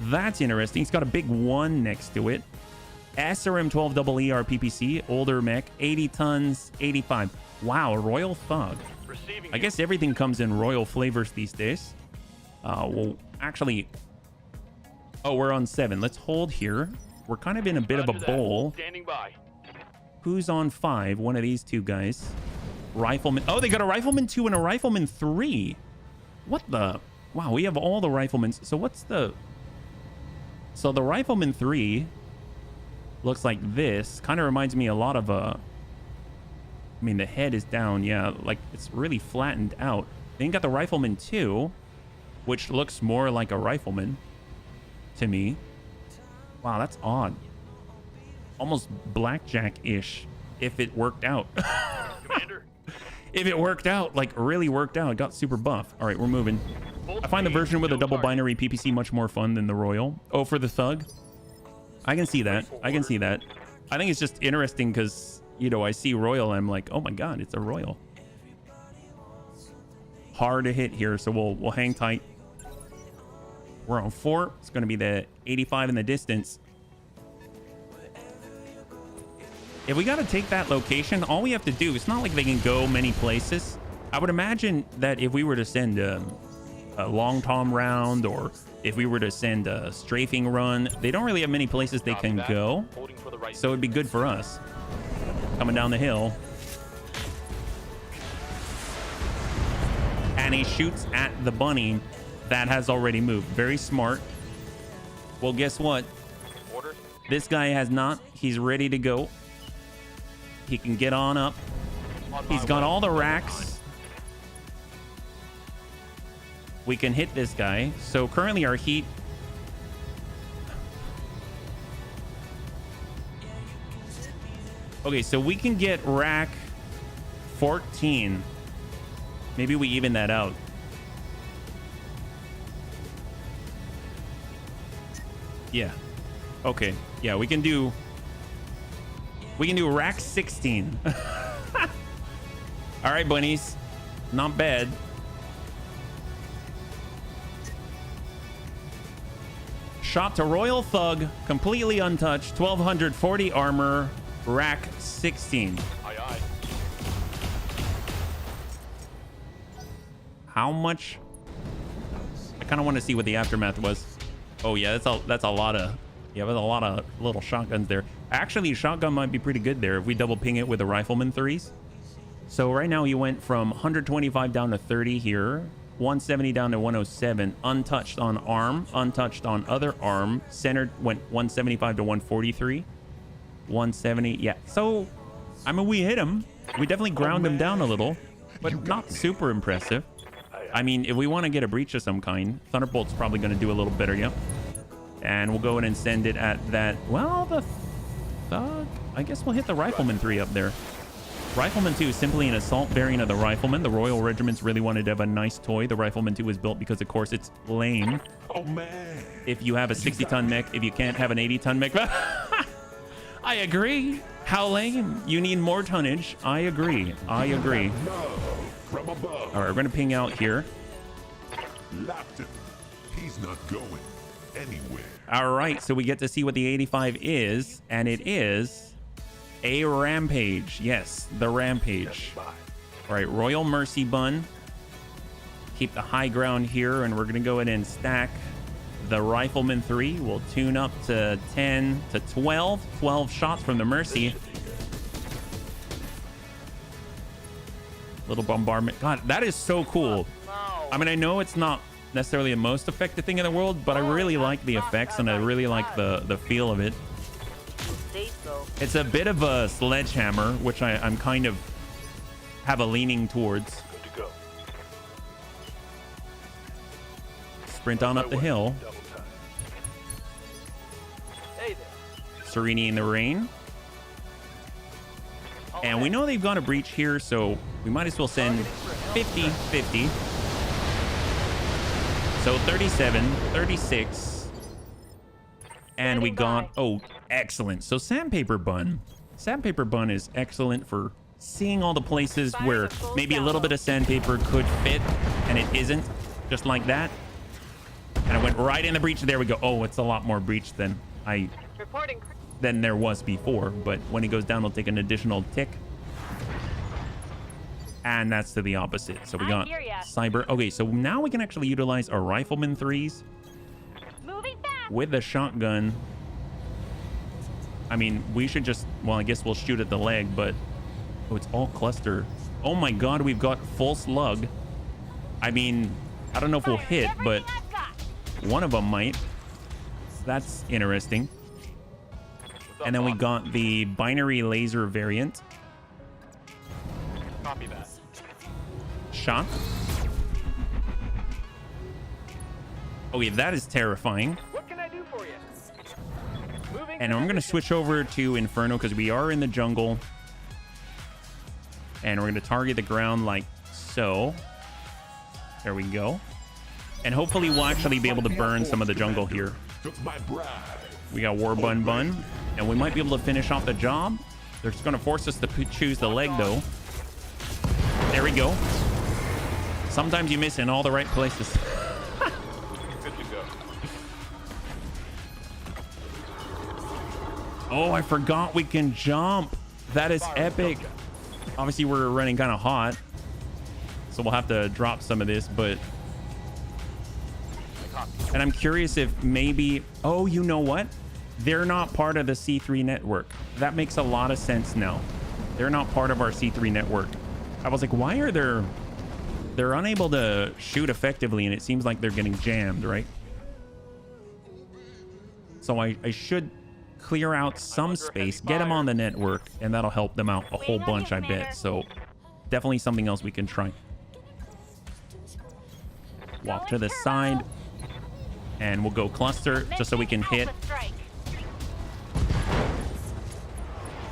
That's interesting. It's got a big 1 next to it. SRM 12EE PPC, older mech, 80 tons, 85. Wow, a royal thug. Receiving I guess everything comes in royal flavors these days. Well, actually, oh, we're on 7. Let's hold here. We're kind of in a bit of a bowl. Standing by. Who's on 5? One of these two guys. Rifleman. Oh, they got a rifleman 2 and a rifleman 3. What the? Wow, we have all the riflemen. So what's the... So the rifleman 3 looks like this. Kind of reminds me a lot of a... I mean, the head is down. Yeah, like it's really flattened out. Then you got the rifleman 2, which looks more like a rifleman to me. Wow, that's odd. Almost blackjack-ish if it worked out. Commander. If it worked out, like really worked out, it got super buff. All right, we're moving. I find the version with a double binary PPC much more fun than the Royal. Oh, for the Thug? I can see that. I can see that. I think it's just interesting because, you know, I see Royal and I'm like, oh my God, it's a Royal. Hard to hit here, so we'll hang tight. We're on 4. It's going to be the 85 in the distance. If we got to take that location, all we have to do, it's not like they can go many places. I would imagine that if we were to send a long tom round or if we were to send a strafing run, they don't really have many places they can go. So it'd be good for us. Coming down the hill. And he shoots at the bunny that has already moved. Very smart. Well, guess what? This guy has not. He's ready to go. He can get on up. He's got all the racks. We can hit this guy. So currently our heat... Okay, so we can get rack 14. Maybe we even that out. Yeah. Okay. Yeah, we can do rack 16. All right, bunnies. Not bad. Shot to Royal Thug, completely untouched, 1240 armor, rack 16. Aye, aye. How much? I kind of want to see what the aftermath was. Oh yeah, that's a lot of, yeah, there's a lot of little shotguns there. Actually, shotgun might be pretty good there if we double ping it with the rifleman 3s. So right now he went from 125 down to 30 here, 170 down to 107, untouched on arm, untouched on other arm, centered went 175 to 143, 170. Yeah, so I mean, we hit him. We definitely ground him down a little, but not super impressive. I mean, if we want to get a breach of some kind, Thunderbolt's probably going to do a little better, yep. And we'll go in and send it at that. Well, the Thug, I guess we'll hit the Rifleman 3 up there. Rifleman 2 is simply an assault variant of the Rifleman. The Royal Regiments really wanted to have a nice toy. The Rifleman 2 was built because, of course, it's lame. Oh, man. If you have a 60-ton mech, if you can't have an 80-ton mech. I agree. How lame. You need more tonnage. I agree. I agree. From above. All right, we're going to ping out here. Lapped him. He's not going anywhere. All right, so we get to see what the 85 is, and it is a Rampage. Yes, the Rampage. All right, Royal Mercy Bun. Keep the high ground here, and we're going to go ahead and stack the Rifleman 3. We'll tune up to 10 to 12. 12 shots from the Mercy. Little bombardment. God, that is so cool. I mean, I know it's not necessarily the most effective thing in the world, but I really like the effects and I really like the feel of it. It's a bit of a sledgehammer, which I'm kind of have a leaning towards. Good to go. Sprint on up the hill. Double time. Hey there. Serene in the rain. And we know they've got a breach here, so we might as well send 50-50. So 37, 36. And we got, oh, excellent. So Sandpaper Bun. Sandpaper Bun is excellent for seeing all the places where maybe a little bit of sandpaper could fit and it isn't, just like that. And I went right in the breach. There we go. Oh, it's a lot more breach than Reporting. there was before. But when it goes down, it'll take an additional tick. And that's to the opposite. So we I got hear ya. cyber. Okay, so now we can actually utilize our rifleman 3s Moving fast. with the shotgun. I mean, we should just, well, I guess we'll shoot at the leg, but oh, it's all cluster. Oh my God, we've got full slug. I mean, I don't know if we'll hit, but Everything I've got. one of them might. That's interesting. And then we got the binary laser variant. Copy that. Shot. Okay, that is terrifying. What can I do for you? Moving. And I'm going to switch over to Inferno because we are in the jungle. And we're going to target the ground like so. There we go. And hopefully we'll actually be able to burn some of the jungle here. Took my bride. We got War Bun Bun. And we might be able to finish off the job. They're just going to force us to choose the leg, though. There we go. Sometimes you miss in all the right places. Good to go. Oh, I forgot we can jump. That is epic. Obviously, we're running kind of hot. So we'll have to drop some of this, but... And I'm curious if maybe... Oh, you know what? They're not part of the C3 network. That makes a lot of sense now. They're not part of our C3 network. I was like, why are they're unable to shoot effectively, and it seems like they're getting jammed, right? So I should clear out some space, get them on the network, and that'll help them out a whole bunch, I bet. So definitely something else we can try. Walk to the side, and we'll go cluster just so we can hit.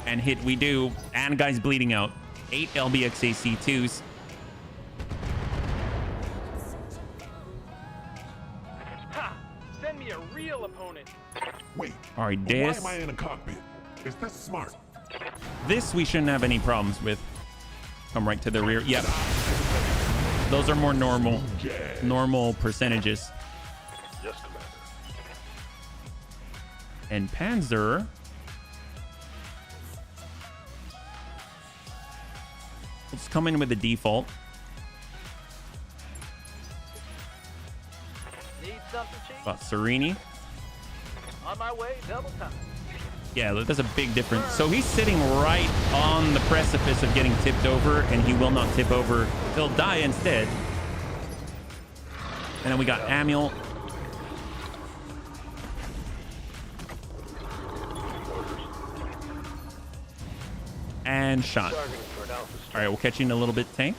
And hit we do. And guys bleeding out. 8 LBXAC2s. Ha! Send me a real opponent. Wait. All right, Why this. am I in a cockpit? Is this smart? This we shouldn't have any problems with. Come right to the rear. Yep. Those are more normal percentages. Yes, Commander. And Panzer. Let's come in with the default. Need something, Chief? Got Serini. On my way, double time. Yeah, there's a big difference. So he's sitting right on the precipice of getting tipped over, and he will not tip over. He'll die instead. And then we got Amiel. And shot. Targeting for an alpha All strike. right, we'll catch you in a little bit, Tank.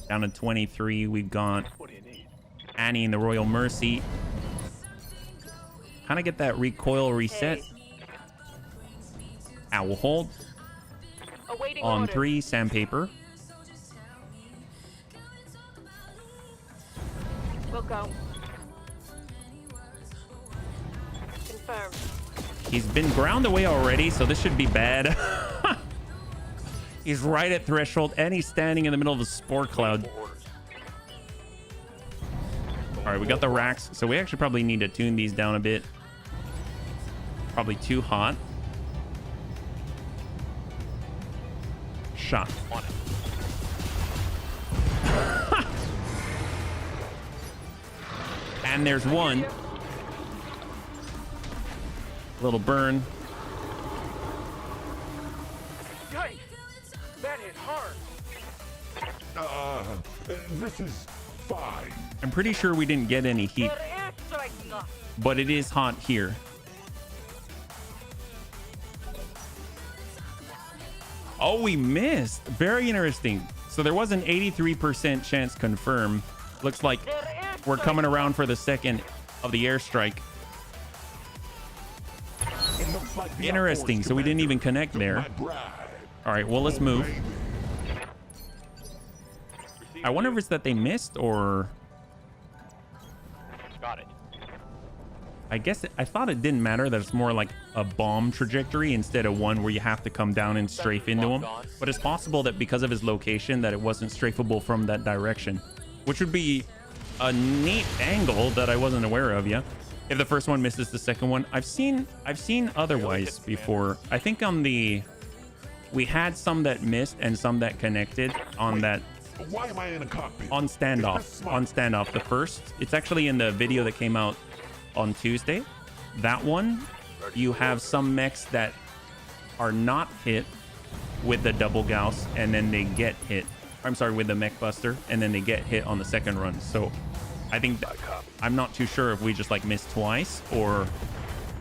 Down to 23. We've got What do you need? Annie in the Royal Mercy. Kind of get that recoil reset. Owl hold. Awaiting On orders. 3, sandpaper. We'll go. Confirmed. He's been ground away already, so this should be bad. He's right at threshold, and he's standing in the middle of a spore cloud. Orders. All right, we got the racks, so we actually probably need to tune these down a bit. Probably too hot. Shot. On it. And there's one. Little burn. Yikes! That hit hard. This is fine. I'm pretty sure we didn't get any heat, They're airstriking us. but it is hot here. Oh, we missed. Very interesting. So there was an 83% chance confirm. Looks like They're airstriking. we're coming around for the second of the airstrike. It looks like the Interesting. outdoors So we didn't even commander connect took there. my bride. All right, well, let's move. Baby. Received I wonder you. if it's that they missed, or Got it. I guess I thought it didn't matter. That it's more like a bomb trajectory instead of one where you have to come down and strafe into him. But it's possible that because of his location that it wasn't strafable from that direction, which would be a neat angle that I wasn't aware of. Yeah, if the first one misses the second one. I've seen otherwise before. I think we had some that missed and some that connected on that. Why am I in a cockpit? On standoff. The first, it's actually in the video that came out on Tuesday. That one, you have some mechs that are not hit with the double Gauss, and then they get hit. I'm sorry, with the mech buster, and then they get hit on the second run. So I think I'm not too sure if we just like missed twice or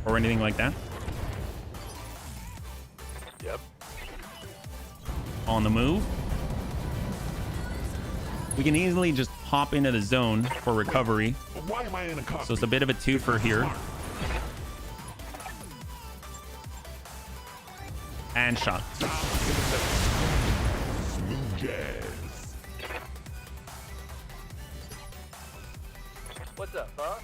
anything like that. Yep. On the move. We can easily just hop into the zone for recovery. Why am I in a cockpit? So it's a bit of a twofer here. And shot. Smooth jazz. What's up, boss?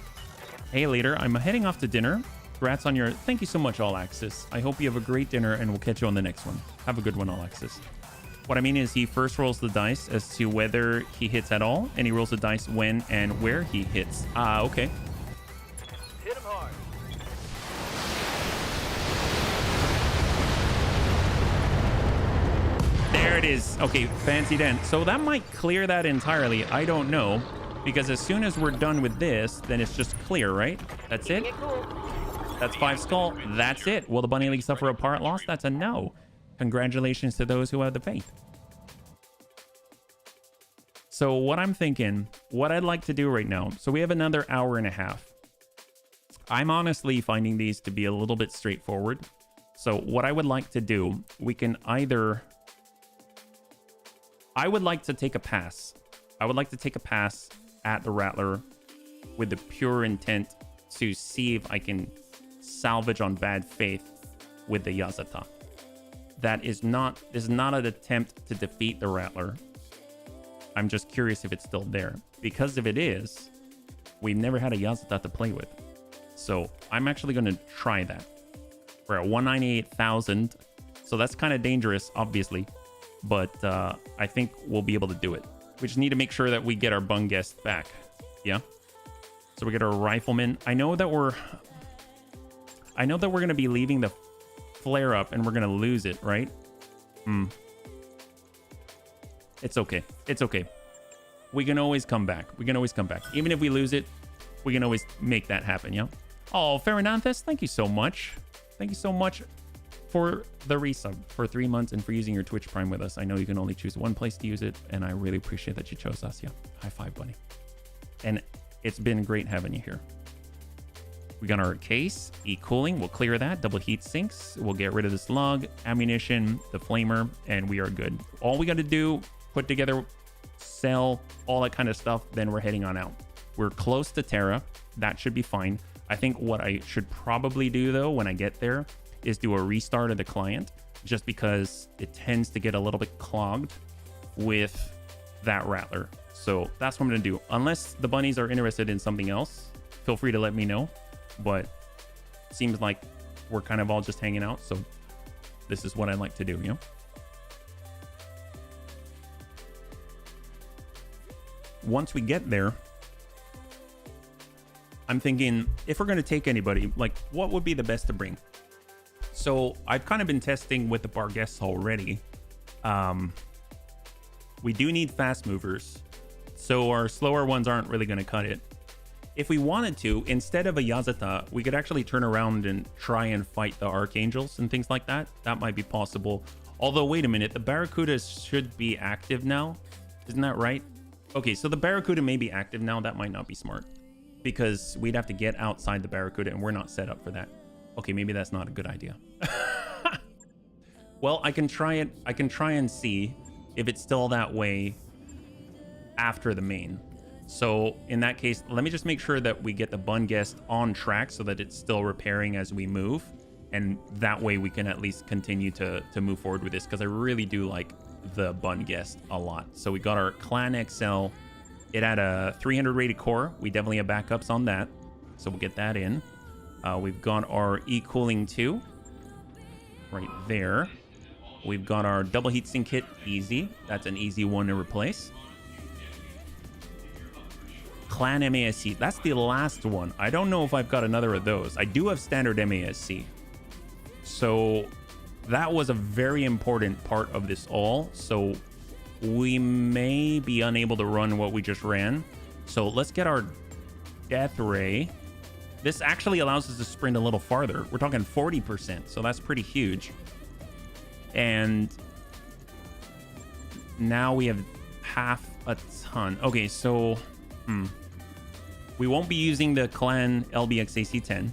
Hey, leader, I'm heading off to dinner. Congrats on your... Thank you so much, All Access. I hope you have a great dinner, and we'll catch you on the next one. Have a good one, All Access. What I mean is he first rolls the dice as to whether he hits at all, and he rolls the dice when and where he hits. Ah, okay. Hit him hard. There it is. Okay, fancy dent. So that might clear that entirely. I don't know, because as soon as we're done with this, then it's just clear, right? That's it? That's 5 skull. That's it. Will the Bunny League suffer a part loss? That's a no. Congratulations to those who have the faith. So what I'm thinking, what I'd like to do right now, so we have another hour and a half. I'm honestly finding these to be a little bit straightforward. So what I would like to do, we can either... I would like to take a pass. I would like to take a pass at the Rattler with the pure intent to see if I can salvage on bad faith with the Yazata. This is not an attempt to defeat the Rattler. I'm just curious if it's still there. Because if it is, we've never had a Yazata to play with. So I'm actually going to try that. We're at 198,000. So that's kind of dangerous, obviously. But I think we'll be able to do it. We just need to make sure that we get our bung guest back. Yeah? So we get our rifleman. I know that we're going to be leaving the flare up and we're going to lose it, right? It's okay. It's okay. We can always come back. Even if we lose it, we can always make that happen, yeah? Oh, Farinanthus, thank you so much. Thank you so much for the resub for 3 months and for using your Twitch Prime with us. I know you can only choose one place to use it, and I really appreciate that you chose us, yeah? High five, buddy. And it's been great having you here. We got our case, e-cooling, we'll clear that, double heat sinks, we'll get rid of this lug, ammunition, the flamer, and we are good. All we got to do, put together, sell, all that kind of stuff, then we're heading on out. We're close to Terra, that should be fine. I think what I should probably do though, when I get there, is do a restart of the client, just because it tends to get a little bit clogged with that Rattler. So that's what I'm gonna do. Unless the bunnies are interested in something else, feel free to let me know. But it seems like we're kind of all just hanging out, so this is what I like to do, you know? Once we get there, I'm thinking, if we're going to take anybody, like, what would be the best to bring? So I've kind of been testing with the bar guests already. We do need fast movers, so our slower ones aren't really going to cut it. If we wanted to, instead of a Yazata, we could actually turn around and try and fight the Archangels and things like that. That might be possible. Although, wait a minute, the Barracudas should be active now. Isn't that right? Okay, so the Barracuda may be active now. That might not be smart, because we'd have to get outside the Barracuda, and we're not set up for that. Okay, maybe that's not a good idea. Well, I can try it. I can try and see if it's still that way after the main. So in that case, let me just make sure that we get the bun guest on track so that it's still repairing as we move. And that way we can at least continue to move forward with this, because I really do like the bun guest a lot. So we got our Clan XL. It had a 300 rated core. We definitely have backups on that, so we'll get that in. We've got our E-Cooling 2 right there. We've got our double heatsink kit, easy. That's an easy one to replace. Clan MASC, that's the last one. I don't know if I've got another of those. I do have standard MASC. So that was a very important part of this all. So we may be unable to run what we just ran. So let's get our Death Ray. This actually allows us to sprint a little farther. We're talking 40%, so that's pretty huge. And now we have half a ton. Okay, so we won't be using the Clan LBX AC-10.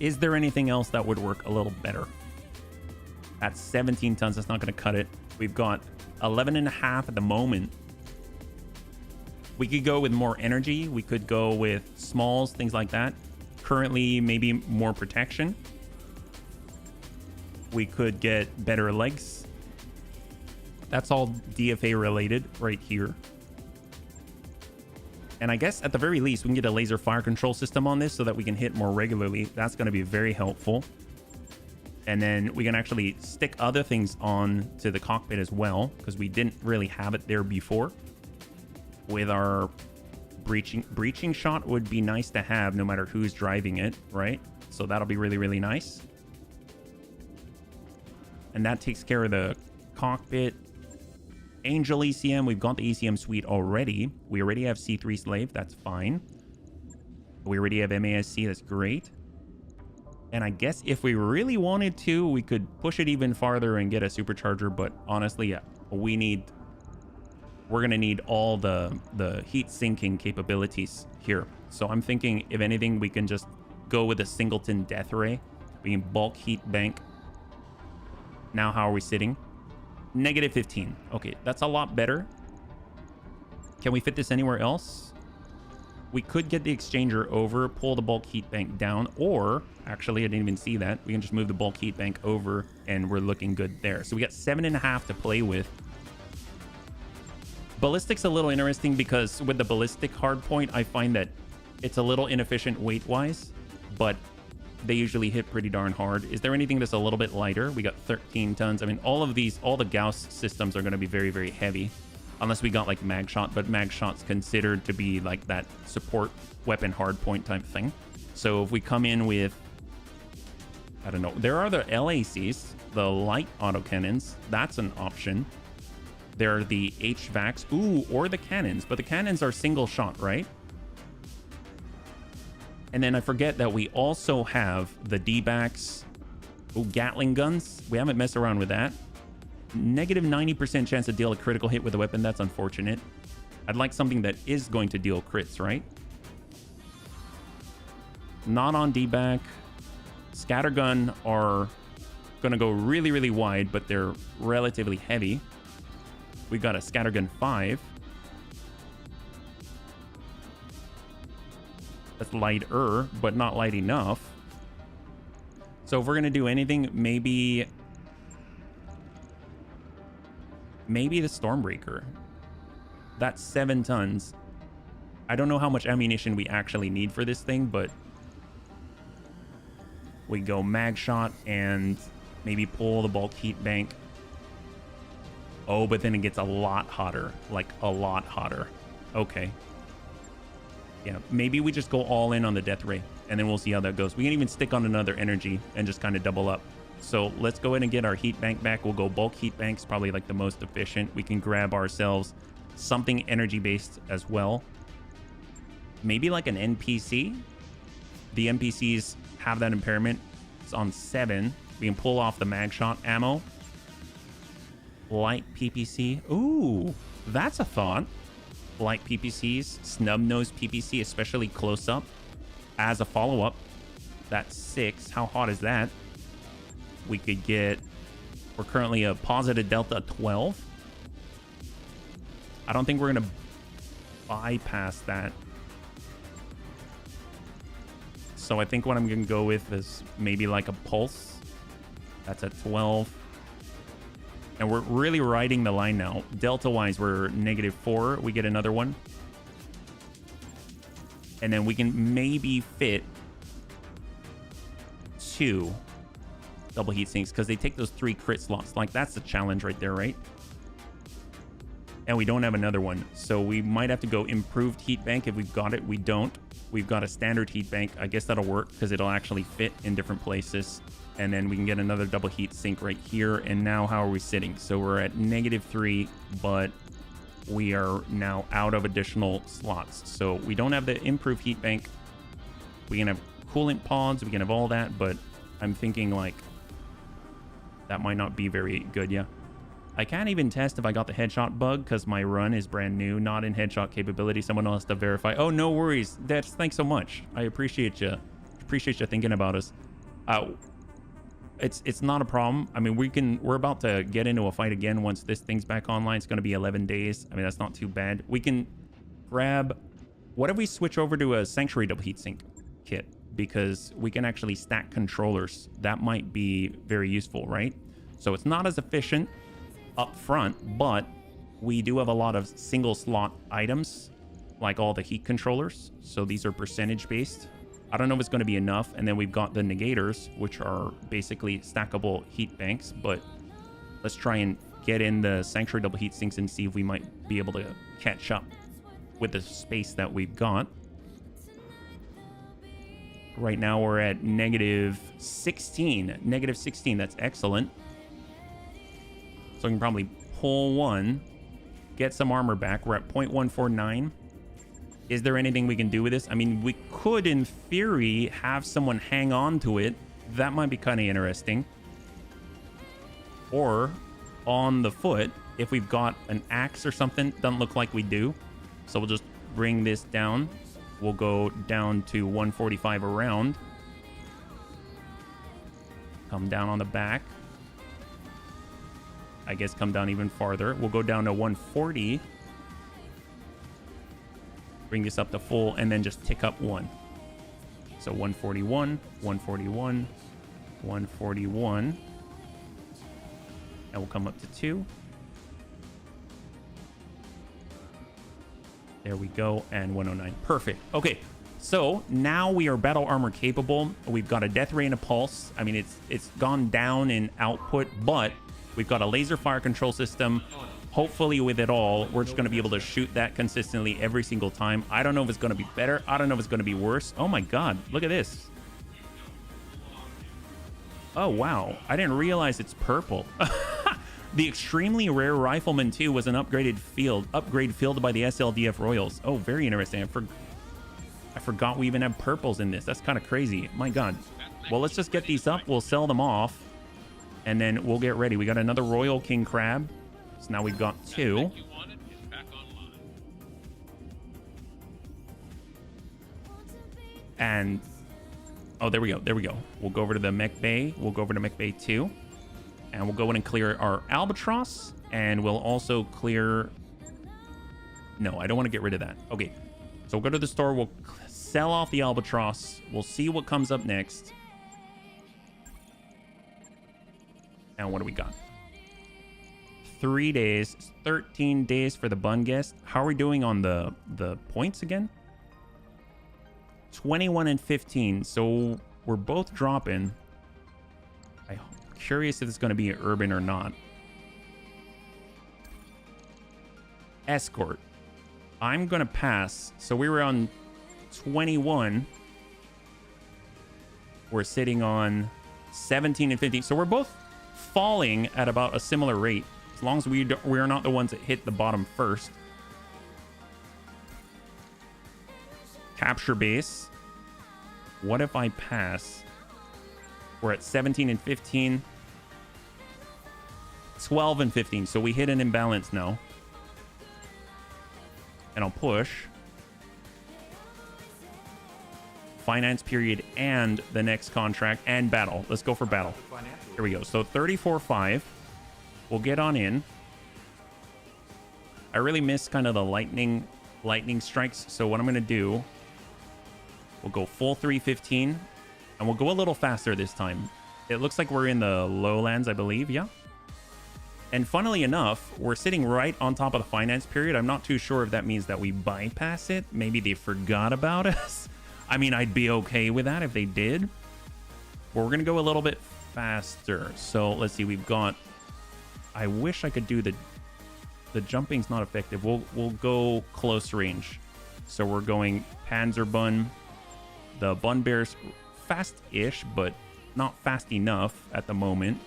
Is there anything else that would work a little better? At 17 tons, that's not going to cut it. We've got 11.5 at the moment. We could go with more energy. We could go with smalls, things like that. Currently, maybe more protection. We could get better legs. That's all DFA related right here. And I guess at the very least, we can get a laser fire control system on this so that we can hit more regularly. That's going to be very helpful. And then we can actually stick other things on to the cockpit as well, because we didn't really have it there before. With our breaching shot would be nice to have no matter who's driving it, right? So that'll be really, really nice. And that takes care of the cockpit. Angel ECM, we've got the ECM suite already. We already have C3 Slave, that's fine. We already have MASC, that's great. And I guess if we really wanted to, we could push it even farther and get a supercharger, but honestly, yeah, we're gonna need all the heat sinking capabilities here. So I'm thinking, if anything, we can just go with a singleton Death Ray. We can bulk heat bank. Now, how are we sitting? -15. Okay, that's a lot better. Can we fit this anywhere else? We could get the exchanger over, pull the bulk heat bank down, or actually, I didn't even see that. We can just move the bulk heat bank over, and we're looking good there. So we got 7.5 to play with. Ballistic's a little interesting because with the ballistic hardpoint, I find that it's a little inefficient weight-wise, but they usually hit pretty darn hard. Is there anything that's a little bit lighter? We got 13 tons. I mean, all the Gauss systems are going to be very, very heavy, unless we got like mag shot, but mag shot's considered to be like that support weapon hardpoint type thing. So if we come in with, I don't know, there are the LACs, the light autocannons. That's an option. There are the HVACs, ooh, or the cannons, but the cannons are single shot, right? And then I forget that we also have the D-backs, ooh, Gatling guns. We haven't messed around with that. -90% chance to deal a critical hit with a weapon. That's unfortunate. I'd like something that is going to deal crits, right? Not on D-back. Scattergun are going to go really, really wide, but they're relatively heavy. We got a Scattergun 5. That's lighter, but not light enough. So if we're going to do anything, maybe the Stormbreaker. That's 7 tons. I don't know how much ammunition we actually need for this thing, but we go mag shot and maybe pull the bulk heat bank. Oh, but then it gets a lot hotter, like a lot hotter. Okay. Yeah, maybe we just go all in on the Death Ray, and then we'll see how that goes. We can even stick on another energy and just kind of double up. So let's go ahead and get our heat bank back. We'll go bulk heat banks, probably like the most efficient. We can grab ourselves something energy-based as well. Maybe like an NPC. The NPCs have that impairment. It's on 7. We can pull off the mag shot ammo. Light PPC. Ooh, that's a thought. Light PPCs, snub nose PPC, especially close up as a follow-up. That's 6. How hot is that? We could get, we're currently a positive delta 12. I don't think we're going to bypass that. So I think what I'm going to go with is maybe like a pulse. That's at 12. And we're really riding the line now. Delta-wise, we're -4. We get another one. And then we can maybe fit 2 double heat sinks because they take those 3 crit slots. Like, that's the challenge right there, right? And we don't have another one, so we might have to go improved heat bank if we've got it. We don't. We've got a standard heat bank. I guess that'll work because it'll actually fit in different places. And then we can get another double heat sink right here. And now how are we sitting? So we're at -3, but we are now out of additional slots. So we don't have the improved heat bank. We can have coolant pods. We can have all that, but I'm thinking like that might not be very good. Yeah. I can't even test if I got the headshot bug because my run is brand new, not in headshot capability. Someone else to verify. Oh, no worries. Thanks so much. I appreciate you. Appreciate you thinking about us. It's not a problem. I mean, we're about to get into a fight again once this thing's back online. It's going to be 11 days. I mean, that's not too bad. We can grab... What if we switch over to a Sanctuary double heatsink kit? Because we can actually stack controllers. That might be very useful, right? So it's not as efficient up front, but we do have a lot of single slot items, like all the heat controllers. So these are percentage based. I don't know if it's going to be enough. And then we've got the negators, which are basically stackable heat banks. But let's try and get in the Sanctuary double heat sinks and see if we might be able to catch up with the space that we've got. Right now we're at -16. -16, that's excellent. So we can probably pull one, get some armor back. We're at 0.149. Is there anything we can do with this? I mean, we could, in theory, have someone hang on to it. That might be kind of interesting. Or on the foot, if we've got an axe or something. Doesn't look like we do. So we'll just bring this down. We'll go down to 145 around. Come down on the back. I guess come down even farther. We'll go down to 140. Bring this up to full and then just tick up 1. So 141, 141, 141. And we'll come up to 2. There we go. And 109. Perfect. Okay. So now we are battle armor capable. We've got a death ray and a pulse. I mean, it's gone down in output, but we've got a laser fire control system. Hopefully with it all, we're just going to be able to shoot that consistently every single time. I don't know if it's going to be better. I don't know if it's going to be worse. Oh my God. Look at this. Oh, wow. I didn't realize it's purple. The extremely rare Rifleman 2 was an upgrade filled by the SLDF Royals. Oh, very interesting. I forgot we even have purples in this. That's kind of crazy. My God. Well, let's just get these up. We'll sell them off. And then we'll get ready. We got another Royal King Crab. So now we've got 2. And... oh, there we go. There we go. We'll go over to the Mech Bay. We'll go over to Mech Bay 2. And we'll go in and clear our Albatross. And we'll also clear... no, I don't want to get rid of that. Okay. So we'll go to the store. We'll sell off the Albatross. We'll see what comes up next. And what do we got? 3 days. 13 days for the bun guest. How are we doing on the points again? 21 and 15. So we're both dropping. I'm curious if it's going to be urban or not. Escort. I'm going to pass. So we were on 21. We're sitting on 17 and 15. So we're both falling at about a similar rate. As long as we are not the ones that hit the bottom first. Capture base. What if I pass? We're at 17 and 15. 12 and 15. So we hit an imbalance now. And I'll push. Finance period and the next contract and battle. Let's go for battle. Here we go. So 34.5. We'll get on in. I really miss kind of the lightning strikes. So what I'm going to do, we'll go full 315 and we'll go a little faster this time. It looks like we're in the lowlands, I believe. Yeah. And funnily enough, we're sitting right on top of the finance period. I'm not too sure if that means that we bypass it. Maybe they forgot about us. I mean, I'd be okay with that if they did. But we're gonna go a little bit faster. So let's see, we've got, I wish I could do the jumping's not effective. We'll go close range. So we're going Panzer Bun. The Bun Bear's fast-ish, but not fast enough at the moment.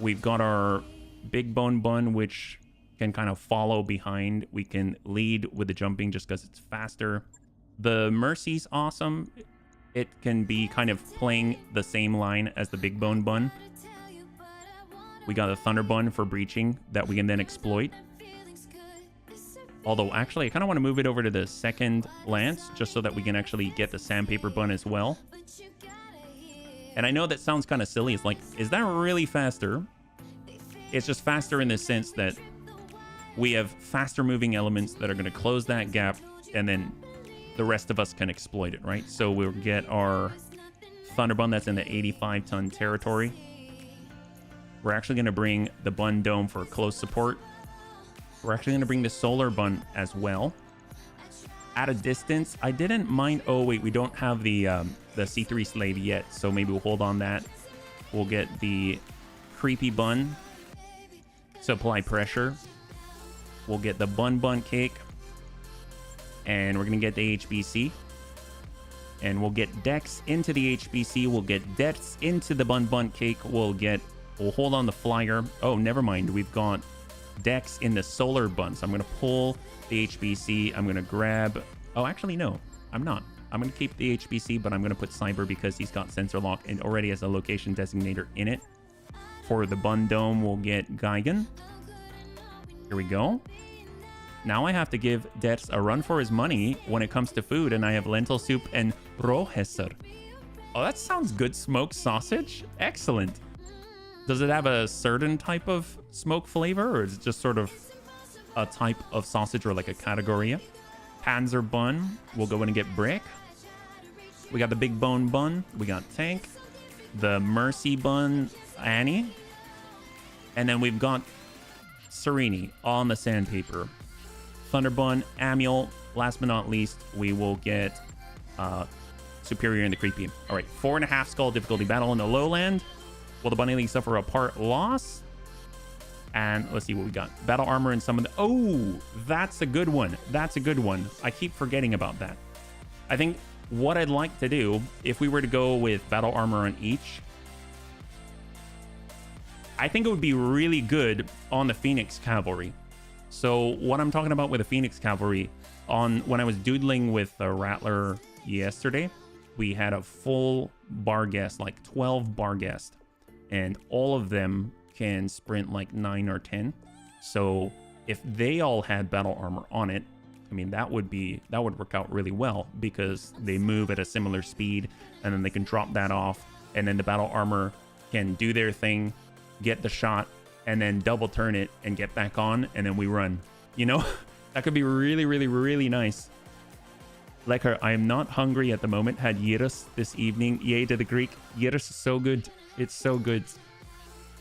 We've got our Big Bone Bun, which can kind of follow behind. We can lead with the jumping just because it's faster. The Mercy's awesome. It can be kind of playing the same line as the Big Bone Bun. We got a Thunder Bun for breaching that we can then exploit. Although, actually, I kind of want to move it over to the second Lance just so that we can actually get the Sandpaper Bun as well. And I know that sounds kind of silly. It's like, is that really faster? It's just faster in the sense that we have faster moving elements that are going to close that gap, and then the rest of us can exploit it, right? So we'll get our Thunder Bun that's in the 85-ton territory. We're actually going to bring the Bun Dome for close support. We're actually going to bring the Solar Bun as well. At a distance, I didn't mind... Oh, wait, we don't have the C3 Slave yet, so maybe we'll hold on that. We'll get the Creepy Bun. Supply pressure. We'll get the Bun Cake. And we're going to get the HBC. And we'll get Dex into the HBC. We'll get Dex into the Bun Cake. We'll hold on the Flyer. Oh, never mind. We've got Dex in the Solar Bun. So I'm going to pull the HBC. I'm going to grab... Oh, actually, no. I'm not. I'm going to keep the HBC, but I'm going to put Cyber because he's got Sensor Lock and already has a location designator in it. For the Bun Dome, we'll get Geigen. Here we go. Now I have to give Dex a run for his money when it comes to food, and I have lentil soup and Rohesser. Oh, that sounds good. Smoked sausage? Excellent. Does it have a certain type of smoke flavor, or is it just sort of a type of sausage or like a category? Panzer Bun. We'll go in and get Brick. We got the Big Bone Bun. We got Tank. The Mercy Bun, Annie. And then we've got Serini on the Sandpaper. Thunder Bun, Amiel. Last but not least, we will get Superior and the Creepy. All right, 4.5 skull difficulty battle in the lowland. Will the Bunny League suffer a part loss? And let's see what we got. Battle armor and some of the... Oh, that's a good one. That's a good one. I keep forgetting about that. I think what I'd like to do, if we were to go with battle armor on each, I think it would be really good on the Phoenix Cavalry. So what I'm talking about with the Phoenix Cavalry, when I was doodling with the Rattler yesterday, we had a full bar guest, like 12 bar guests. And all of them can sprint like 9 or 10. So if they all had battle armor on it, I mean, that would work out really well because they move at a similar speed and then they can drop that off. And then the battle armor can do their thing, get the shot, and then double turn it and get back on. And then we run, you know, that could be really, really, really nice. Like her, I am not hungry at the moment. Had gyros this evening. Yay to the Greek. Gyros is so good. It's so good.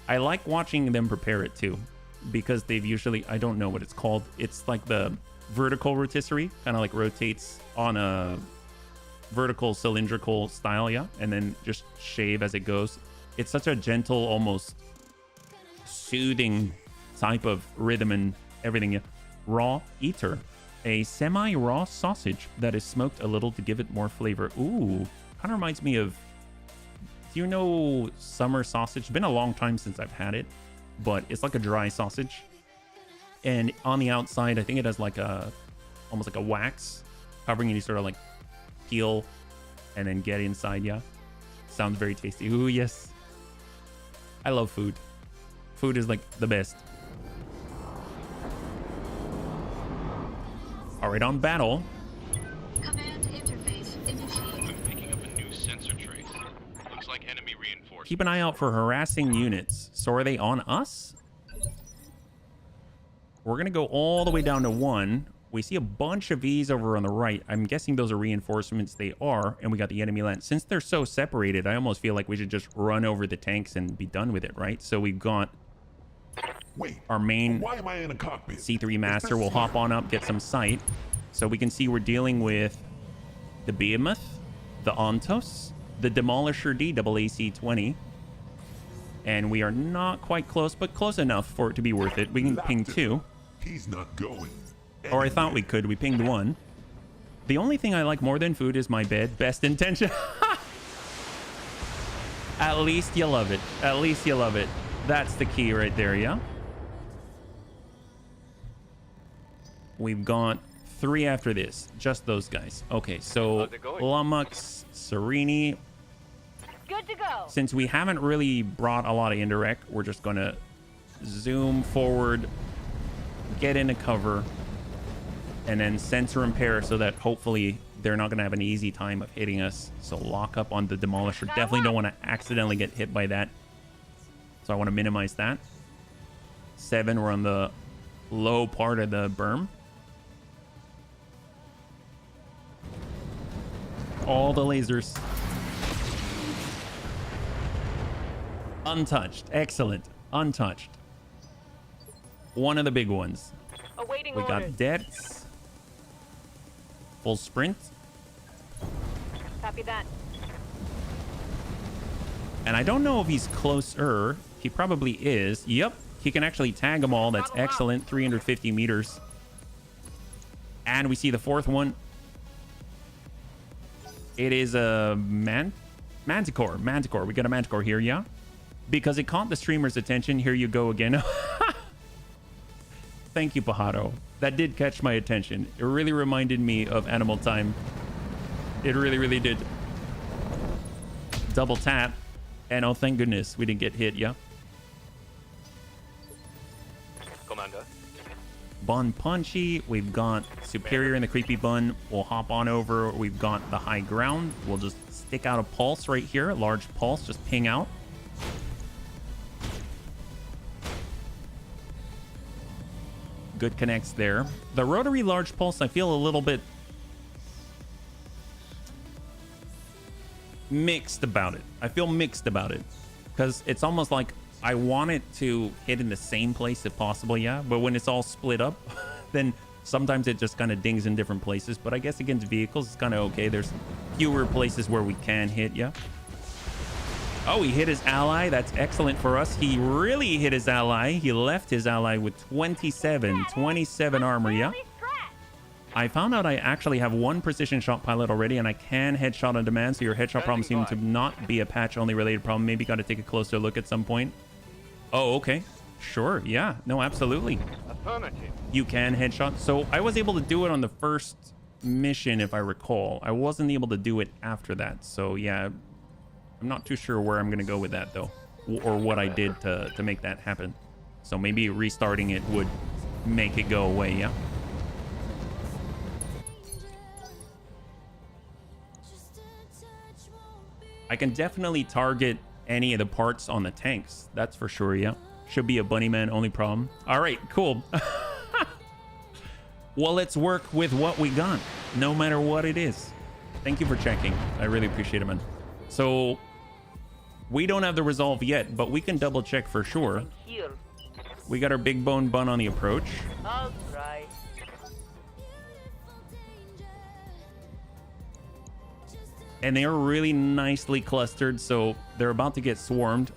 I like watching them prepare it too, because they've usually, I don't know what it's called. It's like the vertical rotisserie, kind of like rotates on a vertical cylindrical style, yeah, and then just shave as it goes. It's such a gentle, almost soothing type of rhythm and everything. Yeah. Raw Eater, a semi-raw sausage that is smoked a little to give it more flavor. Ooh, kind of reminds me of, do you know summer sausage? It's been a long time since I've had it, but it's like a dry sausage. And on the outside, I think it has like almost like a wax covering it. You sort of like peel and then get inside. Yeah. Sounds very tasty. Ooh, yes. I love food. Food is like the best. All right, on battle. Command interface initiated. I'm picking up a new sensor trace. Looks like enemy reinforcements. Keep an eye out for harassing units. So are they on us? We're going to go all the way down to 1. We see a bunch of V's over on the right. I'm guessing those are reinforcements. They are. And we got the enemy land. Since they're so separated, I almost feel like we should just run over the tanks and be done with it, right? So we've got our main why am I in a cockpit? C3 Master. Will hop on up, get some sight. So we can see we're dealing with the Behemoth, the Ontos, the Demolisher DAAC-20. And we are not quite close, but close enough for it to be worth it. We can ping 2. He's not going. Or I thought we could. We pinged 1. The only thing I like more than food is my bed. Best intention. At least you love it. At least you love it. That's the key right there, yeah? We've got 3 after this. Just those guys. Okay, so How's it going? Lumux, Serini. Good to go. Since we haven't really brought a lot of indirect, we're just going to zoom forward, get into cover, and then sensor impair so that hopefully they're not going to have an easy time of hitting us. So lock up on the Demolisher. Definitely don't want to accidentally get hit by that. So I want to minimize that. 7, we're on the low part of the berm. All the lasers. Untouched. Excellent. Untouched. One of the big ones. Awaiting We orders. got Debts. Full sprint. Copy that. And I don't know if he's closer. He probably is. Yep. He can actually tag them all. That's excellent. 350 meters. And we see the 4th one. It is a Manticore. Manticore. We got a Manticore here, yeah? Because it caught the streamer's attention. Here you go again. Thank you, Pajaro. That did catch my attention. It really reminded me of Animal Time. It really, really did. Double tap. And oh, thank goodness we didn't get hit, yeah? Commander. Bun Punchy. We've got Superior in the Creepy Bun. We'll hop on over. We've got the High Ground. We'll just stick out a pulse right here. A large pulse. Just ping out. Good connects there. The Rotary Large Pulse, I feel a little bit mixed about it. I feel mixed about it. Because it's almost like I want it to hit in the same place if possible, yeah? But when it's all split up, then sometimes it just kind of dings in different places. But I guess against vehicles, it's kind of okay. There's fewer places where we can hit, yeah? Oh, he hit his ally. That's excellent for us. He really hit his ally. He left his ally with 27 armor, yeah? I found out I actually have 1 precision shot pilot already, and I can headshot on demand, so your headshot problem seems to not be a patch-only related problem. Maybe got to take a closer look at some point. Oh, okay. Sure, yeah. No, absolutely. Affirmative. You can headshot. So I was able to do it on the first mission, if I recall. I wasn't able to do it after that. So, yeah, I'm not too sure where I'm going to go with that, though, or what I did to make that happen. So maybe restarting it would make it go away, yeah? I can definitely target any of the parts on the tanks. That's for sure, yeah. Should be a bunny man only problem. All right, cool. Well, let's work with what we got, no matter what it is. Thank you for checking. I really appreciate it, man. So we don't have the resolve yet, but we can double check for sure. Here. We got our big bone bun on the approach. I'll try. And they are really nicely clustered, so they're about to get swarmed.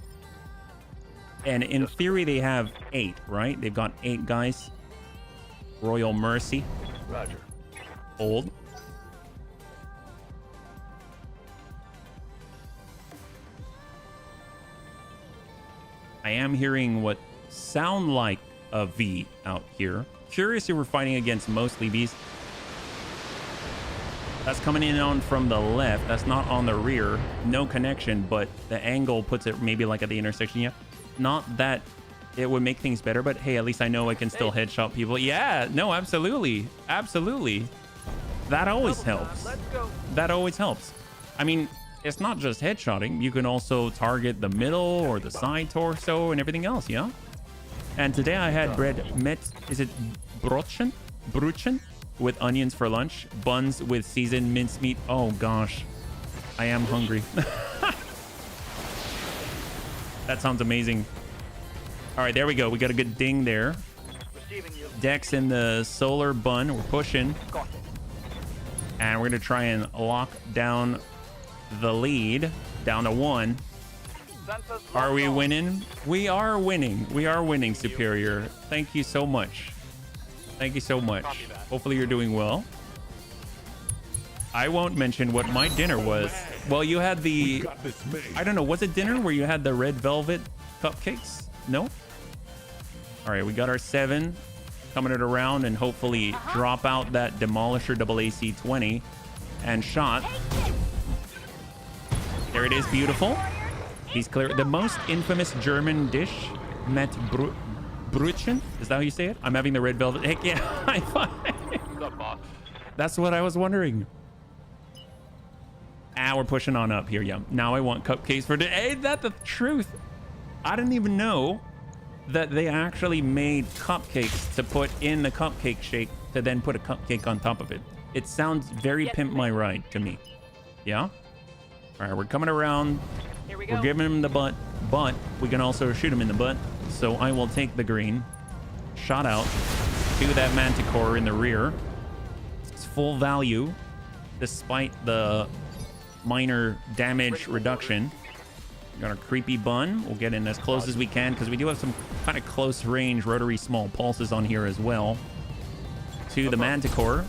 And in theory, they have 8, right? They've got 8 guys. Royal Mercy. Roger. Old. I am hearing what sound like a V out here. Curious if we're fighting against mostly Vs. That's coming in on from the left. That's not on the rear. No connection, but the angle puts it maybe like at the intersection. Yeah. Not that it would make things better, but hey, at least I know I can still headshot people. Yeah, no, absolutely. Absolutely. That always helps. Let's go. That always helps. I mean, it's not just headshotting. You can also target the middle or the side torso and everything else, yeah? And today I had bread met, is it brotchen? Brutchen? With onions for lunch, buns with seasoned mincemeat. Oh gosh, I am hungry. That sounds amazing. All right, there we go. We got a good ding there. Receiving you. Dex in the solar bun. We're pushing. Got it. And we're going to try and lock down the lead down to 1. Are we winning? We are winning. We are winning, Superior. Thank you so much. Thank you so much. Hopefully you're doing well. I won't mention what my dinner was. Well, you had the, I don't know, was it dinner where you had the red velvet cupcakes? No? All right, we got our 7 coming it around and hopefully drop out that Demolisher AAC-20 and shot. There it is, beautiful. He's clear. The most infamous German dish, met Brötchen. Is that how you say it? I'm having the red velvet. Heck yeah, high five. That's what I was wondering. Ah, we're pushing on up here, yeah. Now I want cupcakes for today. Ain't that the truth? I didn't even know that they actually made cupcakes to put in the cupcake shake to then put a cupcake on top of it. It sounds very Pimp My Ride to me. Yeah? All right, we're coming around. Here we go. We're giving him the butt, but we can also shoot him in the butt. So I will take the green. Shot out to that Manticore in the rear. It's full value despite the minor damage reduction. Got our creepy bun. We'll get in as close as we can because we do have some kind of close range rotary small pulses on here as well. To the Manticore.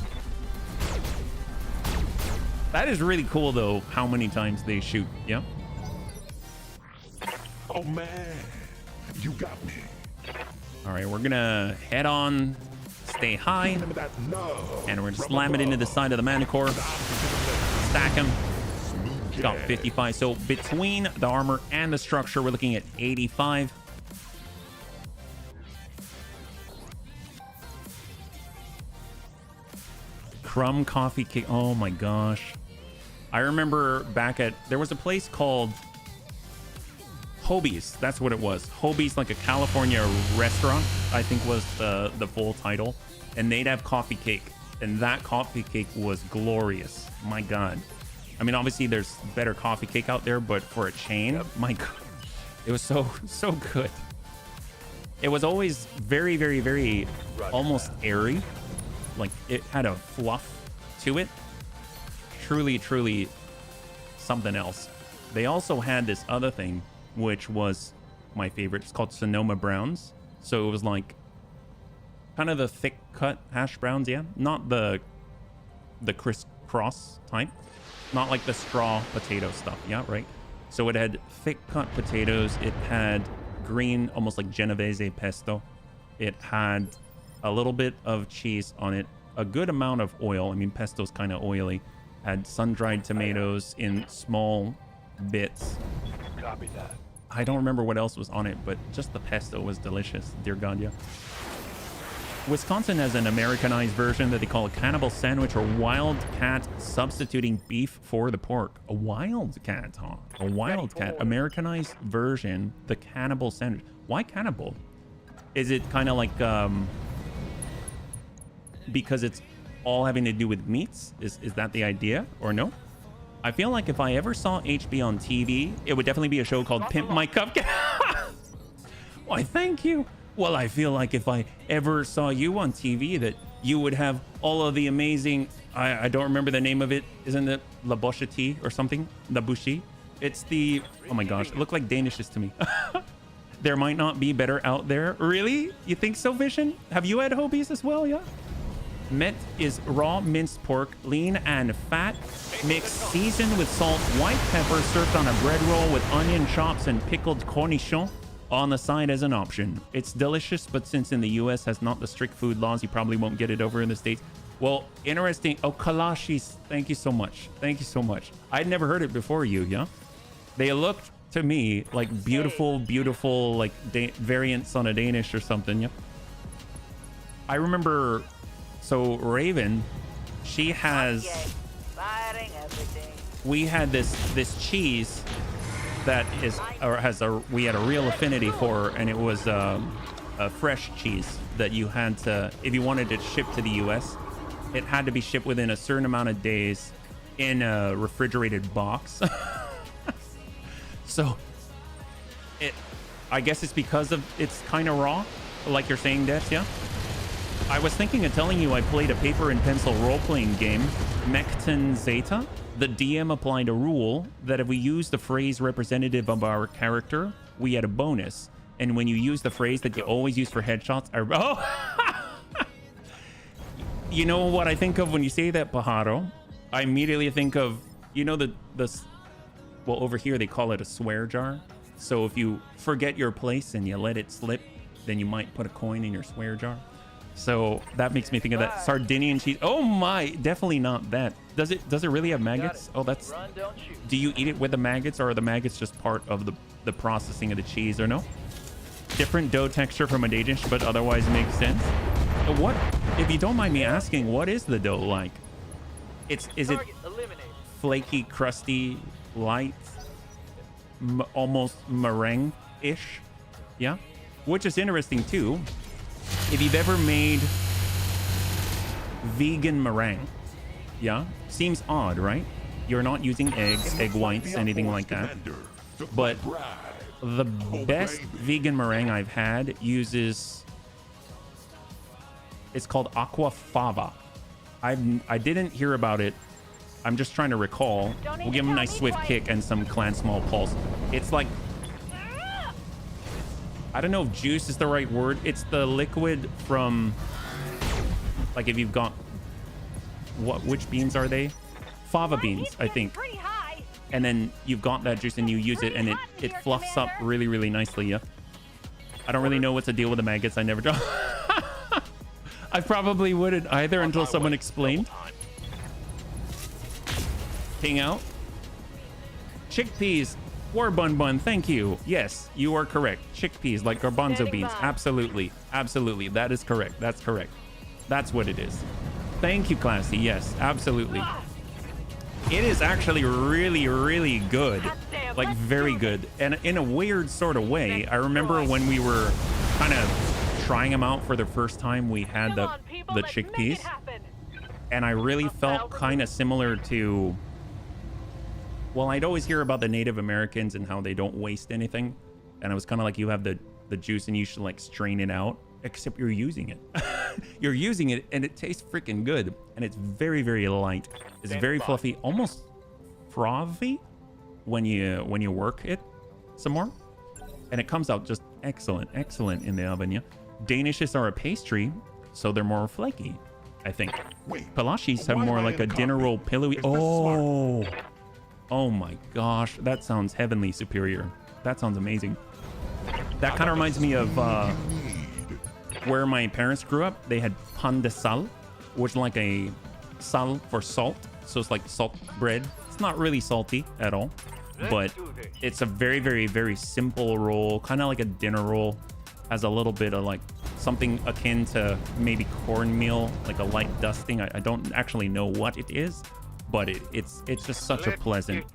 That is really cool though, how many times they shoot. Yeah. Oh man, you got me. All right, we're gonna head on, stay high, and we're gonna slam it into the side of the Manticore. Stack him. It's got 55. So between the armor and the structure, we're looking at 85. Crumb coffee cake. Oh my gosh. I remember back at, there was a place called Hobie's. That's what it was. Hobie's, like a California restaurant, I think was the full title. And they'd have coffee cake. And that coffee cake was glorious. My God. I mean, obviously there's better coffee cake out there, but for a chain, my God, it was so good. It was always very, very, very almost airy. Like it had a fluff to it. Truly, truly something else. They also had this other thing, which was my favorite. It's called Sonoma Browns. So it was like kind of the thick cut hash browns. Yeah. Not the crisscross type. Not like the straw potato stuff. Yeah, right. So it had thick cut potatoes. It had green, almost like Genovese pesto. It had a little bit of cheese on it. A good amount of oil. I mean, pesto's kind of oily. Had sun-dried tomatoes in small bits. Copy that. I don't remember what else was on it, but just the pesto was delicious. Dear God, yeah. Wisconsin has an Americanized version that they call a cannibal sandwich or wildcat, substituting beef for the pork. A wildcat, huh? A wildcat. Americanized version, the cannibal sandwich. Why cannibal? Is it kind of like, because it's all having to do with meats? Is that the idea or no? I feel like if I ever saw HB on TV, it would definitely be a show called Pimp My Cupcake. Why, thank you. Well, I feel like if I ever saw you on TV, that you would have all of the amazing, I don't remember the name of it. Isn't it La Bouchetie or something? La Bouchie? It's the, oh my gosh, it looked like Danishes to me. There might not be better out there. Really? You think so, Vision? Have you had Hobie's as well, yeah? Met is raw minced pork, lean and fat, mixed, seasoned with salt, white pepper, served on a bread roll with onion chops and pickled cornichon on the side as an option. It's delicious, but since in the US has not the strict food laws, you probably won't get it over in the States. Well, interesting. Oh, kalashis. Thank you so much. Thank you so much. I'd never heard it before you, yeah? They looked to me like beautiful, beautiful, like variants on a Danish or something, yeah? I remember, so Raven, she has, we had this cheese that is, or has a, we had a real affinity for, and it was a fresh cheese that you had to, if you wanted it shipped to the US, it had to be shipped within a certain amount of days in a refrigerated box. So I guess it's because of it's kind of raw, like you're saying, Des, yeah? I was thinking of telling you I played a paper and pencil role-playing game, Mechton Zeta. the DM applied a rule that if we use the phrase representative of our character, we had a bonus. And when you use the phrase that you always use for headshots, you know what I think of when you say that, Pajaro? I immediately think of, you know, well, over here they call it a swear jar. So if you forget your place and you let it slip, then you might put a coin in your swear jar. So that makes me think of that Sardinian cheese. Oh my, definitely not that. Does it really have maggots? Oh, that's, do you eat it with the maggots, or are the maggots just part of the processing of the cheese, or no? Different dough texture from a Danish, but otherwise makes sense. What, if you don't mind me asking, what is the dough like? Is it flaky, crusty, light, almost meringue-ish? Yeah, which is interesting too. If you've ever made vegan meringue, yeah, seems odd, right? You're not using eggs, egg whites, anything like that. But the best vegan meringue I've had uses, it's called aquafaba. I didn't hear about it. I'm just trying to recall. We'll give them a nice swift kick and some clan small pulse. It's like, I don't know if juice is the right word. It's the liquid from, like, if you've got, which beans are they? Fava beans, I think. And then you've got that juice and you use it, and it fluffs up really, really nicely, yeah? I don't really know what's the deal with the maggots. I never do. I probably wouldn't either until someone explained. King out. Chickpeas. War bun, thank you. Yes, you are correct. Chickpeas, like garbanzo beans. Absolutely. Absolutely. That is correct. That's correct. That's what it is. Thank you, Classy. Yes, absolutely. It is actually really, really good. Like, very good. And in a weird sort of way, I remember when we were kind of trying them out for the first time, we had the chickpeas. And I really felt kind of similar to, well, I'd always hear about the Native Americans and how they don't waste anything. And I was kind of like, you have the juice and you should like strain it out, except you're using it. You're using it and it tastes freaking good. And it's very, very light. It's very fluffy, almost frothy when you work it some more. And it comes out just excellent, excellent in the oven, yeah? Danishes are a pastry, so they're more flaky, I think. Palashis have more like a dinner roll pillowy. Oh my gosh, that sounds heavenly superior. That sounds amazing. That kind of reminds me of where my parents grew up. They had pan de sal, which is like a sal for salt. So it's like salt bread. It's not really salty at all, but it's a very, very, very simple roll, kind of like a dinner roll. Has a little bit of like something akin to maybe cornmeal, like a light dusting. I don't actually know what it is, but it's just such a pleasant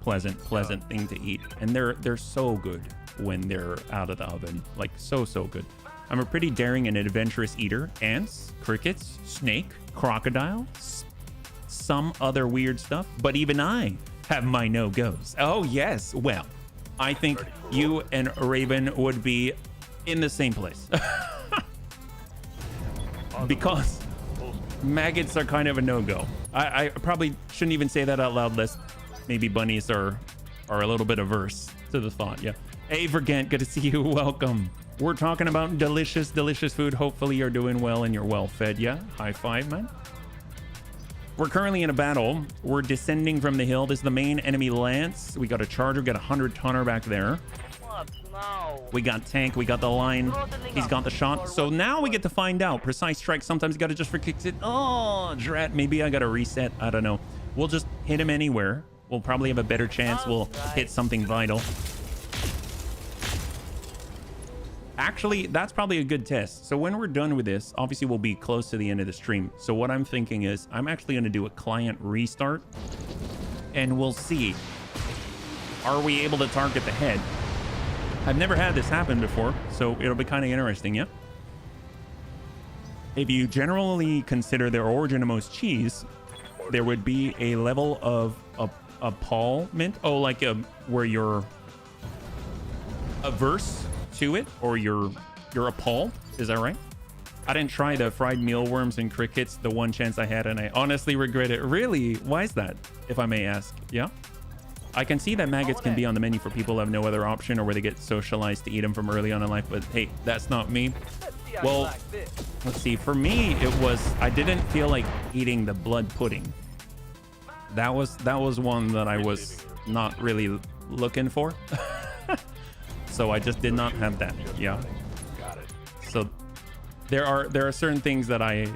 thing to eat. And they're so good when they're out of the oven, like so good. I'm a pretty daring and adventurous eater. Ants, crickets, snake, crocodile, some other weird stuff, but even I have my no-goes. Oh yes, well, I think you and Raven would be in the same place. Because maggots are kind of a no-go. I probably shouldn't even say that out loud, lest maybe bunnies are a little bit averse to the thought. Yeah. Hey, Vergant, good to see you. Welcome. We're talking about delicious food. Hopefully you're doing well and you're well fed. Yeah. High five, man. We're currently in a battle. We're descending from the hill. This is the main enemy lance. We got a charger, got a 100-tonner back there. We got tank, we got the line, he's got the shot. So now we get to find out. Precise strike, sometimes you gotta just for kicks it. Oh, drat, maybe I gotta reset. I don't know. We'll just hit him anywhere. We'll probably have a better chance. We'll hit something vital. Actually, that's probably a good test. So when we're done with this, obviously we'll be close to the end of the stream. So what I'm thinking is I'm actually gonna do a client restart and we'll see. Are we able to target the head? I've never had this happen before, so it'll be kind of interesting, yeah? If you generally consider the origin of most cheese, there would be a level of appallment. Oh, like where you're averse to it, or you're appalled. Is that right? I didn't try the fried mealworms and crickets the one chance I had, and I honestly regret it. Really? Why is that, if I may ask? Yeah? I can see that maggots can be on the menu for people who have no other option or where they get socialized to eat them from early on in life, but hey, that's not me. Well, let's see. For me, it was, I didn't feel like eating the blood pudding. That was one that I was not really looking for. So I just did not have that. Yeah. So there are certain things that I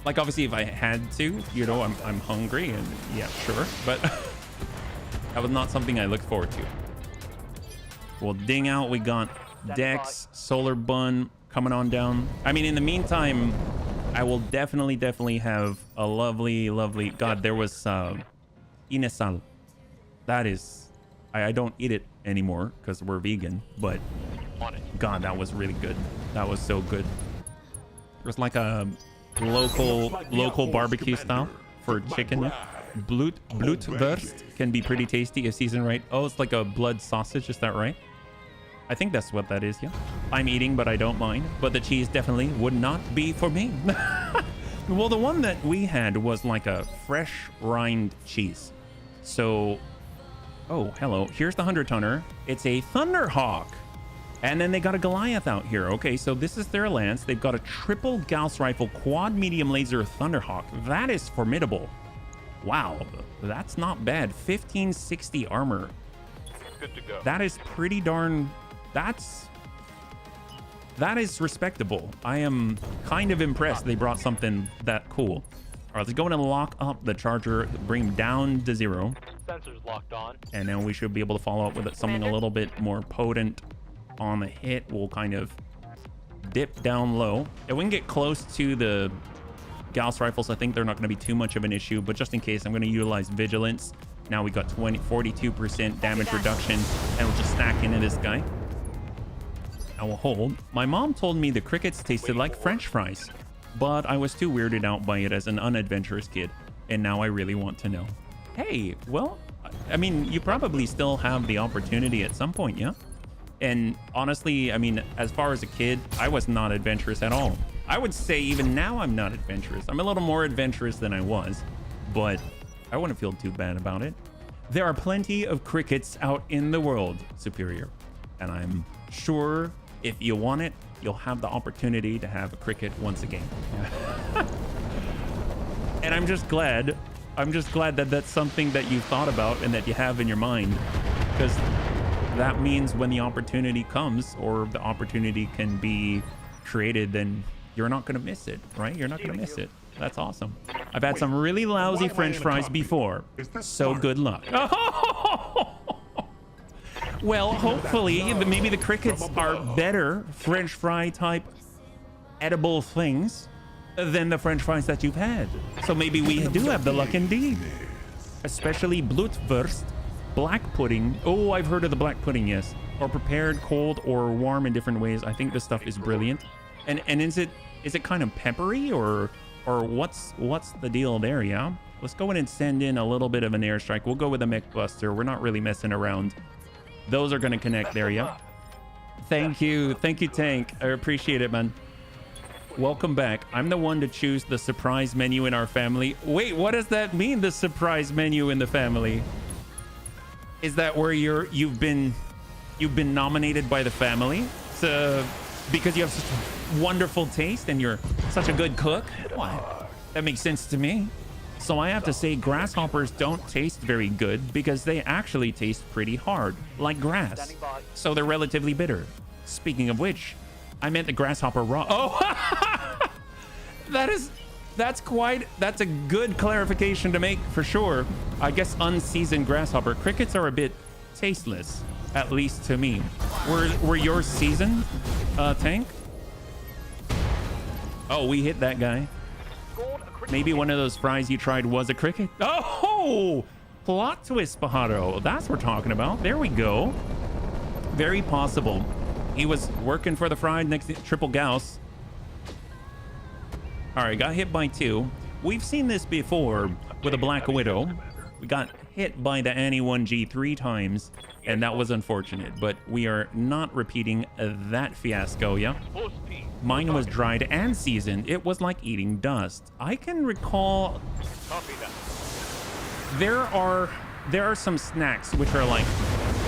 like. Obviously, if I had to, you know, I'm hungry and yeah, sure, but that was not something I looked forward to. Well, ding out, we got Dex, Solar Bun coming on down. I mean, in the meantime, I will definitely have a lovely God, there was inesal. That is, I don't eat it anymore because we're vegan, but God, that was really good. That was so good. It was like a local barbecue style for chicken. Yeah. Blutwurst can be pretty tasty if seasoned right. Oh, it's like a blood sausage, is that right? I think that's what that is, yeah. I'm eating, but I don't mind. But the cheese definitely would not be for me. Well, the one that we had was like a fresh rind cheese. So, oh, hello. Here's the 100-tonner. It's a Thunderhawk. And then they got a Goliath out here. Okay, so this is their lance. They've got a triple Gauss rifle, quad medium laser Thunderhawk. That is formidable. Wow, that's not bad. 1560 armor. Good to go. That is pretty darn... that is respectable. I am kind of impressed they brought something that cool. All right, let's go in and lock up the charger, bring him down to 0. Sensors locked on. And then we should be able to follow up with something a little bit more potent on the hit. We'll kind of dip down low. If we can get close to the Gauss rifles, I think they're not going to be too much of an issue, but just in case, I'm going to utilize Vigilance. Now we got 42% damage reduction, and we'll just stack into this guy. I will hold. My mom told me the crickets tasted like French fries, but I was too weirded out by it as an unadventurous kid, and now I really want to know. Hey, well, I mean, you probably still have the opportunity at some point, yeah? And honestly, I mean, as far as a kid, I was not adventurous at all. I would say even now I'm not adventurous. I'm a little more adventurous than I was, but I wouldn't feel too bad about it. There are plenty of crickets out in the world, Superior, and I'm sure if you want it, you'll have the opportunity to have a cricket once again. And I'm just glad that that's something that you've thought about and that you have in your mind, because that means when the opportunity comes or the opportunity can be created, then you're not going to miss it, right? You're not going to miss it. That's awesome. I've had some really lousy French fries before, so good luck. Well, hopefully, maybe the crickets are better French fry type edible things than the French fries that you've had. So maybe we do have the luck indeed. Especially Blutwurst, black pudding. Oh, I've heard of the black pudding, yes. Or prepared cold or warm in different ways. I think this stuff is brilliant. And is it kind of peppery or what's the deal there, yeah? Let's go in and send in a little bit of an airstrike. We'll go with a mech buster. We're not really messing around. Those are going to connect there, yeah? Thank you, Tank. I appreciate it, man. Welcome back. I'm the one to choose the surprise menu in our family. Wait, what does that mean, the surprise menu in the family? Is that where you've been nominated by the family because you have such wonderful taste and you're such a good cook? Well, that makes sense to me. So I have to say grasshoppers don't taste very good because they actually taste pretty hard, like grass. So they're relatively bitter. Speaking of which, I meant the grasshopper raw. Oh, that's a good clarification to make for sure. I guess unseasoned grasshopper crickets are a bit tasteless, at least to me. Were yours seasoned, Tank? Oh, we hit that guy. Maybe one of those fries you tried was a cricket. Oh, plot twist, Pajaro. That's what we're talking about. There we go. Very possible. He was working for the fry next to triple Gauss. All right, got hit by 2. We've seen this before with a Black Widow. We got hit by the Annie 1G 3 times, and that was unfortunate, but we are not repeating that fiasco, yeah? Full speed. Mine was dried and seasoned. It was like eating dust. I can recall Copy that. there are some snacks which are like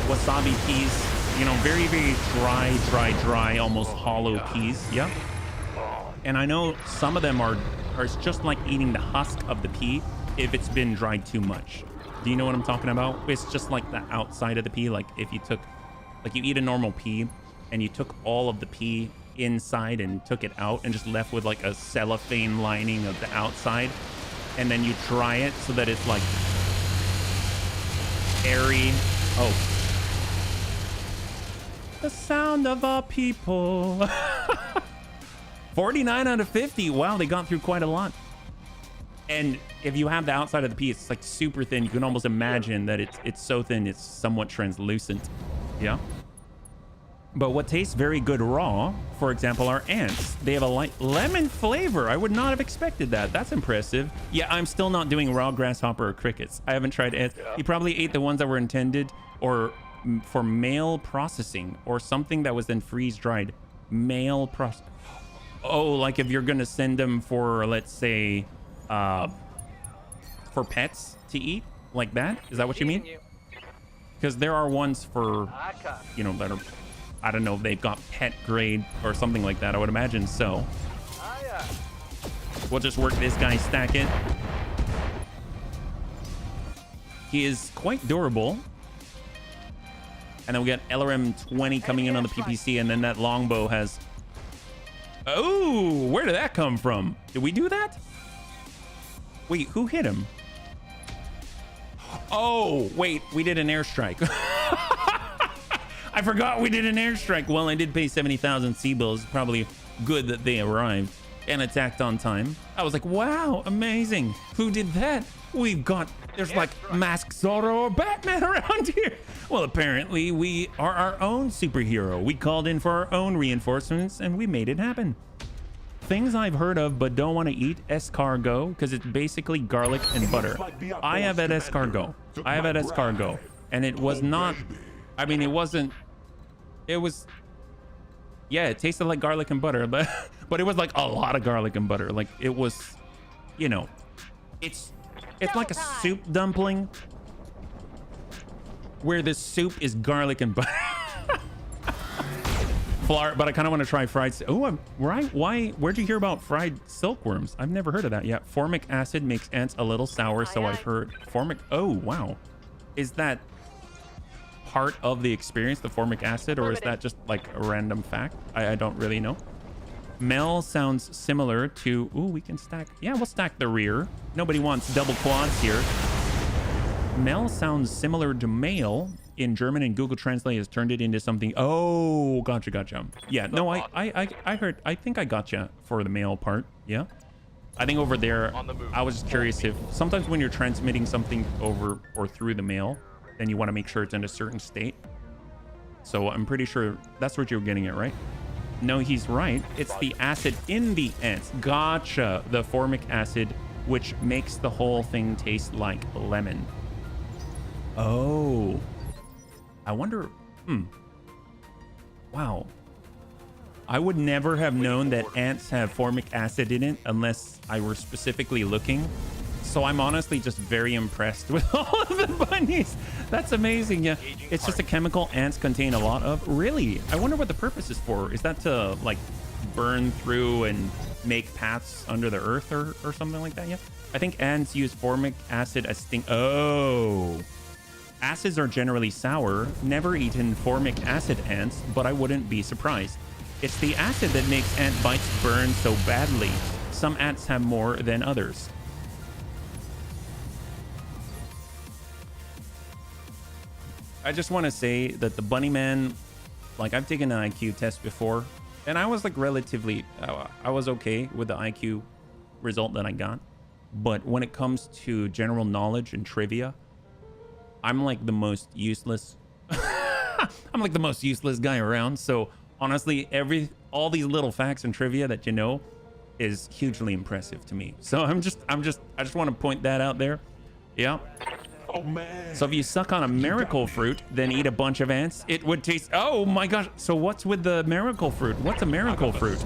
wasabi peas, you know, very, very dry, almost hollow peas, yeah? And I know some of them are just like eating the husk of the pea if it's been dried too much. Do you know what I'm talking about? It's just like the outside of the pea. Like if you took, like you eat a normal pea and you took all of the pea inside and took it out and just left with like a cellophane lining of the outside, and then you dry it so that it's like airy. Oh. The sound of our people. 49 out of 50. Wow, they got through quite a lot. And if you have the outside of the pea, it's like super thin. You can almost imagine that it's so thin, it's somewhat translucent. Yeah. But what tastes very good raw, for example, are ants. They have a light lemon flavor. I would not have expected that. That's impressive. Yeah, I'm still not doing raw grasshopper or crickets. I haven't tried ants. You probably ate the ones that were intended or for male processing or something that was then freeze dried. Male process. Oh, like if you're gonna send them for, let's say, for pets to eat, like that? Is that what you mean? Because there are ones for, you know, that are, I don't know, they've got pet grade or something like that. I would imagine so. We'll just work this guy, stack it. He is quite durable. And then we got LRM 20 coming in on the PPC, and then that longbow has... Oh, where did that come from? Did we do that? Wait, who hit him? Oh, wait, we did an airstrike. I forgot we did an airstrike. Well, I did pay 70,000 C-bills. Probably good that they arrived and attacked on time. I was like, wow, amazing. Who did that? We've got, there's like Mask Zorro or Batman around here. Well, apparently we are our own superhero. We called in for our own reinforcements and we made it happen. Things I've heard of but don't want to eat: escargot, because it's basically garlic and butter. I have had escargot. I have had escargot, and it was not, I mean, it wasn't, it was, yeah, it tasted like garlic and butter, but it was like a lot of garlic and butter. Like it was, you know, it's like a soup dumpling where the soup is garlic and butter. But I kind of want to try fried. Oh, right. Why? Where'd you hear about fried silkworms? I've never heard of that yet. Formic acid makes ants a little sour, so I've heard. Formic. Oh, wow. Is that part of the experience, the formic acid, or is that just like a random fact? I don't really know. Mel sounds similar to. Ooh, we can stack. Yeah, we'll stack the rear. Nobody wants double quads here. Mel sounds similar to male in German, and Google Translate has turned it into something. Oh, gotcha. Yeah, no, I heard. I think I gotcha for the male part. Yeah, I think over there, I was just curious if sometimes when you're transmitting something over or through the mail, then you want to make sure it's in a certain state. So I'm pretty sure that's what you're getting at, right? No, he's right. It's the acid in the ants. Gotcha. The formic acid, which makes the whole thing taste like lemon. Oh, I wonder. Wow. I would never have known that ants have formic acid in it unless I were specifically looking. So I'm honestly just very impressed with all of the bunnies. That's amazing. Yeah, it's just a chemical ants contain a lot of. Really? I wonder what the purpose is for. Is that to like burn through and make paths under the earth or something like that? Yeah. I think ants use formic acid as sting. Oh. Acids are generally sour. Never eaten formic acid ants, but I wouldn't be surprised. It's the acid that makes ant bites burn so badly. Some ants have more than others. I just want to say that the bunny man, like I've taken an IQ test before, and I was like relatively, I was okay with the IQ result that I got. But when it comes to general knowledge and trivia, I'm like the most useless. I'm like the most useless guy around. So honestly, all these little facts and trivia that you know is hugely impressive to me. So I just want to point that out there. Yeah. Oh man. So if you suck on a miracle fruit, then eat a bunch of ants, it would taste... Oh my gosh. So what's with the miracle fruit? What's a miracle fruit?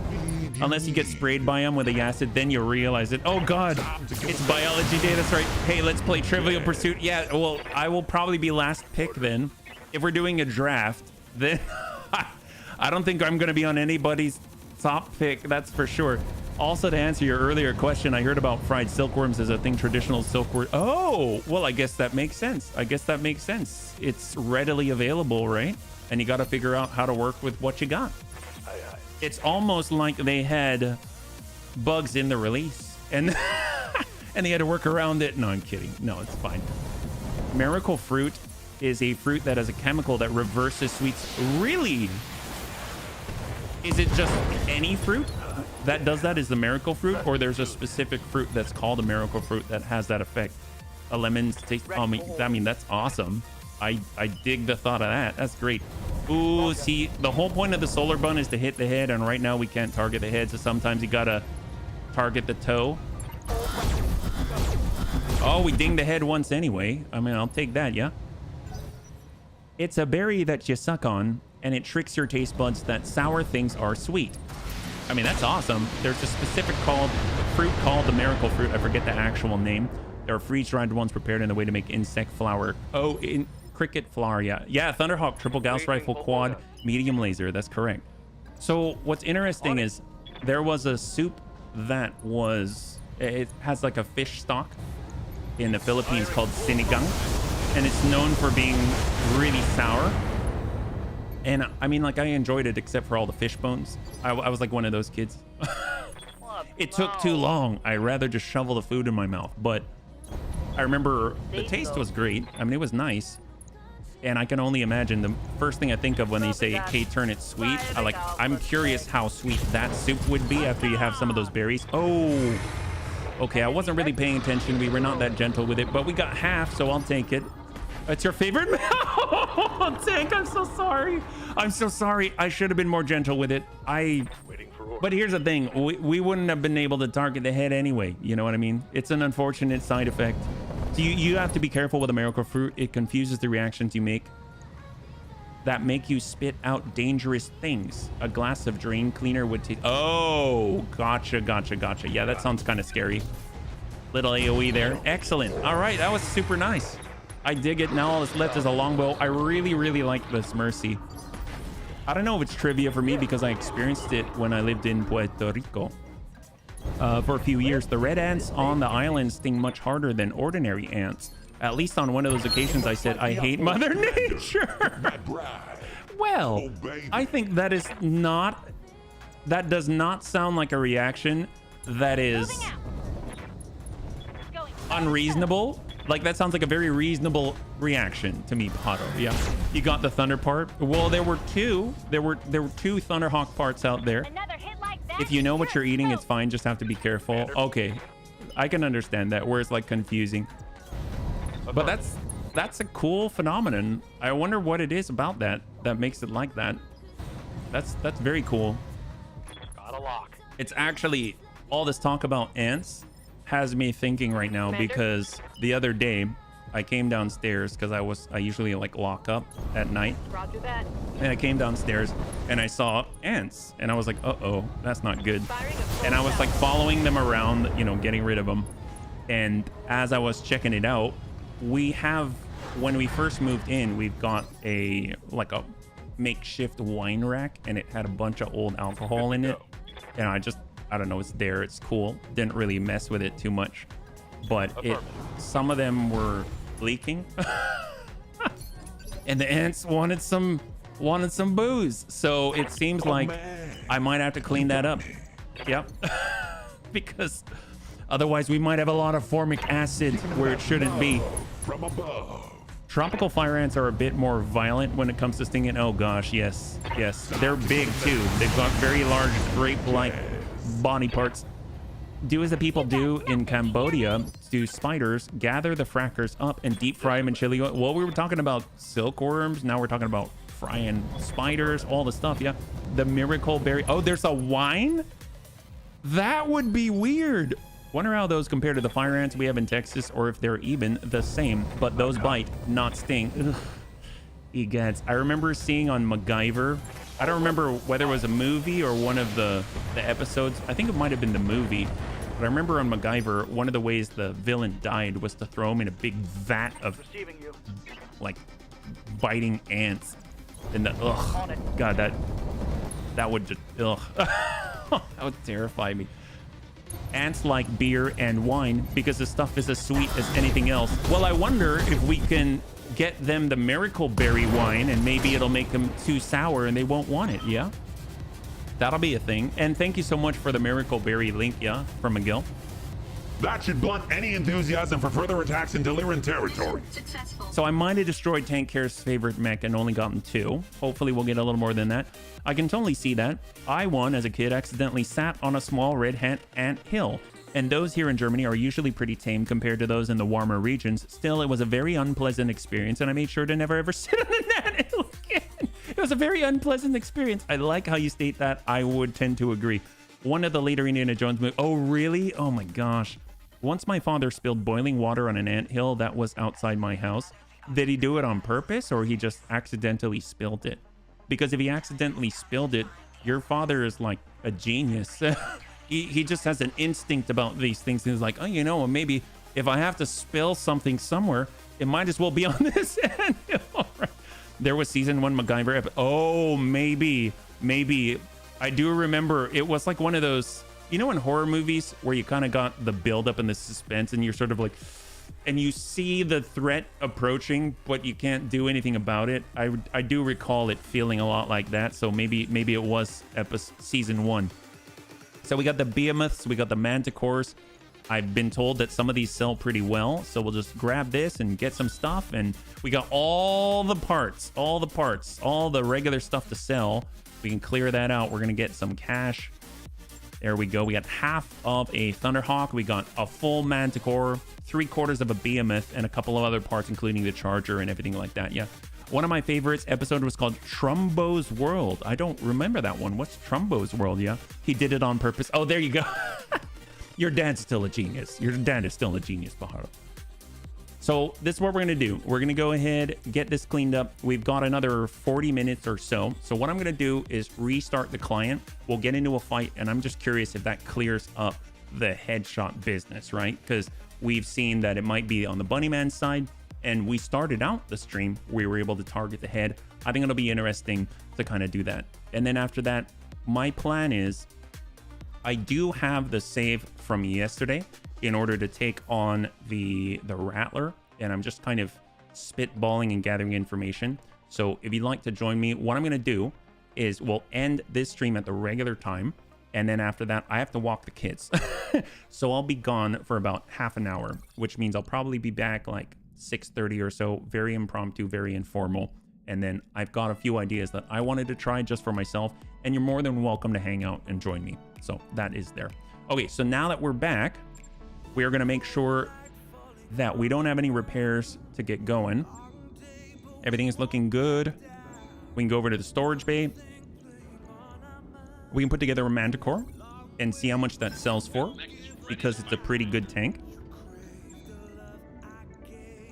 Unless you get sprayed by them with the acid, then you realize it. Oh God, it's biology day. That's right. Hey, let's play Trivial Pursuit. Yeah, well, I will probably be last pick then. If we're doing a draft, then I don't think I'm going to be on anybody's top pick. That's for sure. Also, to answer your earlier question, I heard about fried silkworms as a thing, traditional silkworm. Oh, well, I guess that makes sense. I guess that makes sense. It's readily available, right? And you got to figure out how to work with what you got. It's almost like they had bugs in the release and and they had to work around it. No, I'm kidding. No, it's fine. Miracle fruit is a fruit that has a chemical that reverses sweets. Really? Is it just any fruit that does that? Is the miracle fruit, or there's a specific fruit that's called a miracle fruit that has that effect? A lemon's taste. I mean, that's awesome. I dig the thought of that. That's great. Ooh, see, the whole point of the solar bun is to hit the head, and right now we can't target the head, so sometimes you gotta target the toe. Oh, we dinged the head once anyway. I mean, I'll take that, yeah. It's a berry that you suck on, and it tricks your taste buds that sour things are sweet. I mean, that's awesome. There's a specific fruit called the miracle fruit. I forget the actual name. There are freeze-dried ones prepared in a way to make insect flour. Oh, in cricket flour, yeah. Yeah, Thunderhawk, triple Gauss rifle, quad, medium laser. That's correct. So what's interesting is there was a soup that was... It has like a fish stock in the Philippines called sinigang. And it's known for being really sour. And I mean, like, I enjoyed it except for all the fish bones. I was like one of those kids. It took too long. I'd rather just shovel the food in my mouth. But I remember the taste was great. I mean, it was nice. And I can only imagine the first thing I think of when they say, hey, turn it sweet. I'm curious how sweet that soup would be after you have some of those berries. Oh, okay. I wasn't really paying attention. We were not that gentle with it, but we got half, so I'll take it. It's your favorite? Oh, Tank, I'm so sorry. I'm so sorry. I should have been more gentle with it. But here's the thing. We wouldn't have been able to target the head anyway. You know what I mean? It's an unfortunate side effect. So you have to be careful with a miracle fruit. It confuses the reactions you make that make you spit out dangerous things. A glass of drain cleaner would take... Oh, gotcha. Yeah, that sounds kind of scary. Little AoE there. Excellent. All right, that was super nice. I dig it. Now all that's left is a longbow. I really like this Mercy. I don't know if it's trivia for me because I experienced it when I lived in Puerto Rico for a few years. The red ants on the island sting much harder than ordinary ants. At least on one of those occasions I said, I hate Mother Nature. Well, I think that is not... That does not sound like a reaction that is unreasonable. Like, that sounds like a very reasonable reaction to me, Pato. Yeah. You got the thunder part. Well, there were two. There were two Thunderhawk parts out there. If you know what you're eating, it's fine. Just have to be careful. Okay. I can understand that, where it's like confusing. But that's a cool phenomenon. I wonder what it is about that makes it like that. That's very cool. Got a lock. It's actually all this talk about ants has me thinking right now, because the other day I came downstairs because I usually like lock up at night. Roger that. And I came downstairs and I saw ants and I was like, uh-oh, that's not good. And I was like following them around, you know, getting rid of them. And as I was checking it out, when we first moved in, we've got a makeshift wine rack, and it had a bunch of old alcohol in it. And I don't know, it's there, it's cool. Didn't really mess with it too much, but some of them were leaking. And the ants wanted some booze. So it seems like I might have to clean that up. Yep. Because otherwise we might have a lot of formic acid where it shouldn't be. From above. Tropical fire ants are a bit more violent when it comes to stinging. Oh gosh, yes. They're big too. They've got very large grape-like body parts. Do as the people do in Cambodia to spiders, gather the frackers up and deep fry them in chili oil. Well, we were talking about silkworms, now we're talking about frying spiders, all the stuff. Yeah, the miracle berry. Oh, there's a wine? That would be weird. Wonder how those compare to the fire ants we have in Texas, or if they're even the same, but those bite, not sting. Ugh. Egads. I remember seeing on MacGyver, I don't remember whether it was a movie or one of the episodes. I think it might have been the movie, but I remember on MacGyver, one of the ways the villain died was to throw him in a big vat of like biting ants. And the, ugh, God, that would just, ugh. That would terrify me. Ants like beer and wine because the stuff is as sweet as anything else. Well, I wonder if we can get them the miracle berry wine and maybe it'll make them too sour and they won't want it. Yeah, that'll be a thing. And thank you so much for the miracle berry link. Yeah, from Miguel. That should blunt any enthusiasm for further attacks in Deliran territory. So I might have destroyed Tank Care's favorite mech and only gotten 2. Hopefully we'll get a little more than that. I can totally see that. I, as a kid, accidentally sat on a small red ant hill. And those here in Germany are usually pretty tame compared to those in the warmer regions. Still, it was a very unpleasant experience, and I made sure to never ever sit on an ant hill again. It was a very unpleasant experience. I like how you state that. I would tend to agree. One of the later Indiana Jones movies. Oh, really? Oh my gosh. Once my father spilled boiling water on an anthill that was outside my house. Did he do it on purpose or he just accidentally spilled it? Because if he accidentally spilled it, your father is like a genius. he just has an instinct about these things. He's like, oh, you know, maybe if I have to spill something somewhere, it might as well be on this anthill. Right. There was season 1 MacGyver episode. Oh, maybe. I do remember it was like one of those, you know, in horror movies where you kind of got the buildup and the suspense and you're sort of like, and you see the threat approaching, but you can't do anything about it. I do recall it feeling a lot like that. So maybe it was season 1. So we got the behemoths, we got the manticores. I've been told that some of these sell pretty well. So we'll just grab this and get some stuff. And we got all the parts, all the regular stuff to sell. We can clear that out. We're going to get some cash. There we go. We got half of a Thunderhawk. We got a full Manticore, 3/4 of a Behemoth, and a couple of other parts, including the Charger and everything like that. Yeah. One of my favorites episode was called Trumbo's World. I don't remember that one. What's Trumbo's World? Yeah. He did it on purpose. Oh, there you go. Your dad's still a genius. Your dad is still a genius, Baharo. So this is what we're going to do. We're going to go ahead, get this cleaned up. We've got another 40 minutes or so. So what I'm going to do is restart the client. We'll get into a fight, and I'm just curious if that clears up the headshot business, right? Because we've seen that it might be on the Bunnyman side, and we started out the stream. We were able to target the head. I think it'll be interesting to kind of do that. And then after that, my plan is I do have the save from yesterday in order to take on the Rattler, and I'm just kind of spitballing and gathering information. So if you'd like to join me, what I'm going to do is we'll end this stream at the regular time, and then after that I have to walk the kids. So I'll be gone for about half an hour, which means I'll probably be back like 6:30 or so. Very impromptu, very informal. And then I've got a few ideas that I wanted to try just for myself, and you're more than welcome to hang out and join me. So that is there. Okay, so now that we're back, we are going to make sure that we don't have any repairs to get going. Everything is looking good. We can go over to the storage bay. We can put together a Manticore and see how much that sells for, because it's a pretty good tank.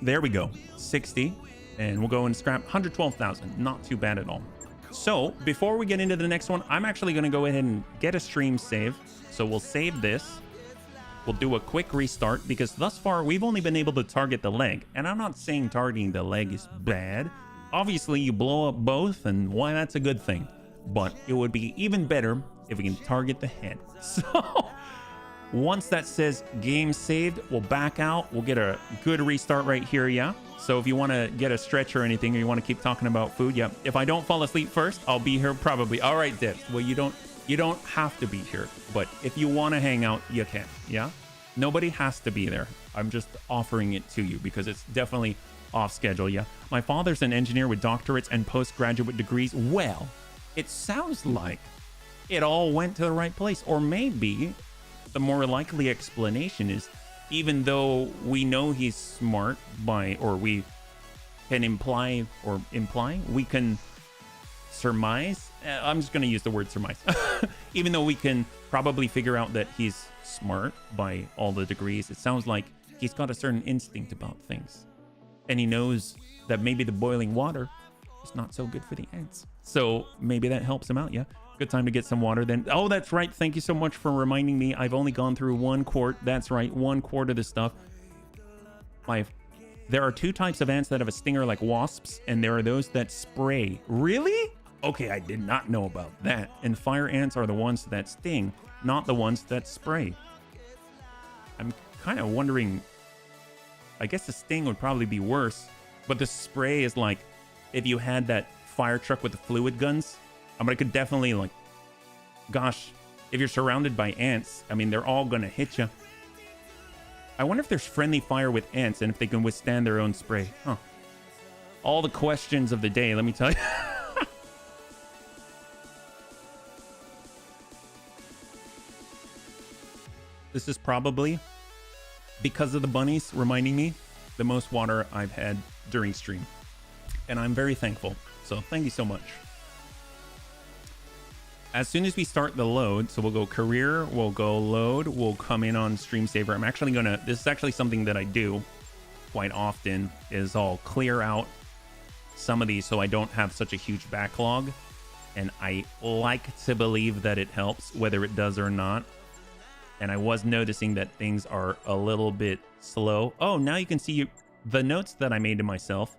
There we go, 60. And we'll go and scrap 112,000. Not too bad at all. So before we get into the next one, I'm actually going to go ahead and get a stream save. So we'll save this. We'll do a quick restart, because thus far we've only been able to target the leg. And I'm not saying targeting the leg is bad. Obviously you blow up both, and why, that's a good thing. But it would be even better if we can target the head. So once that says game saved, we'll back out. We'll get a good restart right here, yeah? So if you want to get a stretch or anything, or you want to keep talking about food, yeah. If I don't fall asleep first, I'll be here probably. All right, Dibs. Well, you don't have to be here, but if you want to hang out, you can, yeah? Nobody has to be there. I'm just offering it to you because it's definitely off schedule, yeah? My father's an engineer with doctorates and postgraduate degrees. Well, it sounds like it all went to the right place. Or maybe the more likely explanation is, even though we know he's smart or we can imply, we can surmise I'm just going to use the word surmise. Even though we can probably figure out that he's smart by all the degrees, it sounds like he's got a certain instinct about things. And he knows that maybe the boiling water is not so good for the ants. So maybe that helps him out, yeah? Good time to get some water then. Oh, that's right. Thank you so much for reminding me. I've only gone through 1 quart. That's right, 1 quart of this stuff. There are 2 types of ants that have a stinger like wasps, and there are those that spray. Really? Okay, I did not know about that. And fire ants are the ones that sting, not the ones that spray. I'm kind of wondering, I guess the sting would probably be worse, but the spray is like if you had that fire truck with the fluid guns. I mean, it could definitely, like, gosh, if you're surrounded by ants, I mean, they're all gonna hit you. I wonder if there's friendly fire with ants and if they can withstand their own spray. Huh. All the questions of the day, let me tell you. This is probably, because of the bunnies reminding me, the most water I've had during stream. And I'm very thankful. So thank you so much. As soon as we start the load, so we'll go career, we'll go load, we'll come in on stream saver. I'm actually gonna, this is actually something that I do quite often, is I'll clear out some of these so I don't have such a huge backlog. And I like to believe that it helps, whether it does or not. And I was noticing that things are a little bit slow. Oh, now you can see the notes that I made to myself.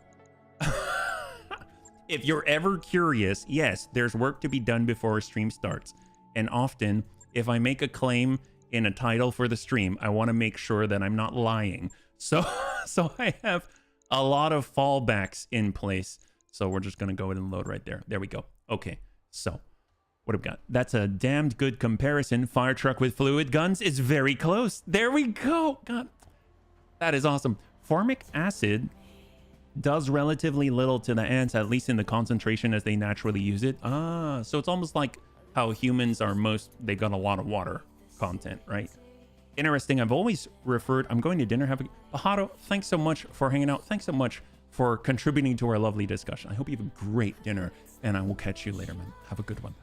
If you're ever curious, yes, there's work to be done before a stream starts. And often, if I make a claim in a title for the stream, I want to make sure that I'm not lying. So I have a lot of fallbacks in place. So we're just going to go ahead and load right there. There we go. Okay, so what have we got? That's a damned good comparison. Fire truck with fluid guns is very close. There we go. God, that is awesome. Formic acid does relatively little to the ants, at least in the concentration as they naturally use it. Ah, so it's almost like how humans are they got a lot of water content, right? Interesting. I've always referred, I'm going to dinner. Pajaro, thanks so much for hanging out. Thanks so much for contributing to our lovely discussion. I hope you have a great dinner, and I will catch you later, man. Have a good one.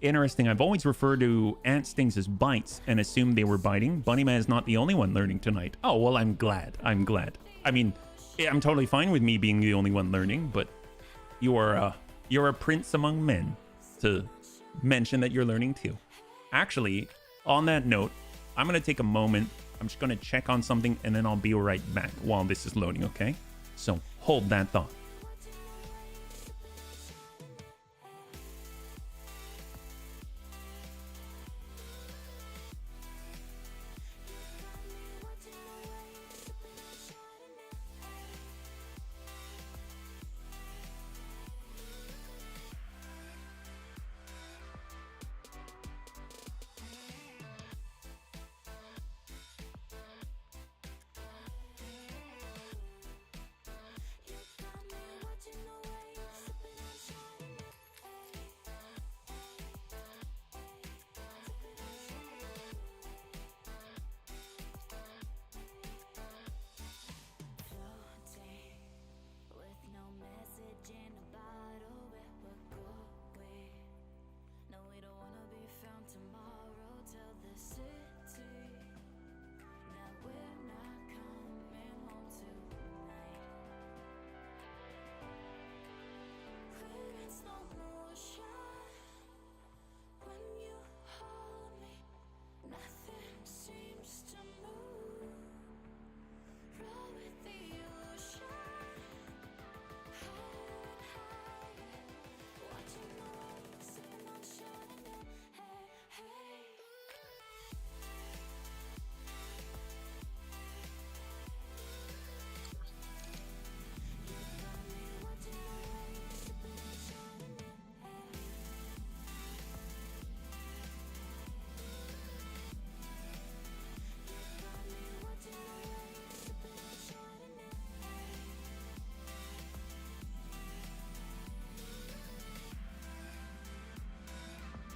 Interesting. I've always referred to ant stings as bites and assumed they were biting. Bunnyman is not the only one learning tonight. Oh, well, I'm glad. I'm glad. I mean, I'm totally fine with me being the only one learning, but you're a prince among men to mention that you're learning too. Actually, on that note, I'm going to take a moment. I'm just going to check on something, and then I'll be right back while this is loading, okay? So hold that thought.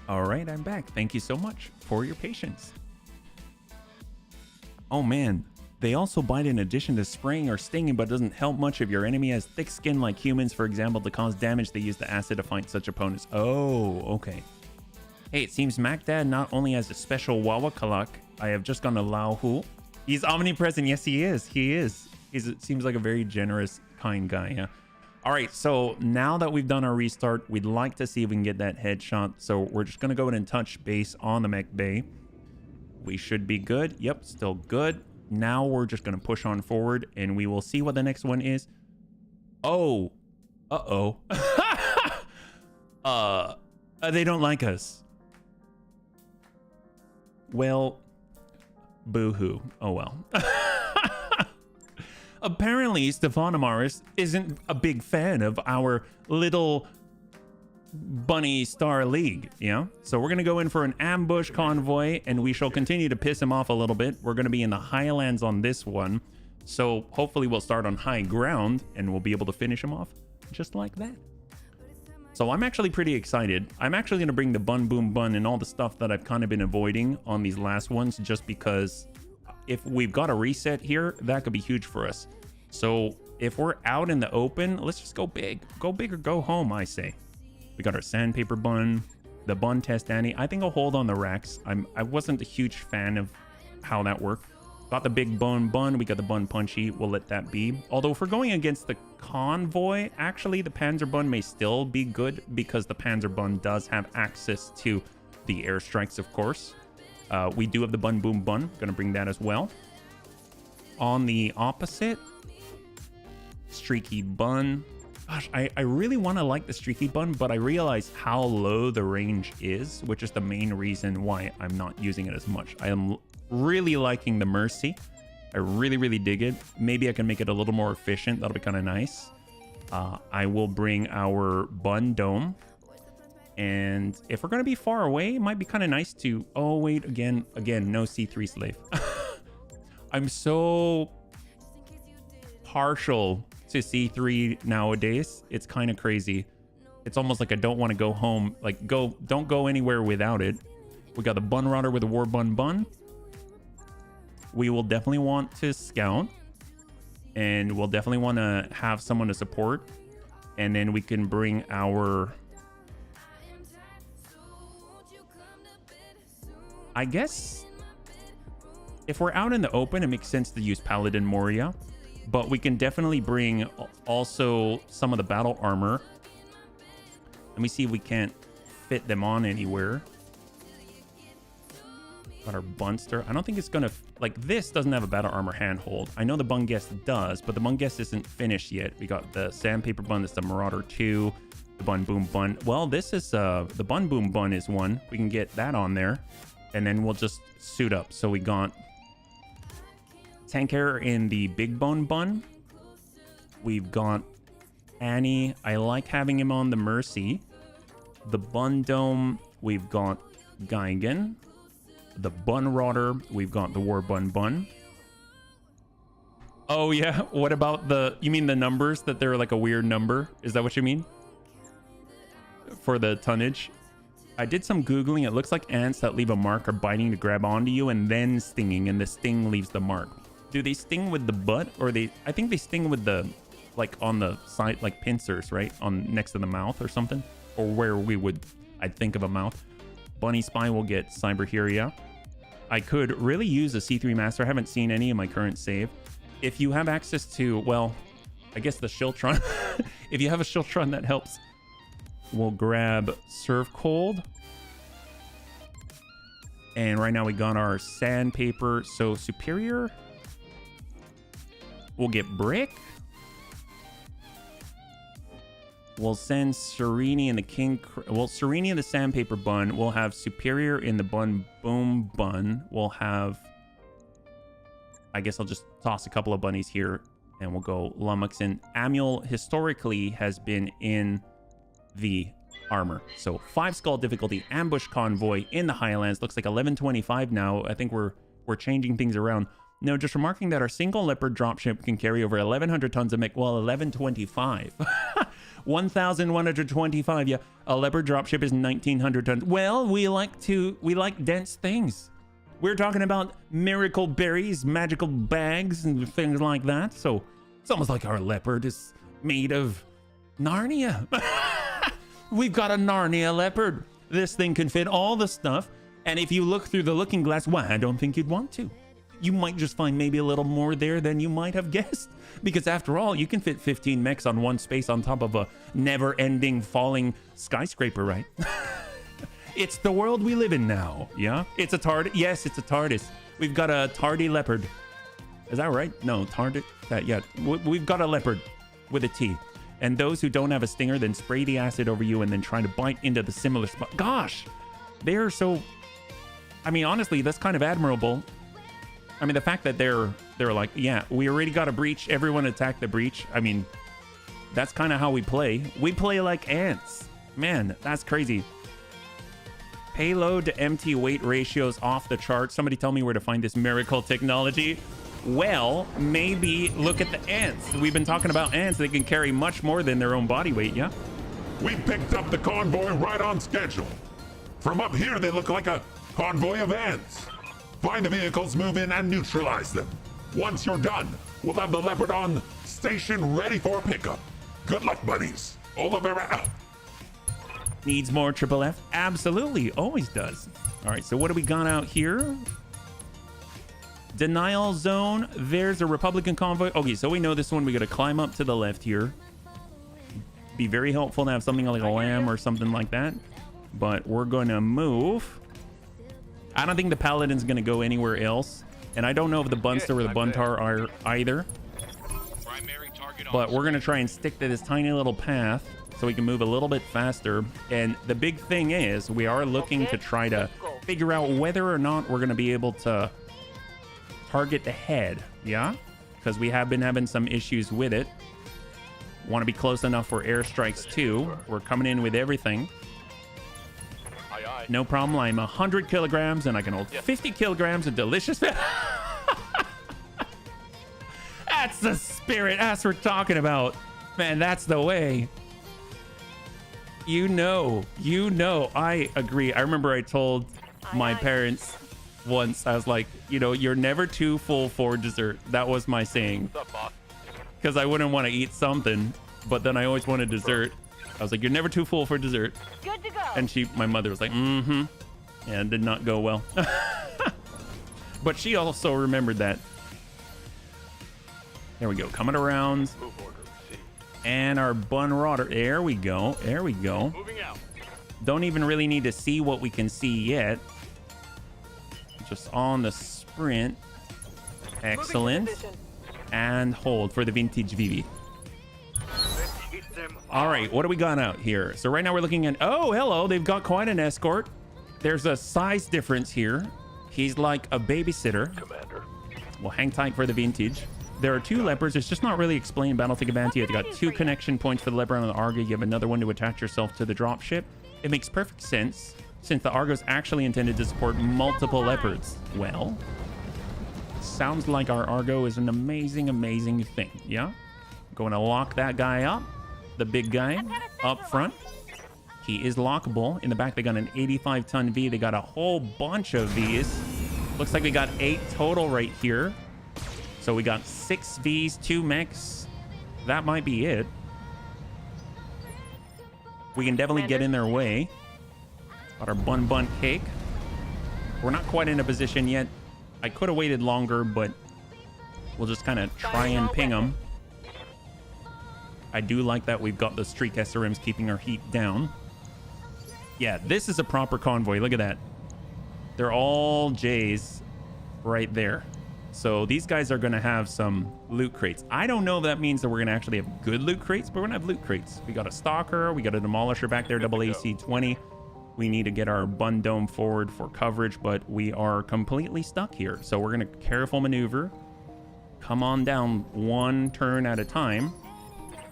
All right, I'm back. Thank you so much for your patience. Oh man, They also bite in addition to spraying or stinging, but doesn't help much if your enemy has thick skin like humans, for example. To cause damage, they use the acid to fight such opponents. Oh, okay. Hey, it seems Macdad not only has a special Wawakalak, I have just gone to Lao Hu. He's omnipresent. Yes, he is. He is. It seems like a very generous, kind guy, yeah. All right, so now that we've done our restart, we'd like to see if we can get that headshot. So we're just going to go ahead and touch base on the mech bay. We should be good. Yep, still good. Now we're just going to push on forward, and we will see what the next one is. Oh. Uh-oh. They don't like us. Well, boo-hoo. Oh, well. Apparently, Stefan Amaris isn't a big fan of our little bunny star league, yeah? So we're going to go in for an ambush convoy, and we shall continue to piss him off a little bit. We're going to be in the highlands on this one. So hopefully we'll start on high ground, and we'll be able to finish him off just like that. So I'm actually pretty excited. I'm actually going to bring the bun boom bun and all the stuff that I've kind of been avoiding on these last ones, just because if we've got a reset here, that could be huge for us. So if we're out in the open, let's just go big. Go big or go home, I say. We got our sandpaper bun, the bun test Annie. I think I'll hold on the racks. I wasn't a huge fan of how that worked. Got the big bun, we got the bun punchy. We'll let that be. Although if we're going against the convoy, actually the Panzer bun may still be good, because the Panzer bun does have access to the airstrikes, of course. We do have the bun boom bun. Gonna bring that as well. On the opposite, streaky bun. Gosh, I really want to like the streaky bun, but I realize how low the range is, which is the main reason why I'm not using it as much. I am really liking the Mercy. I really dig it. Maybe I can make it a little more efficient. That'll be kind of nice. I will bring our bun dome. And if we're going to be far away, it might be kind of nice to... Oh, wait, again, no C3 slave. I'm so partial to C3 nowadays. It's kind of crazy. It's almost like I don't want to go home. Like, don't go anywhere without it. We got the bun rodder with the war bun. We will definitely want to scout. And we'll definitely want to have someone to support. And then we can bring our... I guess if we're out in the open, it makes sense to use Paladin Moria, but we can definitely bring also some of the battle armor. Let me see if we can't fit them on anywhere. Got our Bunster. I don't think it's gonna, like, this doesn't have a battle armor handhold. I know the Bunguest does, but the Bunguest isn't finished yet. We got the Sandpaper Bun, that's the Marauder 2, the Bun Boom Bun. Well, this is the Bun Boom Bun is one. We can get that on there. And then we'll just suit up. So we got Tanker in the Big Bone Bun. We've got Annie. I like having him on the Mercy. The Bun Dome. We've got Geigen. The Bun Rodder. We've got the War Bun. Oh, yeah. What about the... You mean the numbers? That they're like a weird number? Is that what you mean? For the tonnage? I did some Googling. It looks like ants that leave a mark are biting to grab onto you and then stinging, and the sting leaves the mark. Do they sting with the butt, or I think they sting with the, like, on the side, like pincers, right? On next to the mouth or something? Or where I'd think of a mouth. Bunny Spy will get Cyberheria. I could really use a C3 Master. I haven't seen any in my current save. If you have access to, well, I guess the Shiltron. If you have a Shiltron, that helps. We'll grab Serve Cold. And right now we got our Sandpaper. So Superior. We'll get Brick. We'll send Serini and the King... Well, Serini and the Sandpaper Bun. We'll have Superior in the Bun Boom Bun. We'll have... I guess I'll just toss a couple of bunnies here. And we'll go Lummox. And Amuel historically has been in... the armor. So 5 skull difficulty, ambush convoy in the Highlands. Looks like 1125 now. I think we're changing things around. No, just remarking that our single leopard dropship can carry over 1100 tons of mech. Well, 1125. 1125. Yeah, a leopard dropship is 1900 tons. Well, we like dense things. We're talking about miracle berries, magical bags, and things like that. So it's almost like our leopard is made of Narnia. We've got a Narnia leopard. This thing can fit all the stuff. And if you look through the looking glass, why, I don't think you'd want to. You might just find maybe a little more there than you might have guessed. Because after all, you can fit 15 mechs on one space on top of a never-ending falling skyscraper, right? It's the world we live in now, yeah? It's a TARDIS. Yes, it's a TARDIS. We've got a tardy leopard. Is that right? No, TARDIS. Yeah, we've got a leopard with a T. And those who don't have a stinger then spray the acid over you and then try to bite into the similar spot. Gosh, they're so... I mean, honestly, that's kind of admirable. I mean, the fact that they're like, yeah, we already got a breach. Everyone attack the breach. I mean, that's kind of how we play. We play like ants. Man, that's crazy. Payload to empty weight ratios off the chart. Somebody tell me where to find this miracle technology. Well, maybe look at the ants. We've been talking about ants. They can carry much more than their own body weight, yeah? We picked up the convoy right on schedule. From up here, they look like a convoy of ants. Find the vehicles, move in, and neutralize them. Once you're done, we'll have the leopard on station ready for pickup. Good luck, buddies. Oliver out. Needs more triple F? Absolutely, always does. All right, so what do we got out here? Denial zone. There's a Republican convoy. Okay, so we know this one. We got to climb up to the left here. Be very helpful to have something like a lamb or something like that. But we're going to move. I don't think the Paladin's going to go anywhere else. And I don't know if the Bunster or the Buntar are either. But we're going to try and stick to this tiny little path so we can move a little bit faster. And the big thing is we are looking to try to figure out whether or not we're going to be able to target the head, yeah? Because we have been having some issues with it. Want to be close enough for airstrikes too. We're coming in with everything. No problem. I'm 100 kilograms and I can hold 50 kilograms of delicious. That's the spirit. That's what we're talking about. Man, that's the way. You know, I agree. I remember I told my parents once, I was like, you know, you're never too full for dessert. That was my saying. Because I wouldn't want to eat something, but then I always wanted dessert. I was like, you're never too full for dessert. Good to go. And my mother was like, mm-hmm. And it did not go well. But she also remembered that. There we go. Coming around. And our bun rotter. There we go. There we go. Moving out. Don't even really need to see what we can see yet. Just on the sprint. Excellent. And hold for the vintage VV. All right, what do we got out here? So right now we're looking at, oh, hello. They've got quite an escort. There's a size difference here. He's like a babysitter. Commander. We'll hang tight for the vintage. There are two leopards. It's just not really explained. Battletech Advantage. You've got 2 connection points for the leopard on the Argo. You have another one to attach yourself to the dropship. It makes perfect sense since the Argo is actually intended to support multiple leopards. Well, sounds like our Argo is an amazing, amazing thing. Yeah? Going to lock that guy up. The big guy up front. He is lockable. In the back, they got an 85-ton V. They got a whole bunch of Vs. Looks like we got 8 total right here. So we got 6 Vs, 2 mechs. That might be it. We can definitely get in their way. Got our bun cake. We're not quite in a position yet. I could have waited longer, but we'll just kind of try and ping them. I do like that we've got the streak SRMs keeping our heat down. Yeah, this is a proper convoy. Look at that. They're all J's right there. So these guys are going to have some loot crates. I don't know if that means that we're going to actually have good loot crates, but we're going to have loot crates. We got a stalker. We got a demolisher back there, double AC-20. We need to get our bun dome forward for coverage, but we are completely stuck here. So we're going to careful maneuver. Come on down 1 turn at a time.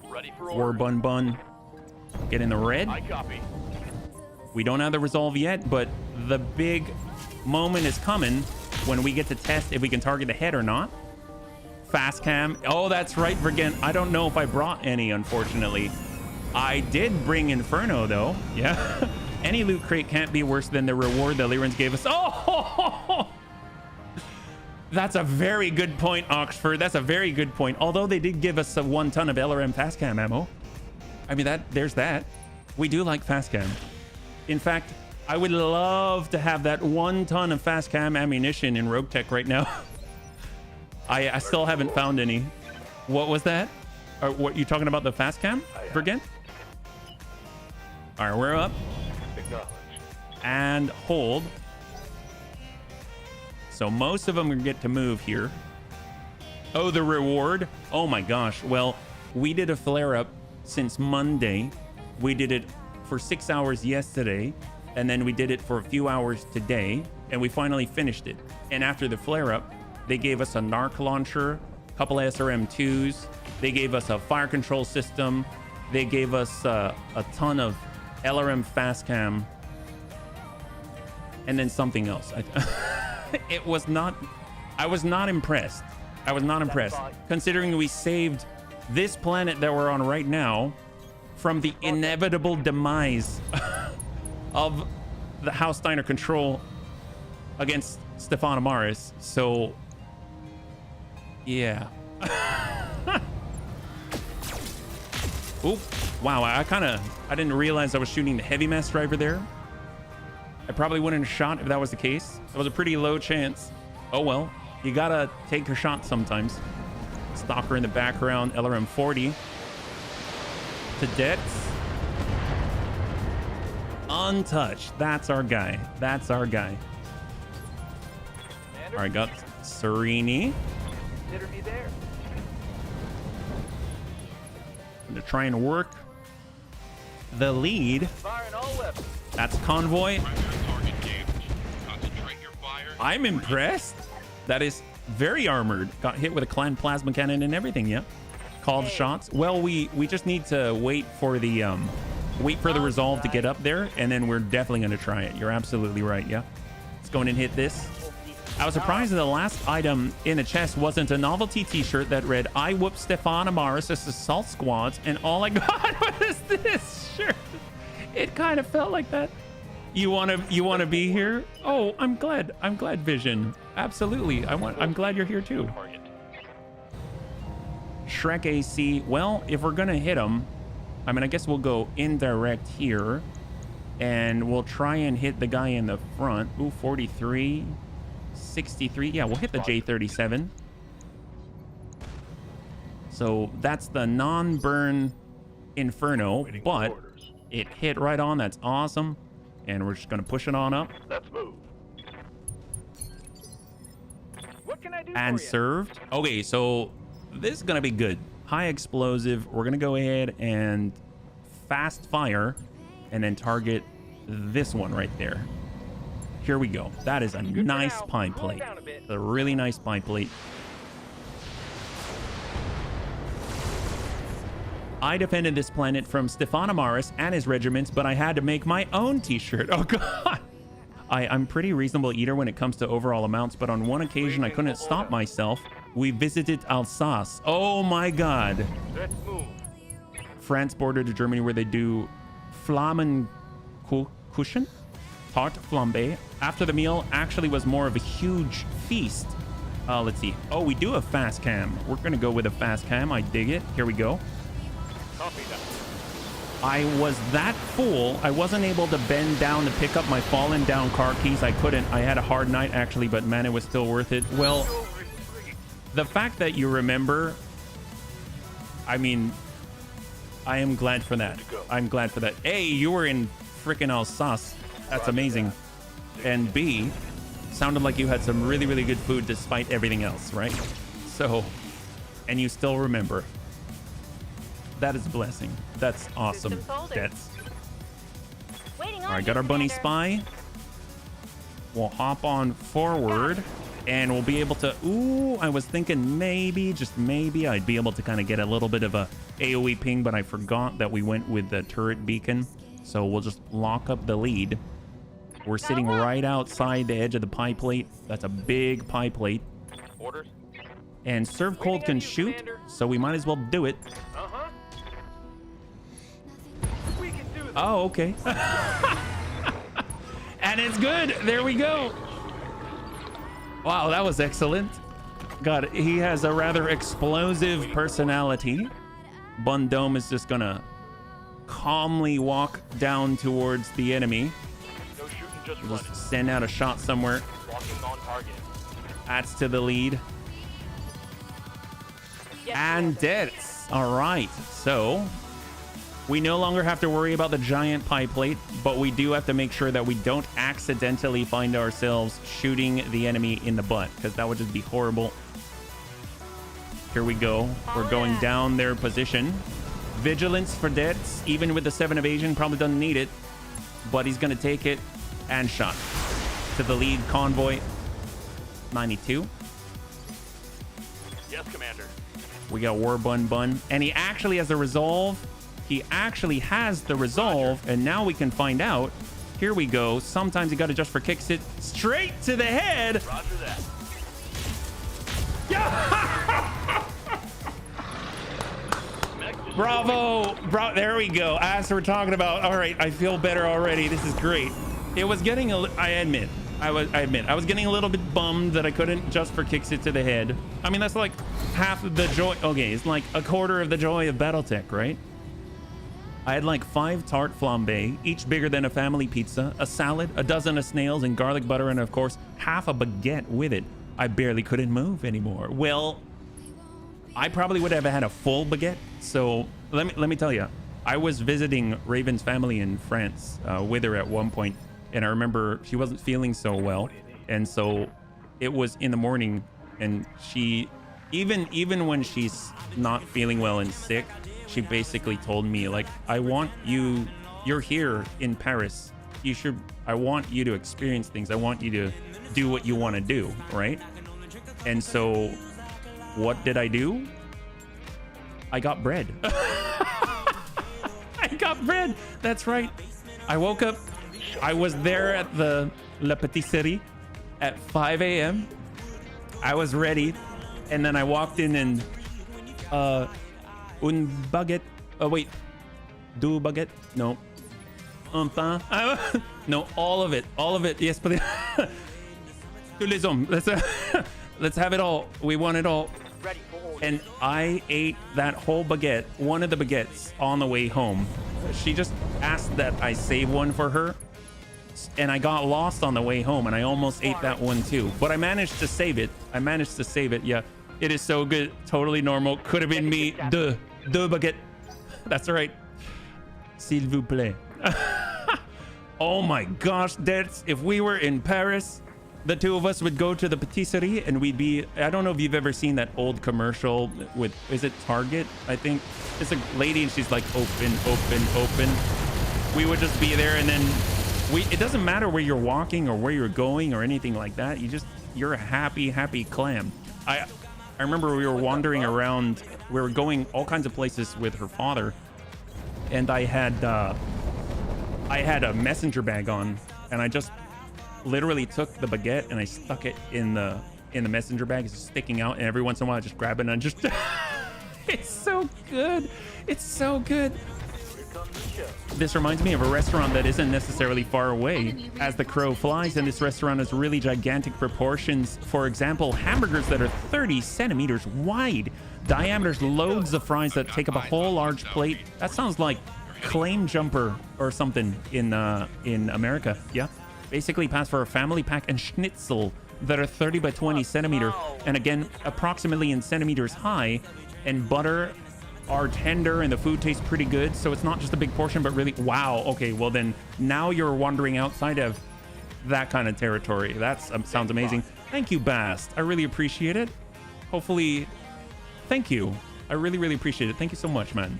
Ready for Or bun. Get in the red. I copy. We don't have the resolve yet, but the big moment is coming when we get to test if we can target the head or not. Fast cam. Oh, that's right, Vergen. I don't know if I brought any, unfortunately. I did bring Inferno, though. Yeah. Any loot crate can't be worse than the reward the Lyrans gave us. Oh! That's a very good point, Oxford. That's a very good point. Although they did give us a 1 ton of LRM fast cam ammo. I mean, there's that. We do like fast cam. In fact, I would love to have that 1 ton of fast cam ammunition in Rogue Tech right now. I still haven't found any. What was that? What you talking about, the fast cam again? All right, we're up. And hold. So most of them get to move here. Oh, the reward. Oh my gosh. Well, we did a flare up since Monday. We did it for 6 hours yesterday. And then we did it for a few hours today. And we finally finished it. And after the flare up, they gave us a narc launcher, a couple of SRM2s. They gave us a fire control system. They gave us a ton of LRM fast cam. And then something else. I was not impressed. I was not impressed, considering we saved this planet that we're on right now from the inevitable demise of the House Steiner control against Stefan Amaris. So yeah. Oop. Wow, I didn't realize I was shooting the heavy mass driver there. I probably wouldn't have shot if that was the case. That was a pretty low chance. Oh well, you gotta take a shot sometimes. Stalker in the background, LRM 40. Cadets. Untouched. That's our guy. That's our guy. All right, got Serini. Consider me there. To try and work the lead. Firing all weapons. That's convoy. Target damage. Concentrate your fire. I'm impressed. That is very armored. Got hit with a clan plasma cannon and everything. Yeah. Called shots. Well, we just need to wait for the resolve to get up there, and then we're definitely going to try it. You're absolutely right. Yeah. Let's go in and hit this. I was surprised that the last item in the chest wasn't a novelty t-shirt that read, "I whoop Stefan Amaris' assault squads," and all I got was this shirt. It kind of felt like that. You want to be here? Oh, I'm glad. I'm glad, Vision. Absolutely. I'm glad you're here too. Shrek AC. Well, if we're gonna hit him, I mean, I guess we'll go indirect here, and we'll try and hit the guy in the front. Ooh, 43, 63. Yeah, we'll hit the J37. So that's the non-burn Inferno, but it hit right on. That's awesome. And we're just gonna push it on up. Let's move. What can I do And for you? served. Okay, so this is gonna be good. High explosive. We're gonna go ahead and fast fire and then target this one right there. Here we go. That is a nice pie plate. A really nice pie plate. I defended this planet from Stefan Amaris and his regiments, but I had to make my own t-shirt. Oh god. I'm pretty reasonable eater when it comes to overall amounts, but on one occasion I couldn't stop myself. We visited Alsace. Oh my god. Let's move. France border to Germany, where they do Flammenkuchen, tarte flambe. After the meal actually was more of a huge feast. Let's see. Oh, we do a fast cam. We're gonna go with a fast cam. I dig it. Here we go. Copy that. I was that full, I wasn't able to bend down to pick up my fallen down car keys. I couldn't. I had a hard night actually, but man, it was still worth it. Well, the fact that you remember, I mean, I am glad for that. I'm glad for that. A, you were in freaking Alsace. That's amazing. And B, sounded like you had some really, really good food despite everything else, right? So, and you still remember. That is a blessing. That's awesome. That's all right. Got our bunny spy. We'll hop on forward and we'll be able to. Ooh, I was thinking maybe, just maybe, I'd be able to kind of get a little bit of a AoE ping, but I forgot that we went with the turret beacon. So we'll just lock up the lead. We're sitting right outside the edge of the pie plate. That's a big pie plate. Orders. And Serve Cold can shoot, so we might as well do it. We can do this. Oh, okay. And it's good. There we go. Wow, that was excellent. God, he has a rather explosive personality. Bun Dome is just gonna calmly walk down towards the enemy. No shooting, just running. Just send out a shot somewhere. Walking on target. Adds to the lead. Yes, And deaths. All right, so we no longer have to worry about the giant pie plate, but we do have to make sure that we don't accidentally find ourselves shooting the enemy in the butt, because that would just be horrible. Here we go. We're going down their position. Vigilance for deaths, even with the 7 evasion, probably doesn't need it, but he's gonna take it and shot to the lead convoy. 92. Yes, Commander. We got War Bun, and he actually has the resolve. He actually has the resolve, and now we can find out. Here we go. Sometimes you got to just for kicks it straight to the head. Roger that. Bravo. There we go. As we're talking about. All right, I feel better already. This is great. It was getting I admit I was getting a little bit bummed that I couldn't just for kicks it to the head. I mean, that's like half of the joy. Okay, it's like a quarter of the joy of Battletech, right? I had like 5 tart flambe, each bigger than a family pizza, a salad, a dozen of snails and garlic butter, and of course, half a baguette with it. I barely couldn't move anymore. Well, I probably would have had a full baguette. So let me tell you, I was visiting Raven's family in France with her at one point, and I remember she wasn't feeling so well, and so it was in the morning, and she, even when she's not feeling well and sick, she basically told me, like, you're here in Paris, I want you to experience things, I want you to do what you want to do, right? And so what did I do? I got bread. I got bread. That's right. I woke up. I was there at the La Patisserie at 5 a.m. I was ready. And then I walked in and une baguette. Oh, wait. Deux baguettes? No. Un pain? No, all of it. All of it. Yes, please. Tous les hommes. Let's have it all. We want it all. Ready for order. And I ate that whole baguette, one of the baguettes, on the way home. She just asked that I save one for her, and I got lost on the way home, and I almost ate that one too. But I managed to save it. Yeah, it is so good. Totally normal. Could have been me. Deux baguettes. That's right. S'il vous plaît. Oh my gosh, that's if we were in Paris, the two of us would go to the patisserie and we'd be, I don't know if you've ever seen that old commercial with, is it Target? I think it's a lady and she's like, open, open, open. We would just be there, and then it doesn't matter where you're walking or where you're going or anything like that. You're a happy clam. I remember we were wandering around, we were going all kinds of places with her father, and I had a messenger bag on, and I just literally took the baguette and I stuck it in the messenger bag. It's sticking out, and every once in a while I just grab it and just it's so good. It's so good. This reminds me of a restaurant that isn't necessarily far away. As the crow flies, and this restaurant has really gigantic proportions. For example, hamburgers that are 30 centimeters wide, diameters, loads of fries that take up a whole large plate. That sounds like Claim Jumper or something in America. Yeah. Basically pass for a family pack, and schnitzel that are 30 by 20 centimeter, and again approximately in centimeters high, and butter are tender, and the food tastes pretty good. So it's not just a big portion, but really, wow. Okay, well then now you're wandering outside of that kind of territory. That sounds amazing. Thank you, Bast. I really appreciate it. Hopefully, thank you. I really appreciate it. Thank you so much, man.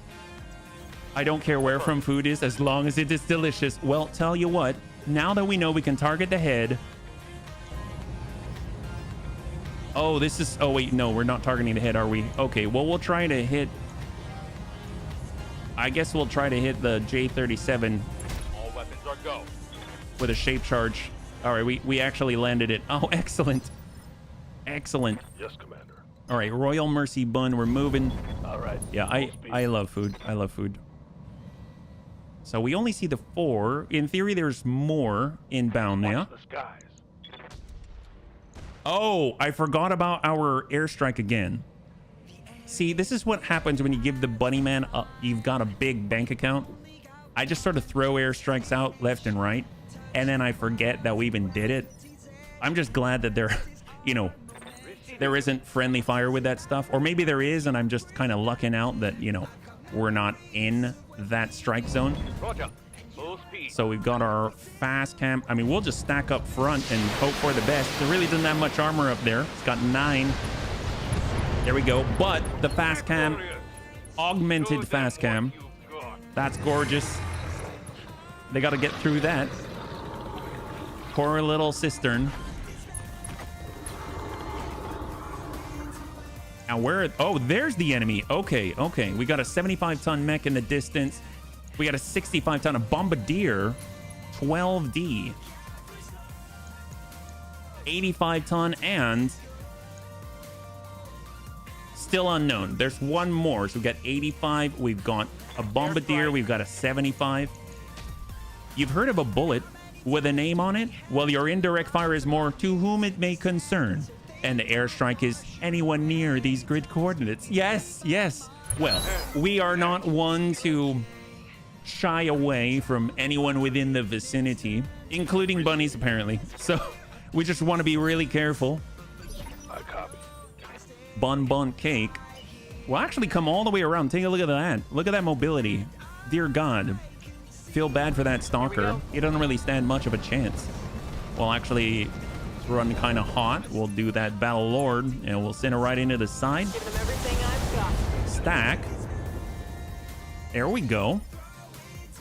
I don't care where from food is, as long as it is delicious. Well, tell you what, now that we know we can target the head. Oh, oh wait, no, we're not targeting the head, are we? Okay, well, we'll try to hit, I guess we'll try to hit the J37 All weapons are go. with a shape charge. All right, we actually landed it. Oh, excellent. Excellent. Yes, Commander. All right, Royal Mercy Bun, we're moving. All right. Yeah, I love food. I love food. So we only see the 4. In theory, there's more inbound now. Watch the skies. Oh, I forgot about our airstrike again. See, this is what happens when you give the bunny man you've got a big bank account. I just sort of throw airstrikes out left and right, and then I forget that we even did it. I'm just glad that there, you know, there isn't friendly fire with that stuff. Or maybe there is, and I'm just kind of lucking out that, you know, we're not in that strike zone. Roger. Full speed. So we've got our fast cam. I mean, we'll just stack up front and hope for the best. There really doesn't have much armor up there. It's got 9. There we go. But the fast cam, augmented fast cam, that's gorgeous. They got to get through that. Poor little cistern. Now where? Oh, there's the enemy. Okay, okay. We got a 75-ton mech in the distance. We got a 65-ton, a bombardier, 12D, 85-ton, and still unknown. There's one more. So we've got 85. We've got a bombardier. We've got a 75. You've heard of a bullet with a name on it? Well, your indirect fire is more to whom it may concern. And the airstrike is anyone near these grid coordinates. Yes, yes. Well, we are not one to shy away from anyone within the vicinity, including bunnies, apparently. So we just want to be really careful. I copy. Bun cake. We'll actually come all the way around. Take a look at that. Look at that mobility. Dear God. Feel bad for that stalker. He doesn't really stand much of a chance. We'll actually run kind of hot. We'll do that Battle Lord, and we'll send it right into the side. Give them everything I've got. Stack. There we go.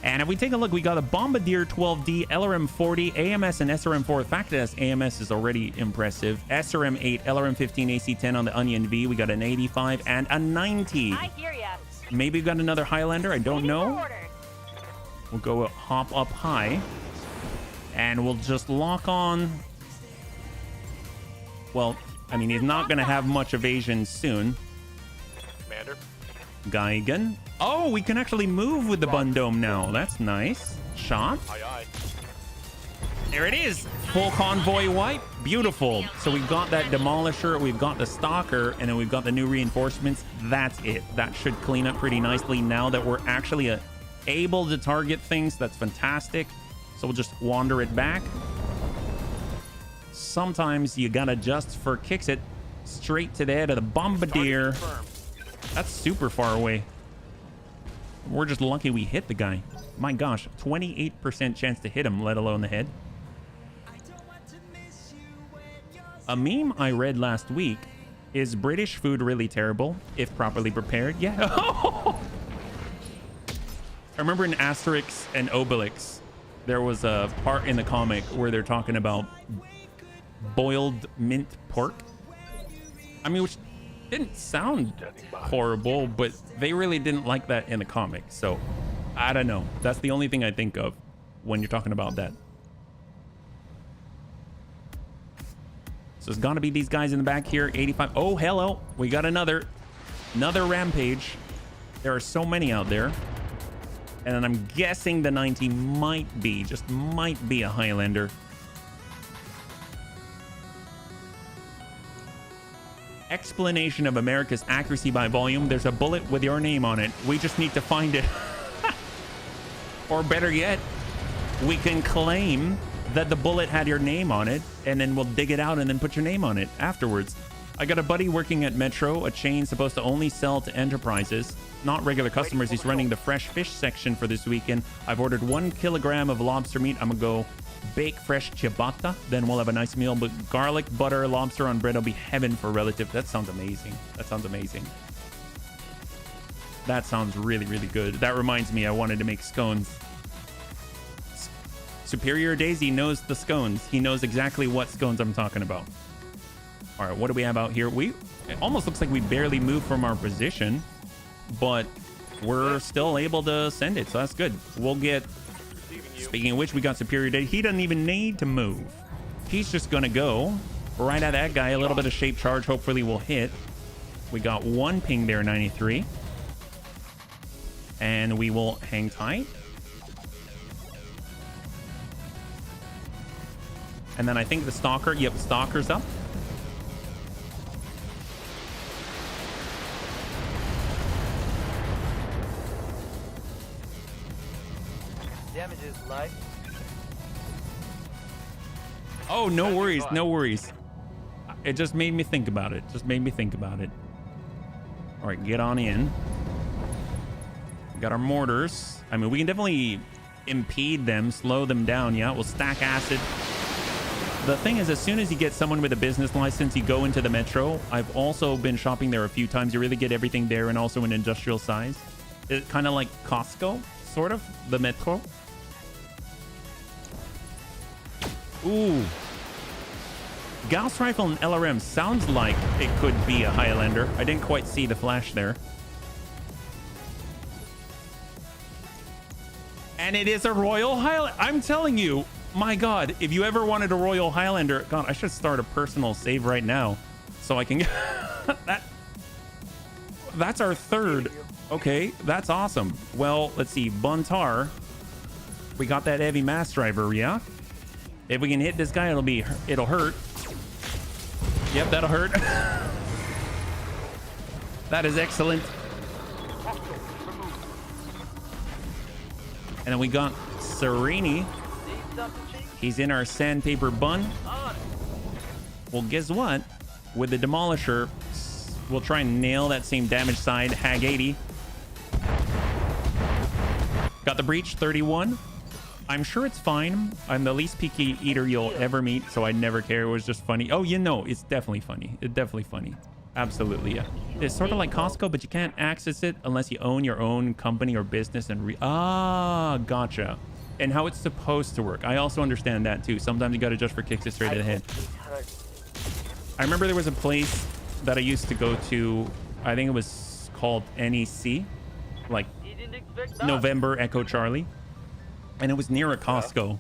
And if we take a look, we got a Bombardier 12D, LRM 40, AMS, and SRM 4. The fact that AMS is already impressive. SRM 8, LRM 15, AC 10 on the Onion V. We got an 85 and a 90. I hear ya. Maybe we've got another Highlander. I don't Waiting for know. orders. We'll go hop up high. And we'll just lock on. Well, I mean, he's not going to have much evasion soon. Commander. Geigen. Oh, we can actually move with the Bun Dome now. That's nice. Shot. Aye, aye. There it is. Full convoy wipe. Beautiful. So we've got that Demolisher, we've got the Stalker, and then we've got the new reinforcements. That's it. That should clean up pretty nicely now that we're actually able to target things. That's fantastic. So we'll just wander it back. Sometimes you gotta just for kicks it straight to the head of the Bombardier. That's super far away. We're just lucky we hit the guy. My gosh, 28% chance to hit him, let alone the head. A meme I read last week is British food really terrible if properly prepared? Yeah. I remember in Asterix and Obelix, there was a part in the comic where they're talking about boiled mint pork. I mean, which didn't sound horrible, but they really didn't like that in the comic. So I don't know. That's the only thing I think of when you're talking about that. So it's gonna be these guys in the back here. 85. Oh, hello. We got another rampage. There are so many out there. And then I'm guessing the 90 might be a Highlander. Explanation of America's accuracy by volume. There's a bullet with your name on it. We just need to find it. Or better yet, we can claim that the bullet had your name on it, and then we'll dig it out and then put your name on it afterwards. I got a buddy working at Metro, a chain supposed to only sell to enterprises, not regular customers. He's running the fresh fish section for this weekend. I've ordered 1 kilogram of lobster meat. I'm gonna go bake fresh ciabatta, then we'll have a nice meal. But garlic, butter, lobster on bread will be heaven for relative. That sounds amazing. That sounds amazing. That sounds really, really good. That reminds me, I wanted to make scones. Superior Daisy knows the scones. He knows exactly what scones I'm talking about. All right, what do we have out here? It almost looks like we barely moved from our position, but we're still able to send it, so that's good. We'll get, speaking of which, we got Superior Daisy. He doesn't even need to move. He's just gonna go right at that guy. A little bit of shape charge, hopefully we'll hit. We got 1 ping there, 93. And we will hang tight. And then I think the Stalker, yep, Stalker's up. Light. Oh, no worries, no worries. It just made me think about it. All right, get on in. We got our mortars. I mean, we can definitely impede them, slow them down. Yeah, we'll stack acid. The thing is, as soon as you get someone with a business license, you go into the metro. I've also been shopping there a few times. You really get everything there, and also an industrial size. It's kind of like Costco, sort of, the metro. Ooh. Gauss rifle and LRM sounds like it could be a Highlander. I didn't quite see the flash there. And it is a Royal Highlander. I'm telling you, my God, if you ever wanted a Royal Highlander, God, I should start a personal save right now so I can get that's our third. Okay, that's awesome. Well, let's see. Buntar. We got that heavy mass driver, yeah? If we can hit this guy, it'll hurt. Yep, that'll hurt. That is excellent. And then we got Serini. He's in our sandpaper bun. Well, guess what? With the Demolisher, we'll try and nail that same damage side. Hag 80. Got the breach, 31. I'm sure it's fine. I'm the least picky eater you'll ever meet, so I never care. It was just funny. Oh, you know, it's definitely funny. It's definitely funny. Absolutely, yeah. It's sort of like Costco, but you can't access it unless you own your own company or business and gotcha. And how it's supposed to work. I also understand that too. Sometimes you got to just for kicks it straight to the head. I remember there was a place that I used to go to. I think it was called NEC, like November Echo Charlie. And it was near a Costco.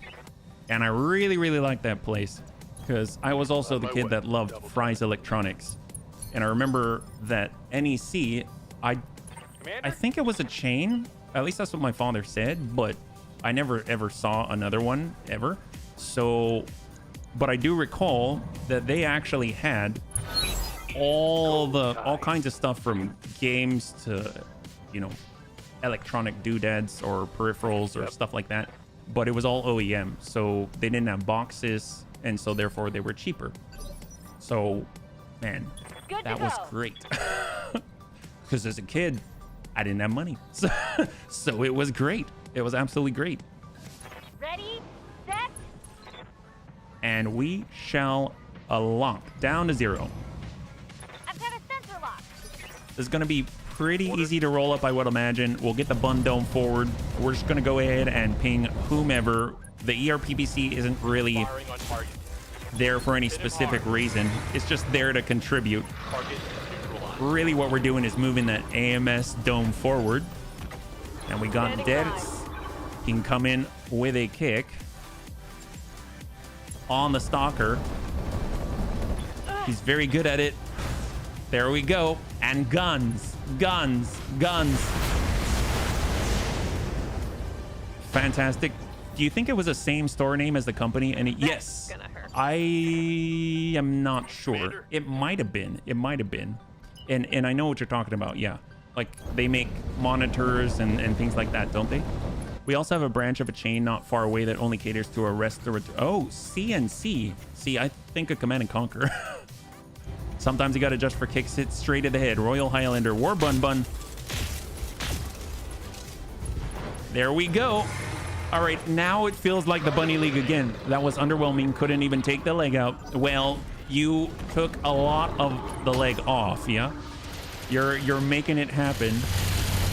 And I really, really liked that place because I was also the kid that loved Fry's Electronics. And I remember that NEC, I think it was a chain. At least that's what my father said, but I never ever saw another one ever. So, but I do recall that they actually had all kinds of stuff from games to, you know, electronic doodads or peripherals or stuff like that. But it was all OEM, so they didn't have boxes, and so therefore they were cheaper. So, man, that was great. Because as a kid, I didn't have money. So it was great. It was absolutely great. Ready, set. And we shall lock down to 0. I've got a sensor lock. This is going to be pretty easy to roll up, I would imagine. We'll get the bun dome forward. We're just going to go ahead and ping whomever. The ERPPC isn't really there for any specific reason. It's just there to contribute. Really what we're doing is moving that AMS dome forward. And we got Debs. He can come in with a kick on the stalker. He's very good at it. There we go. And guns. Fantastic. Do you think it was the same store name as the company? And yes, I am not sure. It might have been. And I know what you're talking about. Yeah, like they make monitors and things like that, don't they? We also have a branch of a chain not far away that only caters to a restaurant. Oh, CNC. See, I think of Command and Conquer. Sometimes you got to just for kicks it straight to the head. Royal Highlander War Bun. There we go. All right, now it feels like the Bunny League again. That was underwhelming. Couldn't even take the leg out. Well, you took a lot of the leg off, yeah? You're making it happen.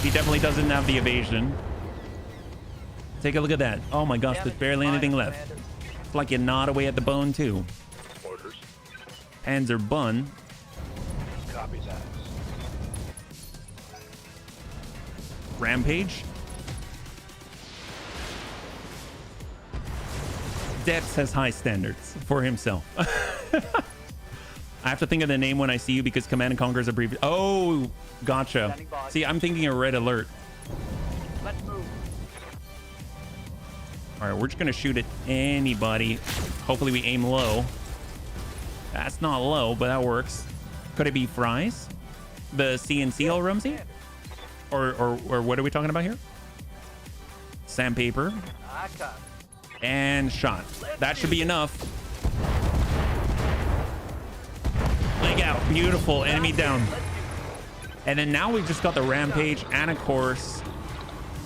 He definitely doesn't have the evasion. Take a look at that. Oh my gosh, there's barely anything left. It's like you gnawed away at the bone too. Panzer Bun. Copy that. Rampage. Debs has high standards for himself. I have to think of the name when I see you because Command and Conquer is a brief. Oh, gotcha. See, I'm thinking of Red Alert. Let's move. All right, we're just gonna shoot at anybody. Hopefully we aim low. That's not low, but that works. Could it be Fries? The CNC all Rumsey? Or what are we talking about here? Sandpaper. I copy. And shot. That should be enough. Leg out. Beautiful. Enemy down. And then now we've just got the rampage and of course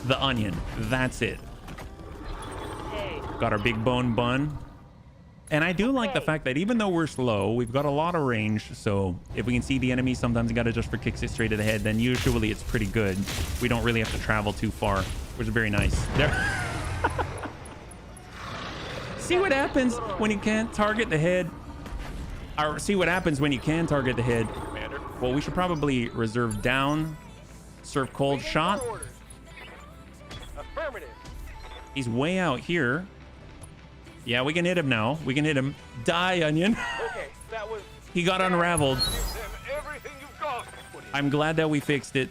the onion. That's it. Got our big bone bun. And I do like the fact that even though we're slow, we've got a lot of range. So if we can see the enemy, sometimes you got to just for kicks it straight to the head. Then usually it's pretty good. We don't really have to travel too far, which is very nice. There. See what happens when you can't target the head. Or see what happens when you can target the head. Well, we should probably reserve down. Serve cold shot. Affirmative. He's way out here. Yeah, we can hit him now. We can hit him. Die, onion. Okay, that was. He got unraveled. Give them everything you've got. I'm glad that we fixed it.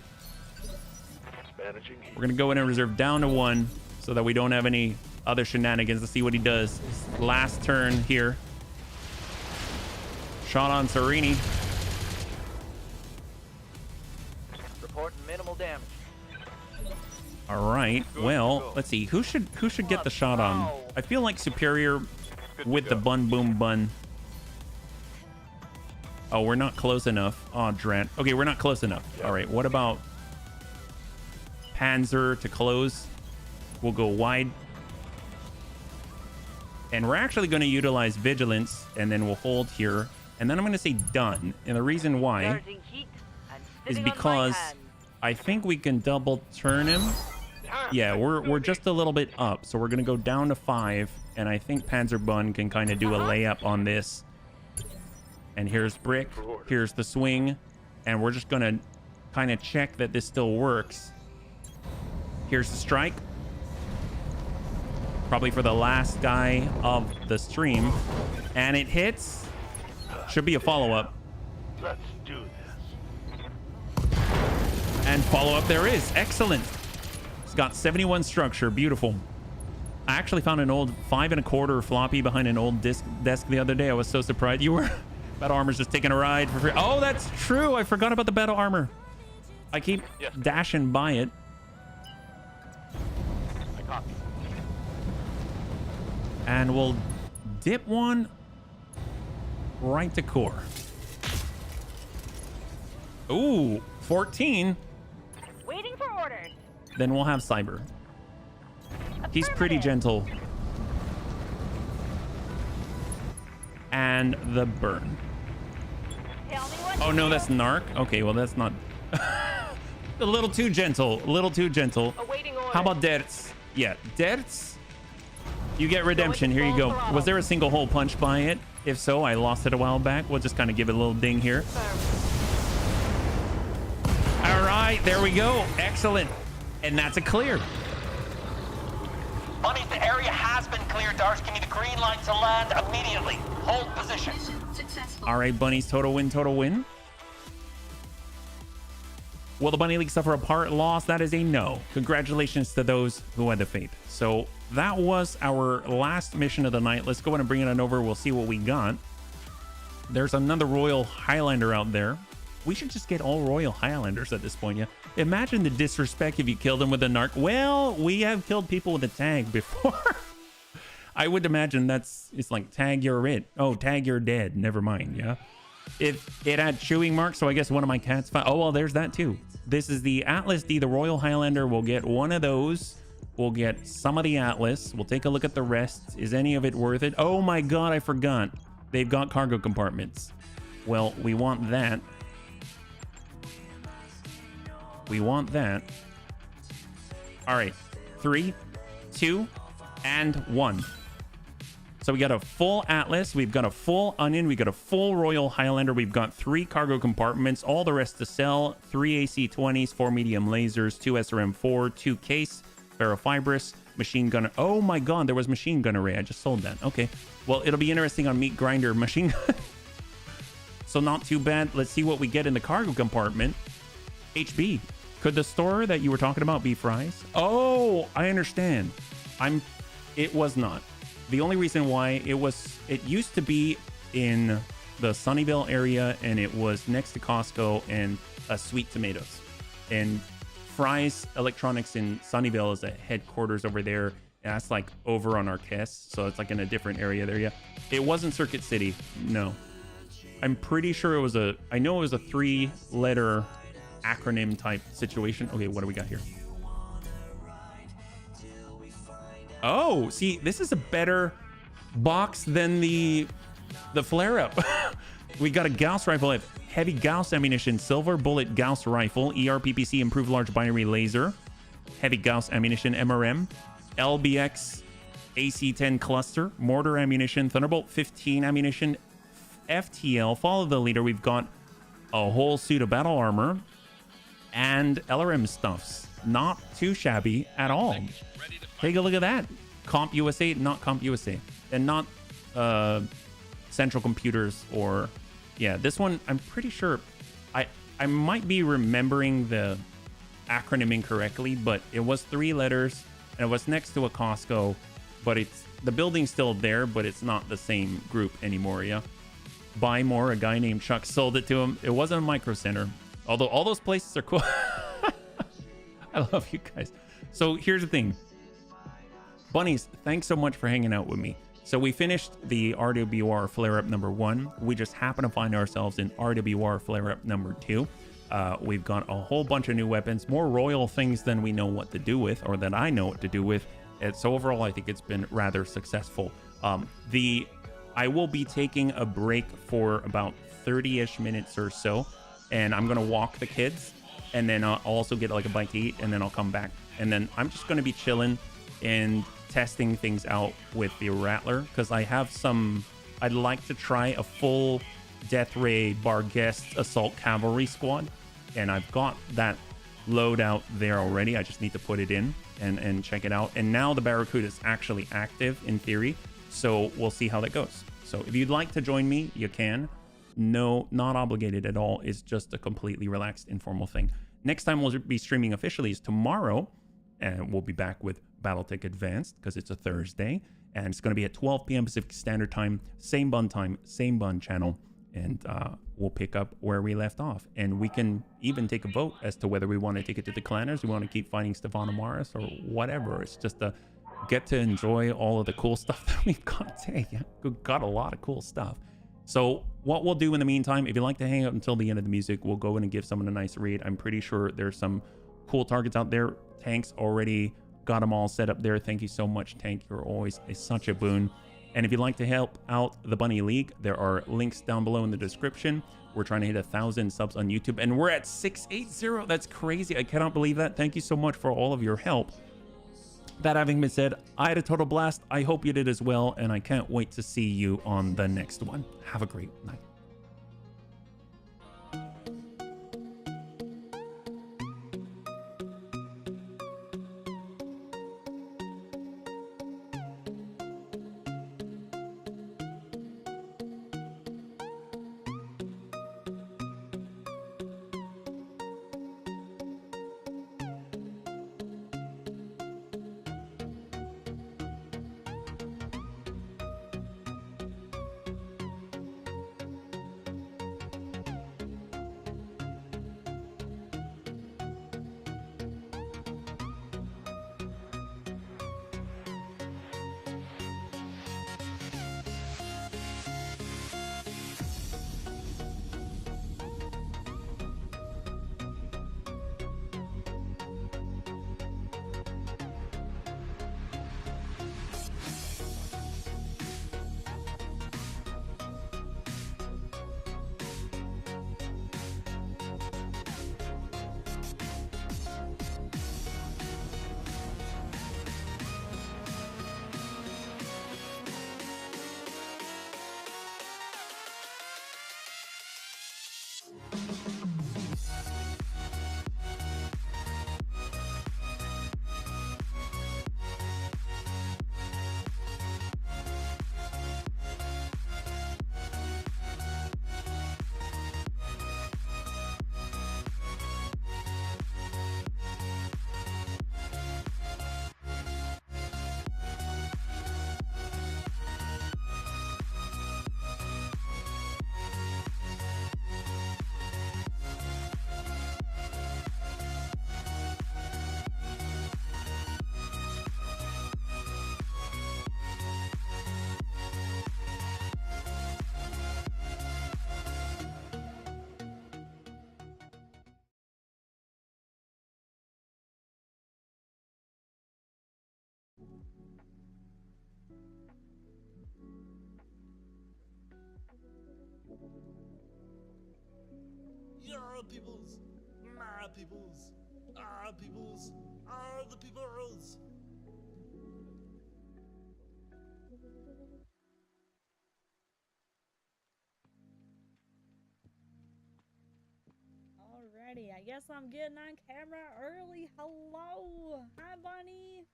Managing heat. We're gonna go in and reserve down to 1 so that we don't have any other shenanigans. Let's see what he does. His last turn here. Shot on Serini. Reporting minimal damage. All right. Well, let's see. Who should get the shot on? I feel like Superior with the bun boom bun. Oh, we're not close enough. Oh, Drat. Okay, we're not close enough. All right. What about Panzer to close? We'll go wide. And we're actually going to utilize Vigilance, and then we'll hold here. And then I'm going to say done. And the reason why Starting heat and is sitting on my because hands. I think we can double turn him. Yeah, we're just a little bit up. So we're going to go down to 5. And I think Panzer Bun can kind of do a layup on this. And here's Brick. Here's the swing. And we're just going to kind of check that this still works. Here's the strike. Probably for the last guy of the stream. And it hits. Should be a follow-up. Let's do this. And follow-up there is. Excellent. It's got 71 structure. Beautiful. I actually found an old 5 1/4 floppy behind an old desk the other day. I was so surprised. You were... Battle Armor's just taking a ride for free. Oh, that's true. I forgot about the Battle Armor. I keep dashing by it. I copy. And we'll dip one right to core. Ooh, 14. Waiting for orders. Then we'll have Cyber. He's pretty gentle. And the burn. Tell me what Oh to no, do. that's Narc. Okay, well that's not a little too gentle. A little too gentle. Awaiting orders. How about Dertz? Yeah, Dertz. You get redemption. Here you go. Was there a single hole punch by it? If so, I lost it a while back. We'll just kind of give it a little ding here. All right, there we go. Excellent. And that's a clear. Bunny, the area has been cleared. Darsh, give me the green light to land immediately. Hold position. All right, Bunnies, total win, total win. Will the Bunny League suffer a part loss? That is a no. Congratulations to those who had the faith. So that was our last mission of the night. Let's go ahead and bring it on over. We'll see what we got. There's another Royal Highlander out there. We should just get all Royal Highlanders at this point, yeah? Imagine the disrespect if you killed them with a narc. Well, we have killed people with a tag before. I would imagine it's like tag you're it. Oh, tag you're dead. Never mind, yeah? If it had chewing marks, so I guess one of my cats found. Oh, well, there's that too. This is the Atlas D, the Royal Highlander. We'll get one of those. We'll get some of the Atlas. We'll take a look at the rest. Is any of it worth it? Oh my God, I forgot. They've got cargo compartments. Well, we want that. We want that. All right, 3, 2, and 1. So we got a full Atlas, we've got a full Onion, we got a full Royal Highlander, we've got 3 cargo compartments, all the rest to sell, 3 AC-20s, 4 medium lasers, 2 SRM-4, 2 case, ferrofibrous, machine gun. Oh my God, there was machine gun array. I just sold that. Okay, well, it'll be interesting on Meat Grinder machine gun. So not too bad. Let's see what we get in the cargo compartment. HB. Could the store that you were talking about be fries? Oh, I understand. It was not. The only reason why it used to be in the Sunnyvale area, and it was next to Costco and Sweet Tomatoes. And Fry's Electronics in Sunnyvale is a headquarters over there. That's like over on Arquez, so it's like in a different area there. Yeah, it wasn't Circuit City. No, I'm pretty sure it was a. I know it was a 3-letter acronym type situation. Okay, what do we got here? Oh, see, this is a better box than the flare up. We got a Gauss rifle, heavy Gauss ammunition, silver bullet Gauss rifle, ERPPC improved large binary laser, heavy Gauss ammunition, MRM, LBX AC-10 cluster, mortar ammunition, Thunderbolt 15 ammunition, FTL, follow the leader. We've got a whole suit of battle armor and LRM stuffs. Not too shabby at all. Take a look at that. Comp USA, not Comp USA, and not Central Computers or, yeah, this one, I'm pretty sure, I might be remembering the acronym incorrectly, but it was 3 letters and it was next to a Costco, but the building's still there, but it's not the same group anymore. Yeah. Buy more, a guy named Chuck sold it to him. It wasn't a Micro Center, although all those places are cool. I love you guys. So here's the thing. Bunnies, thanks so much for hanging out with me. So we finished the RWR flare-up number 1. We just happen to find ourselves in RWR flare-up number 2. We've got a whole bunch of new weapons, more royal things than we know what to do with, or that I know what to do with. And so overall, I think it's been rather successful. I will be taking a break for about 30-ish minutes or so, and I'm gonna walk the kids, and then I'll also get like a bite to eat, and then I'll come back. And then I'm just gonna be chilling and testing things out with the Rattler, because I have I'd like to try a full Death Ray Barguest Assault Cavalry squad, and I've got that loadout there already. I just need to put it in and check it out. And now the Barracuda is actually active in theory, so we'll see how that goes. So if you'd like to join me, you can. No, not obligated at all. It's just a completely relaxed, informal thing. Next time we'll be streaming officially is tomorrow, and we'll be back with Battletech Advanced because it's a Thursday, and it's going to be at 12 p.m. Pacific Standard Time, same bun channel, and we'll pick up where we left off. And we can even take a vote as to whether we want to take it to the Clanners, we want to keep fighting Stefano Maris, or whatever. It's just a get to enjoy all of the cool stuff that we've got today. Yeah, we've got a lot of cool stuff. So what we'll do in the meantime, if you'd like to hang out until the end of the music, we'll go in and give someone a nice raid. I'm pretty sure there's some cool targets out there. Tanks already got them all set up there. Thank you so much, Tank. You're always such a boon. And if you'd like to help out the Bunny League, there are links down below in the description. We're trying to hit 1,000 subs on YouTube, and we're at 680. That's crazy. I cannot believe that. Thank you so much for all of your help. That having been said, I had a total blast. I hope you did as well, and I can't wait to see you on the next one. Have a great night. Yeah, peoples. My peoples. Our peoples. Are the peoples. Alrighty, I guess I'm getting on camera early. Hello! Hi, Bunny!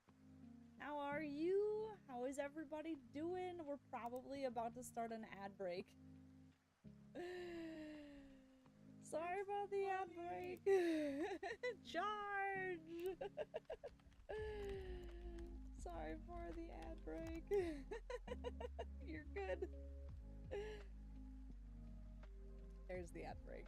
How are you? How is everybody doing? We're probably about to start an ad break. Sorry about the ad break. Charge! Sorry for the ad break. You're good. There's the ad break.